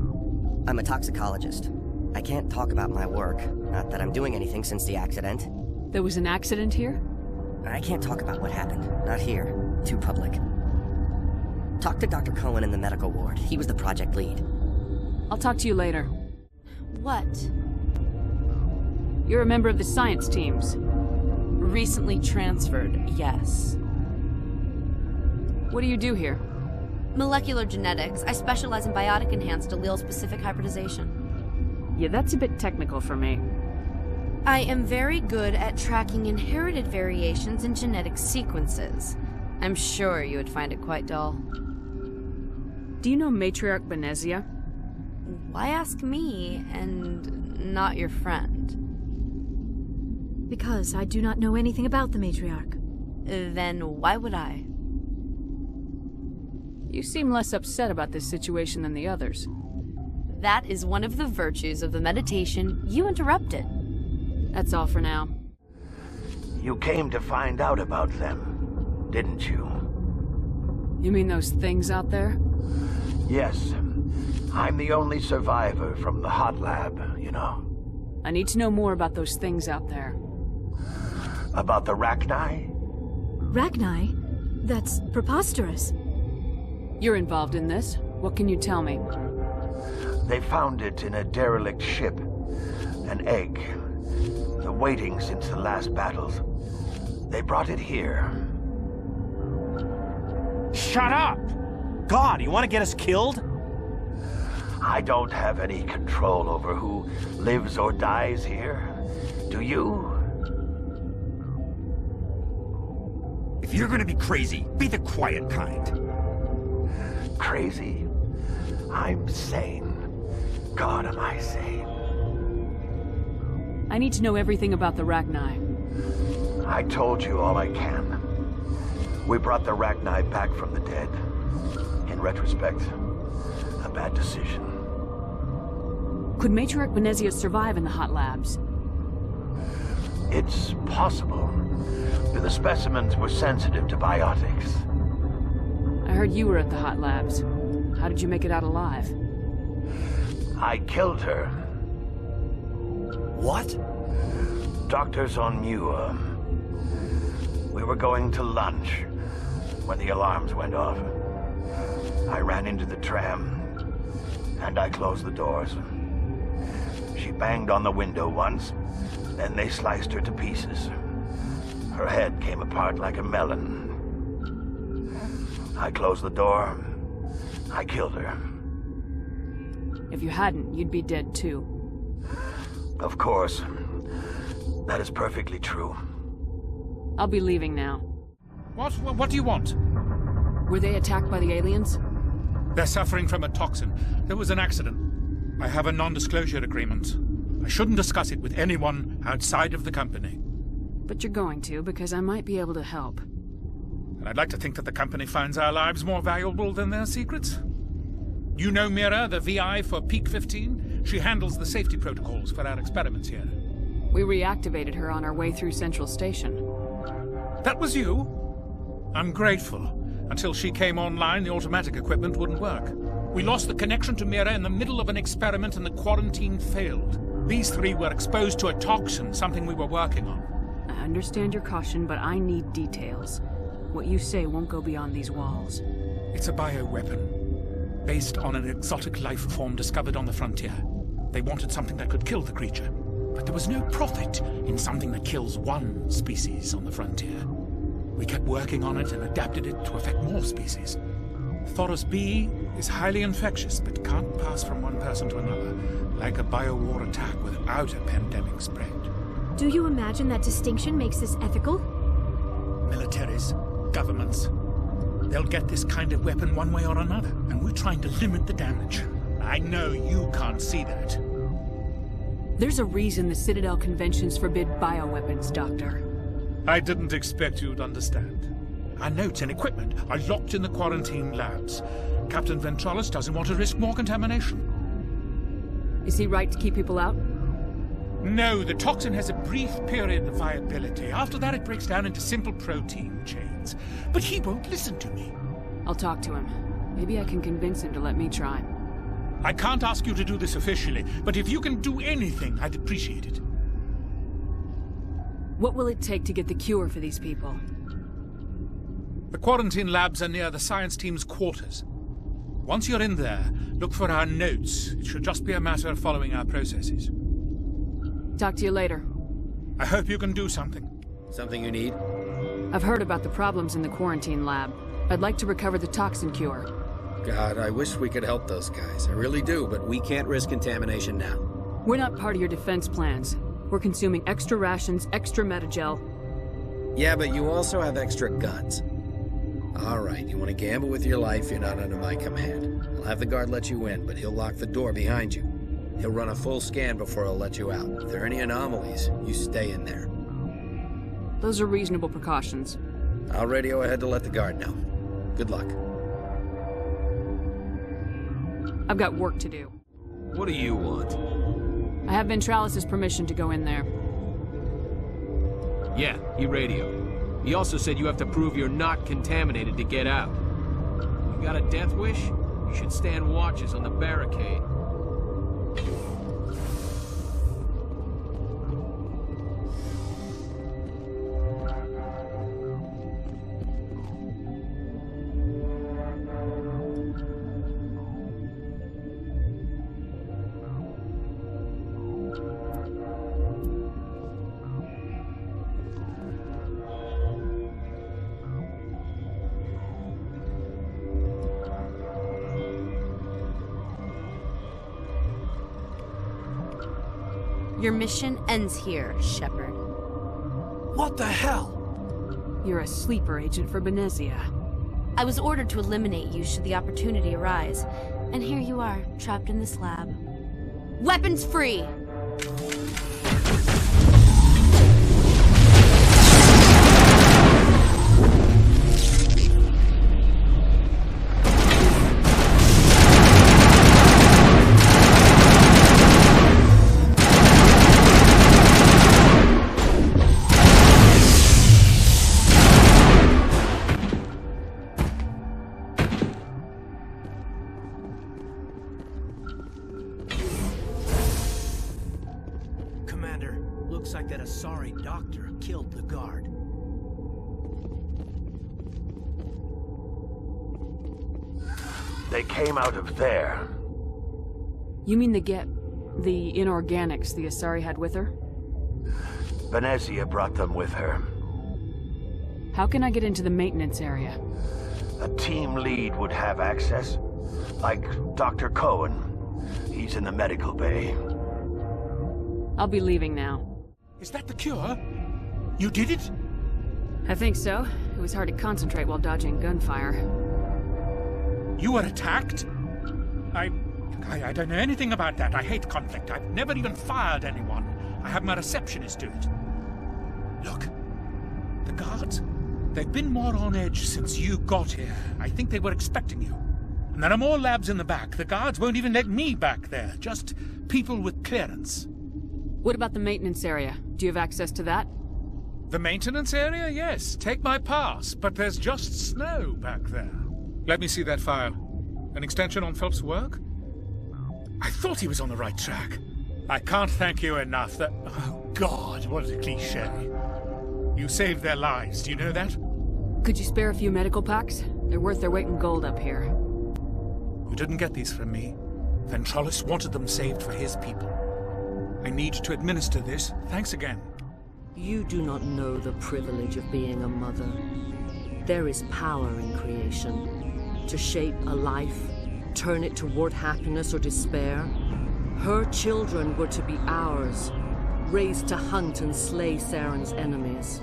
I'm a toxicologist. I can't talk about my work, not that I'm doing anything since the accident. There was an accident here? I can't talk about what happened. Not here. Too public. Talk to Dr. Cohen in the medical ward. He was the project lead. I'll talk to you later. What? You're a member of the science teams. Recently transferred, yes. What do you do here? Molecular genetics. I specialize in biotic-enhanced allele-specific hybridization. Yeah, that's a bit technical for me. I am very good at tracking inherited variations in genetic sequences. I'm sure you would find it quite dull. Do you know Matriarch Benezia? Why ask me, and not your friend? Because I do not know anything about the Matriarch. Then why would I? You seem less upset about this situation than the others. That is one of the virtues of the meditation you interrupted. That's all for now. You came to find out about them, didn't you? You mean those things out there? Yes. I'm the only survivor from the hot lab, you know. I need to know more about those things out there. About the Rachni? Rachni? That's preposterous. You're involved in this. What can you tell me? They found it in a derelict ship. An egg. Waiting since the last battles. They brought it here. Shut up! God, you want to get us killed? I don't have any control over who lives or dies here. Do you? If you're gonna be crazy, be the quiet kind. Crazy? I'm sane. God, am I sane. I need to know everything about the Rachni. I told you all I can. We brought the Rachni back from the dead. In retrospect, a bad decision. Could Matriarch Benezia survive in the hot labs? It's possible. The specimens were sensitive to biotics. I heard you were at the hot labs. How did you make it out alive? I killed her. What? Doctors on Muir. We were going to lunch when the alarms went off. I ran into the tram, and I closed the doors. She banged on the window once, Then they sliced her to pieces. Her head came apart like a melon. I closed the door. I killed her. If you hadn't, you'd be dead too. Of course. That is perfectly true. I'll be leaving now. What do you want? Were they attacked by the aliens? They're suffering from a toxin. There was an accident. I have a non-disclosure agreement. I shouldn't discuss it with anyone outside of the company. But you're going to, because I might be able to help. And I'd like to think that the company finds our lives more valuable than their secrets. You know Mira, the VI for Peak 15? She handles the safety protocols for our experiments here. We reactivated her on our way through Central Station. That was you? I'm grateful. Until she came online, the automatic equipment wouldn't work. We lost the connection to Mira in the middle of an experiment and the quarantine failed. These three were exposed to a toxin, something we were working on. I understand your caution, but I need details. What you say won't go beyond these walls. It's a bioweapon, based on an exotic life form discovered on the frontier. They wanted something that could kill the creature, but there was no profit in something that kills one species on the frontier. We kept working on it and adapted it to affect more species. Thoros B is highly infectious, but can't pass from one person to another, like a biowar attack without a pandemic spread. Do you imagine that distinction makes this ethical? Militaries, governments, they'll get this kind of weapon one way or another, and we're trying to limit the damage. I know you can't see that. There's a reason the Citadel conventions forbid bioweapons, Doctor. I didn't expect you'd understand. Our notes and equipment are locked in the quarantine labs. Captain Ventralis doesn't want to risk more contamination. Is he right to keep people out? No, the toxin has a brief period of viability. After that, it breaks down into simple protein chains. But he won't listen to me. I'll talk to him. Maybe I can convince him to let me try. I can't ask you to do this officially, but if you can do anything, I'd appreciate it. What will it take to get the cure for these people? The quarantine labs are near the science team's quarters. Once you're in there, look for our notes. It should just be a matter of following our processes. Talk to you later. I hope you can do something. Something you need? I've heard about the problems in the quarantine lab. I'd like to recover the toxin cure. God, I wish we could help those guys. I really do, but we can't risk contamination now. We're not part of your defense plans. We're consuming extra rations, extra metagel. Yeah, but you also have extra guns. All right, you want to gamble with your life, you're not under my command. I'll have the guard let you in, but he'll lock the door behind you. He'll run a full scan before he'll let you out. If there are any anomalies, you stay in there. Those are reasonable precautions. I'll radio ahead to let the guard know. Good luck. I've got work to do. What do you want? I have Ventralis' permission to go in there. Yeah, he radioed. He also said you have to prove you're not contaminated to get out. You got a death wish? You should stand watches on the barricade. Your mission ends here, Shepard. What the hell? You're a sleeper agent for Benezia. I was ordered to eliminate you should the opportunity arise. And here you are, trapped in this lab. Weapons free! Looks like that Asari doctor killed the guard. They came out of there. You mean the inorganics the Asari had with her? Venezia brought them with her. How can I get into the maintenance area? A team lead would have access, like Dr. Cohen. He's in the medical bay. I'll be leaving now. Is that the cure? You did it? I think so. It was hard to concentrate while dodging gunfire. You were attacked? I don't know anything about that. I hate conflict. I've never even fired anyone. I have my receptionist do it. Look, the guards, they've been more on edge since you got here. I think they were expecting you. And there are more labs in the back. The guards won't even let me back there. Just people with clearance. What about the maintenance area? Do you have access to that? The maintenance area? Yes. Take my pass. But there's just snow back there. Let me see that file. An extension on Phelps' work? I thought he was on the right track. I can't thank you enough that... Oh, God, what a cliché. You saved their lives, do you know that? Could you spare a few medical packs? They're worth their weight in gold up here. You didn't get these from me. Ventrollis wanted them saved for his people. I need to administer this. Thanks again. You do not know the privilege of being a mother. There is power in creation. To shape a life, turn it toward happiness or despair. Her children were to be ours, raised to hunt and slay Saren's enemies.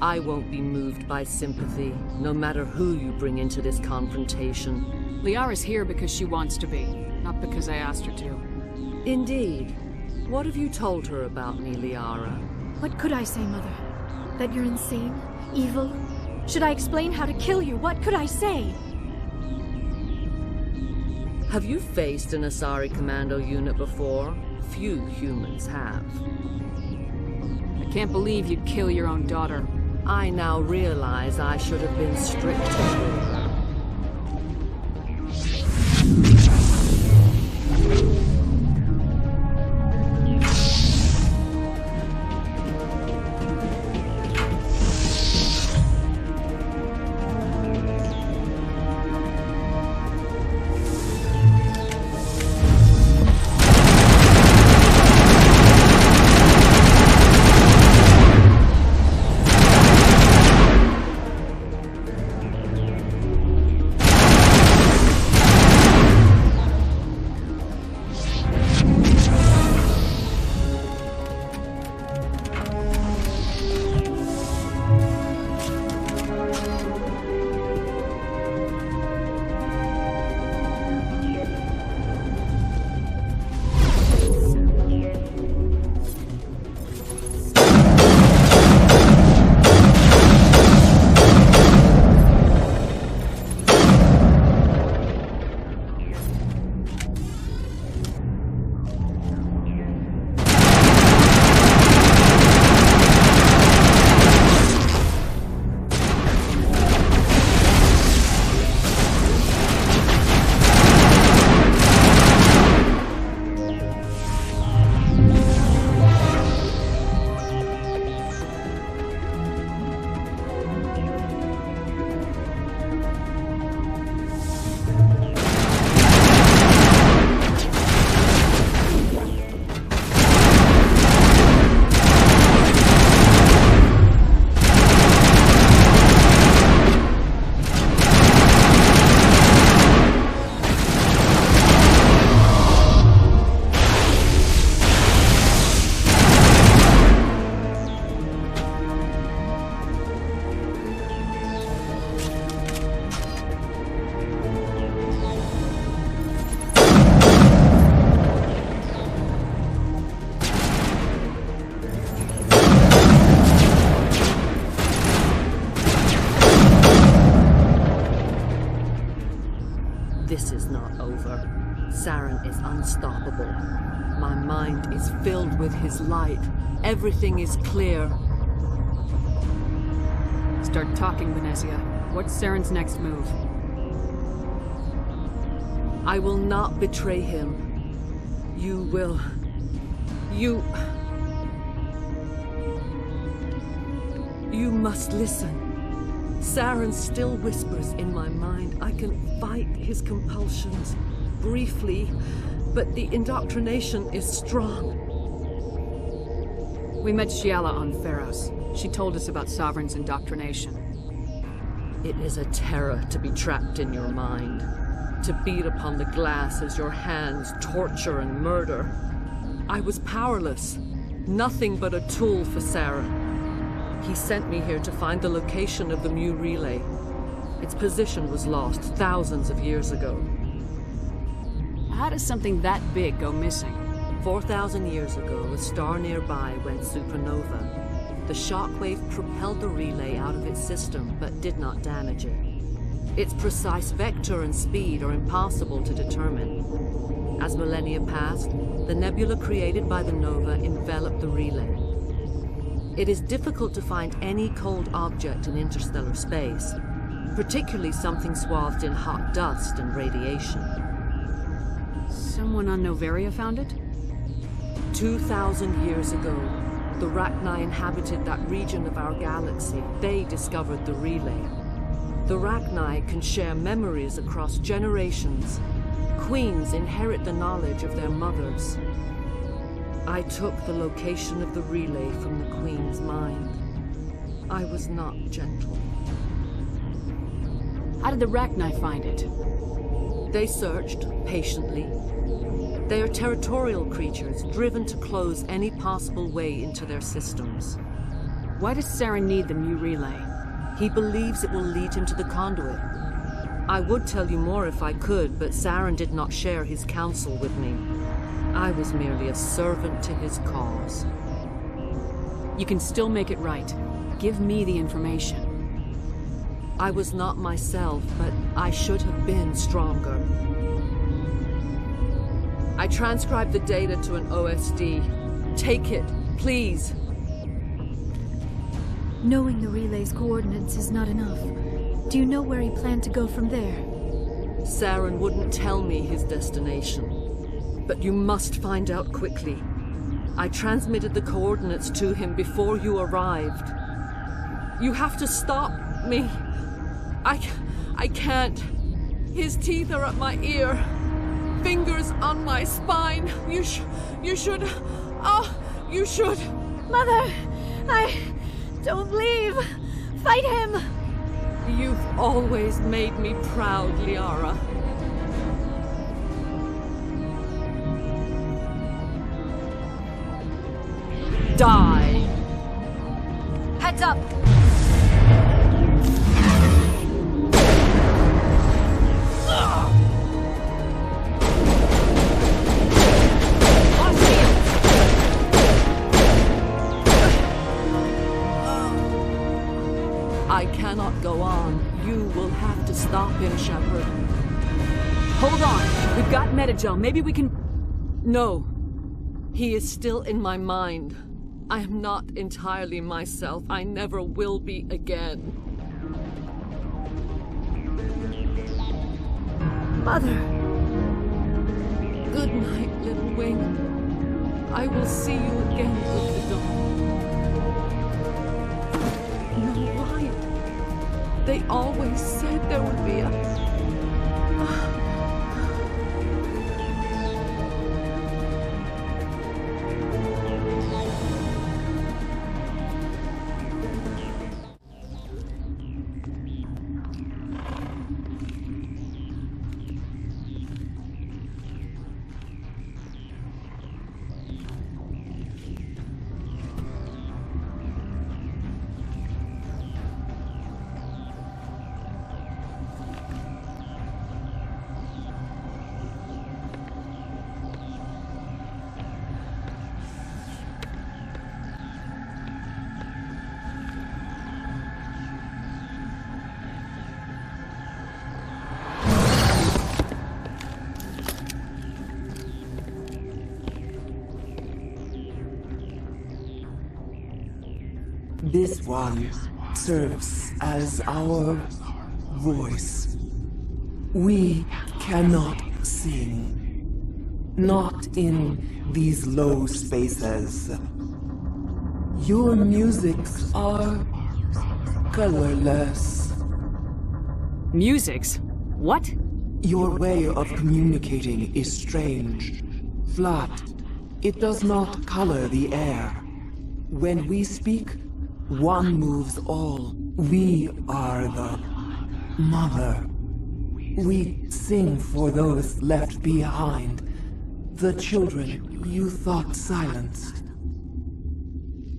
I won't be moved by sympathy, no matter who you bring into this confrontation. Liara's here because she wants to be, not because I asked her to. Indeed. What have you told her about me, Liara? What could I say, Mother? That you're insane? Evil? Should I explain how to kill you? What could I say? Have you faced an Asari commando unit before? Few humans have. I can't believe you'd kill your own daughter. I now realize I should have been stricter with her. This is not over. Saren is unstoppable. My mind is filled with his light. Everything is clear. Start talking, Venezia. What's Saren's next move? I will not betray him. You will. You must listen. Saren still whispers in my mind. I can fight his compulsions. Briefly, but the indoctrination is strong. We met Shiala on Pharos. She told us about Sovereign's indoctrination. It is a terror to be trapped in your mind, to beat upon the glass as your hands torture and murder. I was powerless, nothing but a tool for Saren. He sent me here to find the location of the Mu relay. Its position was lost thousands of years ago. How does something that big go missing? 4,000 years ago, a star nearby went supernova. The shockwave propelled the relay out of its system, but did not damage it. Its precise vector and speed are impossible to determine. As millennia passed, the nebula created by the nova enveloped the relay. It is difficult to find any cold object in interstellar space, particularly something swathed in hot dust and radiation. Someone on Noveria found it? 2,000 years ago, the Rachni inhabited that region of our galaxy. They discovered the relay. The Rachni can share memories across generations. Queens inherit the knowledge of their mothers. I took the location of the relay from the Queen's mind. I was not gentle. How did the Rachni find it? They searched patiently. They are territorial creatures, driven to close any possible way into their systems. Why does Saren need the Mu relay? He believes it will lead him to the conduit. I would tell you more if I could, but Saren did not share his counsel with me. I was merely a servant to his cause. You can still make it right. Give me the information. I was not myself, but I should have been stronger. I transcribed the data to an OSD. Take it, please. Knowing the relay's coordinates is not enough. Do you know where he planned to go from there? Saren wouldn't tell me his destination. But you must find out quickly. I transmitted the coordinates to him before you arrived. You have to stop me. I can't. His teeth are at my ear. Fingers on my spine. You should. Oh, you should. Mother, don't leave. Fight him. You've always made me proud, Liara. Die. Heads up. I cannot go on. You will have to stop him, Shepard. Hold on. We've got Metagel. Maybe we can... No. He is still in my mind. I am not entirely myself. I never will be again. Mother. Good night, little wing. I will see you again with the dawn. No, why? They always said there would be a... This one serves as our voice. We cannot sing. Not in these low spaces. Your musics are colorless. Musics? What? Your way of communicating is strange, flat. It does not color the air. When we speak, one moves all. We are the mother. We sing for those left behind, the children you thought silenced.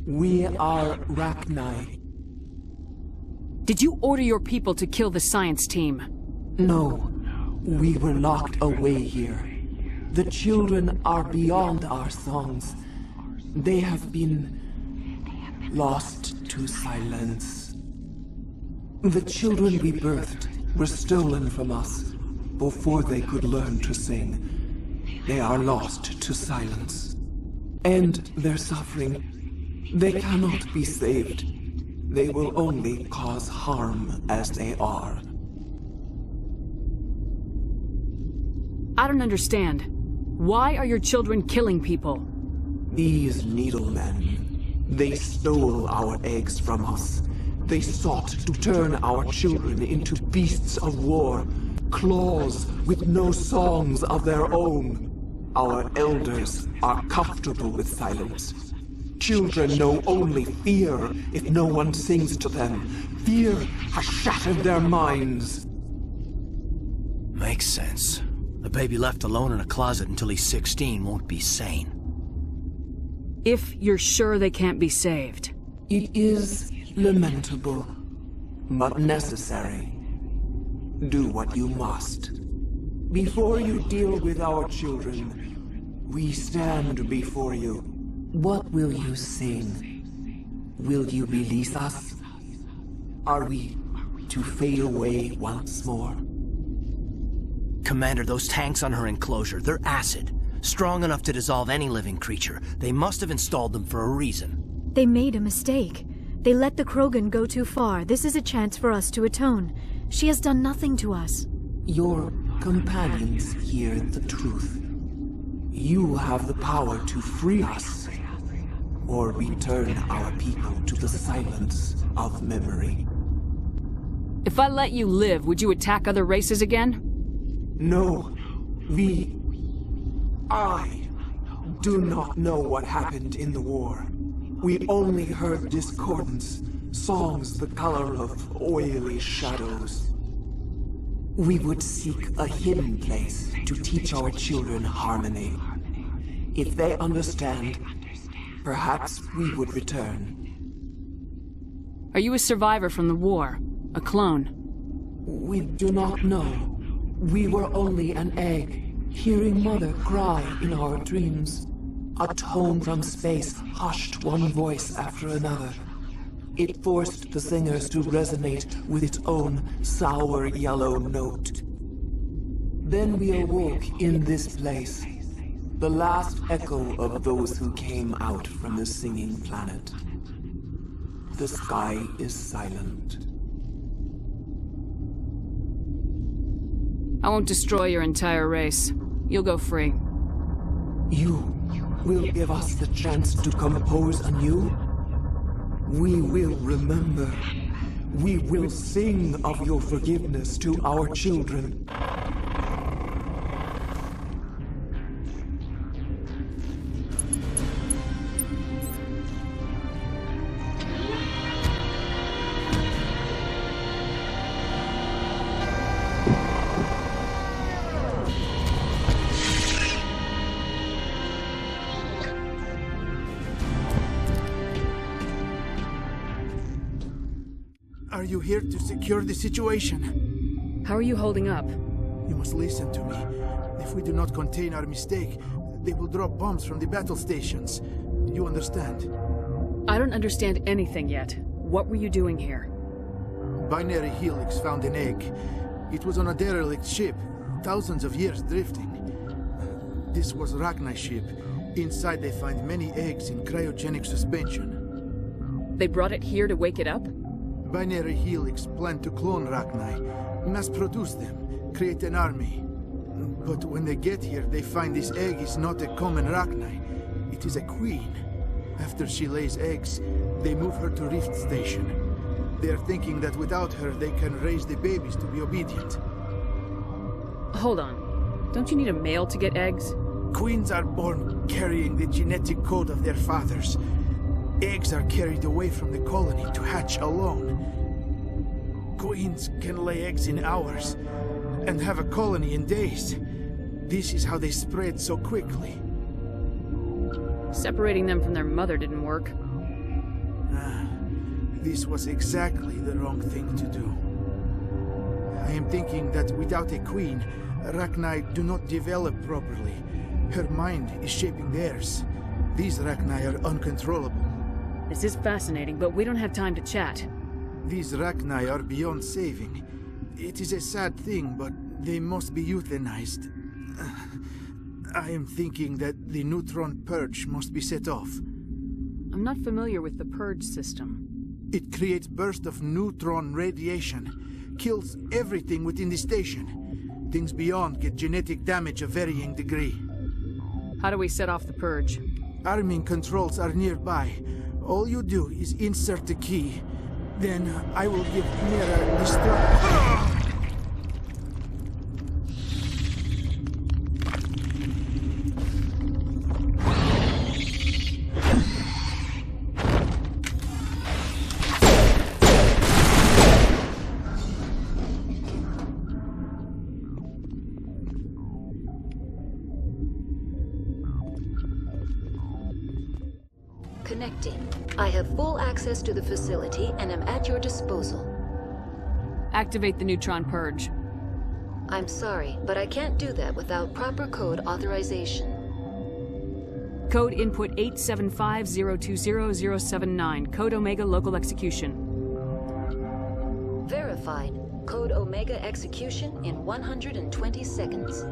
We are Rachni. Did you order your people to kill the science team? No, we were locked away here. The children are beyond our songs. They have been lost to silence. The children we birthed were stolen from us before they could learn to sing. They are lost to silence. And their suffering, they cannot be saved. They will only cause harm as they are. I don't understand. Why are your children killing people? These needlemen, they stole our eggs from us. They sought to turn our children into beasts of war, claws with no songs of their own. Our elders are comfortable with silence. Children know only fear if no one sings to them. Fear has shattered their minds. Makes sense. A baby left alone in a closet until he's 16 won't be sane. If you're sure they can't be saved. It is lamentable, but necessary. Do what you must. Before you deal with our children, we stand before you. What will you sing? Will you release us? Are we to fade away once more? Commander, those tanks on her enclosure, they're acid. Strong enough to dissolve any living creature. They must have installed them for a reason. They made a mistake. They let the Krogan go too far. This is a chance for us to atone. She has done nothing to us. Your companions hear the truth. You have the power to free us, or return our people to the silence of memory. If I let you live, would you attack other races again? No, I do not know what happened in the war. We only heard discordance, songs the color of oily shadows. We would seek a hidden place to teach our children harmony. If they understand, perhaps we would return. Are you a survivor from the war? A clone? We do not know. We were only an egg, hearing Mother cry in our dreams. A tone from space hushed one voice after another. It forced the singers to resonate with its own sour yellow note. Then we awoke in this place, the last echo of those who came out from the singing planet. The sky is silent. I won't destroy your entire race. You'll go free. You will give us the chance to compose anew? We will remember. We will sing of your forgiveness to our children. Are you here to secure the situation? How are you holding up? You must listen to me. If we do not contain our mistake, they will drop bombs from the battle stations. You understand? I don't understand anything yet. What were you doing here? Binary Helix found an egg. It was on a derelict ship, thousands of years drifting. This was Rachni's ship. Inside they find many eggs in cryogenic suspension. They brought it here to wake it up? Binary Helix planned to clone Rachni, mass-produce them, create an army. But when they get here, they find this egg is not a common Rachni. It is a queen. After she lays eggs, they move her to Rift Station. They are thinking that without her, they can raise the babies to be obedient. Hold on. Don't you need a male to get eggs? Queens are born carrying the genetic code of their fathers. Eggs are carried away from the colony to hatch alone. Queens can lay eggs in hours and have a colony in days. This is how they spread so quickly. Separating them from their mother didn't work. This was exactly the wrong thing to do. I am thinking that without a queen, Rachni do not develop properly. Her mind is shaping theirs. These Rachni are uncontrollable. This is fascinating, but we don't have time to chat. These Rachni are beyond saving. It is a sad thing, but they must be euthanized. I am thinking that the neutron purge must be set off. I'm not familiar with the purge system. It creates bursts of neutron radiation, kills everything within the station. Things beyond get genetic damage of varying degree. How do we set off the purge? Arming controls are nearby. All you do is insert the key. Then I will give Mira destruct. Connecting. I have full access to the facility and am at your disposal. Activate the neutron purge. I'm sorry, but I can't do that without proper code authorization. Code input 875020079. Code Omega local execution. Verified. Code Omega execution in 120 seconds.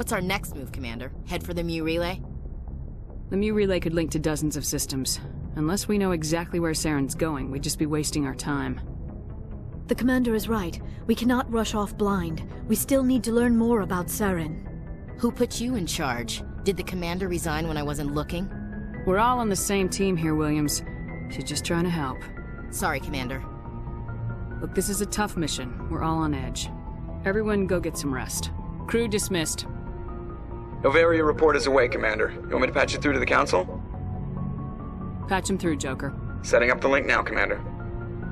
What's our next move, Commander? Head for the Mu Relay? The Mu Relay could link to dozens of systems. Unless we know exactly where Saren's going, we'd just be wasting our time. The Commander is right. We cannot rush off blind. We still need to learn more about Saren. Who put you in charge? Did the Commander resign when I wasn't looking? We're all on the same team here, Williams. She's just trying to help. Sorry, Commander. Look, this is a tough mission. We're all on edge. Everyone go get some rest. Crew dismissed. Novaria report is away, Commander. You want me to patch you through to the Council? Patch him through, Joker. Setting up the link now, Commander.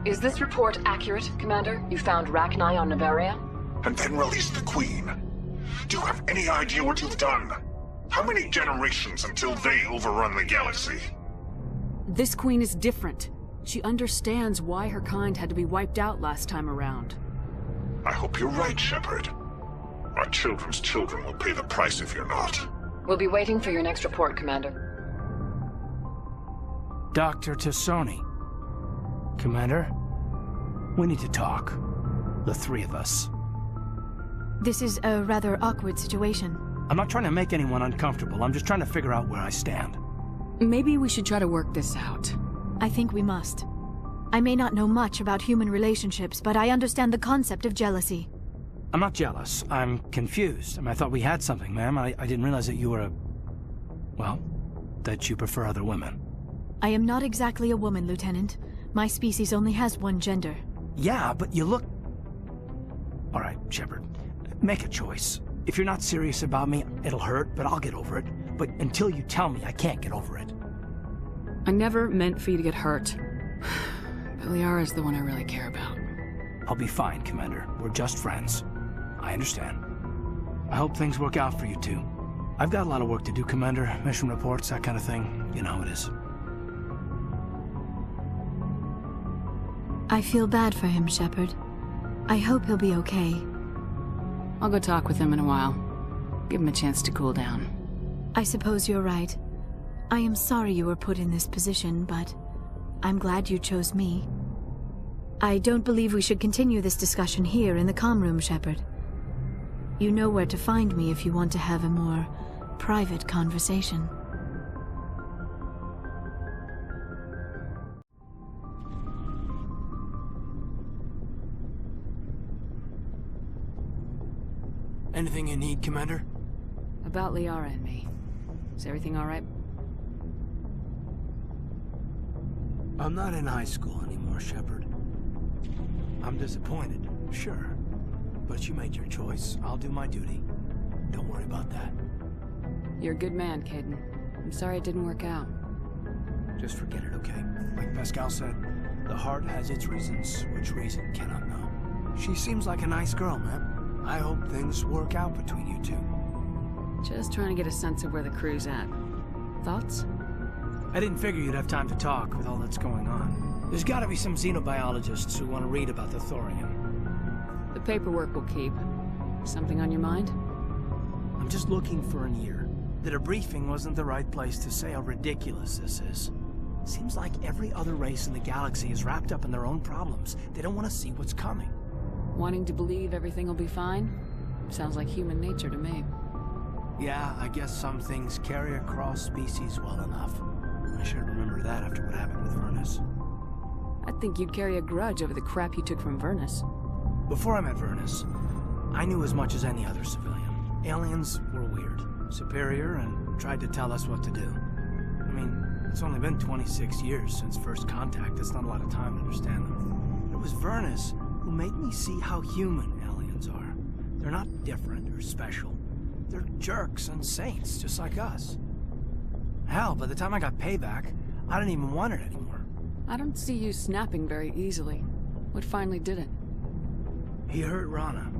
Is this report accurate, Commander? You found Rachni on Novaria? And then released the Queen. Do you have any idea what you've done? How many generations until they overrun the galaxy? This Queen is different. She understands why her kind had to be wiped out last time around. I hope you're right, Shepard. Our children's children will pay the price if you're not. We'll be waiting for your next report, Commander. Dr. Tassoni. Commander, we need to talk. The three of us. This is a rather awkward situation. I'm not trying to make anyone uncomfortable. I'm just trying to figure out where I stand. Maybe we should try to work this out. I think we must. I may not know much about human relationships, but I understand the concept of jealousy. I'm not jealous. I'm confused. I thought we had something, ma'am. I didn't realize that you were well, that you prefer other women. I am not exactly a woman, Lieutenant. My species only has one gender. Yeah, but you look... All right, Shepard. Make a choice. If you're not serious about me, it'll hurt, but I'll get over it. But until you tell me, I can't get over it. I never meant for you to get hurt. But Liara's the one I really care about. I'll be fine, Commander. We're just friends. I understand. I hope things work out for you two. I've got a lot of work to do, Commander. Mission reports, that kind of thing. You know how it is. I feel bad for him, Shepard. I hope he'll be okay. I'll go talk with him in a while. Give him a chance to cool down. I suppose you're right. I am sorry you were put in this position, but I'm glad you chose me. I don't believe we should continue this discussion here in the comm room, Shepard. You know where to find me if you want to have a more private conversation. Anything you need, Commander? About Liara and me. Is everything all right? I'm not in high school anymore, Shepard. I'm disappointed, sure. But you made your choice. I'll do my duty. Don't worry about that. You're a good man, Caden. I'm sorry it didn't work out. Just forget it, okay? Like Pascal said, the heart has its reasons, which reason cannot know. She seems like a nice girl, man. I hope things work out between you two. Just trying to get a sense of where the crew's at. Thoughts? I didn't figure you'd have time to talk with all that's going on. There's gotta be some xenobiologists who want to read about the thorium. The paperwork will keep. Something on your mind? I'm just looking for an ear. The debriefing wasn't the right place to say how ridiculous this is. Seems like every other race in the galaxy is wrapped up in their own problems. They don't want to see what's coming. Wanting to believe everything will be fine? Sounds like human nature to me. Yeah, I guess some things carry across species well enough. I should remember that after what happened with Vernus. I think you'd carry a grudge over the crap you took from Vernus. Before I met Vernus, I knew as much as any other civilian. Aliens were weird, superior, and tried to tell us what to do. I mean, it's only been 26 years since first contact. That's not a lot of time to understand them. It was Vernus who made me see how human aliens are. They're not different or special. They're jerks and saints, just like us. Hell, by the time I got payback, I didn't even want it anymore. I don't see you snapping very easily. What finally did it? He hurt Rana.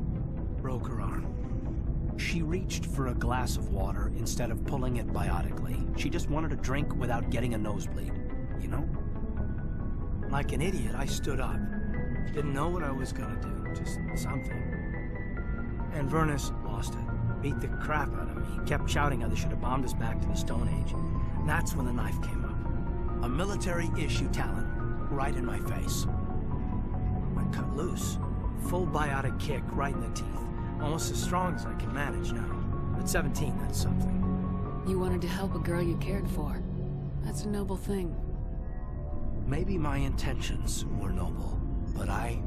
Broke her arm. She reached for a glass of water instead of pulling it biotically. She just wanted a drink without getting a nosebleed, you know? Like an idiot, I stood up. Didn't know what I was gonna do, just something. And Vernus lost it. Beat the crap out of me. Kept shouting how they should have bombed us back to the Stone Age. And that's when the knife came up. A military-issue talent, right in my face. I cut loose. Full biotic kick right in the teeth. Almost as strong as I can manage now. At 17, that's something. You wanted to help a girl you cared for. That's a noble thing. Maybe my intentions were noble, but I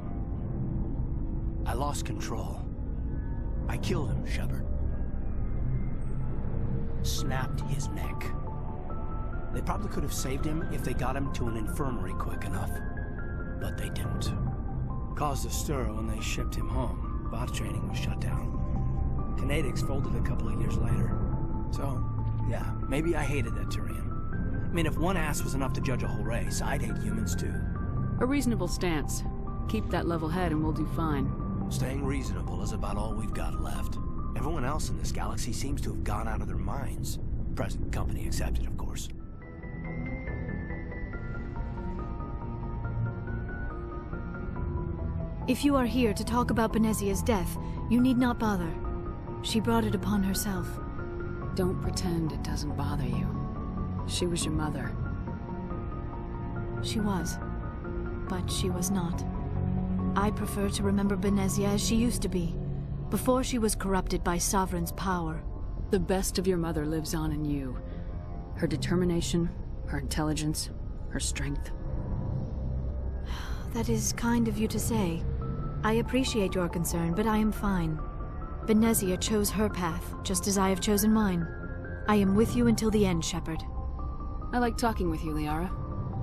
lost control. I killed him, Shepard. Snapped his neck. They probably could have saved him if they got him to an infirmary quick enough. But they didn't. Caused a stir when they shipped him home. Bot training was shut down. Kinetics folded a couple of years later. So, yeah, maybe I hated that Turian. I mean, if one ass was enough to judge a whole race, I'd hate humans too. A reasonable stance. Keep that level head and we'll do fine. Staying reasonable is about all we've got left. Everyone else in this galaxy seems to have gone out of their minds. Present company accepted, of course. If you are here to talk about Benezia's death, you need not bother. She brought it upon herself. Don't pretend it doesn't bother you. She was your mother. She was. But she was not. I prefer to remember Benezia as she used to be, before she was corrupted by Sovereign's power. The best of your mother lives on in you. Her determination, her intelligence, her strength. That is kind of you to say. I appreciate your concern, but I am fine. Benezia chose her path, just as I have chosen mine. I am with you until the end, Shepard. I like talking with you, Liara,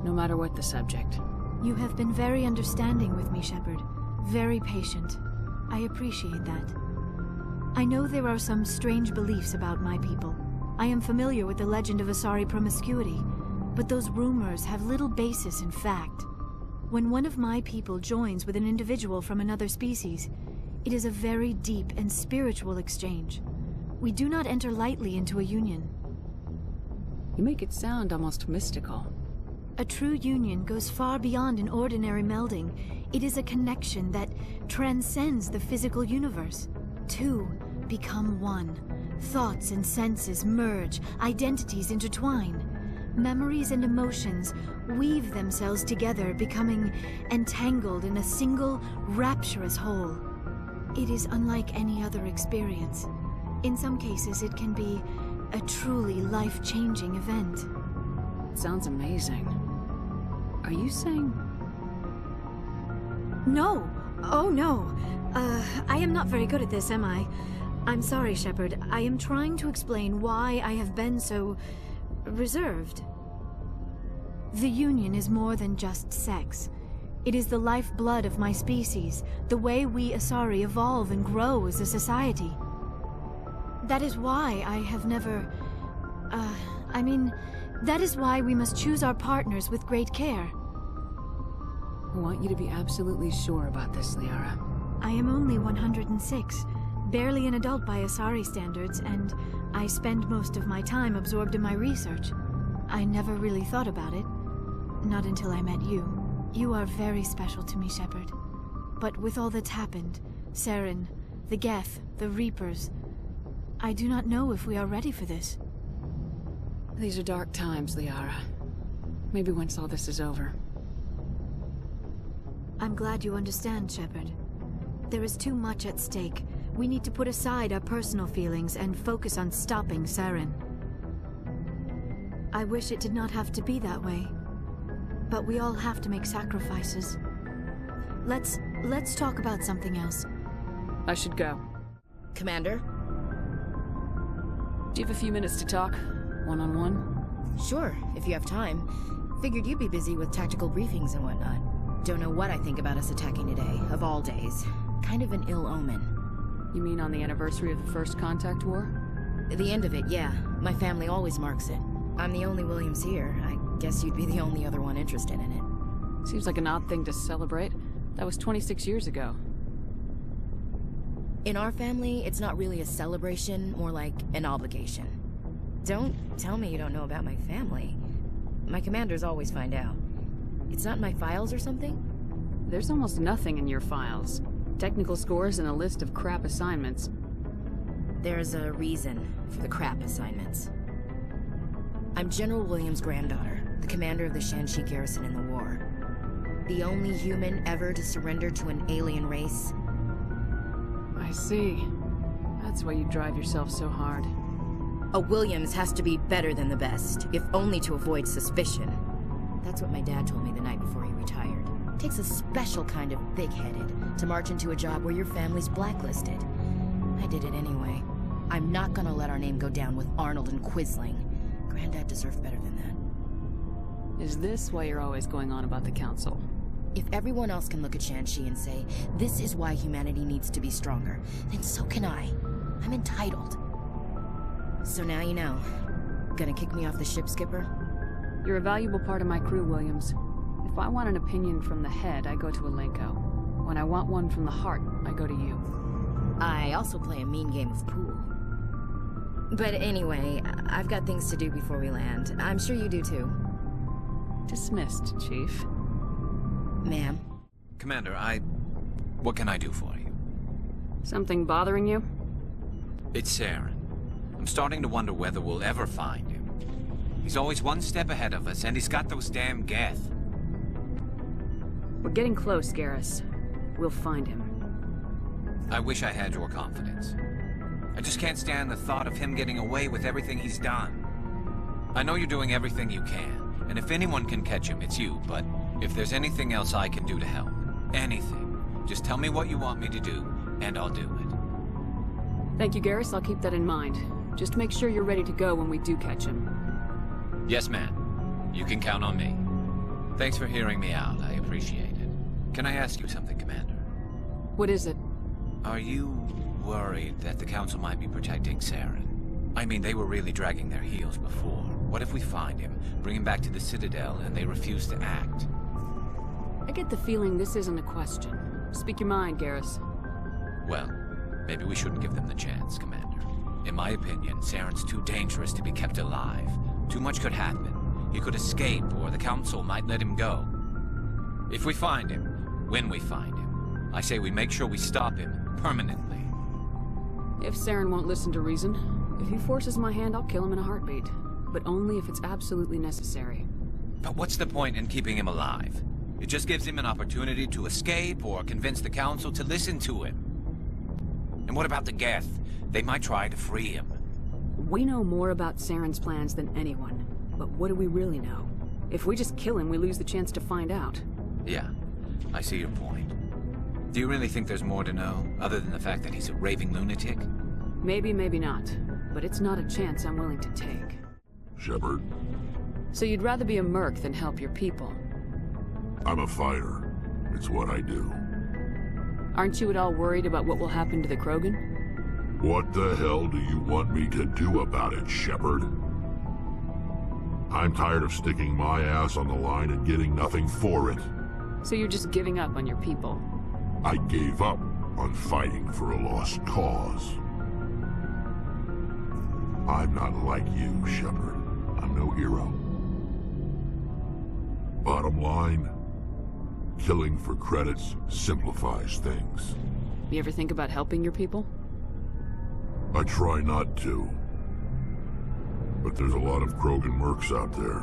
no matter what the subject. You have been very understanding with me, Shepard. Very patient. I appreciate that. I know there are some strange beliefs about my people. I am familiar with the legend of Asari promiscuity, but those rumors have little basis in fact. When one of my people joins with an individual from another species, it is a very deep and spiritual exchange. We do not enter lightly into a union. You make it sound almost mystical. A true union goes far beyond an ordinary melding. It is a connection that transcends the physical universe. Two become one. Thoughts and senses merge, identities intertwine. Memories and emotions weave themselves together, becoming entangled in a single, rapturous whole. It is unlike any other experience. In some cases, it can be a truly life-changing event. Sounds amazing. Are you saying... No! Oh, no. I am not very good at this, am I? I'm sorry, Shepard. I am trying to explain why I have been so... reserved. The Union is more than just sex. It is the lifeblood of my species, the way we Asari evolve and grow as a society. That is why I have never... that is why we must choose our partners with great care. I want you to be absolutely sure about this, Liara. I am only 106, barely an adult by Asari standards, and I spend most of my time absorbed in my research. I never really thought about it. Not until I met you. You are very special to me, Shepard. But with all that's happened, Saren, the Geth, the Reapers, I do not know if we are ready for this. These are dark times, Liara. Maybe once all this is over. I'm glad you understand, Shepard. There is too much at stake. We need to put aside our personal feelings and focus on stopping Saren. I wish it did not have to be that way. But we all have to make sacrifices. Let's talk about something else. I should go. Commander? Do you have a few minutes to talk? One-on-one? Sure, if you have time. Figured you'd be busy with tactical briefings and whatnot. Don't know what I think about us attacking today, of all days. Kind of an ill omen. You mean on the anniversary of the First Contact War? The end of it, yeah. My family always marks it. I'm the only Williams here. I guess you'd be the only other one interested in it. Seems like an odd thing to celebrate. That was 26 years ago. In our family, it's not really a celebration, more like an obligation. Don't tell me you don't know about my family. My commanders always find out. It's not in my files or something? There's almost nothing in your files. Technical scores and a list of crap assignments. There's a reason for the crap assignments. I'm General Williams' granddaughter, the commander of the Shanxi garrison in the war. The only human ever to surrender to an alien race. I see. That's why you drive yourself so hard. A Williams has to be better than the best, if only to avoid suspicion. That's what my dad told me the night before he retired. It takes a special kind of big-headed to march into a job where your family's blacklisted. I did it anyway. I'm not gonna let our name go down with Arnold and Quisling. Granddad deserved better than that. Is this why you're always going on about the Council? If everyone else can look at Shanxi and say, this is why humanity needs to be stronger, then so can I. I'm entitled. So now you know. Gonna kick me off the ship, Skipper? You're a valuable part of my crew, Williams. If I want an opinion from the head, I go to Alenko. When I want one from the heart, I go to you. I also play a mean game of pool. But anyway, I've got things to do before we land. I'm sure you do too. Dismissed, Chief. Ma'am? Commander, what can I do for you? Something bothering you? It's Saren. I'm starting to wonder whether we'll ever find him. He's always one step ahead of us, and he's got those damn Geth. We're getting close, Garrus. We'll find him. I wish I had your confidence. I just can't stand the thought of him getting away with everything he's done. I know you're doing everything you can, and if anyone can catch him, it's you, but if there's anything else I can do to help, anything, just tell me what you want me to do, and I'll do it. Thank you, Garrus. I'll keep that in mind. Just make sure you're ready to go when we do catch him. Yes, ma'am. You can count on me. Thanks for hearing me out. I appreciate it. Can I ask you something, Commander? What is it? Are you worried that the Council might be protecting Saren? I mean, they were really dragging their heels before. What if we find him, bring him back to the Citadel, and they refuse to act? I get the feeling this isn't a question. Speak your mind, Garrus. Well, maybe we shouldn't give them the chance, Commander. In my opinion, Saren's too dangerous to be kept alive. Too much could happen. He could escape, or the Council might let him go. If we find him, when we find him, I say we make sure we stop him permanently. If Saren won't listen to reason, if he forces my hand, I'll kill him in a heartbeat. But only if it's absolutely necessary. But what's the point in keeping him alive? It just gives him an opportunity to escape or convince the Council to listen to him. And what about the Geth? They might try to free him. We know more about Saren's plans than anyone. But what do we really know? If we just kill him, we lose the chance to find out. Yeah, I see your point. Do you really think there's more to know, other than the fact that he's a raving lunatic? Maybe, maybe not. But it's not a chance I'm willing to take. Shepard? So you'd rather be a merc than help your people? I'm a fighter. It's what I do. Aren't you at all worried about what will happen to the Krogan? What the hell do you want me to do about it, Shepard? I'm tired of sticking my ass on the line and getting nothing for it. So you're just giving up on your people? I gave up on fighting for a lost cause. I'm not like you, Shepard. I'm no hero. Bottom line, killing for credits simplifies things. You ever think about helping your people? I try not to. But there's a lot of Krogan mercs out there.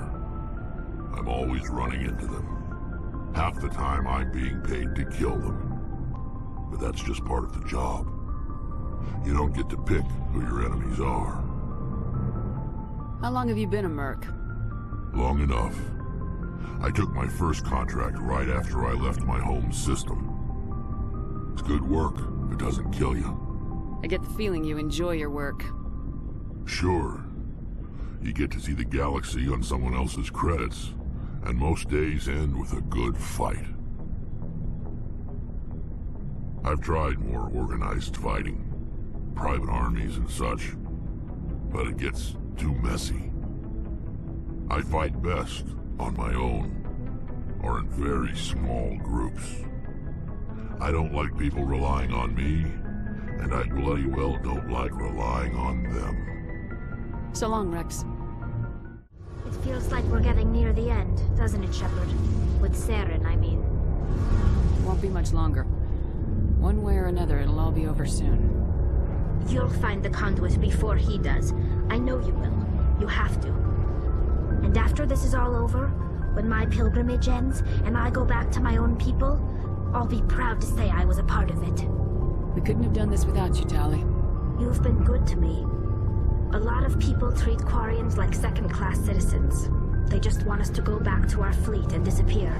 I'm always running into them. Half the time I'm being paid to kill them. But that's just part of the job. You don't get to pick who your enemies are. How long have you been a merc? Long enough. I took my first contract right after I left my home system. It's good work. It doesn't kill you. I get the feeling you enjoy your work. Sure. You get to see the galaxy on someone else's credits, and most days end with a good fight. I've tried more organized fighting, private armies and such, but it gets too messy. I fight best on my own, or in very small groups. I don't like people relying on me, and I bloody well don't like relying on them. So long, Rex. It feels like we're getting near the end, doesn't it, Shepard? With Saren, I mean. Won't be much longer. One way or another, it'll all be over soon. You'll find the conduit before he does. I know you will. You have to. And after this is all over, when my pilgrimage ends, and I go back to my own people, I'll be proud to say I was a part of it. We couldn't have done this without you, Tali. You've been good to me. A lot of people treat Quarians like second-class citizens. They just want us to go back to our fleet and disappear.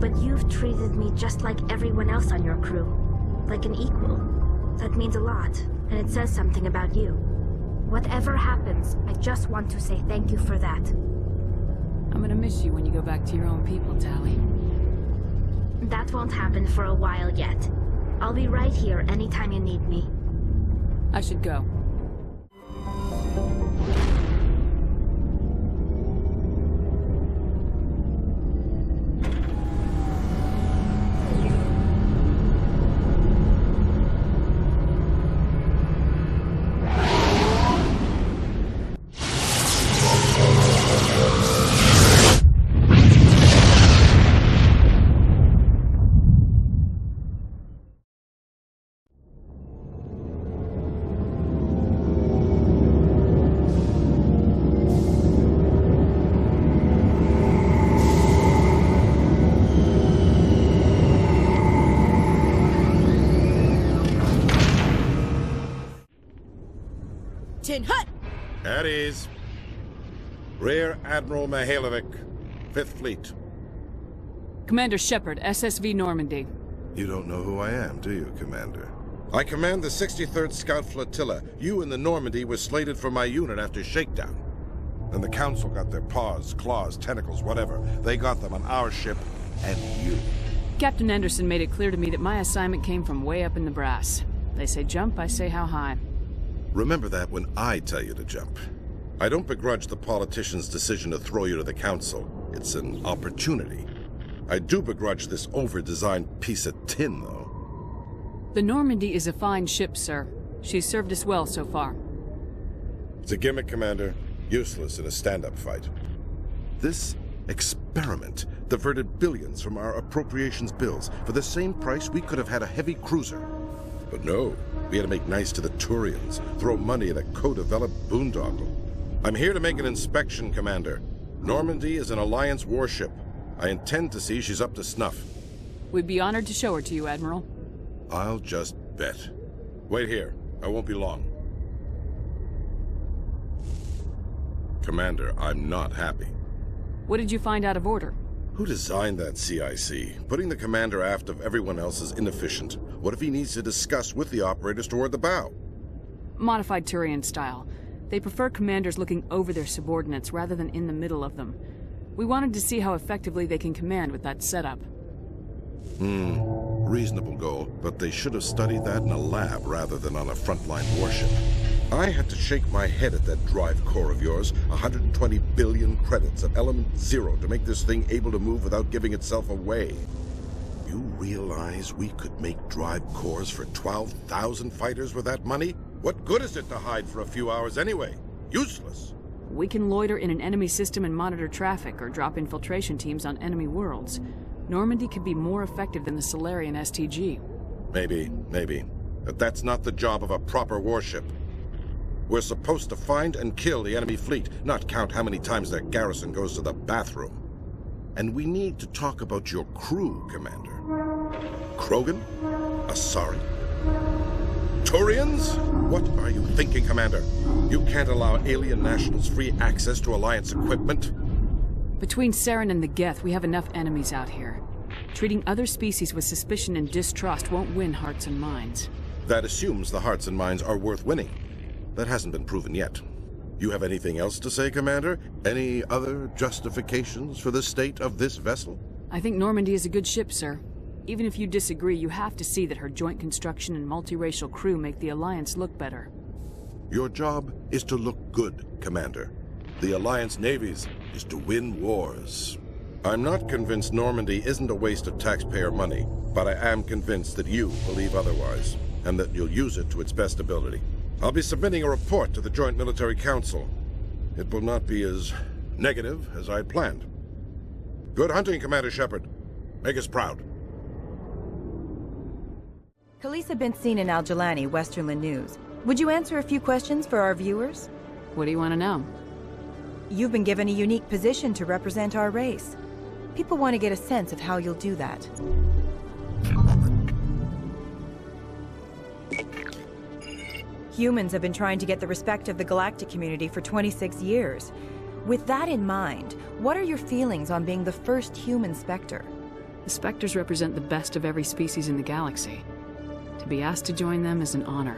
But you've treated me just like everyone else on your crew. Like an equal. That means a lot, and it says something about you. Whatever happens, I just want to say thank you for that. I'm gonna miss you when you go back to your own people, Tali. That won't happen for a while yet. I'll be right here anytime you need me. I should go. At ease. Rear Admiral Mihailovic, 5th Fleet. Commander Shepard, SSV Normandy. You don't know who I am, do you, Commander? I command the 63rd Scout Flotilla. You and the Normandy were slated for my unit after shakedown. Then the Council got their paws, claws, tentacles, whatever. They got them on our ship, and you. Captain Anderson made it clear to me that my assignment came from way up in the brass. They say jump, I say how high. Remember that when I tell you to jump. I don't begrudge the politician's decision to throw you to the Council. It's an opportunity. I do begrudge this over-designed piece of tin, though. The Normandy is a fine ship, sir. She's served us well so far. It's a gimmick, Commander. Useless in a stand-up fight. This experiment diverted billions from our appropriations bills. For the same price, we could have had a heavy cruiser. But no, we had to make nice to the Turians, throw money at a co-developed boondoggle. I'm here to make an inspection, Commander. Normandy is an Alliance warship. I intend to see she's up to snuff. We'd be honored to show her to you, Admiral. I'll just bet. Wait here. I won't be long. Commander, I'm not happy. What did you find out of order? Who designed that CIC? Putting the commander aft of everyone else is inefficient. What if he needs to discuss with the operators toward the bow? Modified Turian style. They prefer commanders looking over their subordinates rather than in the middle of them. We wanted to see how effectively they can command with that setup. Reasonable goal, but they should have studied that in a lab rather than on a frontline warship. I had to shake my head at that drive core of yours. 120 billion credits at element 0 to make this thing able to move without giving itself away. You realize we could make drive cores for 12,000 fighters with that money? What good is it to hide for a few hours anyway? Useless. We can loiter in an enemy system and monitor traffic or drop infiltration teams on enemy worlds. Normandy could be more effective than the Solarian STG. Maybe. But that's not the job of a proper warship. We're supposed to find and kill the enemy fleet, not count how many times their garrison goes to the bathroom. And we need to talk about your crew, Commander. Krogan? Asari? Turians? What are you thinking, Commander? You can't allow alien nationals free access to Alliance equipment. Between Saren and the Geth, we have enough enemies out here. Treating other species with suspicion and distrust won't win hearts and minds. That assumes the hearts and minds are worth winning. That hasn't been proven yet. You have anything else to say, Commander? Any other justifications for the state of this vessel? I think Normandy is a good ship, sir. Even if you disagree, you have to see that her joint construction and multiracial crew make the Alliance look better. Your job is to look good, Commander. The Alliance navies is to win wars. I'm not convinced Normandy isn't a waste of taxpayer money, but I am convinced that you believe otherwise, and that you'll use it to its best ability. I'll be submitting a report to the Joint Military Council. It will not be as negative as I planned. Good hunting, Commander Shepard. Make us proud. Khaleesa bint seen in Al-Jalani, Westerland News. Would you answer a few questions for our viewers? What do you want to know? You've been given a unique position to represent our race. People want to get a sense of how you'll do that. Humans have been trying to get the respect of the galactic community for 26 years. With that in mind, what are your feelings on being the first human Spectre? The Spectres represent the best of every species in the galaxy. To be asked to join them is an honor.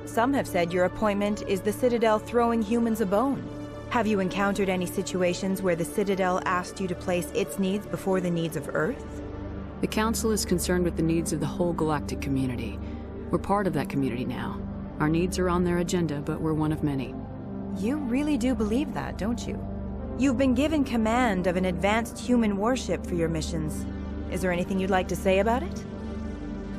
Some have said your appointment is the Citadel throwing humans a bone. Have you encountered any situations where the Citadel asked you to place its needs before the needs of Earth? The Council is concerned with the needs of the whole galactic community. We're part of that community now. Our needs are on their agenda, but we're one of many. You really do believe that, don't you? You've been given command of an advanced human warship for your missions. Is there anything you'd like to say about it?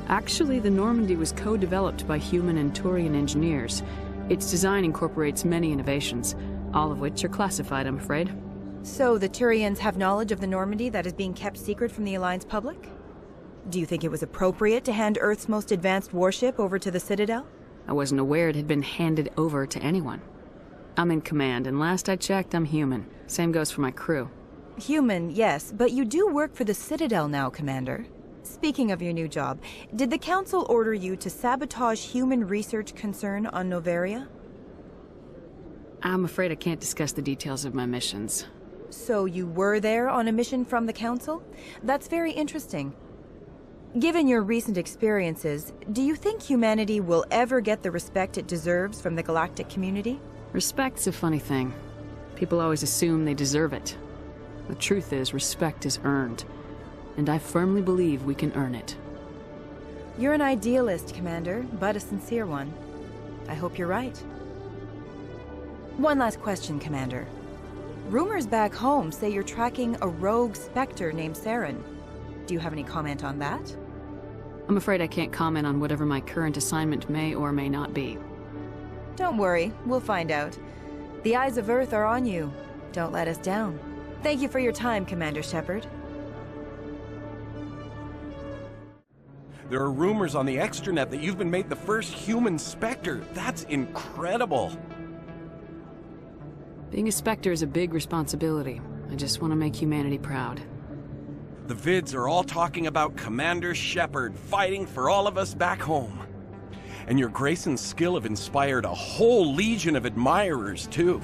Actually, the Normandy was co-developed by human and Turian engineers. Its design incorporates many innovations, all of which are classified, I'm afraid. So the Turians have knowledge of the Normandy that is being kept secret from the Alliance public? Do you think it was appropriate to hand Earth's most advanced warship over to the Citadel? I wasn't aware it had been handed over to anyone. I'm in command, and last I checked, I'm human. Same goes for my crew. Human, yes, but you do work for the Citadel now, Commander. Speaking of your new job, did the Council order you to sabotage human research concern on Noveria? I'm afraid I can't discuss the details of my missions. So you were there on a mission from the Council? That's very interesting. Given your recent experiences, do you think humanity will ever get the respect it deserves from the galactic community? Respect's a funny thing. People always assume they deserve it. The truth is, respect is earned. And I firmly believe we can earn it. You're an idealist, Commander, but a sincere one. I hope you're right. One last question, Commander. Rumors back home say you're tracking a rogue Spectre named Saren. Do you have any comment on that? I'm afraid I can't comment on whatever my current assignment may or may not be. Don't worry, we'll find out. The eyes of Earth are on you. Don't let us down. Thank you for your time, Commander Shepard. There are rumors on the extranet that you've been made the first human Spectre. That's incredible. Being a Spectre is a big responsibility. I just want to make humanity proud. The vids are all talking about Commander Shepard fighting for all of us back home. And your grace and skill have inspired a whole legion of admirers, too.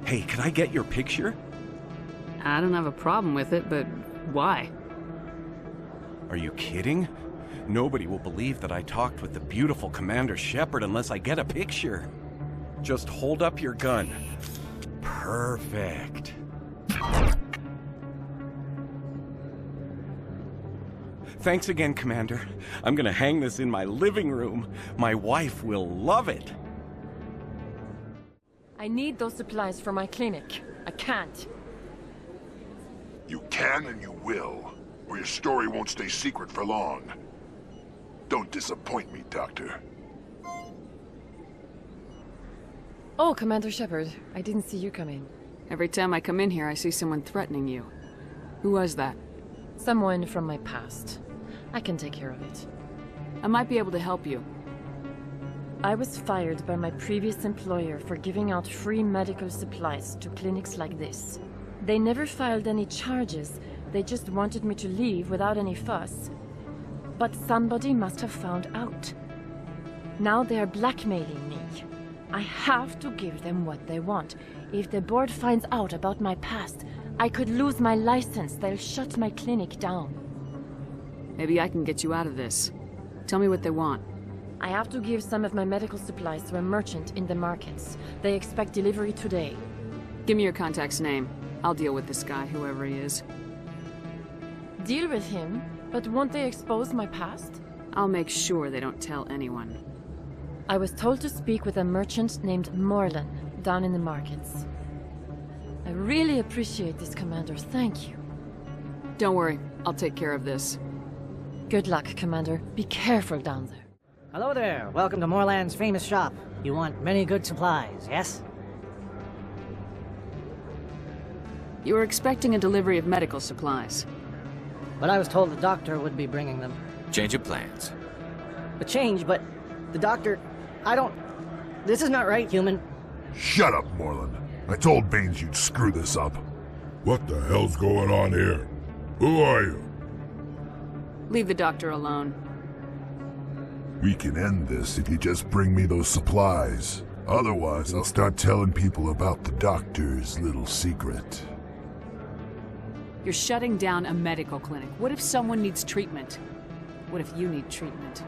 Hey, can I get your picture? I don't have a problem with it, but why? Are you kidding? Nobody will believe that I talked with the beautiful Commander Shepard unless I get a picture. Just hold up your gun. Perfect. Thanks again, Commander. I'm gonna hang this in my living room. My wife will love it. I need those supplies for my clinic. I can't. You can and you will, or your story won't stay secret for long. Don't disappoint me, Doctor. Oh, Commander Shepard, I didn't see you come in. Every time I come in here, I see someone threatening you. Who was that? Someone from my past. I can take care of it. I might be able to help you. I was fired by my previous employer for giving out free medical supplies to clinics like this. They never filed any charges. They just wanted me to leave without any fuss. But somebody must have found out. Now they are blackmailing me. I have to give them what they want. If the board finds out about my past, I could lose my license. They'll shut my clinic down. Maybe I can get you out of this. Tell me what they want. I have to give some of my medical supplies to a merchant in the markets. They expect delivery today. Give me your contact's name. I'll deal with this guy, whoever he is. Deal with him? But won't they expose my past? I'll make sure they don't tell anyone. I was told to speak with a merchant named Morlan down in the markets. I really appreciate this, Commander. Thank you. Don't worry. I'll take care of this. Good luck, Commander. Be careful down there. Hello there. Welcome to Morland's famous shop. You want many good supplies, yes? You were expecting a delivery of medical supplies. But I was told the doctor would be bringing them. Change of plans. A change, but the doctor... I don't... This is not right, human. Shut up, Morland. I told Baines you'd screw this up. What the hell's going on here? Who are you? Leave the doctor alone. We can end this if you just bring me those supplies. Otherwise, I'll start telling people about the doctor's little secret. You're shutting down a medical clinic. What if someone needs treatment? What if you need treatment?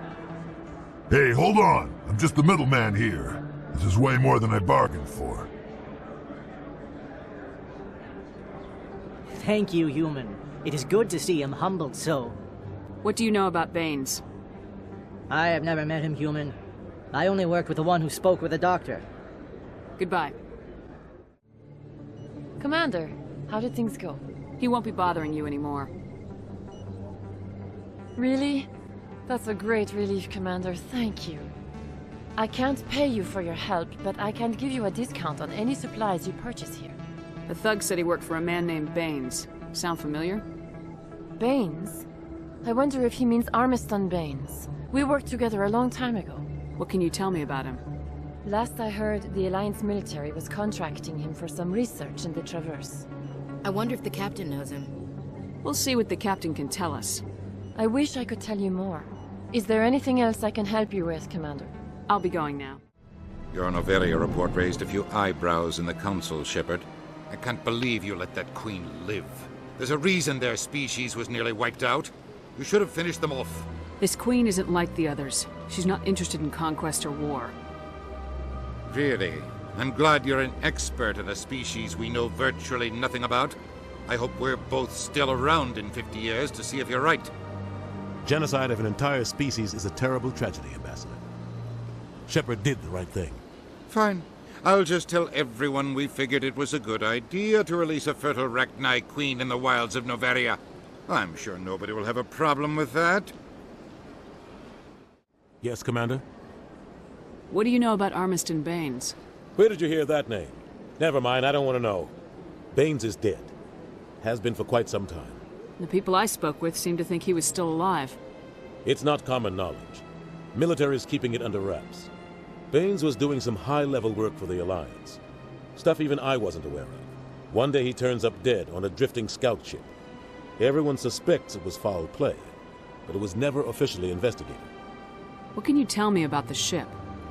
Hey, hold on! I'm just the middleman here. This is way more than I bargained for. Thank you, human. It is good to see him humbled so. What do you know about Baines? I have never met him, human. I only worked with the one who spoke with the doctor. Goodbye. Commander, how did things go? He won't be bothering you anymore. Really? That's a great relief, Commander. Thank you. I can't pay you for your help, but I can give you a discount on any supplies you purchase here. The thug said he worked for a man named Baines. Sound familiar? Baines? I wonder if he means Armiston Baines. We worked together a long time ago. What can you tell me about him? Last I heard, the Alliance military was contracting him for some research in the Traverse. I wonder if the captain knows him. We'll see what the captain can tell us. I wish I could tell you more. Is there anything else I can help you with, Commander? I'll be going now. Your Noveria report raised a few eyebrows in the Council, Shepard. I can't believe you let that queen live. There's a reason their species was nearly wiped out. You should have finished them off. This queen isn't like the others. She's not interested in conquest or war. Really? I'm glad you're an expert in a species we know virtually nothing about. I hope we're both still around in 50 years to see if you're right. Genocide of an entire species is a terrible tragedy, Ambassador. Shepard did the right thing. Fine. I'll just tell everyone we figured it was a good idea to release a fertile Rachni queen in the wilds of Noveria. I'm sure nobody will have a problem with that. Yes, Commander? What do you know about Armiston Baines? Where did you hear that name? Never mind, I don't want to know. Baines is dead. Has been for quite some time. The people I spoke with seemed to think he was still alive. It's not common knowledge. Military is keeping it under wraps. Baines was doing some high-level work for the Alliance. Stuff even I wasn't aware of. One day he turns up dead on a drifting scout ship. Everyone suspects it was foul play, but it was never officially investigated. What can you tell me about the ship?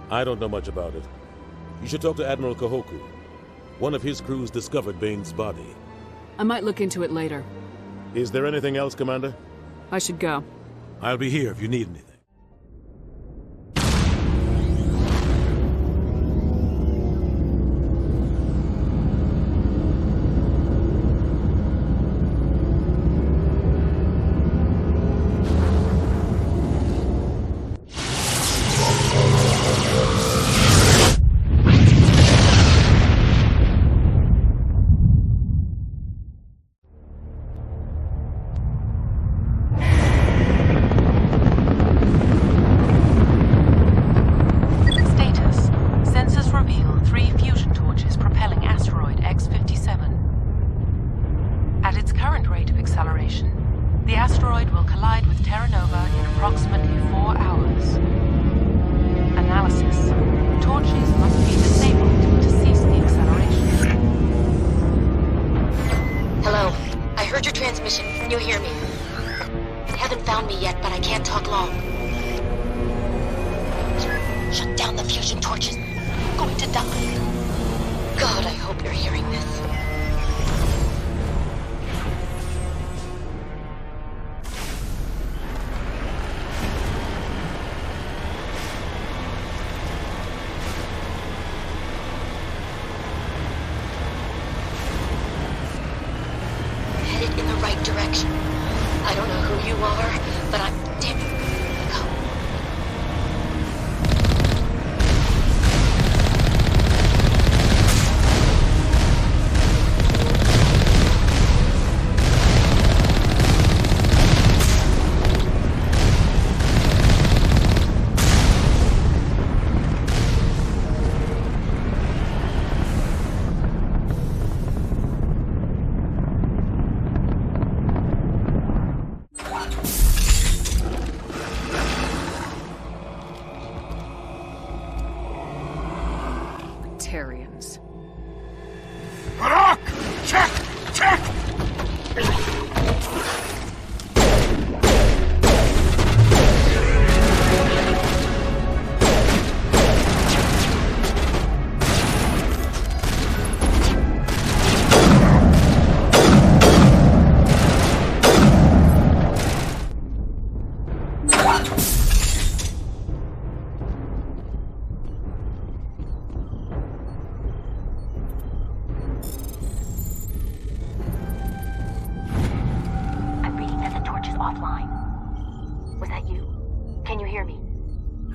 I don't know much about it. You should talk to Admiral Kahoku. One of his crews discovered Baines' body. I might look into it later. Is there anything else, Commander? I should go. I'll be here if you need anything.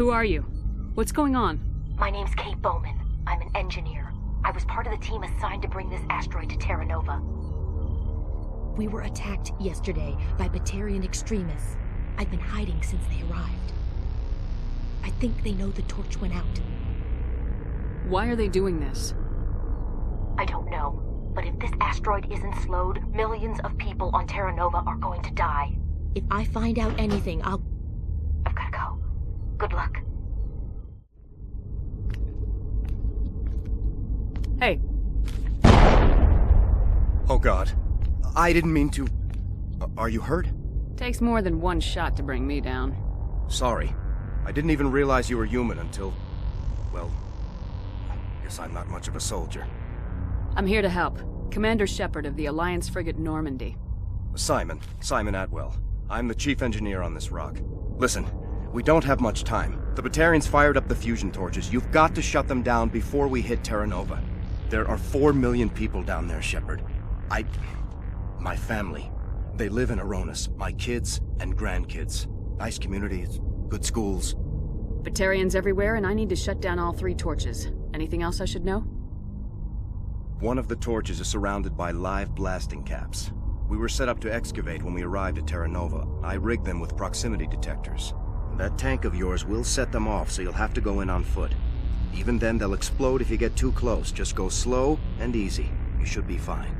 Who are you? What's going on? My name's Kate Bowman. I'm an engineer. I was part of the team assigned to bring this asteroid to Terra Nova. We were attacked yesterday by Batarian extremists. I've been hiding since they arrived. I think they know the torch went out. Why are they doing this? I don't know. But if this asteroid isn't slowed, millions of people on Terra Nova are going to die. If I find out anything, I've gotta go. Good luck. Hey. Oh God. I didn't mean to... Are you hurt? Takes more than one shot to bring me down. Sorry. I didn't even realize you were human until... well... guess I'm not much of a soldier. I'm here to help. Commander Shepard of the Alliance frigate Normandy. Simon Atwell. I'm the chief engineer on this rock. Listen, we don't have much time. The Batarians fired up the fusion torches. You've got to shut them down before we hit Terra Nova. There are 4 million people down there, Shepard. My family. They live in Aronis. My kids and grandkids. Nice communities, good schools. Batarians everywhere, and I need to shut down all 3 torches. Anything else I should know? One of the torches is surrounded by live blasting caps. We were set up to excavate when we arrived at Terra Nova. I rigged them with proximity detectors. That tank of yours will set them off, so you'll have to go in on foot. Even then, they'll explode if you get too close. Just go slow and easy. You should be fine.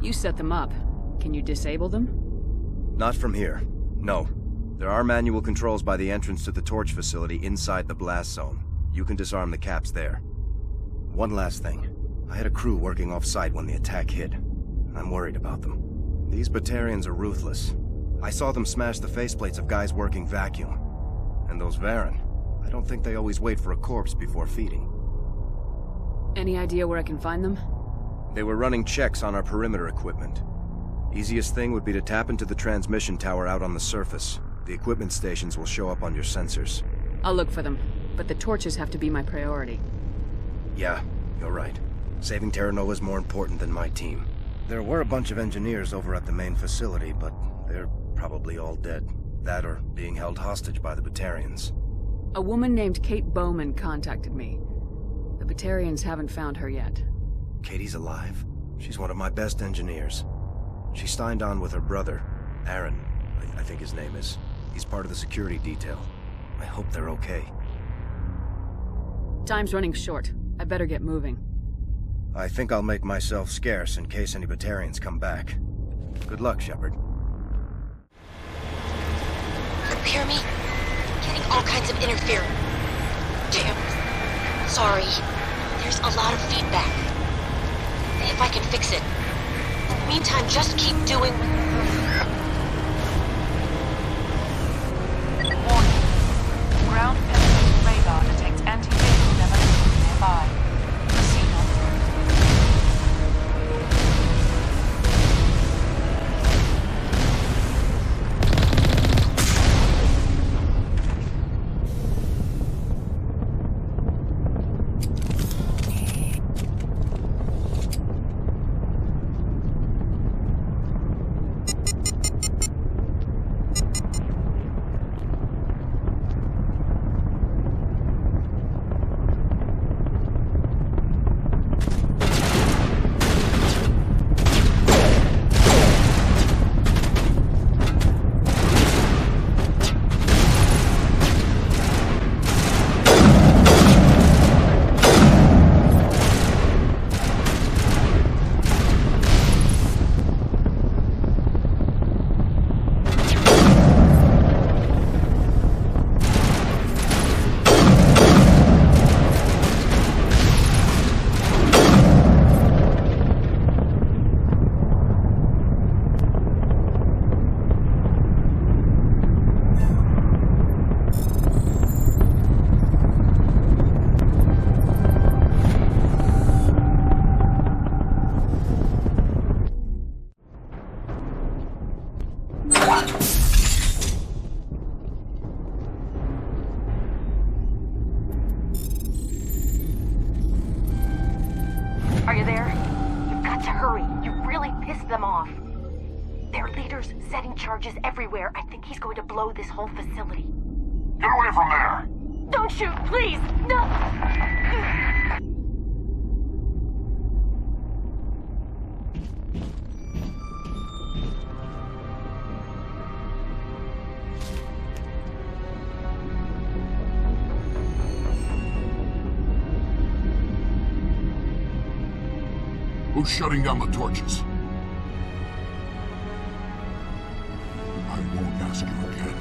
You set them up. Can you disable them? Not from here. No. There are manual controls by the entrance to the torch facility inside the blast zone. You can disarm the caps there. One last thing. I had a crew working off-site when the attack hit. I'm worried about them. These Batarians are ruthless. I saw them smash the faceplates of guys working vacuum. And those Varen, I don't think they always wait for a corpse before feeding. Any idea where I can find them? They were running checks on our perimeter equipment. Easiest thing would be to tap into the transmission tower out on the surface. The equipment stations will show up on your sensors. I'll look for them, but the torches have to be my priority. Yeah, you're right. Saving Terra Nova is more important than my team. There were a bunch of engineers over at the main facility, but they're probably all dead. That or being held hostage by the Batarians. A woman named Kate Bowman contacted me. The Batarians haven't found her yet. Katie's alive. She's one of my best engineers. She signed on with her brother, Aaron, I think his name is. He's part of the security detail. I hope they're okay. Time's running short. I better get moving. I think I'll make myself scarce in case any Batarians come back. Good luck, Shepard. You hear me? Getting all kinds of interference. Damn. Sorry. There's a lot of feedback. See if I can fix it. In the meantime, just keep doing... Warning. Ground penetrating radar detects anti-vehicle demolition nearby. Proceed on. Are you there? You've got to hurry. You really pissed them off. Their leader's setting charges everywhere. I think he's going to blow this whole facility. Get away from there! Don't shoot, please! No! Who's shutting down the torches? I won't ask you again.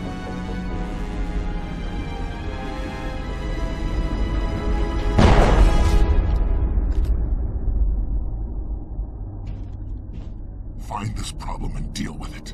Find this problem and deal with it.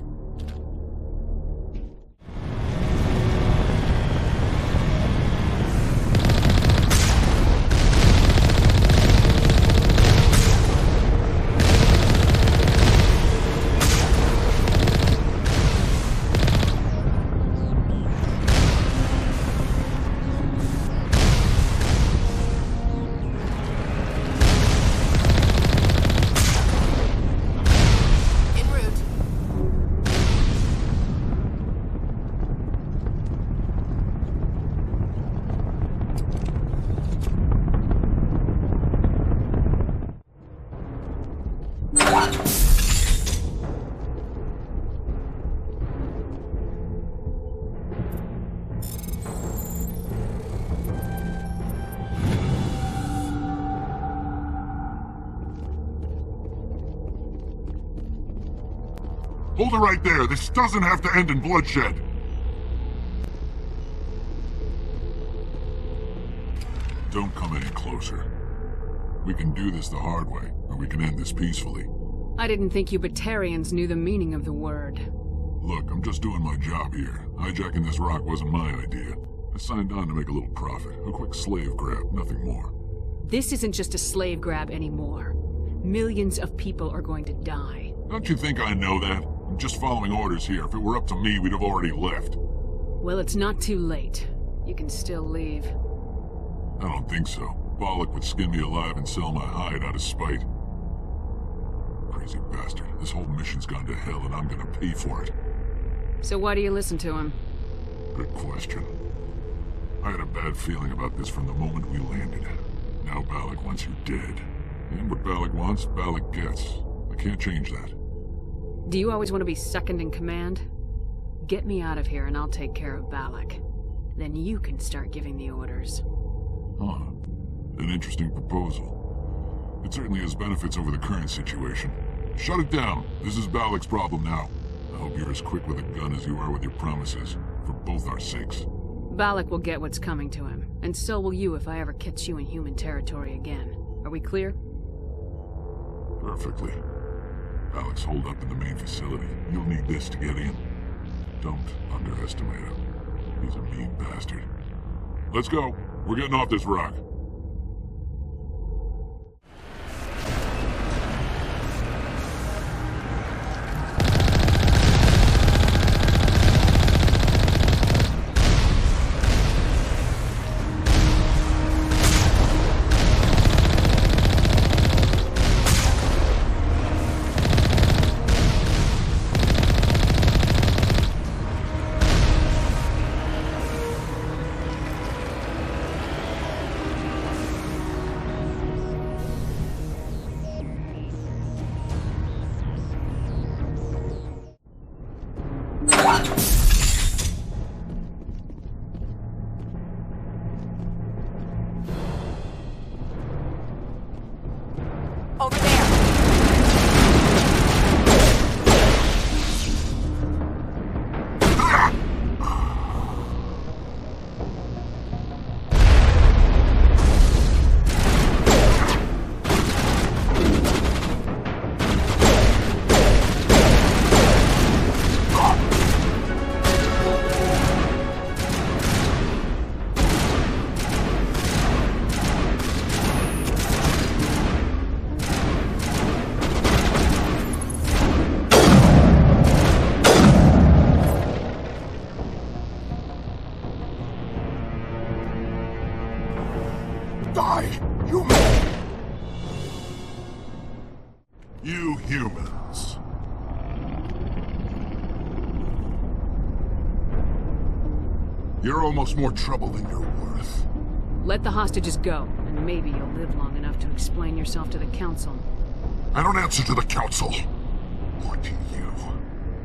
Hold it right there. This doesn't have to end in bloodshed. Don't come any closer. We can do this the hard way, or we can end this peacefully. I didn't think you Batarians knew the meaning of the word. Look, I'm just doing my job here. Hijacking this rock wasn't my idea. I signed on to make a little profit. A quick slave grab, nothing more. This isn't just a slave grab anymore. Millions of people are going to die. Don't you think I know that? I'm just following orders here. If it were up to me, we'd have already left. Well, it's not too late. You can still leave. I don't think so. Bollock would skin me alive and sell my hide out of spite. Crazy bastard. This whole mission's gone to hell and I'm gonna pay for it. So why do you listen to him? Good question. I had a bad feeling about this from the moment we landed. Now Bollock wants you dead. And what Bollock wants, Bollock gets. I can't change that. Do you always want to be second in command? Get me out of here and I'll take care of Bollock. Then you can start giving the orders. Huh. An interesting proposal. It certainly has benefits over the current situation. Shut it down. This is Bollock's problem now. I hope you're as quick with a gun as you are with your promises, for both our sakes. Bollock will get what's coming to him, and so will you if I ever catch you in human territory again. Are we clear? Perfectly. Bollock's holed up in the main facility. You'll need this to get in. Don't underestimate him. He's a mean bastard. Let's go. We're getting off this rock. You humans. You're almost more trouble than you're worth. Let the hostages go, and maybe you'll live long enough to explain yourself to the Council. I don't answer to the Council. Or to you.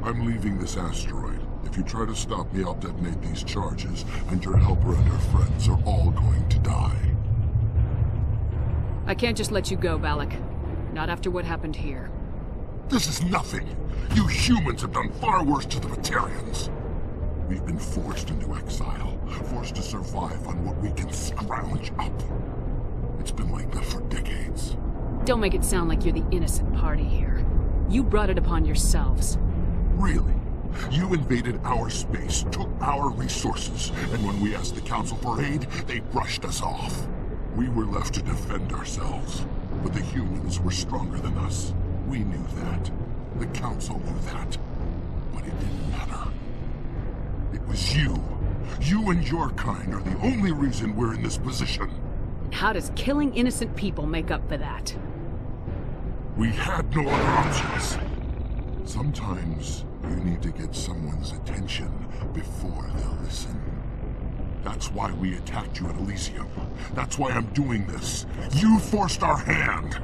I'm leaving this asteroid. If you try to stop me, I'll detonate these charges, and your helper and her friends are all going to die. I can't just let you go, Bollock. Not after what happened here. This is nothing. You humans have done far worse to the Batarians. We've been forced into exile, forced to survive on what we can scrounge up. It's been like that for decades. Don't make it sound like you're the innocent party here. You brought it upon yourselves. Really? You invaded our space, took our resources, and when we asked the Council for aid, they brushed us off. We were left to defend ourselves, but the humans were stronger than us. We knew that. The Council knew that. But it didn't matter. It was you. You and your kind are the only reason we're in this position. How does killing innocent people make up for that? We had no other options. Sometimes you need to get someone's attention before they'll listen. That's why we attacked you at Elysium. That's why I'm doing this. You forced our hand.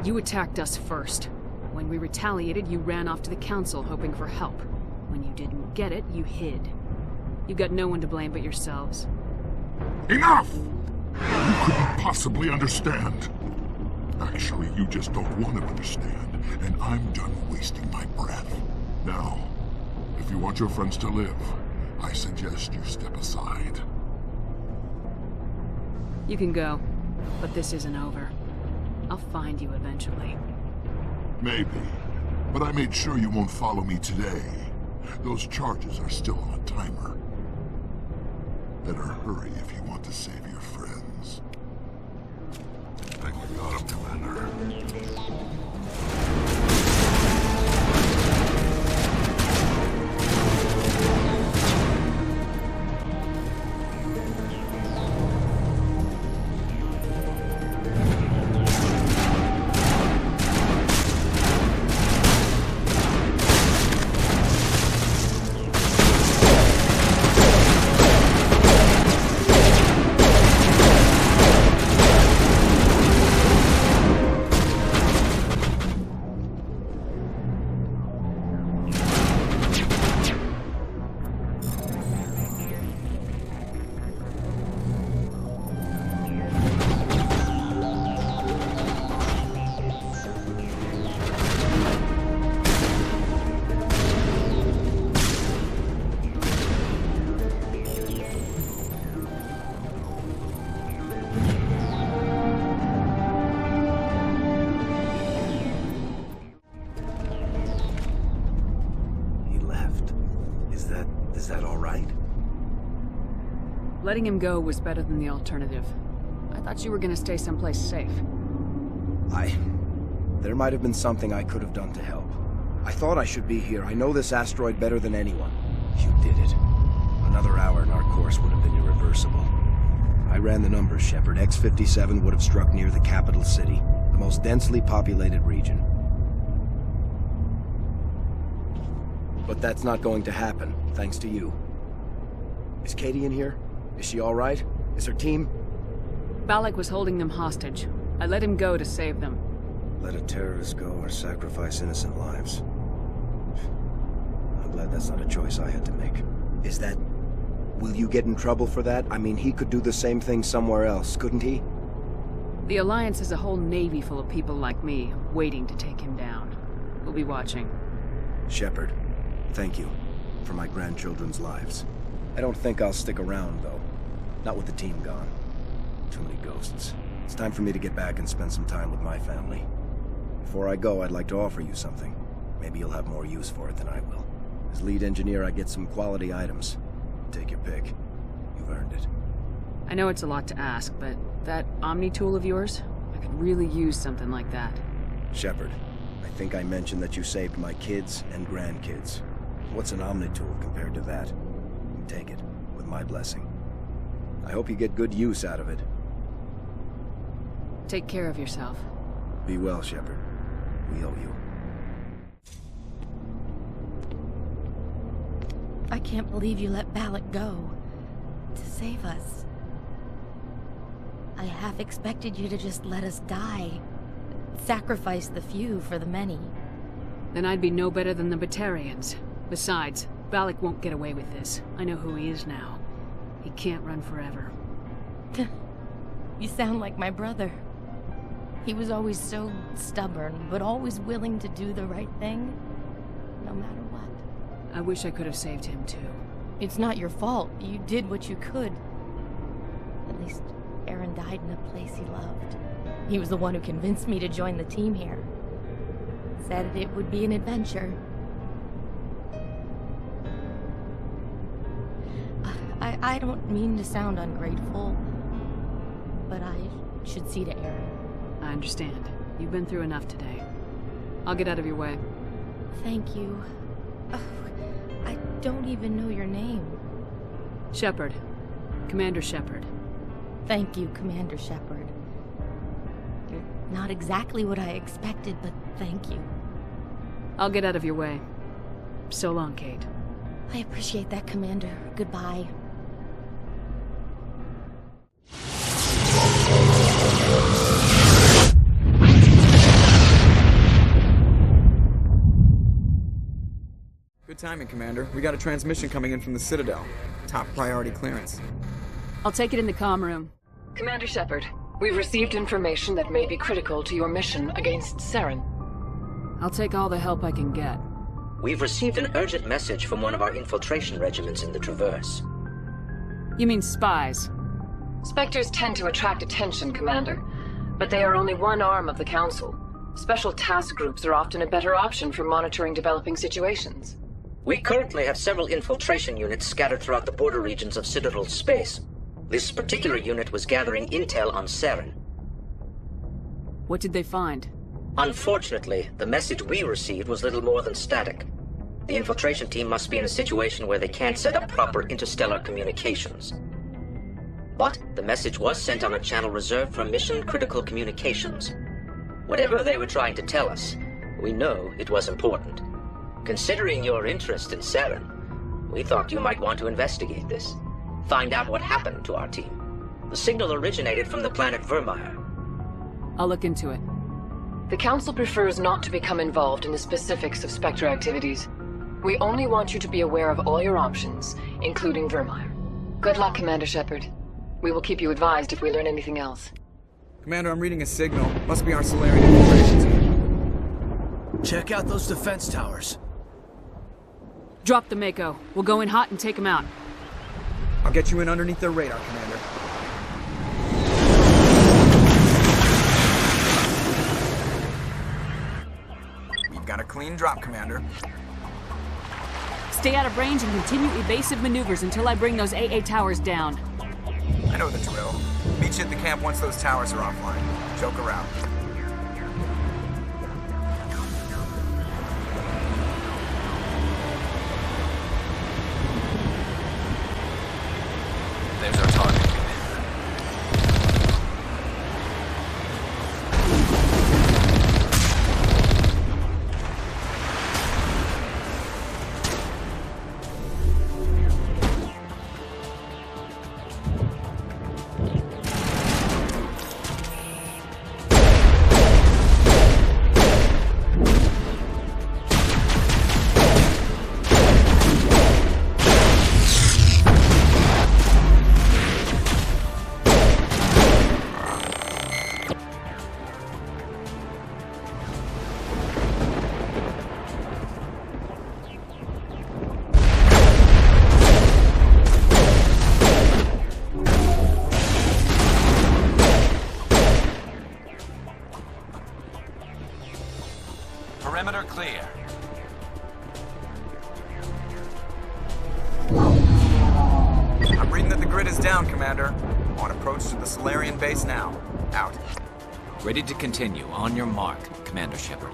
You attacked us first. When we retaliated, you ran off to the Council hoping for help. When you didn't get it, you hid. You got no one to blame but yourselves. Enough! You couldn't possibly understand. Actually, you just don't want to understand, and I'm done wasting my breath. Now, if you want your friends to live, I suggest you step aside. You can go, but this isn't over. I'll find you eventually. Maybe, but I made sure you won't follow me today. Those charges are still on a timer. Better hurry if you want to save your friends. I got him, Commander. Is that all right? Letting him go was better than the alternative. I thought you were gonna stay someplace safe. There might have been something I could have done to help. I thought I should be here. I know this asteroid better than anyone. You did it. Another hour and our course would have been irreversible. I ran the numbers, Shepard. X-57 would have struck near the capital city, the most densely populated region. But that's not going to happen, thanks to you. Is Katie in here? Is she all right? Is her team? Balak was holding them hostage. I let him go to save them. Let a terrorist go or sacrifice innocent lives. I'm glad that's not a choice I had to make. Is that... Will you get in trouble for that? I mean, he could do the same thing somewhere else, couldn't he? The Alliance has a whole navy full of people like me, waiting to take him down. We'll be watching. Shepard, thank you for my grandchildren's lives. I don't think I'll stick around, though. Not with the team gone. Too many ghosts. It's time for me to get back and spend some time with my family. Before I go, I'd like to offer you something. Maybe you'll have more use for it than I will. As lead engineer, I get some quality items. Take your pick. You've earned it. I know it's a lot to ask, but that Omni tool of yours? I could really use something like that. Shepard, I think I mentioned that you saved my kids and grandkids. What's an Omni tool compared to that? Take it, with my blessing. I hope you get good use out of it. Take care of yourself. Be well, Shepard. We owe you. I can't believe you let Balak go. To save us. I half expected you to just let us die. Sacrifice the few for the many. Then I'd be no better than the Batarians. Besides, Balak won't get away with this. I know who he is now. He can't run forever. You sound like my brother. He was always so stubborn, but always willing to do the right thing, no matter what. I wish I could have saved him too. It's not your fault. You did what you could. At least Aaron died in a place he loved. He was the one who convinced me to join the team here. Said it would be an adventure. I don't mean to sound ungrateful, but I should see to Aaron. I understand. You've been through enough today. I'll get out of your way. Thank you. Oh, I don't even know your name. Shepard. Commander Shepard. Thank you, Commander Shepard. You're not exactly what I expected, but thank you. I'll get out of your way. So long, Kate. I appreciate that, Commander. Goodbye. Good timing, Commander. We got a transmission coming in from the Citadel. Top priority clearance. I'll take it in the comm room. Commander Shepard, we've received information that may be critical to your mission against Saren. I'll take all the help I can get. We've received an urgent message from one of our infiltration regiments in the Traverse. You mean spies? Spectres tend to attract attention, Commander, but they are only one arm of the Council. Special task groups are often a better option for monitoring developing situations. We currently have several infiltration units scattered throughout the border regions of Citadel space. This particular unit was gathering intel on Saren. What did they find? Unfortunately, the message we received was little more than static. The infiltration team must be in a situation where they can't set up proper interstellar communications. But the message was sent on a channel reserved for mission-critical communications. Whatever they were trying to tell us, we know it was important. Considering your interest in Saren, we thought you might want to investigate this. Find out what happened to our team. The signal originated from the planet Vermeer. I'll look into it. The Council prefers not to become involved in the specifics of Spectre activities. We only want you to be aware of all your options, including Vermeer. Good luck, Commander Shepard. We will keep you advised if we learn anything else. Commander, I'm reading a signal. Must be our Solarian infiltration team. Check out those defense towers. Drop the Mako. We'll go in hot and take them out. I'll get you in underneath their radar, Commander. You've got a clean drop, Commander. Stay out of range and continue evasive maneuvers until I bring those AA towers down. I know the drill. Meet you at the camp once those towers are offline. Joke around. There's our target. Perimeter clear. I'm reading that the grid is down, Commander. On approach to the Solarian base now. Out. Ready to continue. On your mark, Commander Shepard.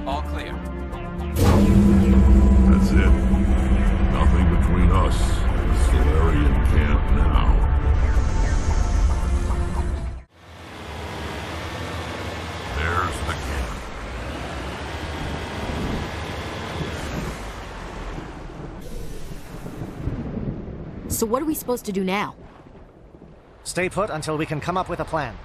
All clear. That's it. Nothing between us and the Solarian camp now. There's the camp. So what are we supposed to do now? Stay put until we can come up with a plan.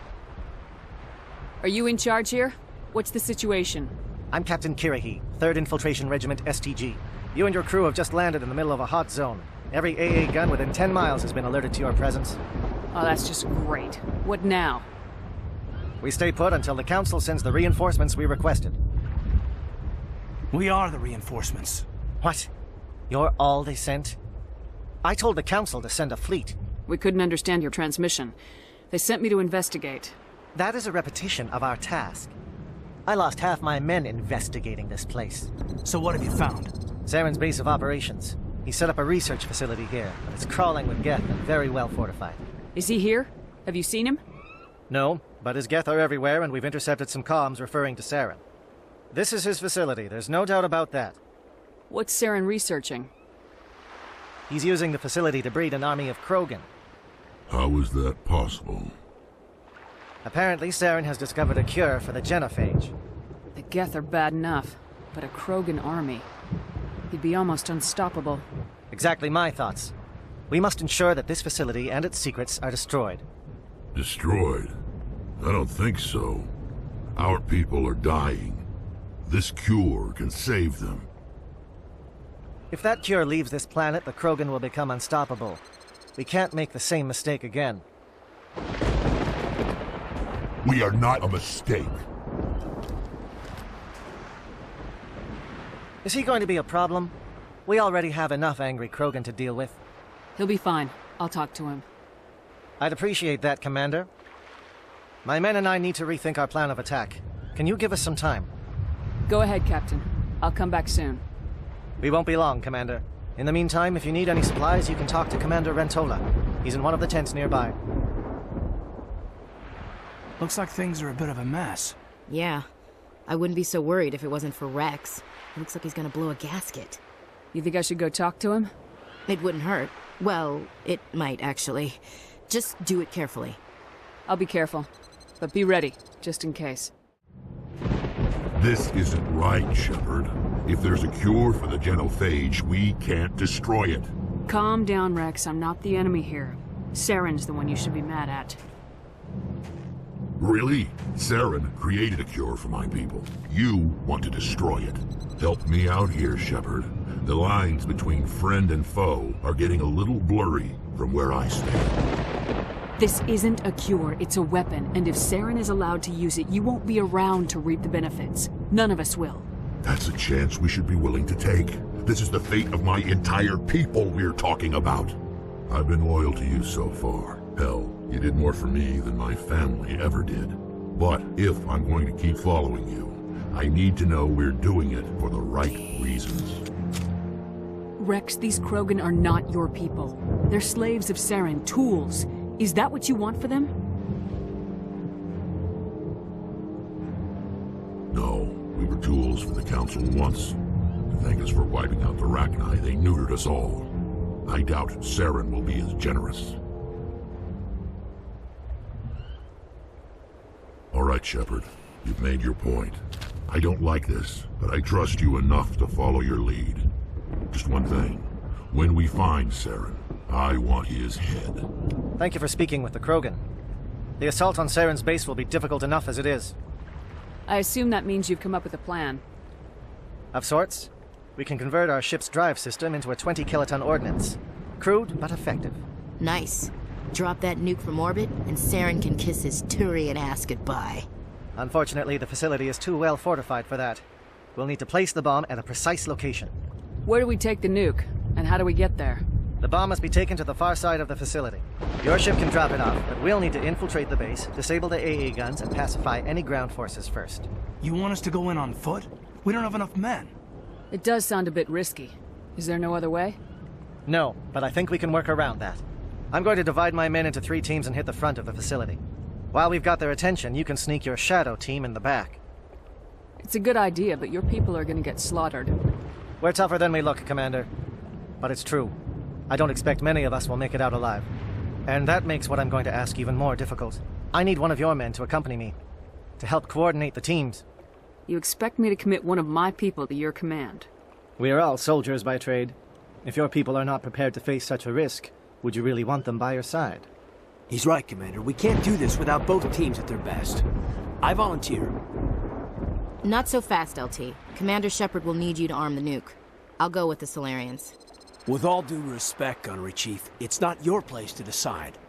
Are you in charge here? What's the situation? I'm Captain Kirahi, 3rd Infiltration Regiment STG. You and your crew have just landed in the middle of a hot zone. Every AA gun within 10 miles has been alerted to your presence. Oh, that's just great. What now? We stay put until the Council sends the reinforcements we requested. We are the reinforcements. What? You're all they sent? I told the Council to send a fleet. We couldn't understand your transmission. They sent me to investigate. That is a repetition of our task. I lost half my men investigating this place. So what have you found? Saren's base of operations. He set up a research facility here, but it's crawling with Geth and very well fortified. Is he here? Have you seen him? No, but his Geth are everywhere, and we've intercepted some comms referring to Saren. This is his facility, there's no doubt about that. What's Saren researching? He's using the facility to breed an army of Krogan. How is that possible? Apparently, Saren has discovered a cure for the genophage. The Geth are bad enough, but a Krogan army. He'd be almost unstoppable. Exactly my thoughts. We must ensure that this facility and its secrets are destroyed. Destroyed? I don't think so. Our people are dying. This cure can save them. If that cure leaves this planet, the Krogan will become unstoppable. We can't make the same mistake again. We are not a mistake. Is he going to be a problem? We already have enough angry Krogan to deal with. He'll be fine. I'll talk to him. I'd appreciate that, Commander. My men and I need to rethink our plan of attack. Can you give us some time? Go ahead, Captain. I'll come back soon. We won't be long, Commander. In the meantime, if you need any supplies, you can talk to Commander Rentola. He's in one of the tents nearby. Looks like things are a bit of a mess. Yeah. I wouldn't be so worried if it wasn't for Rex. It looks like he's gonna blow a gasket. You think I should go talk to him? It wouldn't hurt. Well, it might, actually. Just do it carefully. I'll be careful. But be ready, just in case. This isn't right, Shepard. If there's a cure for the genophage, we can't destroy it. Calm down, Rex. I'm not the enemy here. Saren's the one you should be mad at. Really? Saren created a cure for my people. You want to destroy it. Help me out here, Shepard. The lines between friend and foe are getting a little blurry from where I stand. This isn't a cure, it's a weapon, and if Saren is allowed to use it, you won't be around to reap the benefits. None of us will. That's a chance we should be willing to take. This is the fate of my entire people we're talking about. I've been loyal to you so far. Hell, you did more for me than my family ever did. But if I'm going to keep following you, I need to know we're doing it for the right reasons. Rex, these Krogan are not your people. They're slaves of Saren, tools. Is that what you want for them? No, we were tools for the Council once. To thank us for wiping out the Rachni, they neutered us all. I doubt Saren will be as generous. All right, Shepard. You've made your point. I don't like this, but I trust you enough to follow your lead. Just one thing. When we find Saren, I want his head. Thank you for speaking with the Krogan. The assault on Saren's base will be difficult enough as it is. I assume that means you've come up with a plan. Of sorts. We can convert our ship's drive system into a 20-kiloton ordnance. Crude, but effective. Nice. Drop that nuke from orbit, and Saren can kiss his Turian ass goodbye. Unfortunately, the facility is too well fortified for that. We'll need to place the bomb at a precise location. Where do we take the nuke? And how do we get there? The bomb must be taken to the far side of the facility. Your ship can drop it off, but we'll need to infiltrate the base, disable the AA guns, and pacify any ground forces first. You want us to go in on foot? We don't have enough men. It does sound a bit risky. Is there no other way? No, but I think we can work around that. I'm going to divide my men into 3 teams and hit the front of the facility. While we've got their attention, you can sneak your shadow team in the back. It's a good idea, but your people are gonna get slaughtered. We're tougher than we look, Commander. But it's true. I don't expect many of us will make it out alive. And that makes what I'm going to ask even more difficult. I need one of your men to accompany me, to help coordinate the teams. You expect me to commit one of my people to your command? We are all soldiers by trade. If your people are not prepared to face such a risk, would you really want them by your side? He's right, Commander. We can't do this without both teams at their best. I volunteer. Not so fast, LT. Commander Shepard will need you to arm the nuke. I'll go with the Solarians. With all due respect, Gunnery Chief, it's not your place to decide.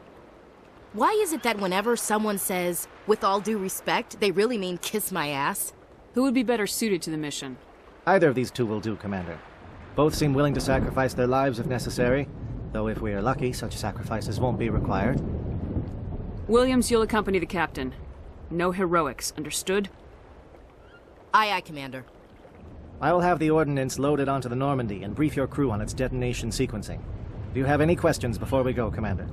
Why is it that whenever someone says, with all due respect, they really mean kiss my ass? Who would be better suited to the mission? Either of these two will do, Commander. Both seem willing to sacrifice their lives if necessary, though if we are lucky, such sacrifices won't be required. Williams, you'll accompany the captain. No heroics, understood? Aye, aye, Commander. I will have the ordnance loaded onto the Normandy and brief your crew on its detonation sequencing. Do you have any questions before we go, Commander?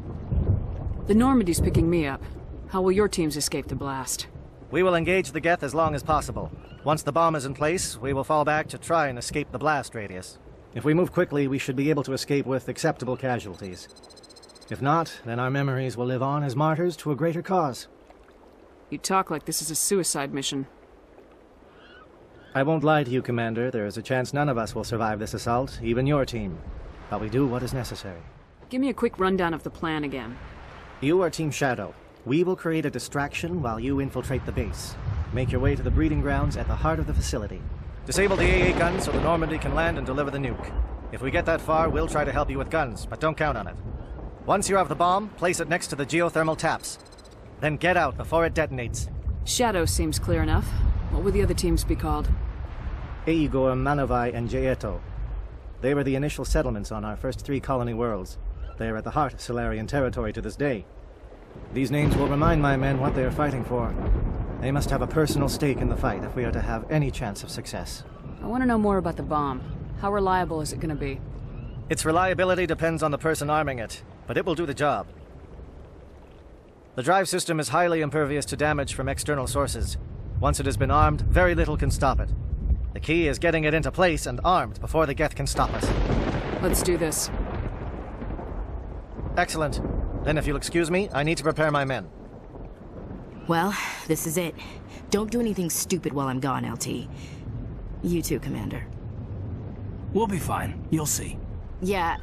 The Normandy's picking me up. How will your teams escape the blast? We will engage the Geth as long as possible. Once the bomb is in place, we will fall back to try and escape the blast radius. If we move quickly, we should be able to escape with acceptable casualties. If not, then our memories will live on as martyrs to a greater cause. You talk like this is a suicide mission. I won't lie to you, Commander. There is a chance none of us will survive this assault, even your team. But we do what is necessary. Give me a quick rundown of the plan again. You are Team Shadow. We will create a distraction while you infiltrate the base. Make your way to the breeding grounds at the heart of the facility. Disable the AA guns so the Normandy can land and deliver the nuke. If we get that far, we'll try to help you with guns, but don't count on it. Once you have the bomb, place it next to the geothermal taps. Then get out before it detonates. Shadow seems clear enough. What would the other teams be called? Eigor, Manovai, and Jaeto. They were the initial settlements on our first 3 colony worlds. They are at the heart of Solarian territory to this day. These names will remind my men what they are fighting for. They must have a personal stake in the fight if we are to have any chance of success. I want to know more about the bomb. How reliable is it going to be? Its reliability depends on the person arming it, but it will do the job. The drive system is highly impervious to damage from external sources. Once it has been armed, very little can stop it. The key is getting it into place and armed before the Geth can stop us. Let's do this. Excellent. Then if you'll excuse me, I need to prepare my men. Well, this is it. Don't do anything stupid while I'm gone, LT. You too, Commander. We'll be fine. You'll see. Yeah,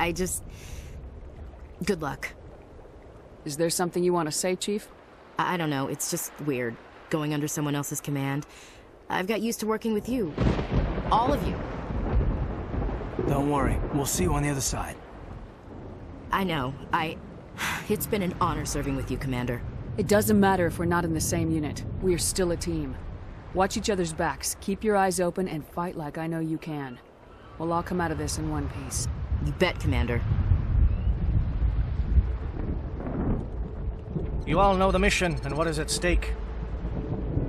Good luck. Is there something you want to say, Chief? I don't know. It's just weird, going under someone else's command. I've got used to working with you. All of you. Don't worry. We'll see you on the other side. I know. It's been an honor serving with you, Commander. It doesn't matter if we're not in the same unit. We are still a team. Watch each other's backs, keep your eyes open, and fight like I know you can. We'll all come out of this in one piece. You bet, Commander. You all know the mission and what is at stake.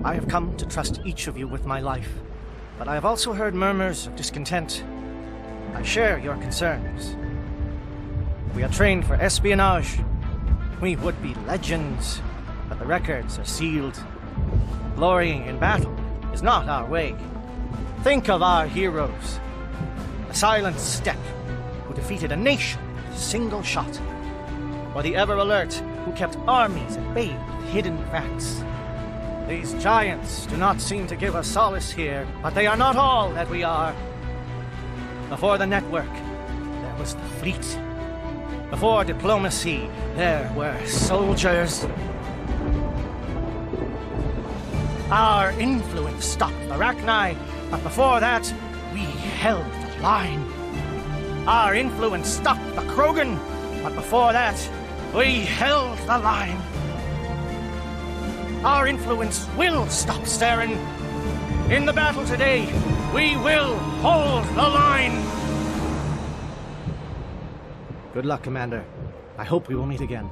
I have come to trust each of you with my life, but I have also heard murmurs of discontent. I share your concerns. We are trained for espionage. We would be legends, but the records are sealed. Glorying in battle is not our way. Think of our heroes. The Silent Step, who defeated a nation with a single shot. Or the Ever Alert, who kept armies at bay with hidden facts. These giants do not seem to give us solace here, but they are not all that we are. Before the network, there was the fleet. Before diplomacy, there were soldiers. Our influence stopped the Arachni, but before that, we held the line. Our influence stopped the Krogan, but before that, we held the line. Our influence will stop Saren. In the battle today, we will hold the line. Good luck, Commander. I hope we will meet again.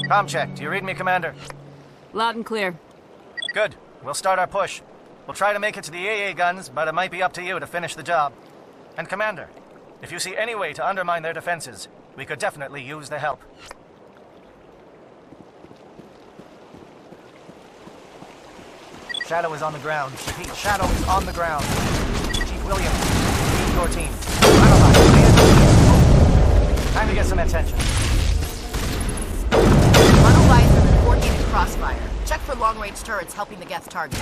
Comm check. Do you read me, Commander? Loud and clear. Good. We'll start our push. We'll try to make it to the AA guns, but it might be up to you to finish the job. And Commander, if you see any way to undermine their defenses, we could definitely use the help. Shadow is on the ground. Repeat, Shadow is on the ground. Chief Williams, lead your team. Time to get some attention. Monolites are the coordinated crossfire. Check for long-range turrets helping the Geth target.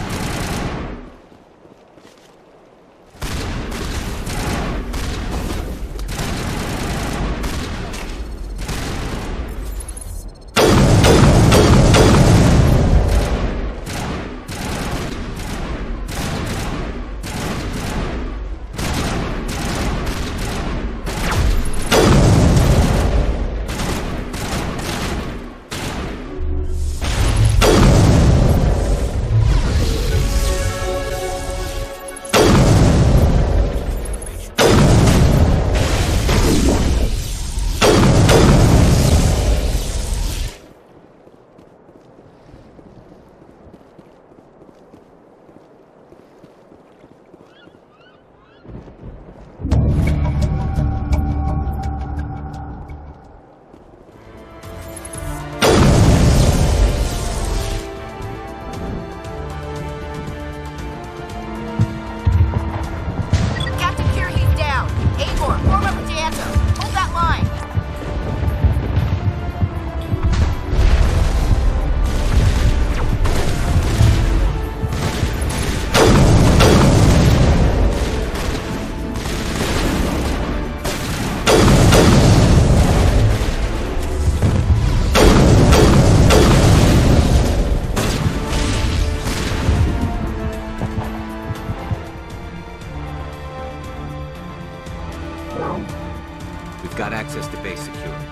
We've got access to base security.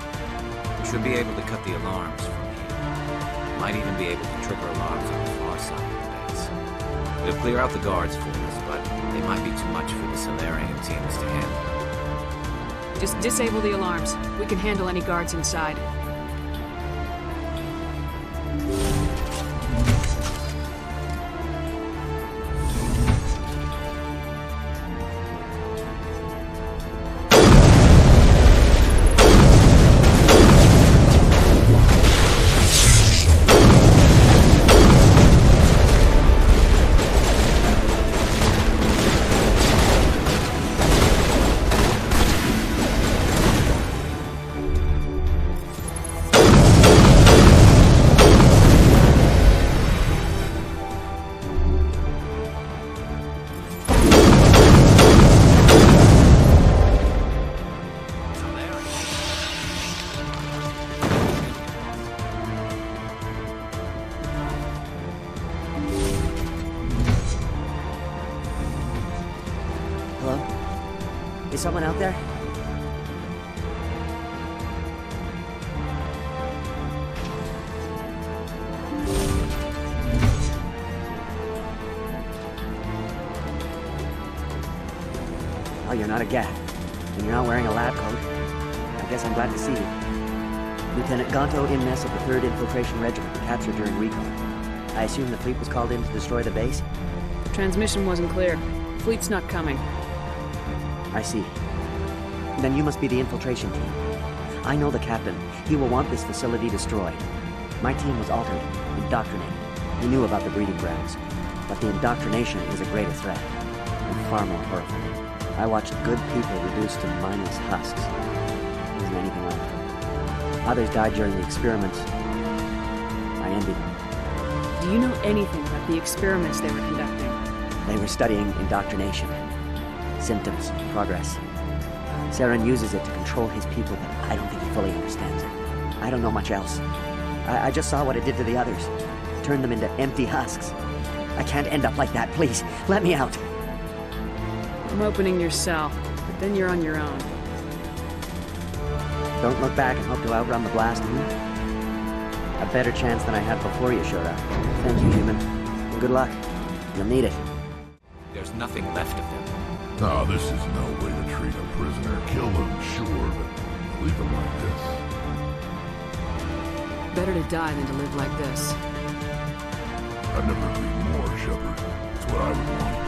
We should be able to cut the alarms from here. Might even be able to trigger alarms on the far side of the base. It'll clear out the guards for us, but they might be too much for the Solarian teams to handle. Just disable the alarms. We can handle any guards inside. Is someone out there? Oh, you're not a Gat. And you're not wearing a lab coat. I guess I'm glad to see you. Lieutenant Gonto Innes of the 3rd Infiltration Regiment, captured during recon. I assume the fleet was called in to destroy the base? The transmission wasn't clear. The fleet's not coming. I see. Then you must be the infiltration team. I know the captain. He will want this facility destroyed. My team was altered, indoctrinated. We knew about the breeding grounds. But the indoctrination is a greater threat, and far more horrifying. I watched good people reduced to mindless husks. There wasn't anything left. Others died during the experiments. I envied them. Do you know anything about the experiments they were conducting? They were studying indoctrination. Symptoms, progress. Saren uses it to control his people, but I don't think he fully understands it. I don't know much else. I just saw what it did to the others. Turned them into empty husks. I can't end up like that, please. Let me out. I'm opening your cell, but then you're on your own. Don't look back and hope to outrun the blast, A better chance than I had before you showed up. Thank you, human. And good luck. You'll need it. There's nothing left of them. No, this is no way to treat a prisoner. Kill them, sure, but leave them like this. Better to die than to live like this. I've never agreed more, Shepard. It's what I would want.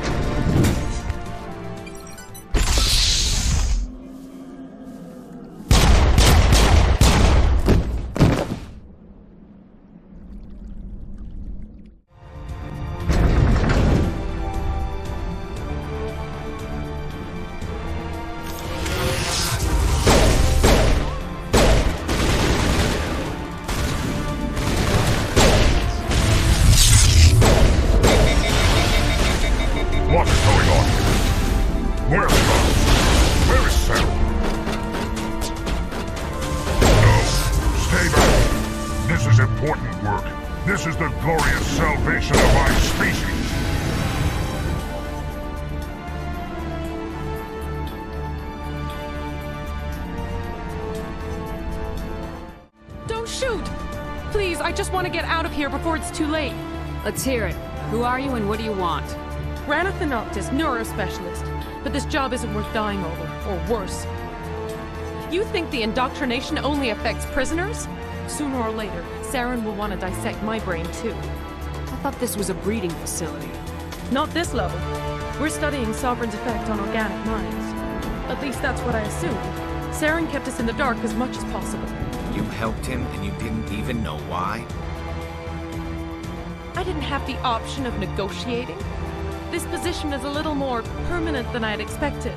This is the glorious salvation of my species! Don't shoot! Please, I just want to get out of here before it's too late. Let's hear it. Who are you and what do you want? Ranathan Noctis, neurospecialist. But this job isn't worth dying over, or worse. You think the indoctrination only affects prisoners? Sooner or later, Saren will want to dissect my brain too. I thought this was a breeding facility. Not this level. We're studying Sovereign's effect on organic minds. At least that's what I assumed. Saren kept us in the dark as much as possible. You helped him and you didn't even know why? I didn't have the option of negotiating. This position is a little more permanent than I had expected.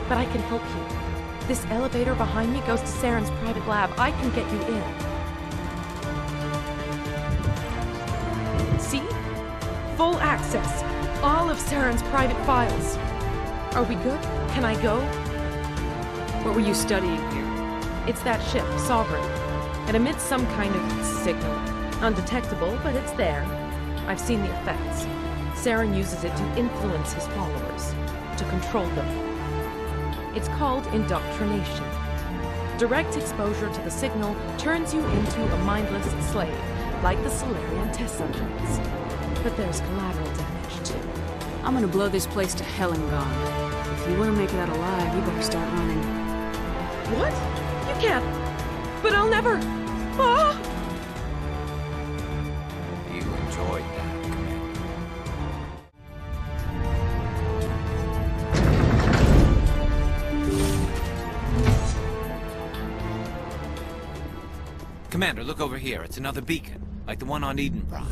But I can help you. This elevator behind me goes to Saren's private lab. I can get you in. See? Full access. All of Saren's private files. Are we good? Can I go? What were you studying here? It's that ship, Sovereign. It emits some kind of signal. Undetectable, but it's there. I've seen the effects. Saren uses it to influence his followers, to control them. It's called indoctrination. Direct exposure to the signal turns you into a mindless slave, like the Solarian test subjects. But there's collateral damage, too. I'm gonna blow this place to hell and gone. If you want to make it out alive, you better start running. What? You can't. But I'll never. Ah! You enjoyed that, Commander, look over here. It's another beacon, like the one on Eden Prime.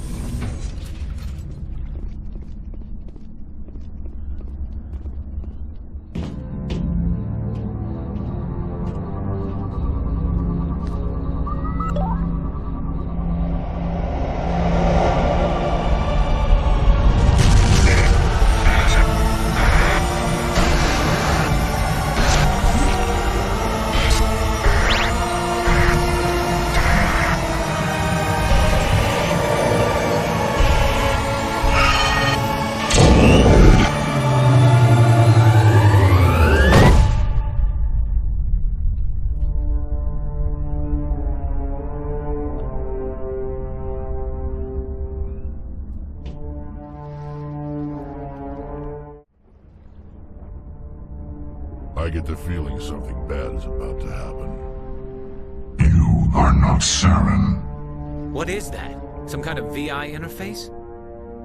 I get the feeling something bad is about to happen. You are not Saren. What is that? Some kind of VI interface?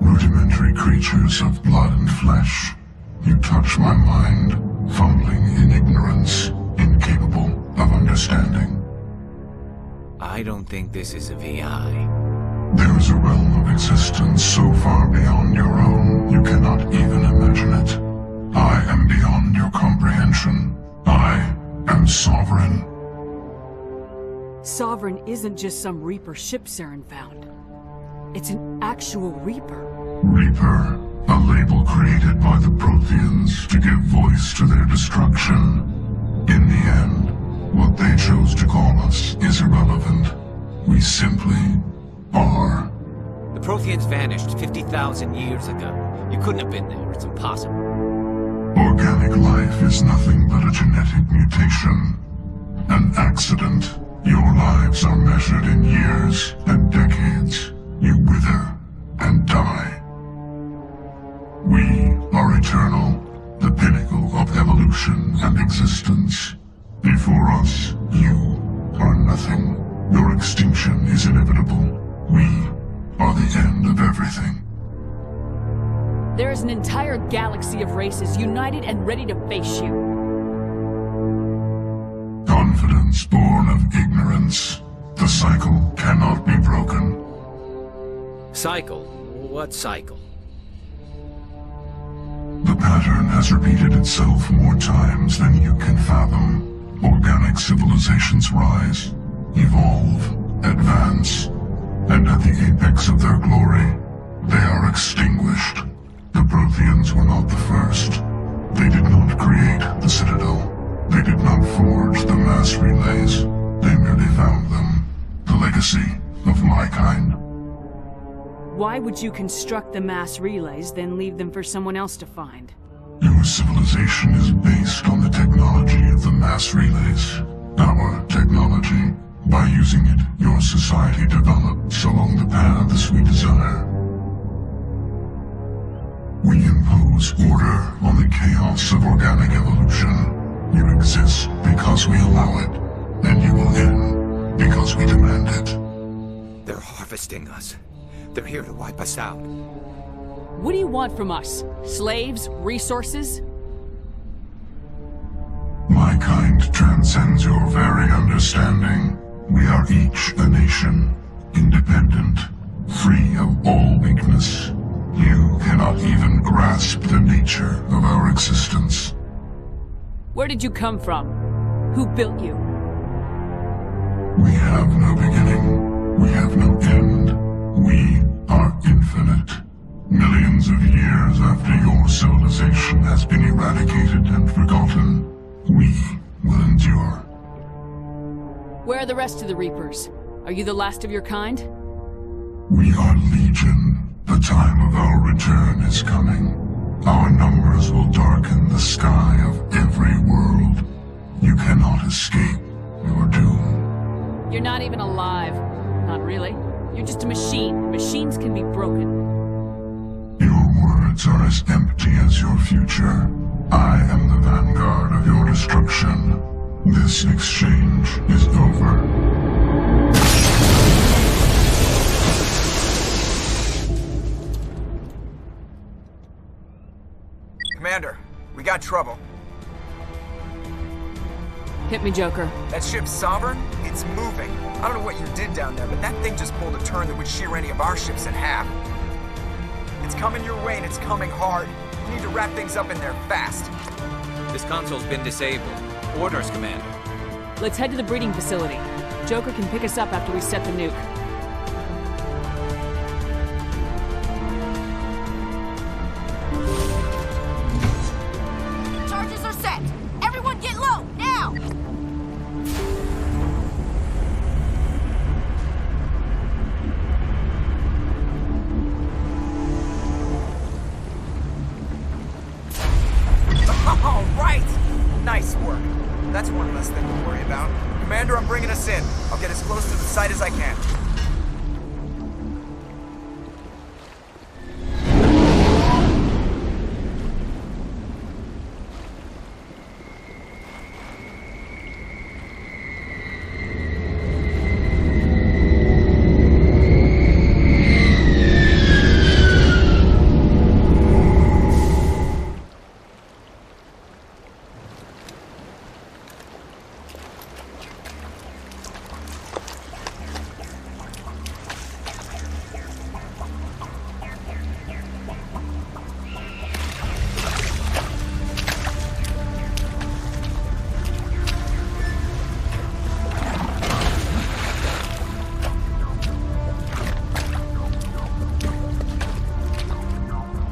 Rudimentary creatures of blood and flesh. You touch my mind, fumbling in ignorance, incapable of understanding. I don't think this is a VI. There is a realm of existence so far beyond your own, you cannot even imagine it. I am beyond your comprehension. I am Sovereign. Sovereign isn't just some Reaper ship Saren found. It's an actual Reaper. Reaper, a label created by the Protheans to give voice to their destruction. In the end, what they chose to call us is irrelevant. We simply are. The Protheans vanished 50,000 years ago. You couldn't have been there. It's impossible. Organic life is nothing but a genetic mutation. An accident. Your lives are measured in years and decades. You wither and die. We are eternal, the pinnacle of evolution and existence. Before us, you are nothing. Your extinction is inevitable. We are the end of everything. There is an entire galaxy of races united and ready to face you. Confidence born of ignorance. The cycle cannot be broken. Cycle? What cycle? The pattern has repeated itself more times than you can fathom. Organic civilizations rise, evolve, advance, and at the apex of their glory, they are extinguished. The Protheans were not the first. They did not create the Citadel. They did not forge the mass relays. They merely found them. The legacy of my kind. Why would you construct the mass relays, then leave them for someone else to find? Your civilization is based on the technology of the mass relays. Our technology. By using it, your society develops along the paths we desire. We impose order on the chaos of organic evolution. You exist because we allow it, and you will end because we demand it. They're harvesting us. They're here to wipe us out. What do you want from us? Slaves? Resources? My kind transcends your very understanding. We are each a nation, independent, free of all weakness. You cannot even grasp the nature of our existence. Where did you come from? Who built you? We have no beginning. We have no end. We are infinite. Millions of years after your civilization has been eradicated and forgotten, we will endure. Where are the rest of the Reapers? Are you the last of your kind? We are Legion. The time of our return is coming. Our numbers will darken the sky of every world. You cannot escape. Your doom. You're not even alive. Not really. You're just a machine. Machines can be broken. Your words are as empty as your future. I am the vanguard of your destruction. This exchange is over. Commander, we got trouble. Hit me, Joker. That ship's Sovereign? It's moving. I don't know what you did down there, but that thing just pulled a turn that would shear any of our ships in half. It's coming your way and it's coming hard. We need to wrap things up in there fast. This console's been disabled. Orders, Commander. Let's head to the breeding facility. Joker can pick us up after we set the nuke. Charges are set. Everyone get low, now! All right! Nice work. That's one less thing to worry about. Commander, I'm bringing us in. I'll get as close to the site as I can.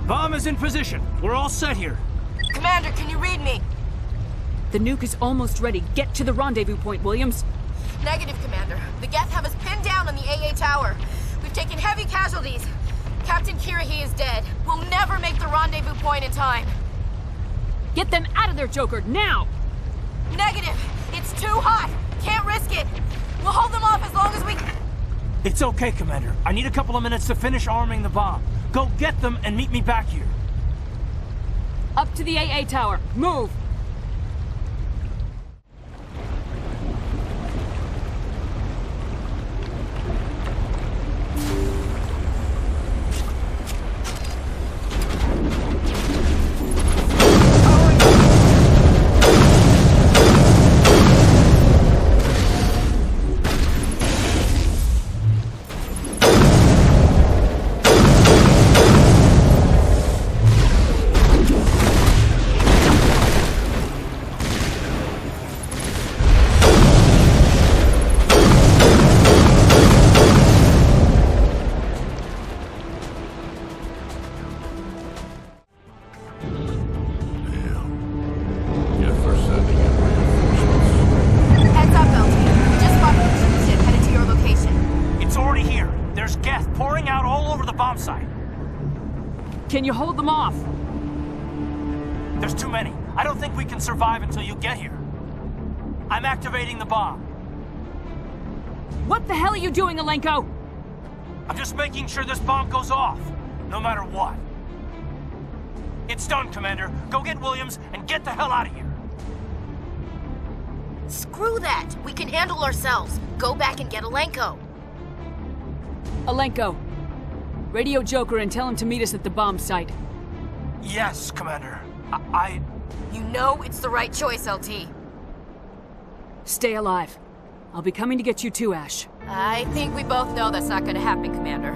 Bomb is in position. We're all set here. Commander, can you read me? The nuke is almost ready. Get to the rendezvous point, Williams. Negative, Commander. The Geth have us pinned down on the AA tower. We've taken heavy casualties. Captain Kirahi is dead. We'll never make the rendezvous point in time. Get them out of there, Joker, now! Negative. It's too hot. Can't risk it. We'll hold them off as long as we... It's okay, Commander. I need a couple of minutes to finish arming the bomb. Go get them and meet me back here. Up to the AA tower. Move! Can you hold them off? There's too many. I don't think we can survive until you get here. I'm activating the bomb. What the hell are you doing, Alenko? I'm just making sure this bomb goes off, no matter what. It's done, Commander. Go get Williams and get the hell out of here. Screw that. We can handle ourselves. Go back and get Alenko. Alenko, radio Joker and tell him to meet us at the bomb site. Yes, Commander. You know it's the right choice, LT. Stay alive. I'll be coming to get you too, Ash. I think we both know that's not gonna happen, Commander.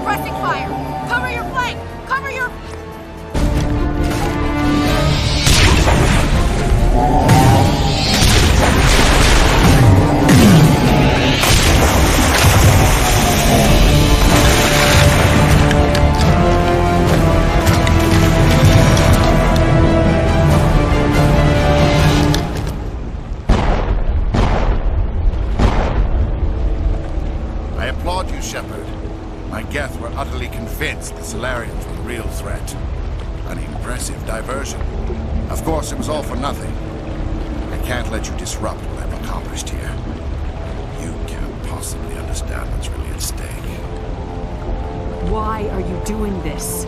suppressing fire! Cover your flank! Cover your... I applaud you, Shepard. My Geth were utterly convinced the Solarians were the real threat. An impressive diversion. Of course, it was all for nothing. I can't let you disrupt what I've accomplished here. You can't possibly understand what's really at stake. Why are you doing this?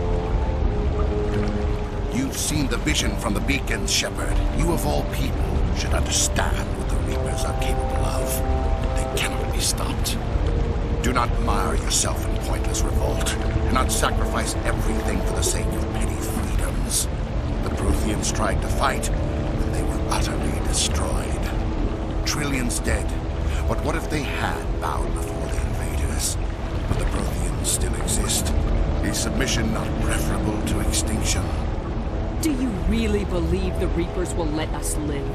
You've seen the vision from the beacons, Shepard. You of all people should understand what the Reapers are capable of. They cannot be stopped. Do not mire yourself in pointless revolt. Do not sacrifice everything for the sake of petty freedoms. The Protheans tried to fight, and they were utterly destroyed. Trillions dead. But what if they had bowed before the invaders? But the Protheans still exist. Is submission not preferable to extinction? Do you really believe the Reapers will let us live?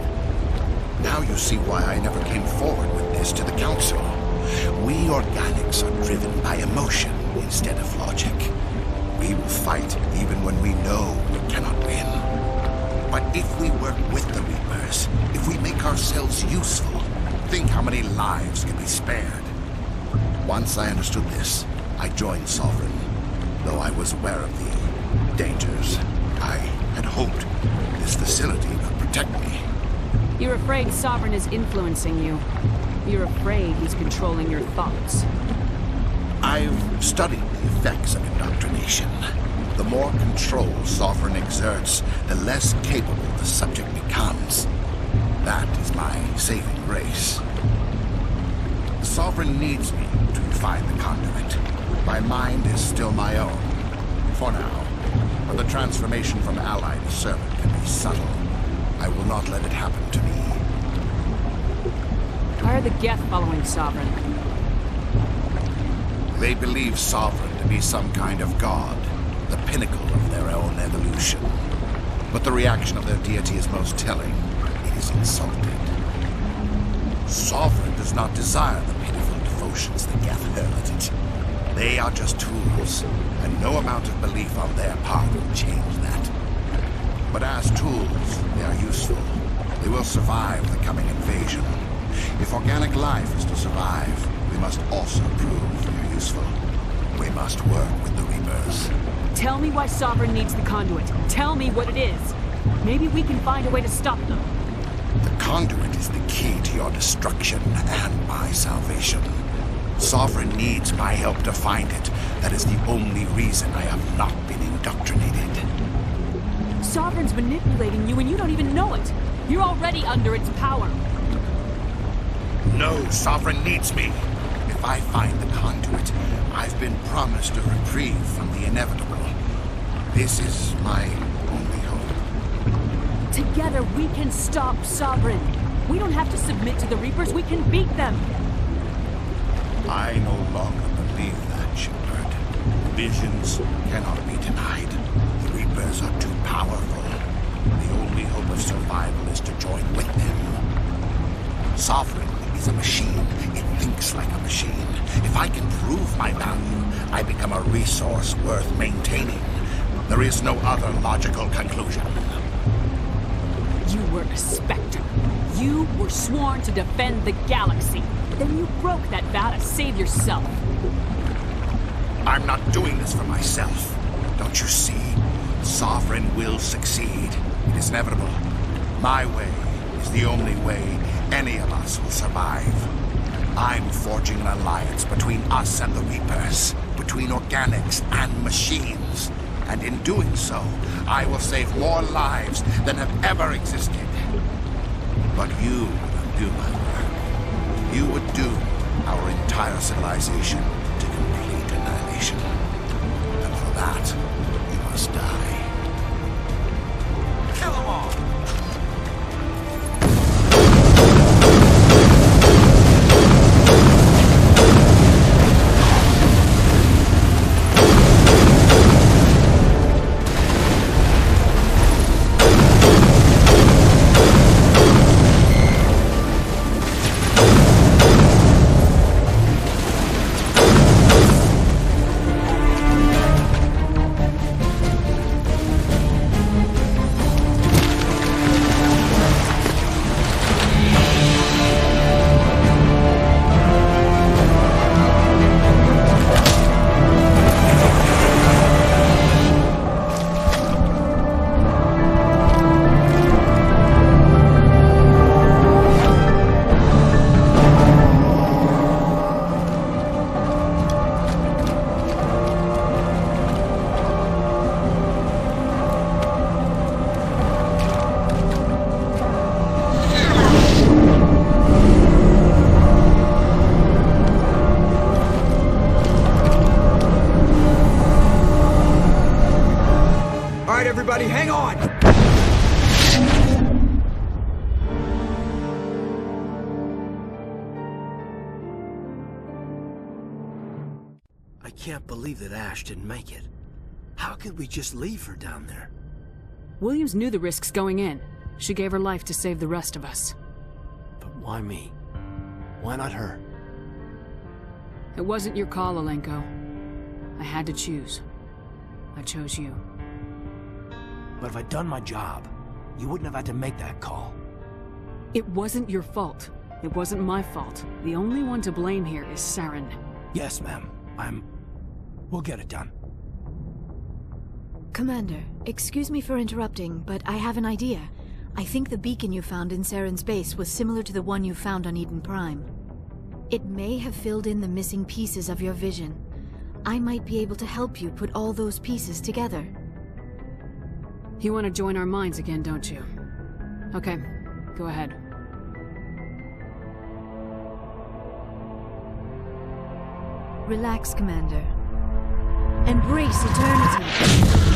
Now you see why I never came forward with this to the Council. We organics are driven by emotion instead of logic. We will fight even when we know we cannot win. But if we work with the Reapers, if we make ourselves useful, think how many lives can be spared. Once I understood this, I joined Sovereign. Though I was aware of the dangers, I had hoped this facility would protect me. You're afraid Sovereign is influencing you. You're afraid he's controlling your thoughts. I've studied the effects of indoctrination. The more control Sovereign exerts, the less capable the subject becomes. That is my saving grace. Sovereign needs me to find the conduit. My mind is still my own. For now. But the transformation from ally to servant can be subtle. I will not let it happen to me. Why are the Geth following Sovereign? They believe Sovereign to be some kind of god, the pinnacle of their own evolution. But the reaction of their deity is most telling. It is insulted. Sovereign does not desire the pitiful devotions the Geth hurl at it. They are just tools, and no amount of belief on their part will change that. But as tools, they are useful. They will survive the coming invasion. If organic life is to survive, we must also prove we are useful. We must work with the Reapers. Tell me why Sovereign needs the conduit. Tell me what it is. Maybe we can find a way to stop them. The conduit is the key to your destruction and my salvation. Sovereign needs my help to find it. That is the only reason I have not been indoctrinated. Sovereign's manipulating you and you don't even know it. You're already under its power. No, Sovereign needs me. If I find the conduit, I've been promised a reprieve from the inevitable. This is my only hope. Together we can stop Sovereign. We don't have to submit to the Reapers, we can beat them. I no longer believe that, Shepard. Visions cannot be denied. The Reapers are too powerful. The only hope of survival is to join with them. Sovereign is a machine. It thinks like a machine. If I can prove my value, I become a resource worth maintaining. There is no other logical conclusion. You were a Spectre. You were sworn to defend the galaxy. Then you broke that vow to save yourself. I'm not doing this for myself. Don't you see? Sovereign will succeed. It is inevitable. My way is the only way any of us will survive. I'm forging an alliance between us and the Reapers, between organics and machines. And in doing so, I will save more lives than have ever existed. But you would do my work. You would doom our entire civilization to complete annihilation. And for that, you must die. Kill them all! I can't believe that Ash didn't make it. How could we just leave her down there? Williams knew the risks going in. She gave her life to save the rest of us. But why me? Why not her? It wasn't your call, Alenko. I had to choose. I chose you. But if I'd done my job, you wouldn't have had to make that call. It wasn't your fault. It wasn't my fault. The only one to blame here is Saren. Yes, ma'am. We'll get it done. Commander, excuse me for interrupting, but I have an idea. I think the beacon you found in Saren's base was similar to the one you found on Eden Prime. It may have filled in the missing pieces of your vision. I might be able to help you put all those pieces together. You want to join our minds again, don't you? Okay, go ahead. Relax, Commander. Embrace eternity.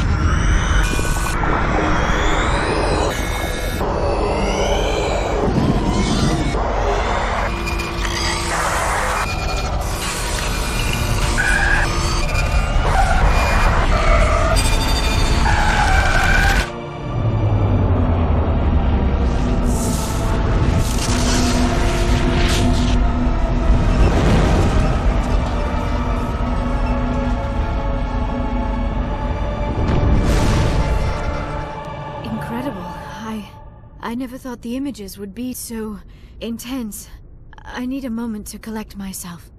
I never thought the images would be so intense. I need a moment to collect myself.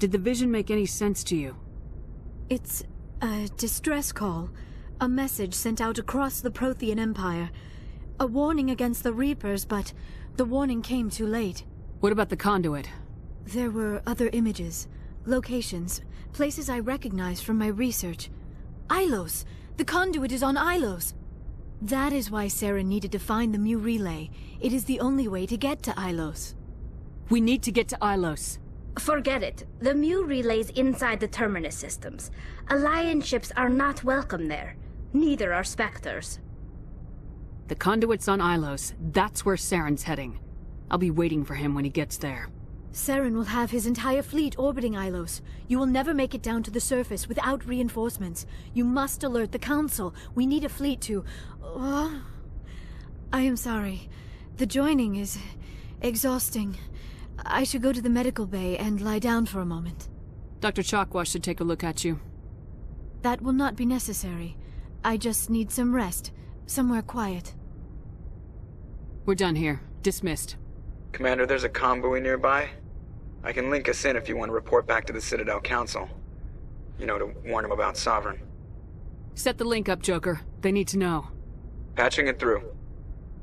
Did the vision make any sense to you? It's a distress call. A message sent out across the Prothean Empire. A warning against the Reapers, but the warning came too late. What about the conduit? There were other images, locations, places I recognized from my research. Ilos! The conduit is on Ilos! That is why Saren needed to find the Mu relay. It is the only way to get to Ilos. We need to get to Ilos. Forget it. The Mu relay's inside the Terminus systems. Alliance ships are not welcome there. Neither are Spectres. The conduit's on Ilos. That's where Saren's heading. I'll be waiting for him when he gets there. Saren will have his entire fleet orbiting Ilos. You will never make it down to the surface without reinforcements. You must alert the Council. We need a fleet to... I am sorry. The joining is exhausting. I should go to the medical bay and lie down for a moment. Dr. Chakwas should take a look at you. That will not be necessary. I just need some rest. Somewhere quiet. We're done here. Dismissed. Commander, there's a convoy nearby. I can link us in if you want to report back to the Citadel Council. You know, to warn them about Sovereign. Set the link up, Joker. They need to know. Patching it through.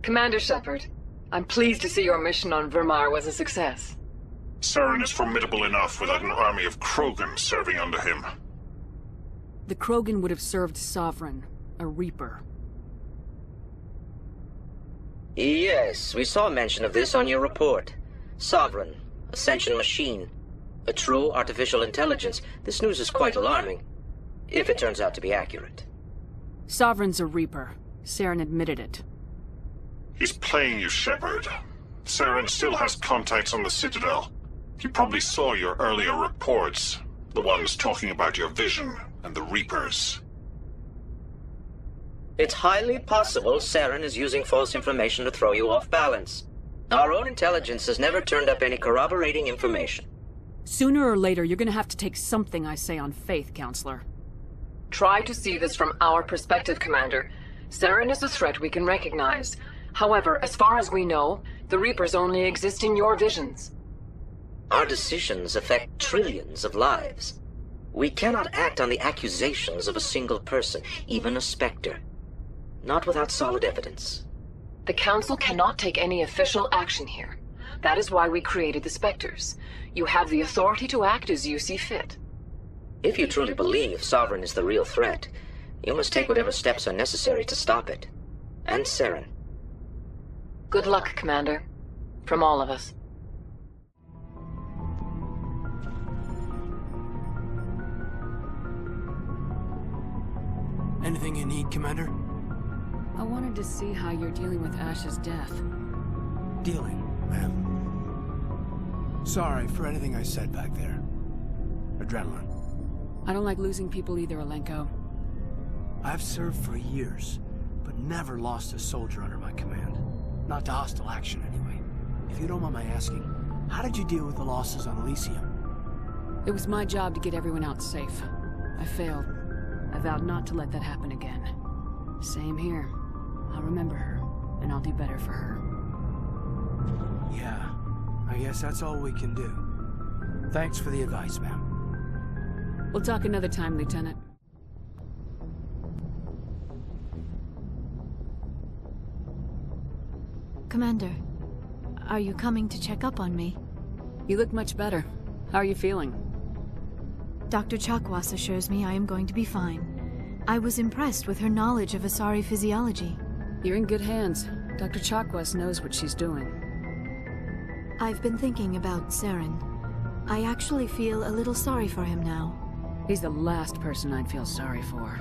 Commander Shepard, I'm pleased to see your mission on Vermar was a success. Saren is formidable enough without an army of Krogan serving under him. The Krogan would have served Sovereign, a Reaper. Yes, we saw mention of this on your report. Sovereign, Ascension machine, a true artificial intelligence. This news is quite alarming, if it turns out to be accurate. Sovereign's a Reaper. Saren admitted it. He's playing you, Shepard. Saren still has contacts on the Citadel. He probably saw your earlier reports, the ones talking about your vision and the Reapers. It's highly possible Saren is using false information to throw you off balance. Our own intelligence has never turned up any corroborating information. Sooner or later, you're gonna have to take something I say on faith, Counselor. Try to see this from our perspective, Commander. Saren is a threat we can recognize. However, as far as we know, the Reapers only exist in your visions. Our decisions affect trillions of lives. We cannot act on the accusations of a single person, even a Spectre. Not without solid evidence. The Council cannot take any official action here. That is why we created the Spectres. You have the authority to act as you see fit. If you truly believe Sovereign is the real threat, you must take whatever steps are necessary to stop it. And Saren. Good luck, Commander. From all of us. Anything you need, Commander? I wanted to see how you're dealing with Ash's death. Dealing, ma'am. Sorry for anything I said back there. Adrenaline. I don't like losing people either, Alenko. I've served for years, but never lost a soldier under my command. Not to hostile action, anyway. If you don't mind my asking, how did you deal with the losses on Elysium? It was my job to get everyone out safe. I failed. I vowed not to let that happen again. Same here. I'll remember her, and I'll do better for her. Yeah, I guess that's all we can do. Thanks for the advice, ma'am. We'll talk another time, Lieutenant. Commander, are you coming to check up on me? You look much better. How are you feeling? Dr. Chakwas assures me I am going to be fine. I was impressed with her knowledge of Asari physiology. You're in good hands. Dr. Chakwas knows what she's doing. I've been thinking about Saren. I actually feel a little sorry for him now. He's the last person I'd feel sorry for.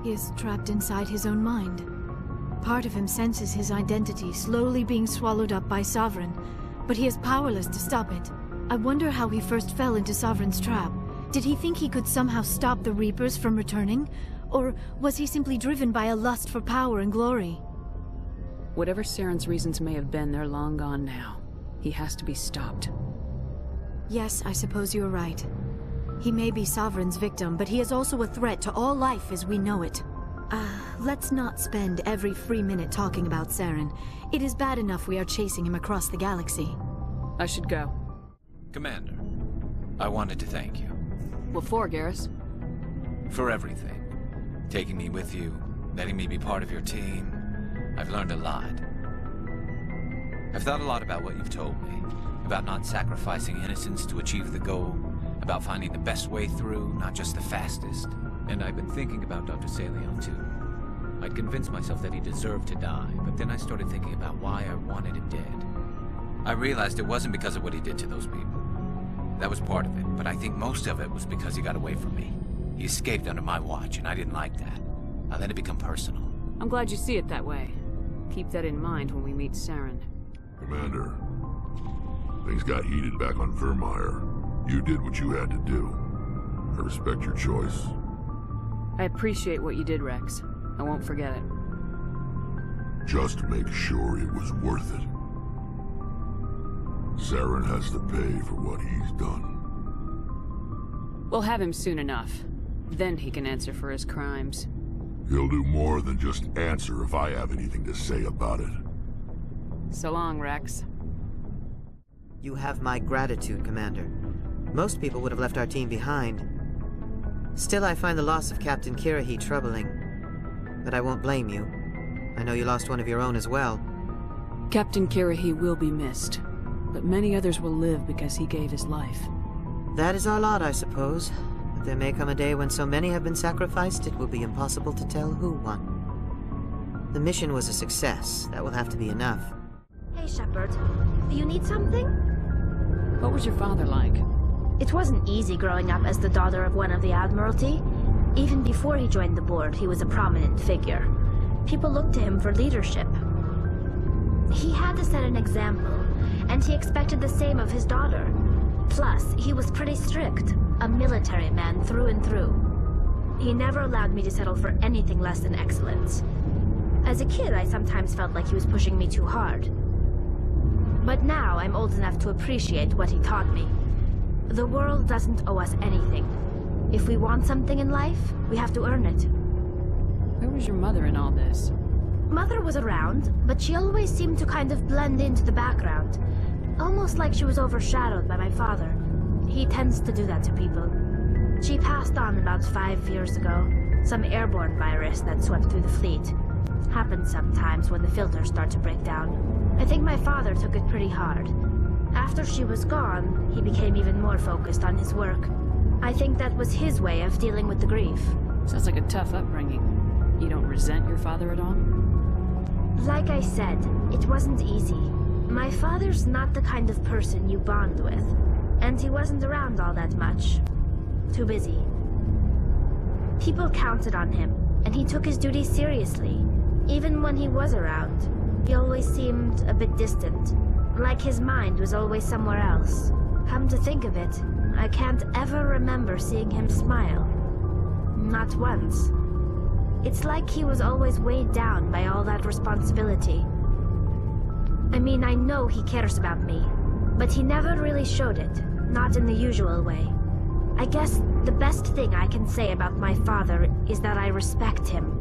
He is trapped inside his own mind. Part of him senses his identity slowly being swallowed up by Sovereign, but he is powerless to stop it. I wonder how he first fell into Sovereign's trap. Did he think he could somehow stop the Reapers from returning? Or was he simply driven by a lust for power and glory? Whatever Saren's reasons may have been, they're long gone now. He has to be stopped. Yes, I suppose you're right. He may be Sovereign's victim, but he is also a threat to all life as we know it. Let's not spend every free minute talking about Saren. It is bad enough we are chasing him across the galaxy. I should go. Commander, I wanted to thank you. What for, Garrus? For everything. Taking me with you, letting me be part of your team. I've learned a lot. I've thought a lot about what you've told me. About not sacrificing innocence to achieve the goal. About finding the best way through, not just the fastest. And I've been thinking about Dr. Saleon, too. I'd convinced myself that he deserved to die, but then I started thinking about why I wanted him dead. I realized it wasn't because of what he did to those people. That was part of it, but I think most of it was because he got away from me. He escaped under my watch, and I didn't like that. I let it become personal. I'm glad you see it that way. Keep that in mind when we meet Saren. Commander, things got heated back on Vermeer. You did what you had to do. I respect your choice. I appreciate what you did, Rex. I won't forget it. Just make sure it was worth it. Saren has to pay for what he's done. We'll have him soon enough. Then he can answer for his crimes. He'll do more than just answer if I have anything to say about it. So long, Rex. You have my gratitude, Commander. Most people would have left our team behind. Still, I find the loss of Captain Kirahi troubling. But I won't blame you. I know you lost one of your own as well. Captain Kirahi will be missed, but many others will live because he gave his life. That is our lot, I suppose. But there may come a day when so many have been sacrificed, it will be impossible to tell who won. The mission was a success. That will have to be enough. Hey, Shepard. Do you need something? What was your father like? It wasn't easy growing up as the daughter of one of the Admiralty. Even before he joined the board, he was a prominent figure. People looked to him for leadership. He had to set an example, and he expected the same of his daughter. Plus, he was pretty strict, a military man through and through. He never allowed me to settle for anything less than excellence. As a kid, I sometimes felt like he was pushing me too hard. But now I'm old enough to appreciate what he taught me. The world doesn't owe us anything. If we want something in life, we have to earn it. Where was your mother in all this? Mother was around, but she always seemed to kind of blend into the background. Almost like she was overshadowed by my father. He tends to do that to people. She passed on about 5 years ago. Some airborne virus that swept through the fleet. Happens sometimes when the filters start to break down. I think my father took it pretty hard. After she was gone, he became even more focused on his work. I think that was his way of dealing with the grief. Sounds like a tough upbringing. You don't resent your father at all? Like I said, it wasn't easy. My father's not the kind of person you bond with, and he wasn't around all that much. Too busy. People counted on him, and he took his duties seriously. Even when he was around, he always seemed a bit distant, like his mind was always somewhere else. Come to think of it, I can't ever remember seeing him smile. Not once. It's like he was always weighed down by all that responsibility. I mean, I know he cares about me, but he never really showed it, not in the usual way. I guess the best thing I can say about my father is that I respect him.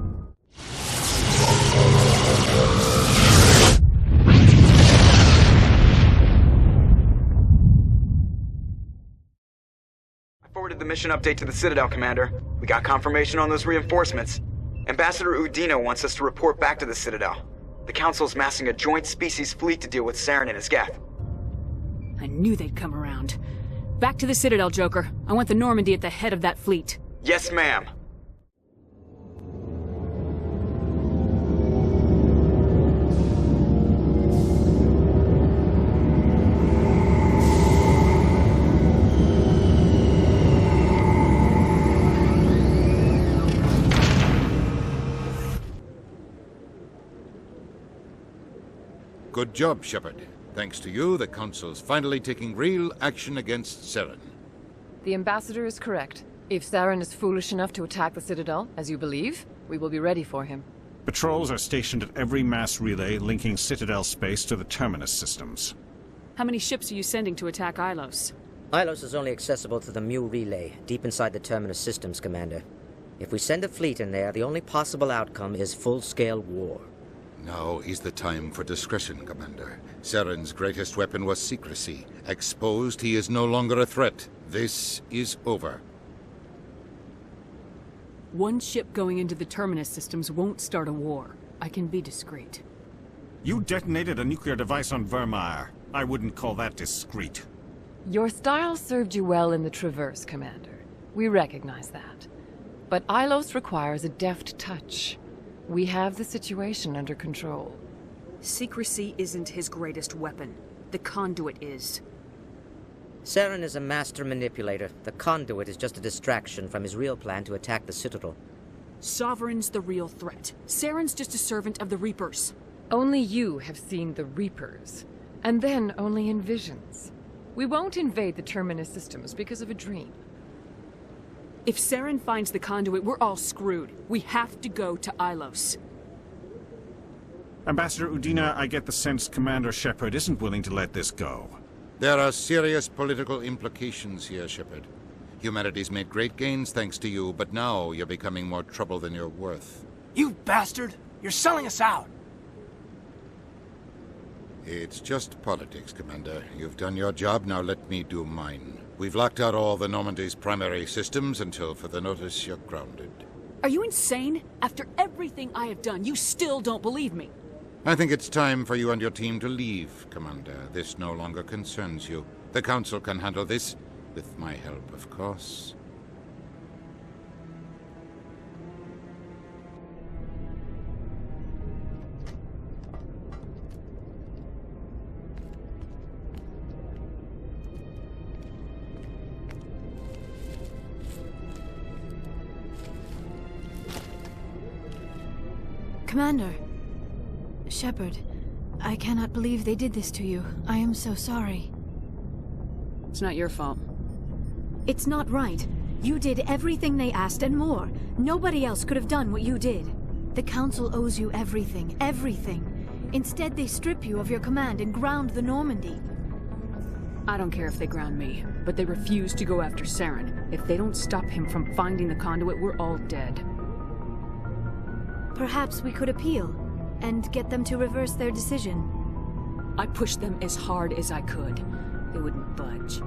I forwarded the mission update to the Citadel, Commander. We got confirmation on those reinforcements. Ambassador Udina wants us to report back to the Citadel. The Council's massing a joint species fleet to deal with Saren and his Geth. I knew they'd come around. Back to the Citadel, Joker. I want the Normandy at the head of that fleet. Yes, ma'am. Good job, Shepard. Thanks to you, the Council's finally taking real action against Saren. The Ambassador is correct. If Saren is foolish enough to attack the Citadel, as you believe, we will be ready for him. Patrols are stationed at every mass relay linking Citadel space to the Terminus systems. How many ships are you sending to attack Ilos? Ilos is only accessible to the Mu relay, deep inside the Terminus systems, Commander. If we send a fleet in there, the only possible outcome is full-scale war. Now is the time for discretion, Commander. Saren's greatest weapon was secrecy. Exposed, he is no longer a threat. This is over. One ship going into the Terminus systems won't start a war. I can be discreet. You detonated a nuclear device on Vermeer. I wouldn't call that discreet. Your style served you well in the Traverse, Commander. We recognize that. But Ilos requires a deft touch. We have the situation under control. Secrecy isn't his greatest weapon. The conduit is. Saren is a master manipulator. The conduit is just a distraction from his real plan to attack the Citadel. Sovereign's the real threat. Saren's just a servant of the Reapers. Only you have seen the Reapers. And then only in visions. We won't invade the Terminus systems because of a dream. If Saren finds the conduit, we're all screwed. We have to go to Ilos. Ambassador Udina, I get the sense Commander Shepard isn't willing to let this go. There are serious political implications here, Shepard. Humanity's made great gains thanks to you, but now you're becoming more trouble than you're worth. You bastard! You're selling us out! It's just politics, Commander. You've done your job, now let me do mine. We've locked out all the Normandy's primary systems until further notice you're grounded. Are you insane? After everything I have done, you still don't believe me. I think it's time for you and your team to leave, Commander. This no longer concerns you. The Council can handle this, with my help, of course. Commander. Shepard, I cannot believe they did this to you. I am so sorry. It's not your fault. It's not right. You did everything they asked and more. Nobody else could have done what you did. The Council owes you everything, everything. Instead, they strip you of your command and ground the Normandy. I don't care if they ground me, but they refuse to go after Saren. If they don't stop him from finding the conduit, we're all dead. Perhaps we could appeal, and get them to reverse their decision. I pushed them as hard as I could. They wouldn't budge.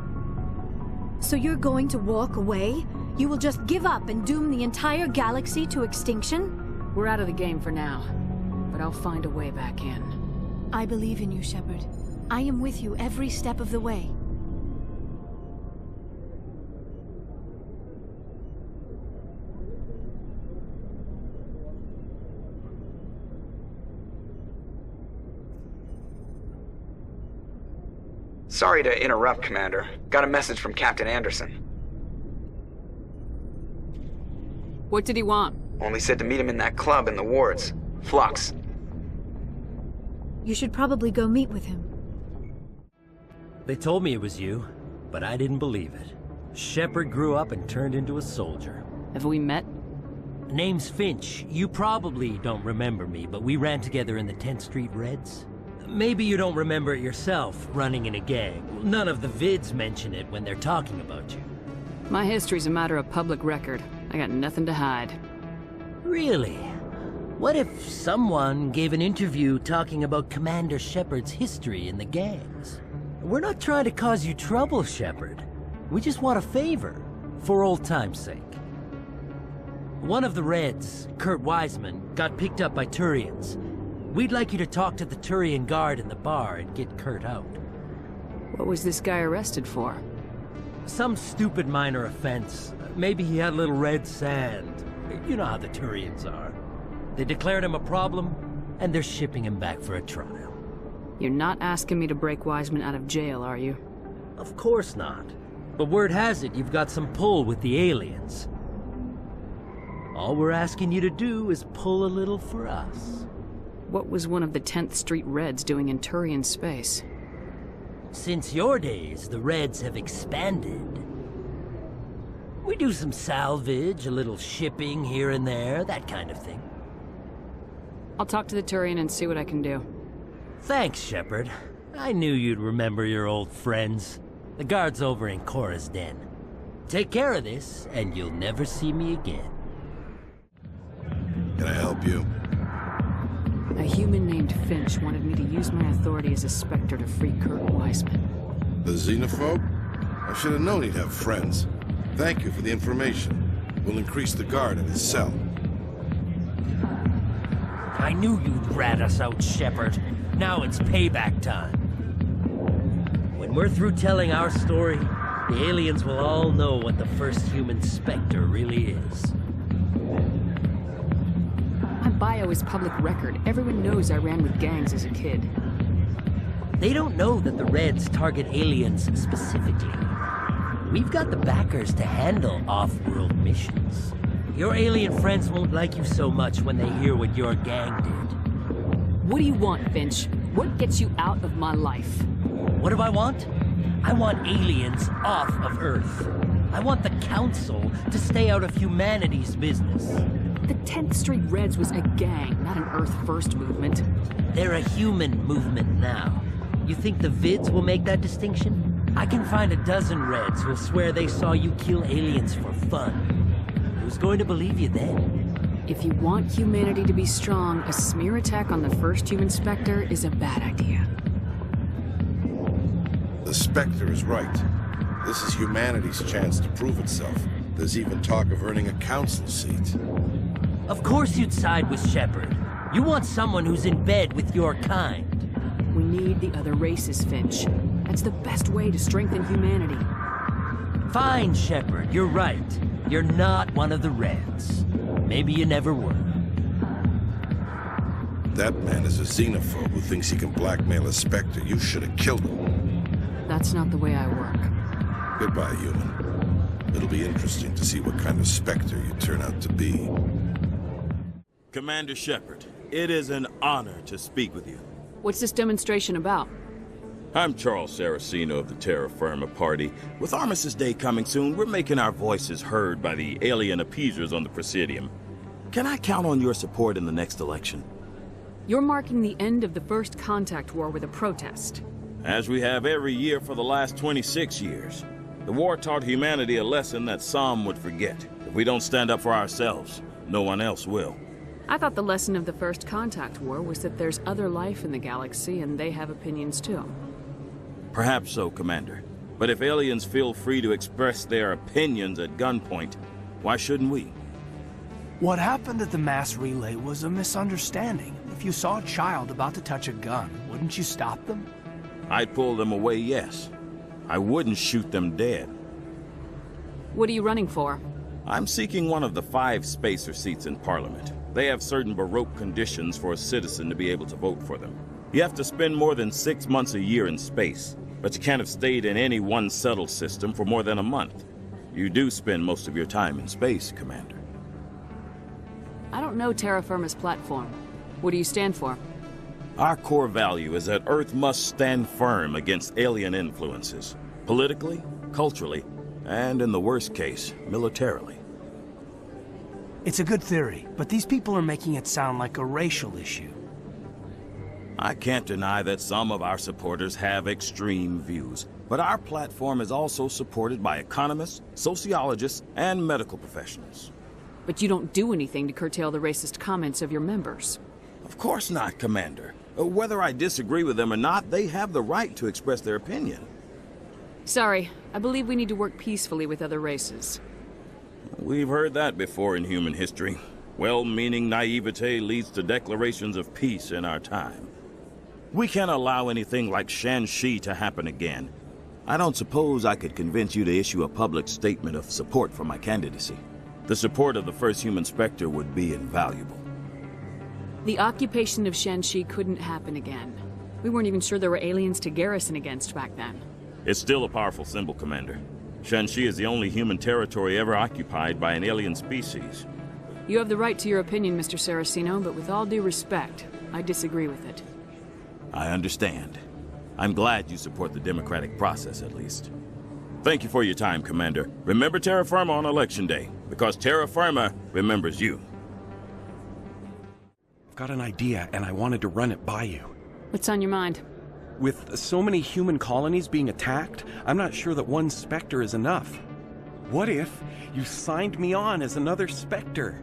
So you're going to walk away? You will just give up and doom the entire galaxy to extinction? We're out of the game for now, but I'll find a way back in. I believe in you, Shepard. I am with you every step of the way. Sorry to interrupt, Commander. Got a message from Captain Anderson. What did he want? Only said to meet him in that club in the wards. Flux. You should probably go meet with him. They told me it was you, but I didn't believe it. Shepard grew up and turned into a soldier. Have we met? Name's Finch. You probably don't remember me, but we ran together in the 10th Street Reds. Maybe you don't remember it yourself, running in a gang. None of the vids mention it when they're talking about you. My history's a matter of public record. I got nothing to hide. Really? What if someone gave an interview talking about Commander Shepard's history in the gangs? We're not trying to cause you trouble, Shepard. We just want a favor, for old time's sake. One of the Reds, Kurt Wiseman, got picked up by Turians. We'd like you to talk to the Turian guard in the bar and get Kurt out. What was this guy arrested for? Some stupid minor offense. Maybe he had a little red sand. You know how the Turians are. They declared him a problem, and they're shipping him back for a trial. You're not asking me to break Wiseman out of jail, are you? Of course not. But word has it you've got some pull with the aliens. All we're asking you to do is pull a little for us. What was one of the 10th Street Reds doing in Turian space? Since your days, the Reds have expanded. We do some salvage, a little shipping here and there, that kind of thing. I'll talk to the Turian and see what I can do. Thanks, Shepard. I knew you'd remember your old friends. The guard's over in Cora's den. Take care of this, and you'll never see me again. Can I help you? A human named Finch wanted me to use my authority as a Spectre to free Kurt Wiseman. The xenophobe? I should have known he'd have friends. Thank you for the information. We'll increase the guard at his cell. I knew you'd rat us out, Shepard. Now it's payback time. When we're through telling our story, the aliens will all know what the first human Spectre really is. My bio is public record. Everyone knows I ran with gangs as a kid. They don't know that the Reds target aliens specifically. We've got the backers to handle off-world missions. Your alien friends won't like you so much when they hear what your gang did. What do you want, Finch? What gets you out of my life? What do I want? I want aliens off of Earth. I want the Council to stay out of humanity's business. The 10th Street Reds was a gang, not an Earth First movement. They're a human movement now. You think the vids will make that distinction? I can find a dozen Reds who'll swear they saw you kill aliens for fun. Who's going to believe you then? If you want humanity to be strong, a smear attack on the first human Spectre is a bad idea. The Spectre is right. This is humanity's chance to prove itself. There's even talk of earning a council seat. Of course you'd side with Shepard. You want someone who's in bed with your kind. We need the other races, Finch. That's the best way to strengthen humanity. Fine, Shepard, you're right. You're not one of the Reds. Maybe you never were. That man is a xenophobe who thinks he can blackmail a Spectre. You should have killed him. That's not the way I work. Goodbye, human. It'll be interesting to see what kind of Spectre you turn out to be. Commander Shepard, it is an honor to speak with you. What's this demonstration about? I'm Charles Saraceno of the Terra Firma Party. With Armistice Day coming soon, we're making our voices heard by the alien appeasers on the Presidium. Can I count on your support in the next election? You're marking the end of the First Contact War with a protest. As we have every year for the last 26 years. The war taught humanity a lesson that some would forget. If we don't stand up for ourselves, no one else will. I thought the lesson of the First Contact War was that there's other life in the galaxy and they have opinions too. Perhaps so, Commander. But if aliens feel free to express their opinions at gunpoint, why shouldn't we? What happened at the mass relay was a misunderstanding. If you saw a child about to touch a gun, wouldn't you stop them? I'd pull them away, yes. I wouldn't shoot them dead. What are you running for? I'm seeking one of the 5 spacer seats in Parliament. They have certain Baroque conditions for a citizen to be able to vote for them. You have to spend more than 6 months a year in space, but you can't have stayed in any one settled system for more than a month. You do spend most of your time in space, Commander. I don't know Terra Firma's platform. What do you stand for? Our core value is that Earth must stand firm against alien influences, politically, culturally, and in the worst case, militarily. It's a good theory, but these people are making it sound like a racial issue. I can't deny that some of our supporters have extreme views, but our platform is also supported by economists, sociologists, and medical professionals. But you don't do anything to curtail the racist comments of your members. Of course not, Commander. Whether I disagree with them or not, they have the right to express their opinion. Sorry, I believe we need to work peacefully with other races. We've heard that before in human history. Well-meaning naivete leads to declarations of peace in our time. We can't allow anything like Shang-Chi to happen again. I don't suppose I could convince you to issue a public statement of support for my candidacy. The support of the first human Spectre would be invaluable. The occupation of Shang-Chi couldn't happen again. We weren't even sure there were aliens to garrison against back then. It's still a powerful symbol, Commander. Shang-Chi is the only human territory ever occupied by an alien species. You have the right to your opinion, Mr. Saraceno, but with all due respect, I disagree with it. I understand. I'm glad you support the democratic process, at least. Thank you for your time, Commander. Remember Terra Firma on Election Day, because Terra Firma remembers you. I've got an idea, and I wanted to run it by you. What's on your mind? With so many human colonies being attacked, I'm not sure that one Spectre is enough. What if you signed me on as another Spectre?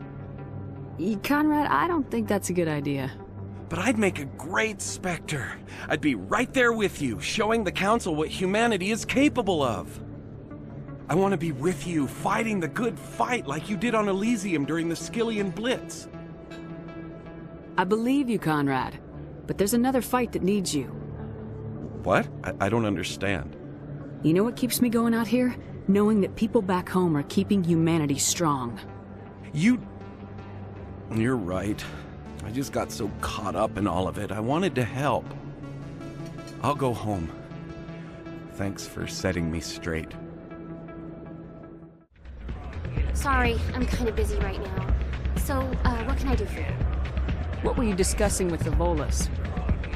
Conrad, I don't think that's a good idea. But I'd make a great Spectre. I'd be right there with you, showing the Council what humanity is capable of. I want to be with you, fighting the good fight like you did on Elysium during the Skillian Blitz. I believe you, Conrad. But there's another fight that needs you. What? I don't understand. You know what keeps me going out here? Knowing that people back home are keeping humanity strong. You're right. I just got so caught up in all of it. I wanted to help. I'll go home. Thanks for setting me straight. Sorry, I'm kind of busy right now. So, what can I do for you? What were you discussing with the Volus?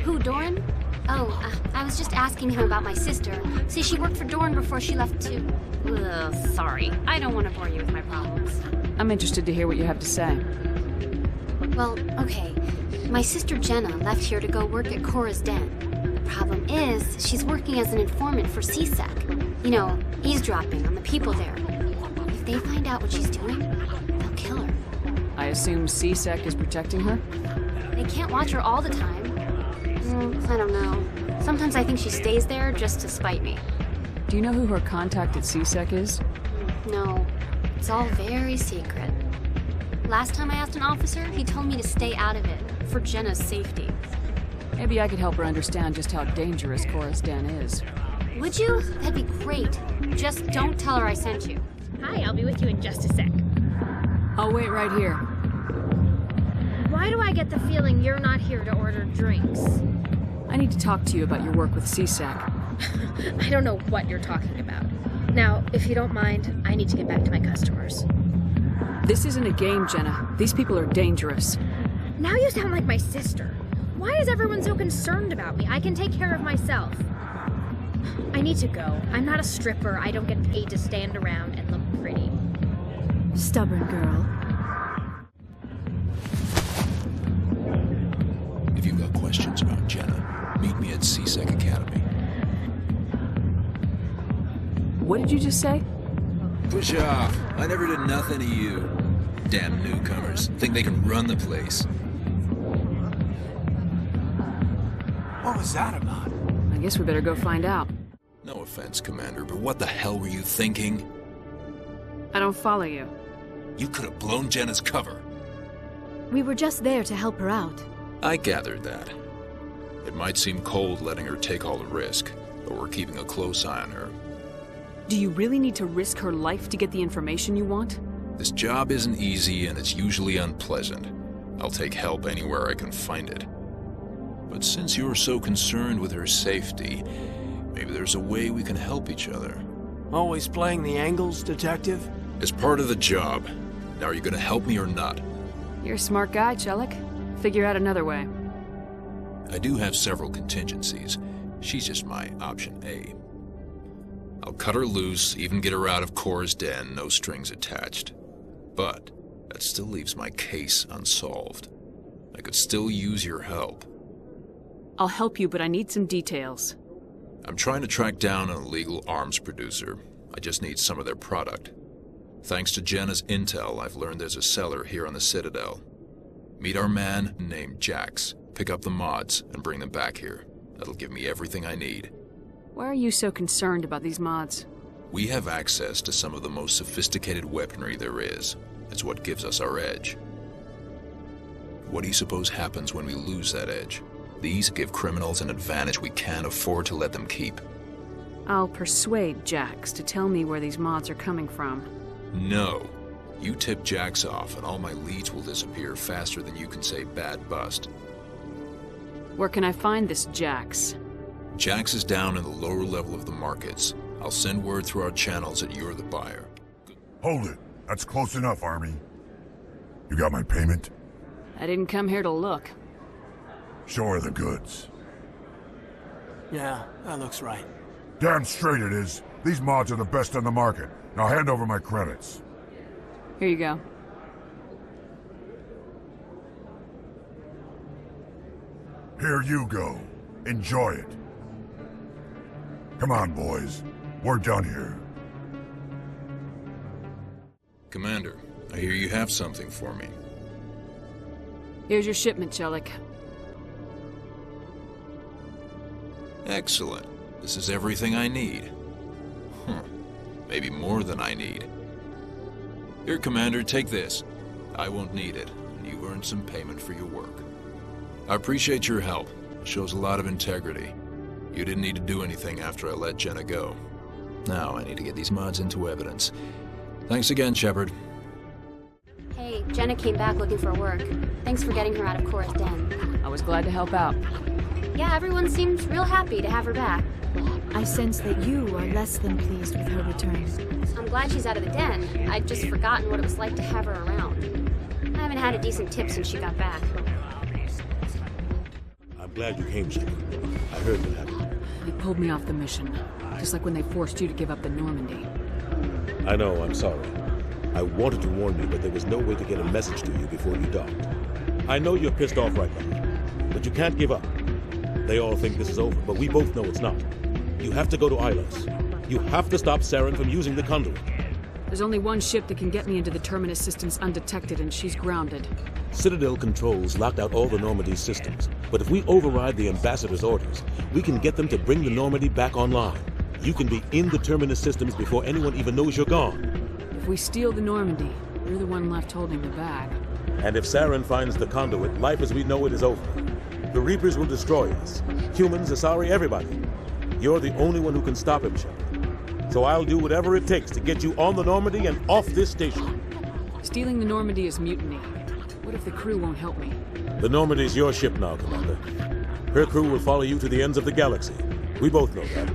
Who, Doran? Oh, I was just asking him about my sister. See, she worked for Doran before she left to... Ugh, sorry. I don't want to bore you with my problems. I'm interested to hear what you have to say. Well, okay. My sister Jenna left here to go work at Cora's Den. The problem is, she's working as an informant for CSEC. You know, eavesdropping on the people there. If they find out what she's doing, they'll kill her. I assume CSEC is protecting her? They can't watch her all the time. I don't know. Sometimes I think she stays there just to spite me. Do you know who her contact at CSEC is? No. It's all very secret. Last time I asked an officer, he told me to stay out of it, for Jenna's safety. Maybe I could help her understand just how dangerous Cora's Den is. Would you? That'd be great. Just don't tell her I sent you. Hi, I'll be with you in just a sec. I'll wait right here. Why do I get the feeling you're not here to order drinks? I need to talk to you about your work with CSEC. I don't know what you're talking about. Now, if you don't mind, I need to get back to my customers. This isn't a game, Jenna. These people are dangerous. Now you sound like my sister. Why is everyone so concerned about me? I can take care of myself. I need to go. I'm not a stripper. I don't get paid to stand around and look pretty. Stubborn girl. If you've got questions about Jenna, meet me at CSEC Academy. What did you just say? Push off. I never did nothing to you. Damn newcomers. Think they can run the place. What was that about? I guess we better go find out. No offense, Commander, but what the hell were you thinking? I don't follow you. You could have blown Jenna's cover. We were just there to help her out. I gathered that. It might seem cold letting her take all the risk, but we're keeping a close eye on her. Do you really need to risk her life to get the information you want? This job isn't easy and it's usually unpleasant. I'll take help anywhere I can find it. But since you're so concerned with her safety, maybe there's a way we can help each other. Always playing the angles, Detective? It's part of the job. Now are you gonna help me or not? You're a smart guy, Chelik. Figure out another way. I do have several contingencies. She's just my option A. I'll cut her loose, even get her out of Cora's den, no strings attached. But that still leaves my case unsolved. I could still use your help. I'll help you, but I need some details. I'm trying to track down an illegal arms producer. I just need some of their product. Thanks to Jenna's intel, I've learned there's a seller here on the Citadel. Meet our man named Jax. Pick up the mods and bring them back here. That'll give me everything I need. Why are you so concerned about these mods? We have access to some of the most sophisticated weaponry there is. It's what gives us our edge. What do you suppose happens when we lose that edge? These give criminals an advantage we can't afford to let them keep. I'll persuade Jax to tell me where these mods are coming from. No. You tip Jax off and all my leads will disappear faster than you can say bad bust. Where can I find this Jax? Jax is down in the lower level of the markets. I'll send word through our channels that you're the buyer. Hold it. That's close enough, Army. You got my payment? I didn't come here to look. Show her the goods. Yeah, that looks right. Damn straight it is. These mods are the best on the market. Now hand over my credits. Here you go. Here you go. Enjoy it. Come on, boys. We're done here. Commander, I hear you have something for me. Here's your shipment, Chelik. Excellent. This is everything I need. Maybe more than I need. Here, Commander, take this. I won't need it, and you've earned some payment for your work. I appreciate your help. It shows a lot of integrity. You didn't need to do anything after I let Jenna go. Now I need to get these mods into evidence. Thanks again, Shepard. Hey, Jenna came back looking for work. Thanks for getting her out of Cora's den. I was glad to help out. Yeah, everyone seemed real happy to have her back. I sense that you are less than pleased with her return. I'm glad she's out of the den. I'd just forgotten what it was like to have her around. I haven't had a decent tip since she got back. I'm glad you came, Shepard. I heard what happened. They pulled me off the mission, just like when they forced you to give up the Normandy. I know, I'm sorry. I wanted to warn you, but there was no way to get a message to you before you docked. I know you're pissed off right now, but you can't give up. They all think this is over, but we both know it's not. You have to go to Ilos. You have to stop Saren from using the conduit. There's only one ship that can get me into the Terminus systems undetected, and she's grounded. Citadel controls locked out all the Normandy's systems, but if we override the Ambassador's orders, we can get them to bring the Normandy back online. You can be in the Terminus systems before anyone even knows you're gone. If we steal the Normandy, you're the one left holding the bag. And if Saren finds the conduit, life as we know it is over. The Reapers will destroy us. Humans, Asari, everybody. You're the only one who can stop him, Shepard. So I'll do whatever it takes to get you on the Normandy and off this station. Stealing the Normandy is mutiny. What if the crew won't help me? The Normandy's your ship now, Commander. Her crew will follow you to the ends of the galaxy. We both know that.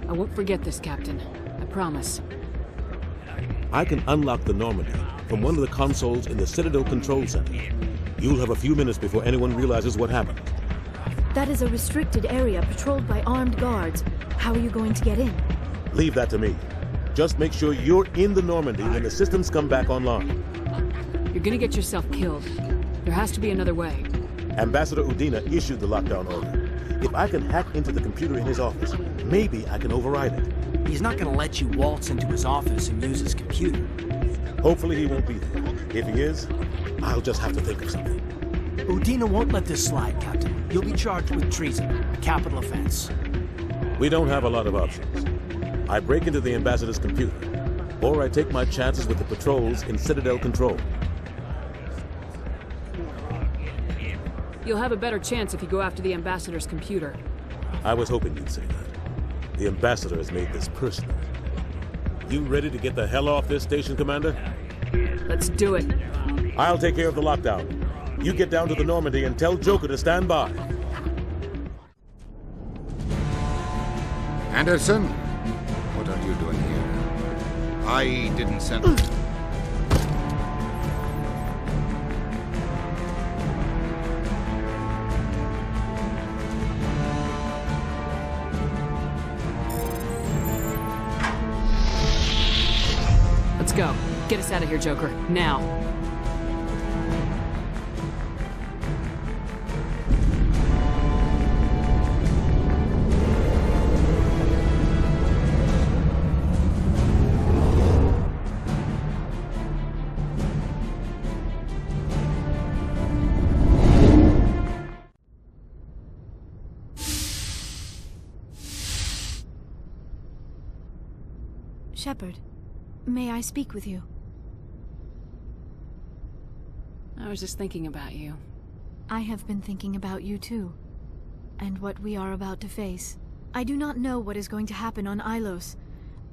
I won't forget this, Captain. I promise. I can unlock the Normandy from one of the consoles in the Citadel Control Center. You'll have a few minutes before anyone realizes what happened. That is a restricted area patrolled by armed guards. How are you going to get in? Leave that to me. Just make sure you're in the Normandy when the systems come back online. You're gonna get yourself killed. There has to be another way. Ambassador Udina issued the lockdown order. If I can hack into the computer in his office, maybe I can override it. He's not gonna let you waltz into his office and use his computer. Hopefully he won't be there. If he is, I'll just have to think of something. Udina won't let this slide, Captain. You'll be charged with treason, a capital offense. We don't have a lot of options. I break into the Ambassador's computer, or I take my chances with the patrols in Citadel Control. You'll have a better chance if you go after the Ambassador's computer. I was hoping you'd say that. The Ambassador has made this personal. You ready to get the hell off this station, Commander? Let's do it. I'll take care of the lockdown. You get down to the Normandy and tell Joker to stand by. Anderson? What are you doing here? I didn't send... Get us out of here, Joker. Now. Shepard, may I speak with you? I was just thinking about you. I have been thinking about you too, and what we are about to face. I do not know what is going to happen on Ilos.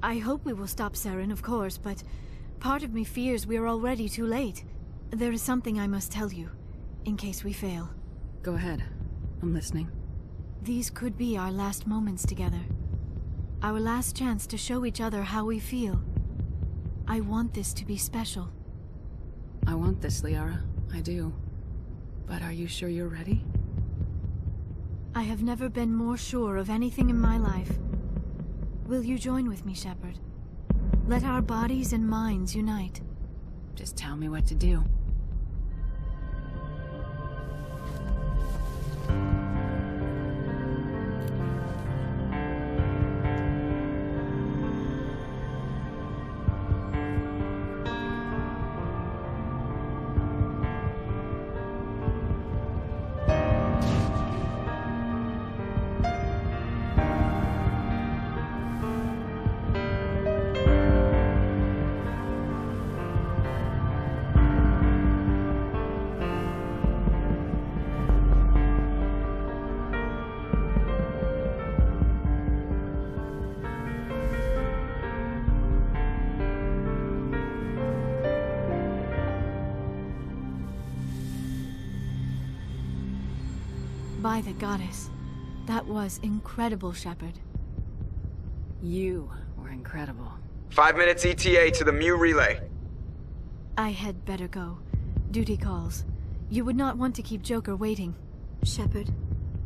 I hope we will stop Saren, of course, but part of me fears we are already too late. There is something I must tell you, in case we fail. Go ahead. I'm listening. These could be our last moments together. Our last chance to show each other how we feel. I want this to be special. I want this, Liara. I do. But are you sure you're ready? I have never been more sure of anything in my life. Will you join with me, Shepard? Let our bodies and minds unite. Just tell me what to do. By the goddess. That was incredible, Shepard. You were incredible. 5 minutes ETA to the Mu relay. I had better go. Duty calls. You would not want to keep Joker waiting. Shepard,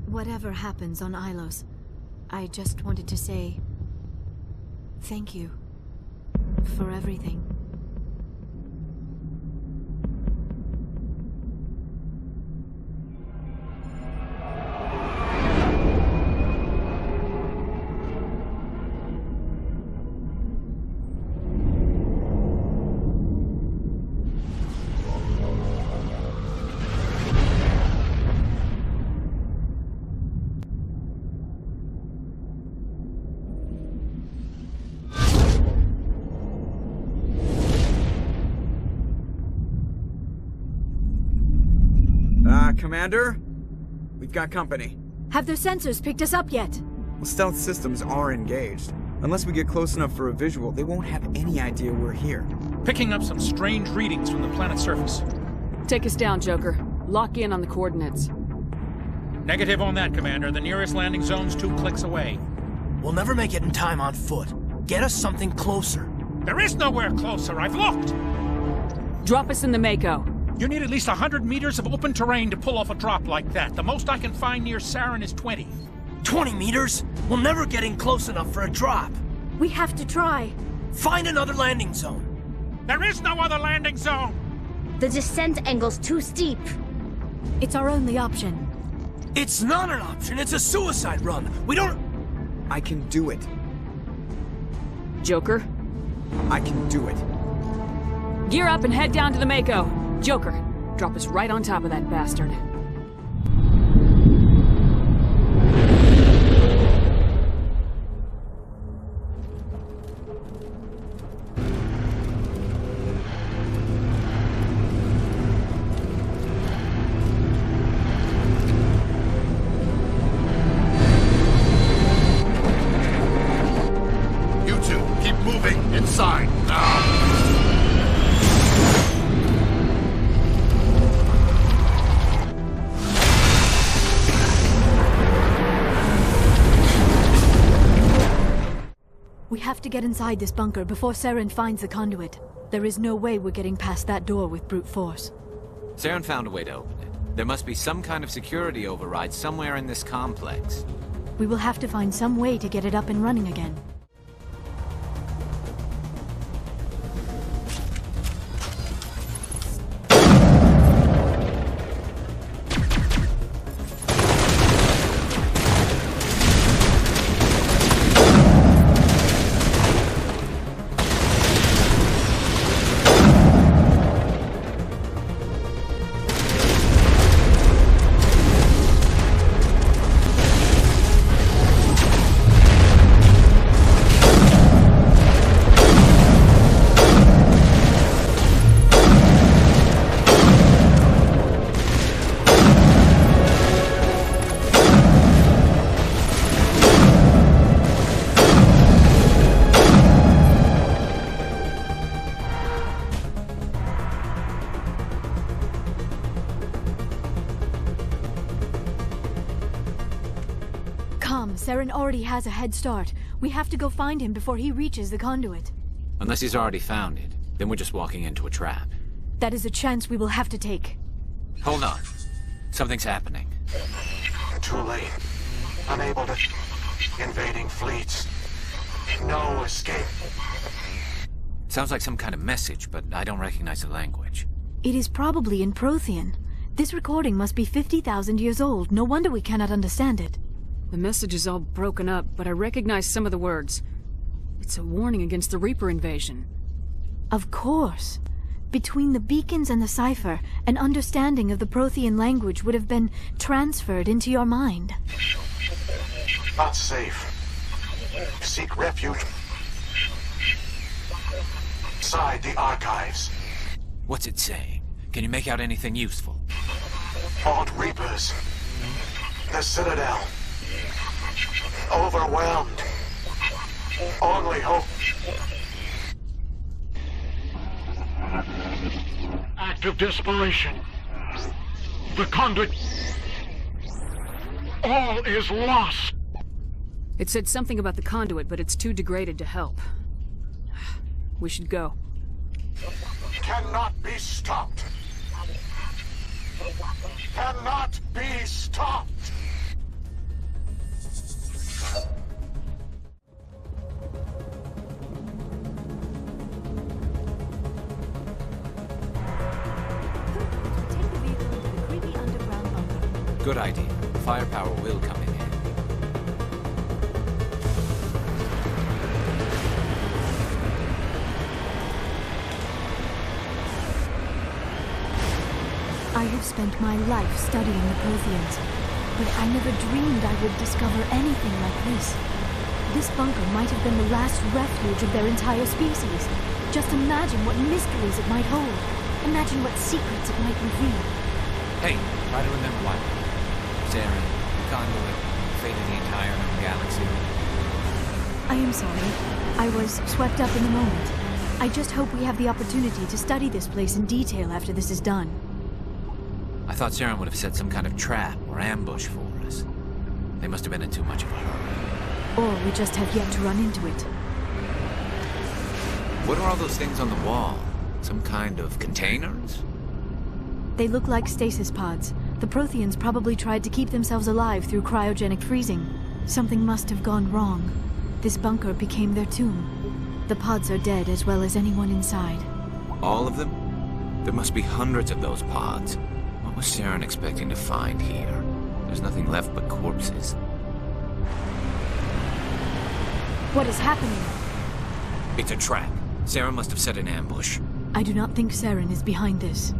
whatever happens on Ilos, I just wanted to say thank you for everything. Commander? We've got company. Have their sensors picked us up yet? Well, stealth systems are engaged. Unless we get close enough for a visual, they won't have any idea we're here. Picking up some strange readings from the planet's surface. Take us down, Joker. Lock in on the coordinates. Negative on that, Commander. The nearest landing zone's 2 clicks away. We'll never make it in time on foot. Get us something closer. There is nowhere closer. I've looked. Drop us in the Mako. You need at least 100 meters of open terrain to pull off a drop like that. The most I can find near Saren is 20. 20 meters? We'll never get in close enough for a drop. We have to try. Find another landing zone. There is no other landing zone! The descent angle's too steep. It's our only option. It's not an option, it's a suicide run. We don't... I can do it. Joker? I can do it. Gear up and head down to the Mako. Joker, drop us right on top of that bastard. You two, keep moving inside now. We have to get inside this bunker before Saren finds the conduit. There is no way we're getting past that door with brute force. Saren found a way to open it. There must be some kind of security override somewhere in this complex. We will have to find some way to get it up and running again. Saren already has a head start. We have to go find him before he reaches the conduit. Unless he's already found it, then we're just walking into a trap. That is a chance we will have to take. Hold on. Something's happening. Too late. Unable to... Invading fleets. No escape. Sounds like some kind of message, but I don't recognize the language. It is probably in Prothean. This recording must be 50,000 years old. No wonder we cannot understand it. The message is all broken up, but I recognize some of the words. It's a warning against the Reaper invasion. Of course. Between the beacons and the cipher, an understanding of the Prothean language would have been transferred into your mind. Not safe. Seek refuge inside the archives. What's it saying? Can you make out anything useful? Old Reapers. The Citadel. Overwhelmed. Only hope. Act of desperation. The conduit. All is lost. It said something about the conduit, but it's too degraded to help. We should go. Cannot be stopped. Cannot be stopped. Good idea. Firepower will come in handy. I have spent my life studying the Protheans, but I never dreamed I would discover anything like this. This bunker might have been the last refuge of their entire species. Just imagine what mysteries it might hold. Imagine what secrets it might reveal. Hey, try to remember why. Saren, conduit, fate of the entire known galaxy. I am sorry. I was swept up in the moment. I just hope we have the opportunity to study this place in detail after this is done. I thought Saren would have set some kind of trap or ambush for us. They must have been in too much of a hurry. Or we just have yet to run into it. What are all those things on the wall? Some kind of containers? They look like stasis pods. The Protheans probably tried to keep themselves alive through cryogenic freezing. Something must have gone wrong. This bunker became their tomb. The pods are dead as well as anyone inside. All of them? There must be hundreds of those pods. What was Saren expecting to find here? There's nothing left but corpses. What is happening? It's a trap. Saren must have set an ambush. I do not think Saren is behind this.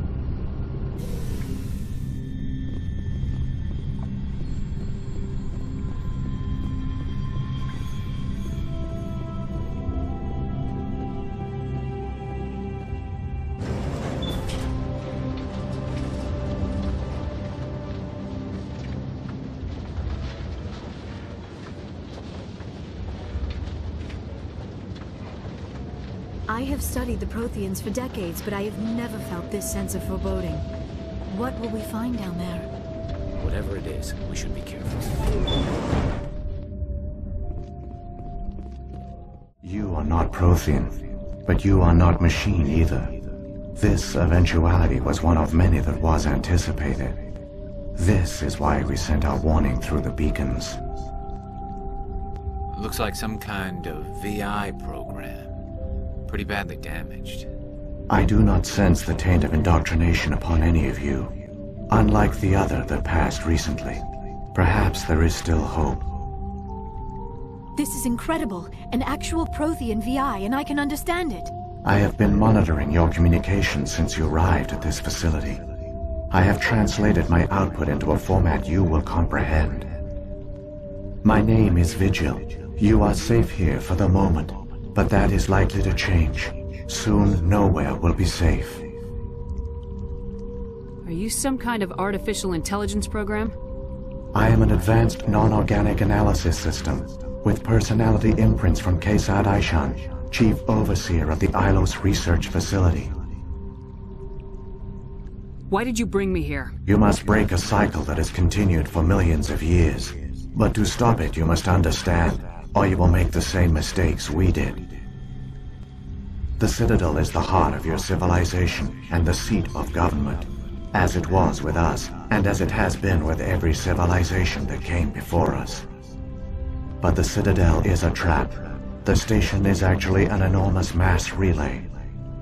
I have studied the Protheans for decades, but I have never felt this sense of foreboding. What will we find down there? Whatever it is, we should be careful. You are not Prothean, but you are not machine either. This eventuality was one of many that was anticipated. This is why we sent our warning through the beacons. Looks like some kind of VI program. Pretty badly damaged. I do not sense the taint of indoctrination upon any of you, unlike the other that passed recently. Perhaps there is still hope. This is incredible. An actual Prothean VI, and I can understand it. I have been monitoring your communications since you arrived at this facility. I have translated my output into a format you will comprehend. My name is Vigil. You are safe here for the moment. But that is likely to change. Soon, nowhere will be safe. Are you some kind of artificial intelligence program? I am an advanced non-organic analysis system, with personality imprints from Kesad Aishan, Chief Overseer of the Ilos Research Facility. Why did you bring me here? You must break a cycle that has continued for millions of years. But to stop it, you must understand, or you will make the same mistakes we did. The Citadel is the heart of your civilization and the seat of government, as it was with us, and as it has been with every civilization that came before us. But the Citadel is a trap. The station is actually an enormous mass relay,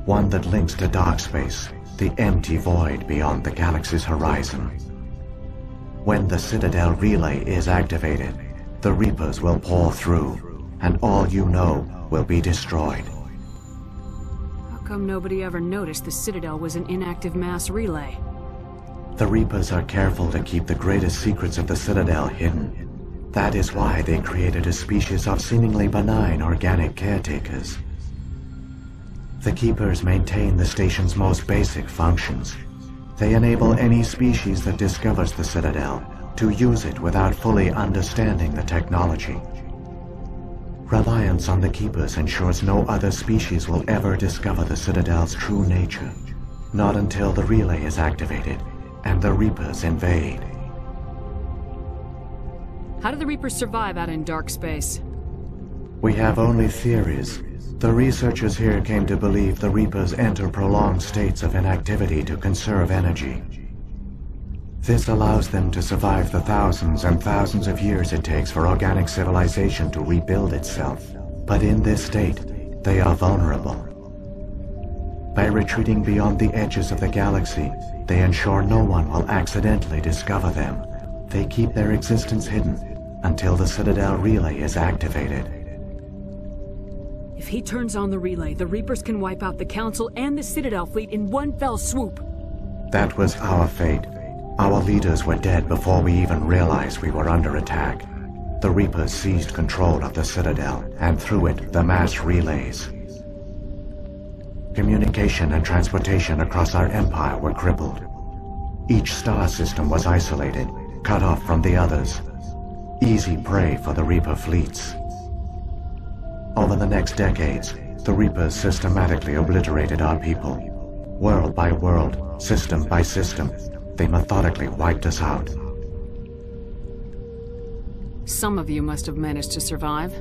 one that links to dark space, the empty void beyond the galaxy's horizon. When the Citadel relay is activated, the Reapers will pour through, and all you know will be destroyed. How come nobody ever noticed the Citadel was an inactive mass relay? The Reapers are careful to keep the greatest secrets of the Citadel hidden. That is why they created a species of seemingly benign organic caretakers. The Keepers maintain the station's most basic functions. They enable any species that discovers the Citadel to use it without fully understanding the technology. Reliance on the Keepers ensures no other species will ever discover the Citadel's true nature, not until the relay is activated and the Reapers invade. How do the Reapers survive out in dark space? We have only theories. The researchers here came to believe the Reapers enter prolonged states of inactivity to conserve energy. This allows them to survive the thousands and thousands of years it takes for organic civilization to rebuild itself. But in this state, they are vulnerable. By retreating beyond the edges of the galaxy, they ensure no one will accidentally discover them. They keep their existence hidden until the Citadel relay is activated. If he turns on the relay, the Reapers can wipe out the Council and the Citadel fleet in one fell swoop. That was our fate. Our leaders were dead before we even realized we were under attack. The Reapers seized control of the Citadel, and through it, the mass relays. Communication and transportation across our empire were crippled. Each star system was isolated, cut off from the others. Easy prey for the Reaper fleets. Over the next decades, the Reapers systematically obliterated our people. World by world, system by system, they methodically wiped us out. Some of you must have managed to survive.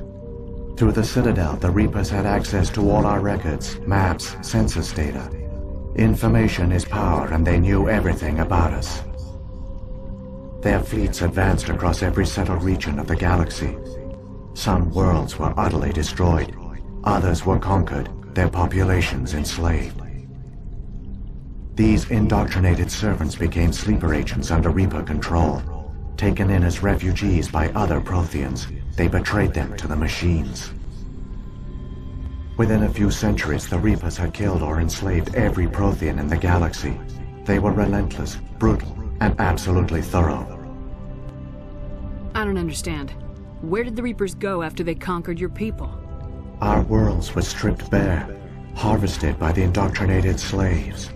Through the Citadel, the Reapers had access to all our records, maps, census data. Information is power, and they knew everything about us. Their fleets advanced across every settled region of the galaxy. Some worlds were utterly destroyed. Others were conquered, their populations enslaved. These indoctrinated servants became sleeper agents under Reaper control. Taken in as refugees by other Protheans, they betrayed them to the machines. Within a few centuries, the Reapers had killed or enslaved every Prothean in the galaxy. They were relentless, brutal, and absolutely thorough. I don't understand. Where did the Reapers go after they conquered your people? Our worlds were stripped bare, harvested by the indoctrinated slaves.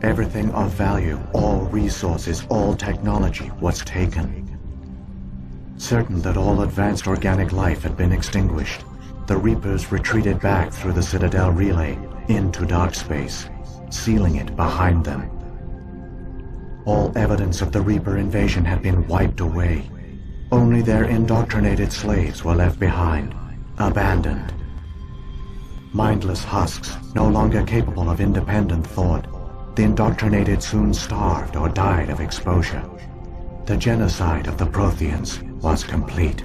Everything of value, all resources, all technology was taken. Certain that all advanced organic life had been extinguished, the Reapers retreated back through the Citadel relay into dark space, sealing it behind them. All evidence of the Reaper invasion had been wiped away. Only their indoctrinated slaves were left behind, abandoned. Mindless husks, no longer capable of independent thought, the indoctrinated soon starved or died of exposure. The genocide of the Protheans was complete.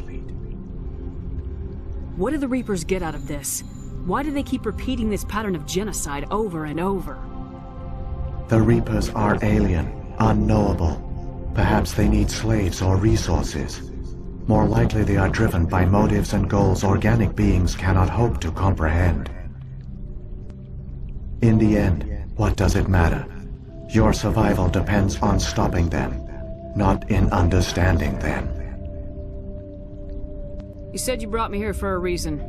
What do the Reapers get out of this? Why do they keep repeating this pattern of genocide over and over? The Reapers are alien, unknowable. Perhaps they need slaves or resources. More likely they are driven by motives and goals organic beings cannot hope to comprehend. In the end, what does it matter? Your survival depends on stopping them, not in understanding them. You said you brought me here for a reason.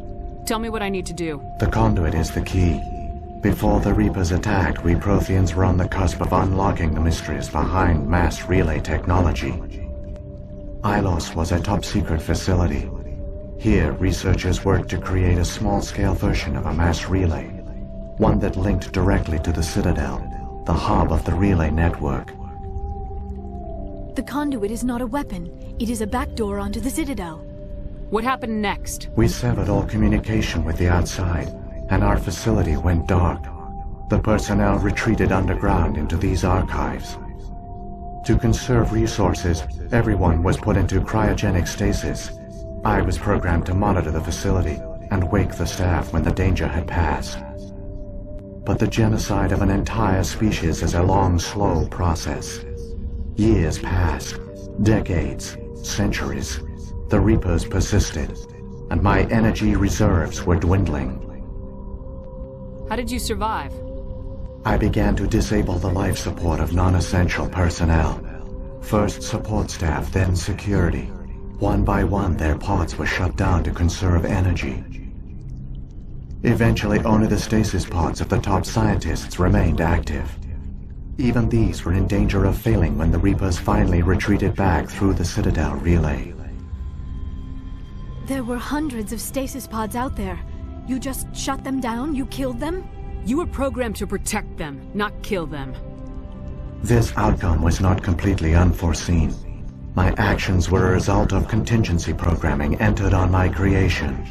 Tell me what I need to do. The conduit is the key. Before the Reapers attacked, we Protheans were on the cusp of unlocking the mysteries behind mass relay technology. Ilos was a top-secret facility. Here, researchers worked to create a small-scale version of a mass relay, one that linked directly to the Citadel, the hub of the relay network. The conduit is not a weapon. It is a backdoor onto the Citadel. What happened next? We severed all communication with the outside, and our facility went dark. The personnel retreated underground into these archives. To conserve resources, everyone was put into cryogenic stasis. I was programmed to monitor the facility and wake the staff when the danger had passed. But the genocide of an entire species is a long, slow process. Years passed, decades, centuries. The Reapers persisted, and my energy reserves were dwindling. How did you survive? I began to disable the life support of non-essential personnel. First support staff, then security. One by one, their pods were shut down to conserve energy. Eventually, only the stasis pods of the top scientists remained active. Even these were in danger of failing when the Reapers finally retreated back through the Citadel relay. There were hundreds of stasis pods out there. You just shut them down? You killed them? You were programmed to protect them, not kill them. This outcome was not completely unforeseen. My actions were a result of contingency programming entered on my creation.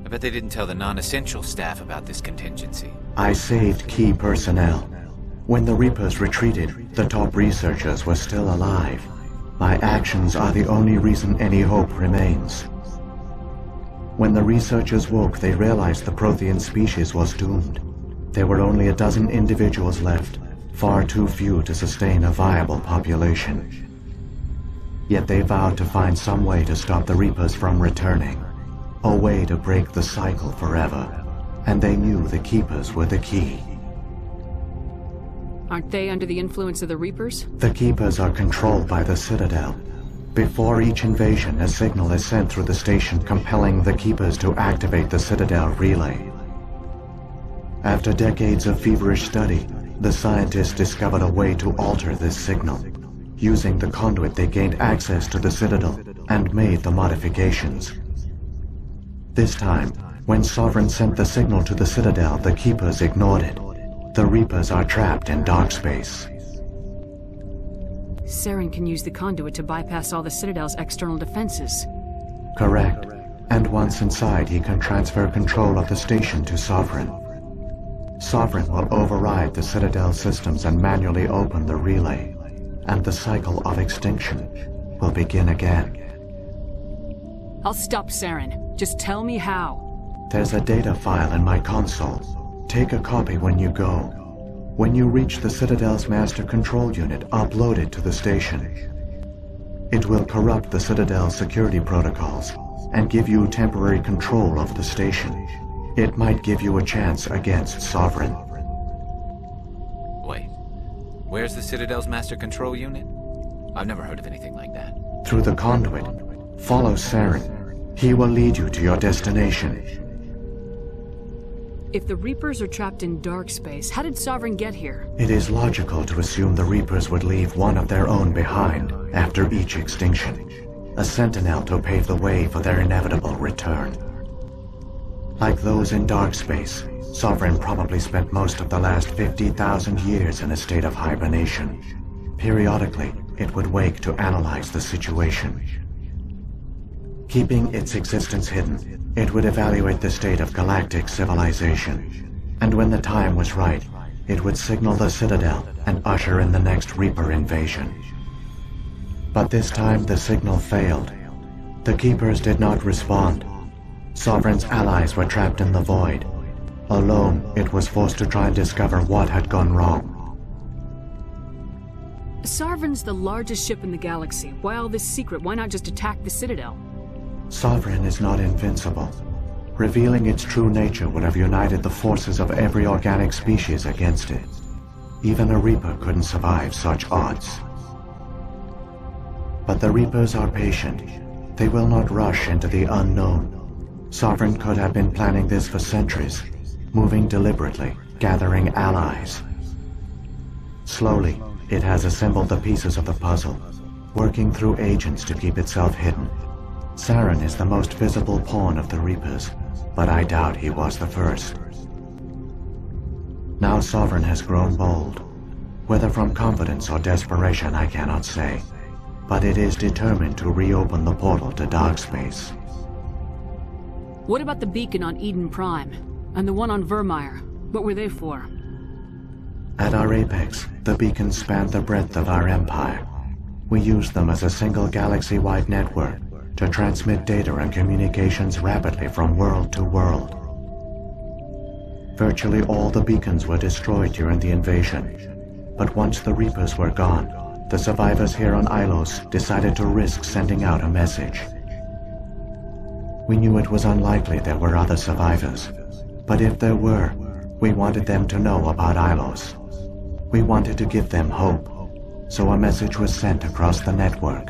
I bet they didn't tell the non-essential staff about this contingency. I saved key personnel. When the Reapers retreated, the top researchers were still alive. My actions are the only reason any hope remains. When the researchers woke, they realized the Prothean species was doomed. There were only a dozen individuals left, far too few to sustain a viable population. Yet they vowed to find some way to stop the Reapers from returning, a way to break the cycle forever, and they knew the Keepers were the key. Aren't they under the influence of the Reapers? The Keepers are controlled by the Citadel. Before each invasion, a signal is sent through the station compelling the Keepers to activate the Citadel relay. After decades of feverish study, the scientists discovered a way to alter this signal. Using the conduit, they gained access to the Citadel and made the modifications. This time, when Sovereign sent the signal to the Citadel, the Keepers ignored it. The Reapers are trapped in dark space. Saren can use the conduit to bypass all the Citadel's external defenses. Correct. And once inside, he can transfer control of the station to Sovereign. Sovereign will override the Citadel systems and manually open the relay, and the cycle of extinction will begin again. I'll stop Saren. Just tell me how. There's a data file in my console. Take a copy when you go. When you reach the Citadel's master control unit, upload it to the station. It will corrupt the Citadel's security protocols and give you temporary control of the station. It might give you a chance against Sovereign. Wait, where's the Citadel's master control unit? I've never heard of anything like that. Through the conduit, follow Saren. He will lead you to your destination. If the Reapers are trapped in dark space, how did Sovereign get here? It is logical to assume the Reapers would leave one of their own behind after each extinction. A sentinel to pave the way for their inevitable return. Like those in dark space, Sovereign probably spent most of the last 50,000 years in a state of hibernation. Periodically, it would wake to analyze the situation. Keeping its existence hidden, it would evaluate the state of galactic civilization. And when the time was right, it would signal the Citadel and usher in the next Reaper invasion. But this time the signal failed. The Keepers did not respond. Sovereign's allies were trapped in the void. Alone, it was forced to try and discover what had gone wrong. Sovereign's the largest ship in the galaxy. Why all this secret? Why not just attack the Citadel? Sovereign is not invincible. Revealing its true nature would have united the forces of every organic species against it. Even a Reaper couldn't survive such odds. But the Reapers are patient. They will not rush into the unknown. Sovereign could have been planning this for centuries, moving deliberately, gathering allies. Slowly, it has assembled the pieces of the puzzle, working through agents to keep itself hidden. Saren is the most visible pawn of the Reapers, but I doubt he was the first. Now Sovereign has grown bold. Whether from confidence or desperation, I cannot say. But it is determined to reopen the portal to dark space. What about the beacon on Eden Prime? And the one on Vermeer? What were they for? At our apex, the beacons spanned the breadth of our empire. We used them as a single galaxy-wide network to transmit data and communications rapidly from world to world. Virtually all the beacons were destroyed during the invasion, but once the Reapers were gone, the survivors here on Ilos decided to risk sending out a message. We knew it was unlikely there were other survivors, but if there were, we wanted them to know about Ilos. We wanted to give them hope, so a message was sent across the network.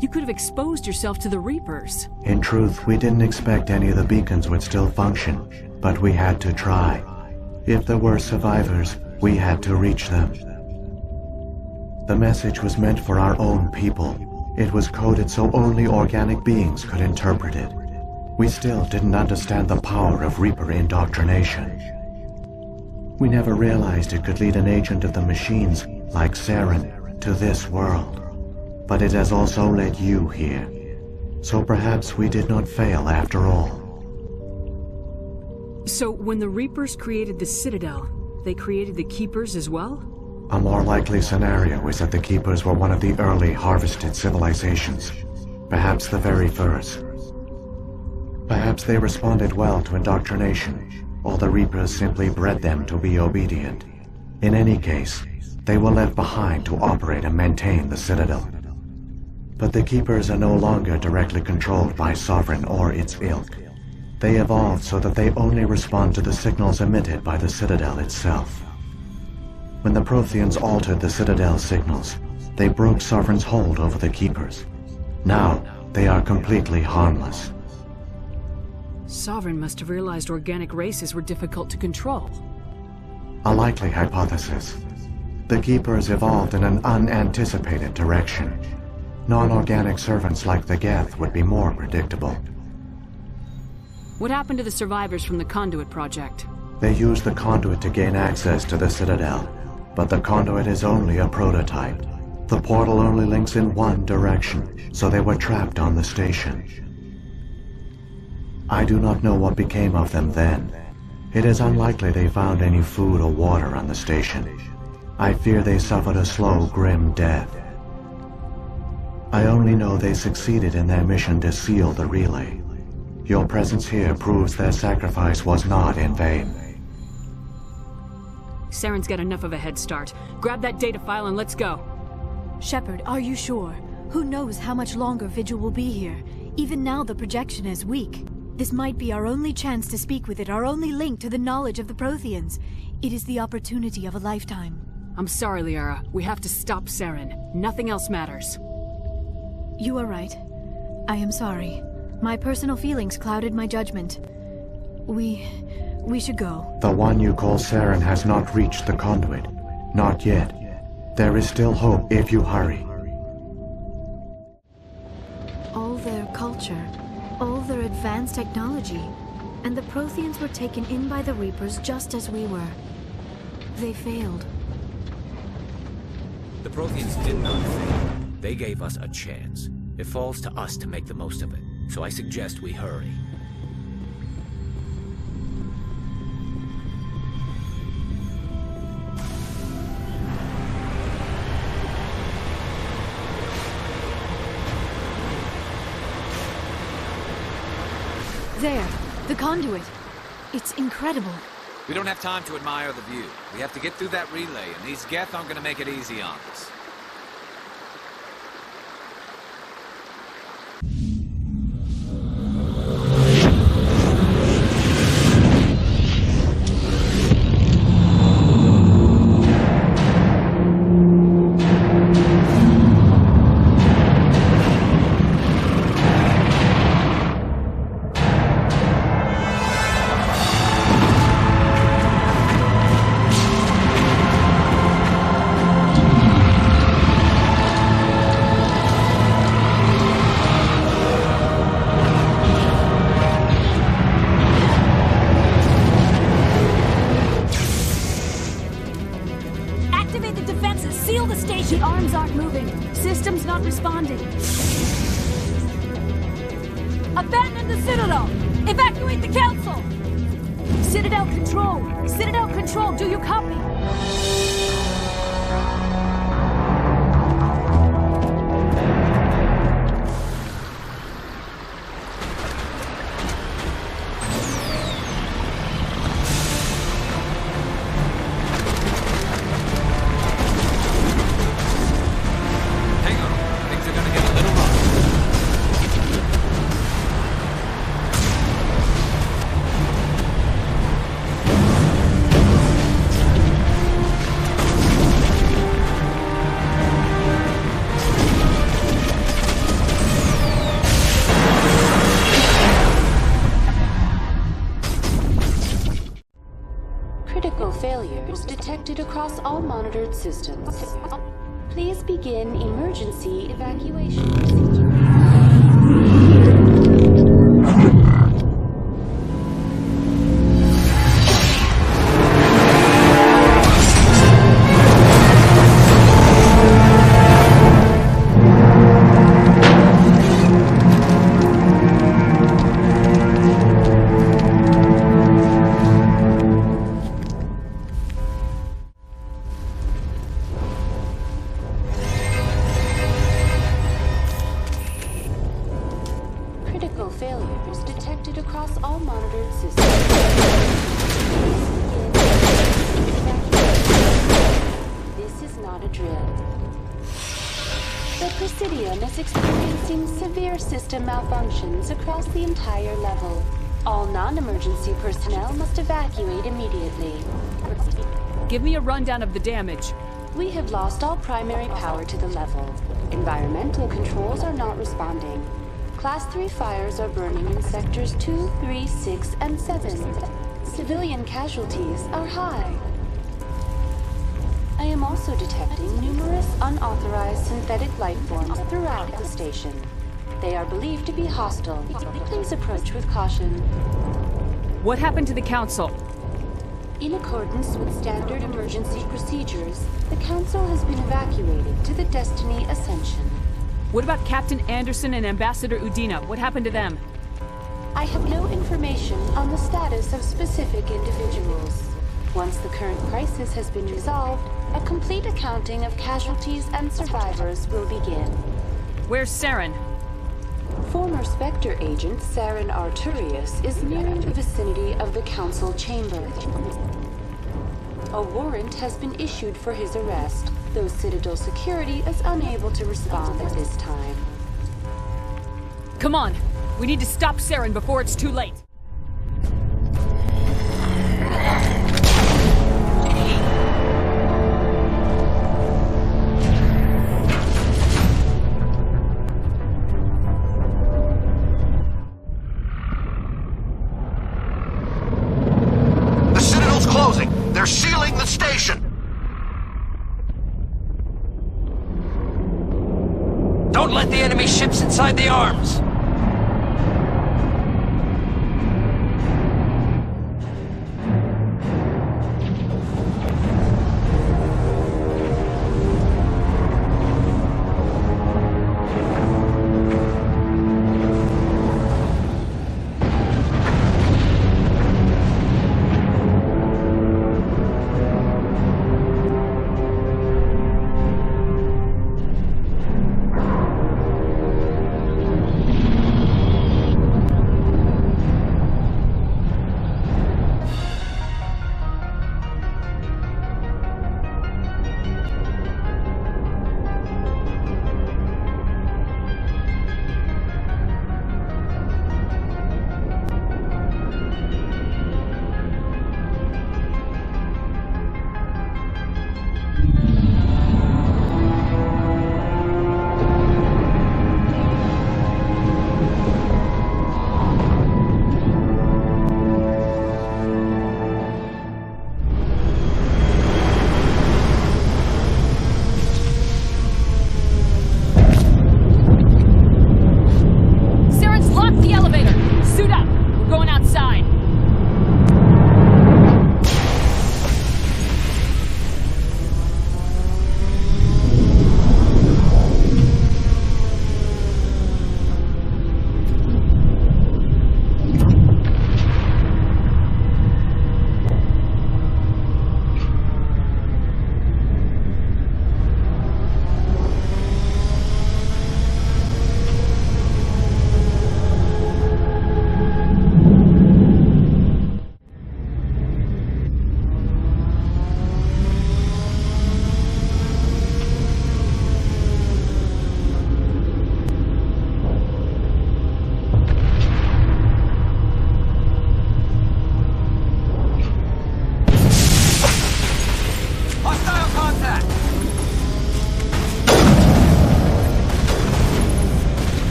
You could have exposed yourself to the Reapers. In truth, we didn't expect any of the beacons would still function, but we had to try. If there were survivors, we had to reach them. The message was meant for our own people. It was coded so only organic beings could interpret it. We still didn't understand the power of Reaper indoctrination. We never realized it could lead an agent of the machines, like Saren, to this world. But it has also led you here. So perhaps we did not fail after all. So when the Reapers created the Citadel, they created the Keepers as well? A more likely scenario is that the Keepers were one of the early harvested civilizations. Perhaps the very first. Perhaps they responded well to indoctrination, or the Reapers simply bred them to be obedient. In any case, they were left behind to operate and maintain the Citadel. But the Keepers are no longer directly controlled by Sovereign or its ilk. They evolved so that they only respond to the signals emitted by the Citadel itself. When the Protheans altered the Citadel's signals, they broke Sovereign's hold over the Keepers. Now, they are completely harmless. Sovereign must have realized organic races were difficult to control. A likely hypothesis. The Keepers evolved in an unanticipated direction. Non-organic servants like the Geth would be more predictable. What happened to the survivors from the Conduit Project? They used the Conduit to gain access to the Citadel, but the Conduit is only a prototype. The portal only links in one direction, so they were trapped on the station. I do not know what became of them then. It is unlikely they found any food or water on the station. I fear they suffered a slow, grim death. I only know they succeeded in their mission to seal the relay. Your presence here proves their sacrifice was not in vain. Saren's got enough of a head start. Grab that data file and let's go. Shepard, are you sure? Who knows how much longer Vigil will be here? Even now the projection is weak. This might be our only chance to speak with it, our only link to the knowledge of the Protheans. It is the opportunity of a lifetime. I'm sorry, Liara. We have to stop Saren. Nothing else matters. You are right. I am sorry. My personal feelings clouded my judgment. We should go. The one you call Saren has not reached the Conduit. Not yet. There is still hope if you hurry. All their culture, all their advanced technology, and the Protheans were taken in by the Reapers just as we were. They failed. The Protheans did not fail. They gave us a chance. It falls to us to make the most of it. So I suggest we hurry. There, the conduit. It's incredible. We don't have time to admire the view. We have to get through that relay, and these Geth aren't gonna make it easy on us. station! The arms aren't moving. System's not responding. Abandon the Citadel! Evacuate the Council! Citadel Control! Citadel Control, do you copy? Failures detected across all monitored systems. Please begin emergency evacuation procedure. Failures detected across all monitored systems. This is not a drill. The Presidium is experiencing severe system malfunctions across the entire level. All non-emergency personnel must evacuate immediately. Give me a rundown of the damage. We have lost all primary power to the level. Environmental controls are not responding. Class 3 fires are burning in sectors 2, 3, 6, and 7. Civilian casualties are high. I am also detecting numerous unauthorized synthetic life forms throughout the station. They are believed to be hostile. Please approach with caution. What happened to the Council? In accordance with standard emergency procedures, the Council has been evacuated to the Destiny Ascension. What about Captain Anderson and Ambassador Udina? What happened to them? I have no information on the status of specific individuals. Once the current crisis has been resolved, a complete accounting of casualties and survivors will begin. Where's Saren? Former Spectre agent Saren Arturius is nearing the vicinity of the Council chamber. A warrant has been issued for his arrest, though Citadel security is unable to respond at this time. Come on! We need to stop Saren before it's too late! The Citadel's closing! They're sealing the station! Don't let the enemy ships inside the arms!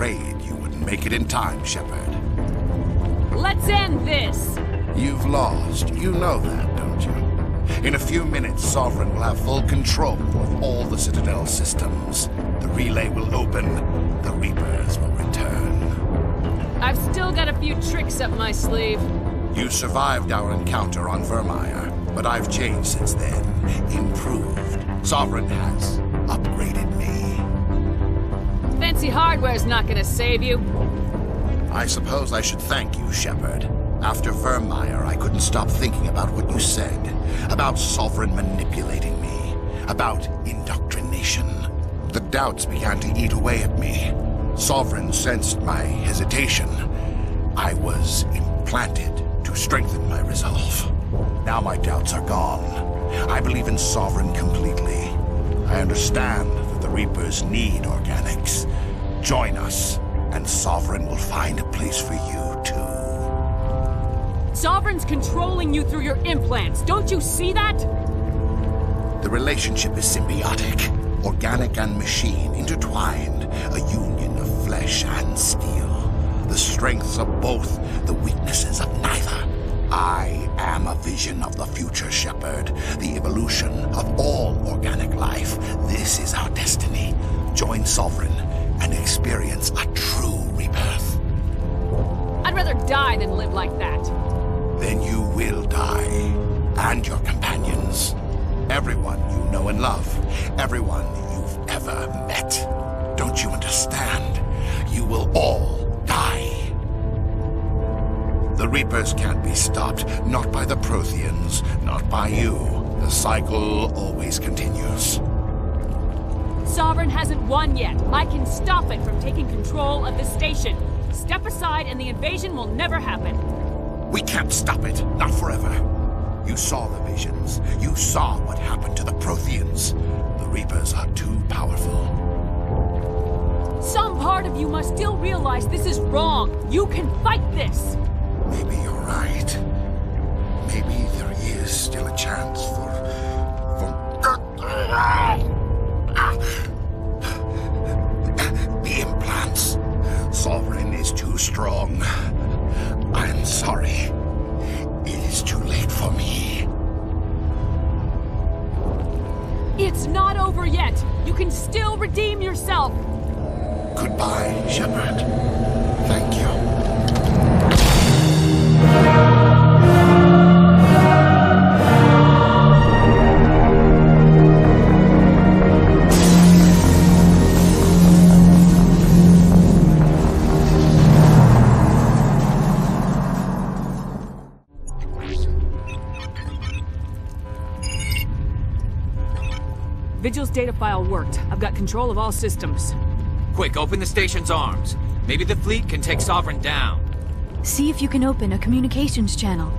afraid you wouldn't make it in time, Shepard. Let's end this! You've lost. You know that, don't you? In a few minutes, Sovereign will have full control of all the Citadel systems. The relay will open. The Reapers will return. I've still got a few tricks up my sleeve. You survived our encounter on Vermeer, but I've changed since then. Improved. Sovereign has upgraded me. Fancy hardware's not gonna save you. I suppose I should thank you, Shepard. After Vermeer, I couldn't stop thinking about what you said. About Sovereign manipulating me. About indoctrination. The doubts began to eat away at me. Sovereign sensed my hesitation. I was implanted to strengthen my resolve. Now my doubts are gone. I believe in Sovereign completely. I understand that the Reapers need organics. Join us, and Sovereign will find a place for you, too. Sovereign's controlling you through your implants. Don't you see that? The relationship is symbiotic. Organic and machine intertwined. A union of flesh and steel. The strengths of both, the weaknesses of neither. I am a vision of the future, Shepard. The evolution of all organic life. This is our destiny. Join Sovereign and experience a true rebirth. I'd rather die than live like that. Then you will die. And your companions. Everyone you know and love. Everyone you've ever met. Don't you understand? You will all die. The Reapers can't be stopped. Not by the Protheans. Not by you. The cycle always continues. Sovereign hasn't won yet. I can stop it from taking control of the station. Step aside and the invasion will never happen. We can't stop it. Not forever. You saw the visions. You saw what happened to the Protheans. The Reapers are too powerful. Some part of you must still realize this is wrong. You can fight this. Maybe you're right. Maybe there is still a chance for... The implants. Sovereign is too strong. I'm sorry. It is too late for me. It's not over yet. You can still redeem yourself. Goodbye, Shepard. Thank you. Vigil's data file worked. I've got control of all systems. Quick, open the station's arms. Maybe the fleet can take Sovereign down. See if you can open a communications channel.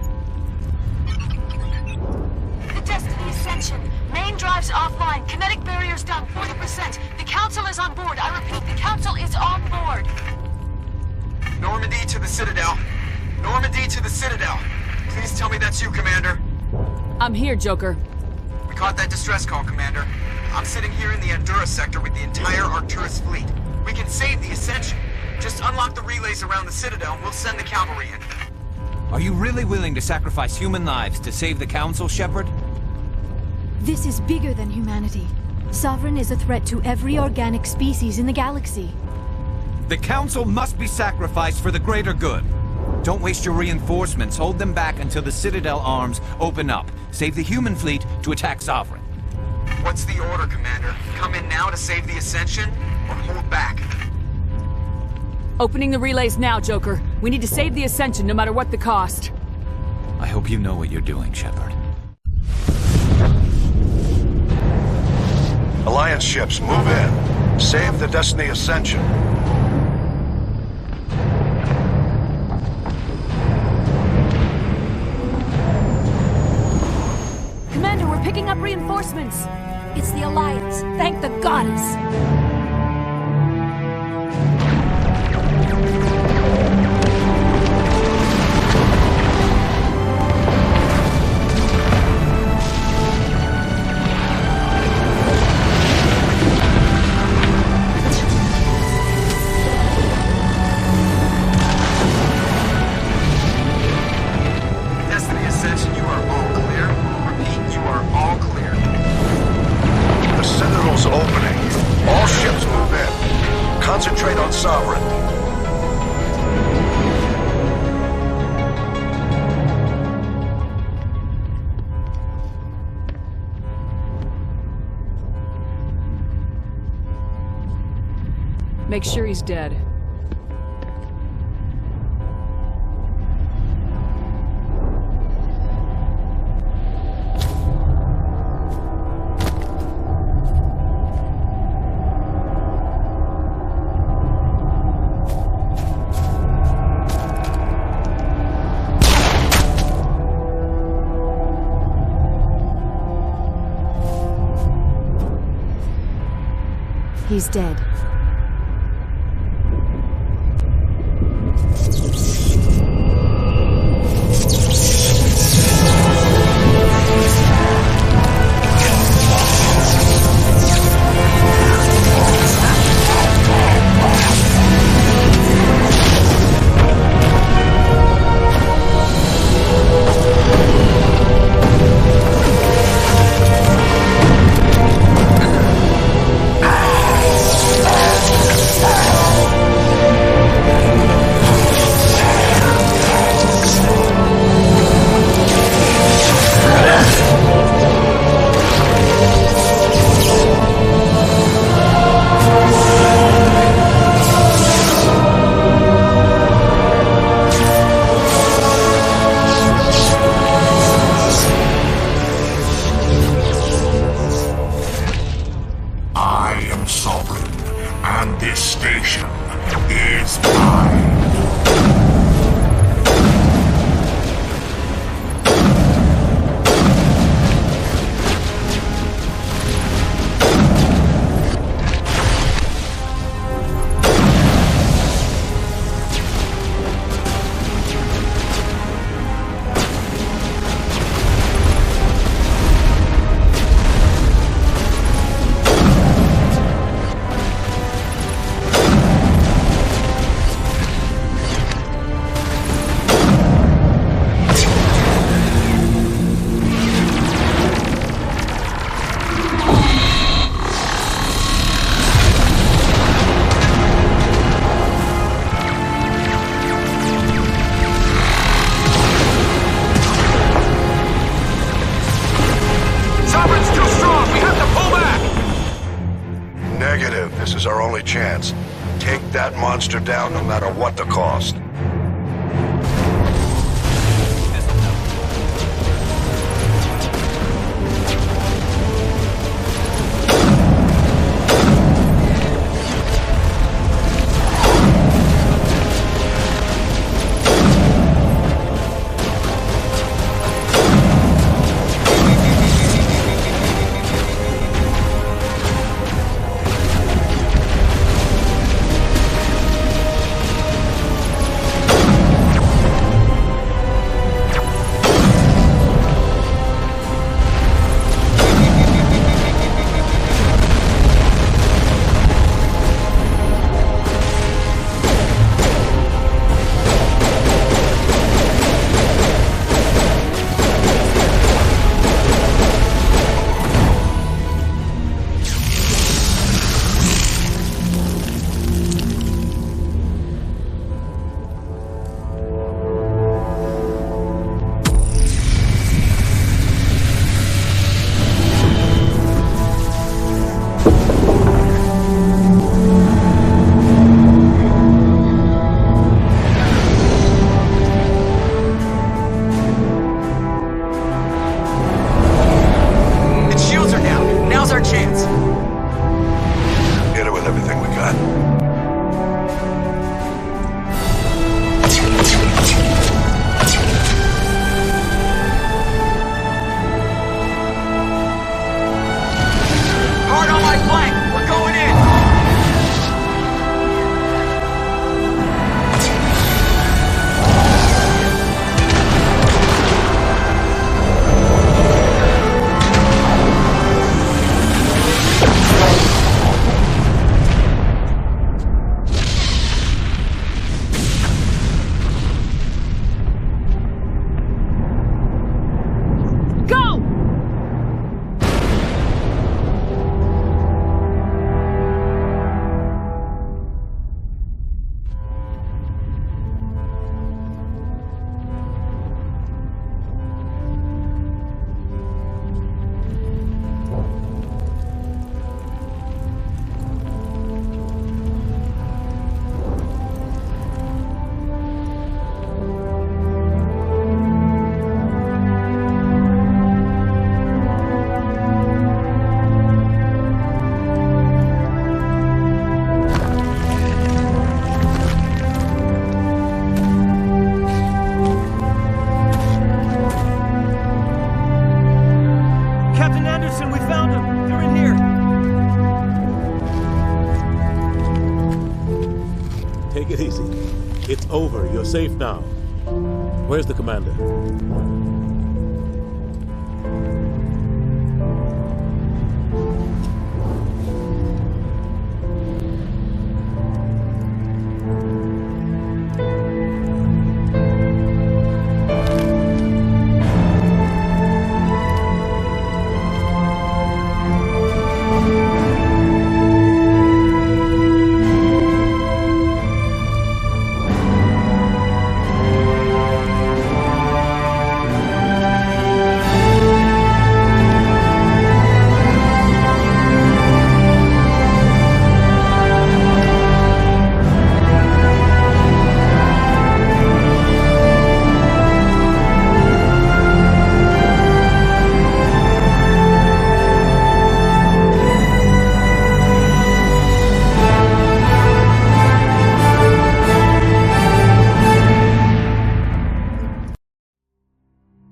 The Destiny Ascension. Main drives offline. Kinetic barriers down 40%. The Council is on board. I repeat, the Council is on board. Normandy to the Citadel. Normandy to the Citadel. Please tell me that's you, Commander. I'm here, Joker. We caught that distress call, Commander. I'm sitting here in the Endura sector with the entire Arcturus fleet. We can save the Ascension. Just unlock the relays around the Citadel and we'll send the cavalry in. Are you really willing to sacrifice human lives to save the Council, Shepard? This is bigger than humanity. Sovereign is a threat to every organic species in the galaxy. The Council must be sacrificed for the greater good. Don't waste your reinforcements. Hold them back until the Citadel arms open up. Save the human fleet to attack Sovereign. What's the order, Commander? Come in now to save the Ascension, or hold back? Opening the relays now, Joker. We need to save the Ascension no matter what the cost. I hope you know what you're doing, Shepard. Alliance ships, move in. Save the Destiny Ascension. Commander, we're picking up reinforcements. It's the Alliance. Thank the goddess. concentrate on Sovereign. Make sure he's dead. He's dead. Monster down no matter what the cost. it easy. It's over. You're safe now. Where's the commander?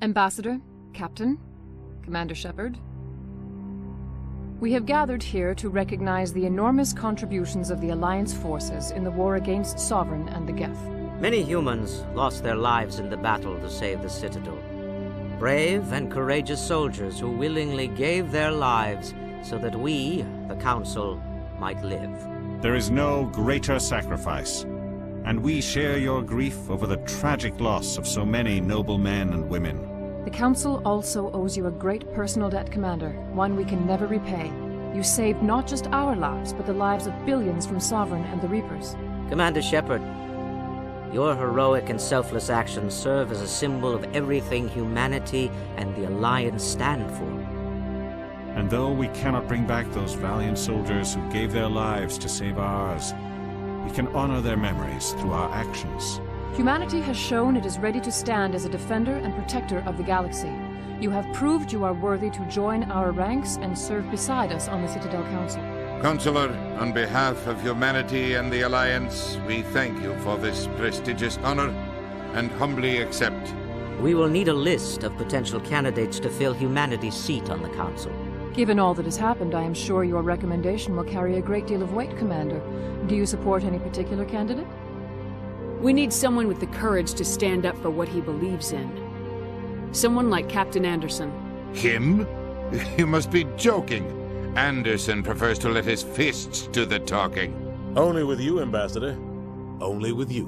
Ambassador, Captain, Commander Shepard. We have gathered here to recognize the enormous contributions of the Alliance forces in the war against Sovereign and the Geth. Many humans lost their lives in the battle to save the Citadel. Brave and courageous soldiers who willingly gave their lives so that we, the Council, might live. There is no greater sacrifice, and we share your grief over the tragic loss of so many noble men and women. The Council also owes you a great personal debt, Commander, one we can never repay. You saved not just our lives, but the lives of billions from Sovereign and the Reapers. Commander Shepard, your heroic and selfless actions serve as a symbol of everything humanity and the Alliance stand for. And though we cannot bring back those valiant soldiers who gave their lives to save ours, we can honor their memories through our actions. Humanity has shown it is ready to stand as a defender and protector of the galaxy. You have proved you are worthy to join our ranks and serve beside us on the Citadel Council. Counselor, on behalf of humanity and the Alliance, we thank you for this prestigious honor and humbly accept. We will need a list of potential candidates to fill humanity's seat on the Council. Given all that has happened, I am sure your recommendation will carry a great deal of weight, Commander. Do you support any particular candidate? We need someone with the courage to stand up for what he believes in. Someone like Captain Anderson. Him? You must be joking. Anderson prefers to let his fists do the talking. Only with you, Ambassador. Only with you.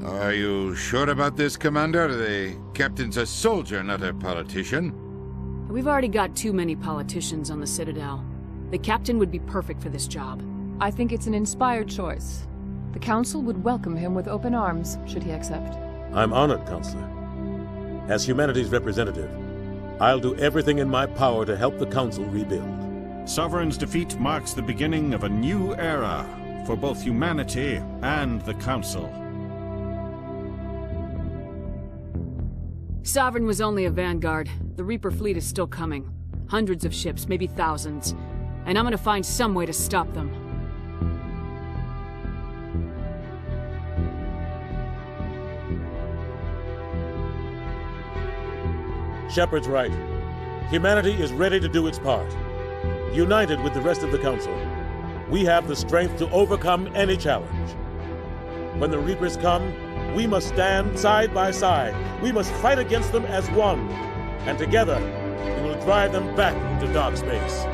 Are you sure about this, Commander? The captain's a soldier, not a politician. We've already got too many politicians on the Citadel. The captain would be perfect for this job. I think it's an inspired choice. The Council would welcome him with open arms, should he accept. I'm honored, Counselor. As humanity's representative, I'll do everything in my power to help the Council rebuild. Sovereign's defeat marks the beginning of a new era for both humanity and the Council. Sovereign was only a vanguard. The Reaper fleet is still coming. Hundreds of ships, maybe thousands. And I'm gonna find some way to stop them. Shepard's right. Humanity is ready to do its part. United with the rest of the Council, we have the strength to overcome any challenge. When the Reapers come, we must stand side by side. We must fight against them as one. And together, we will drive them back into dark space.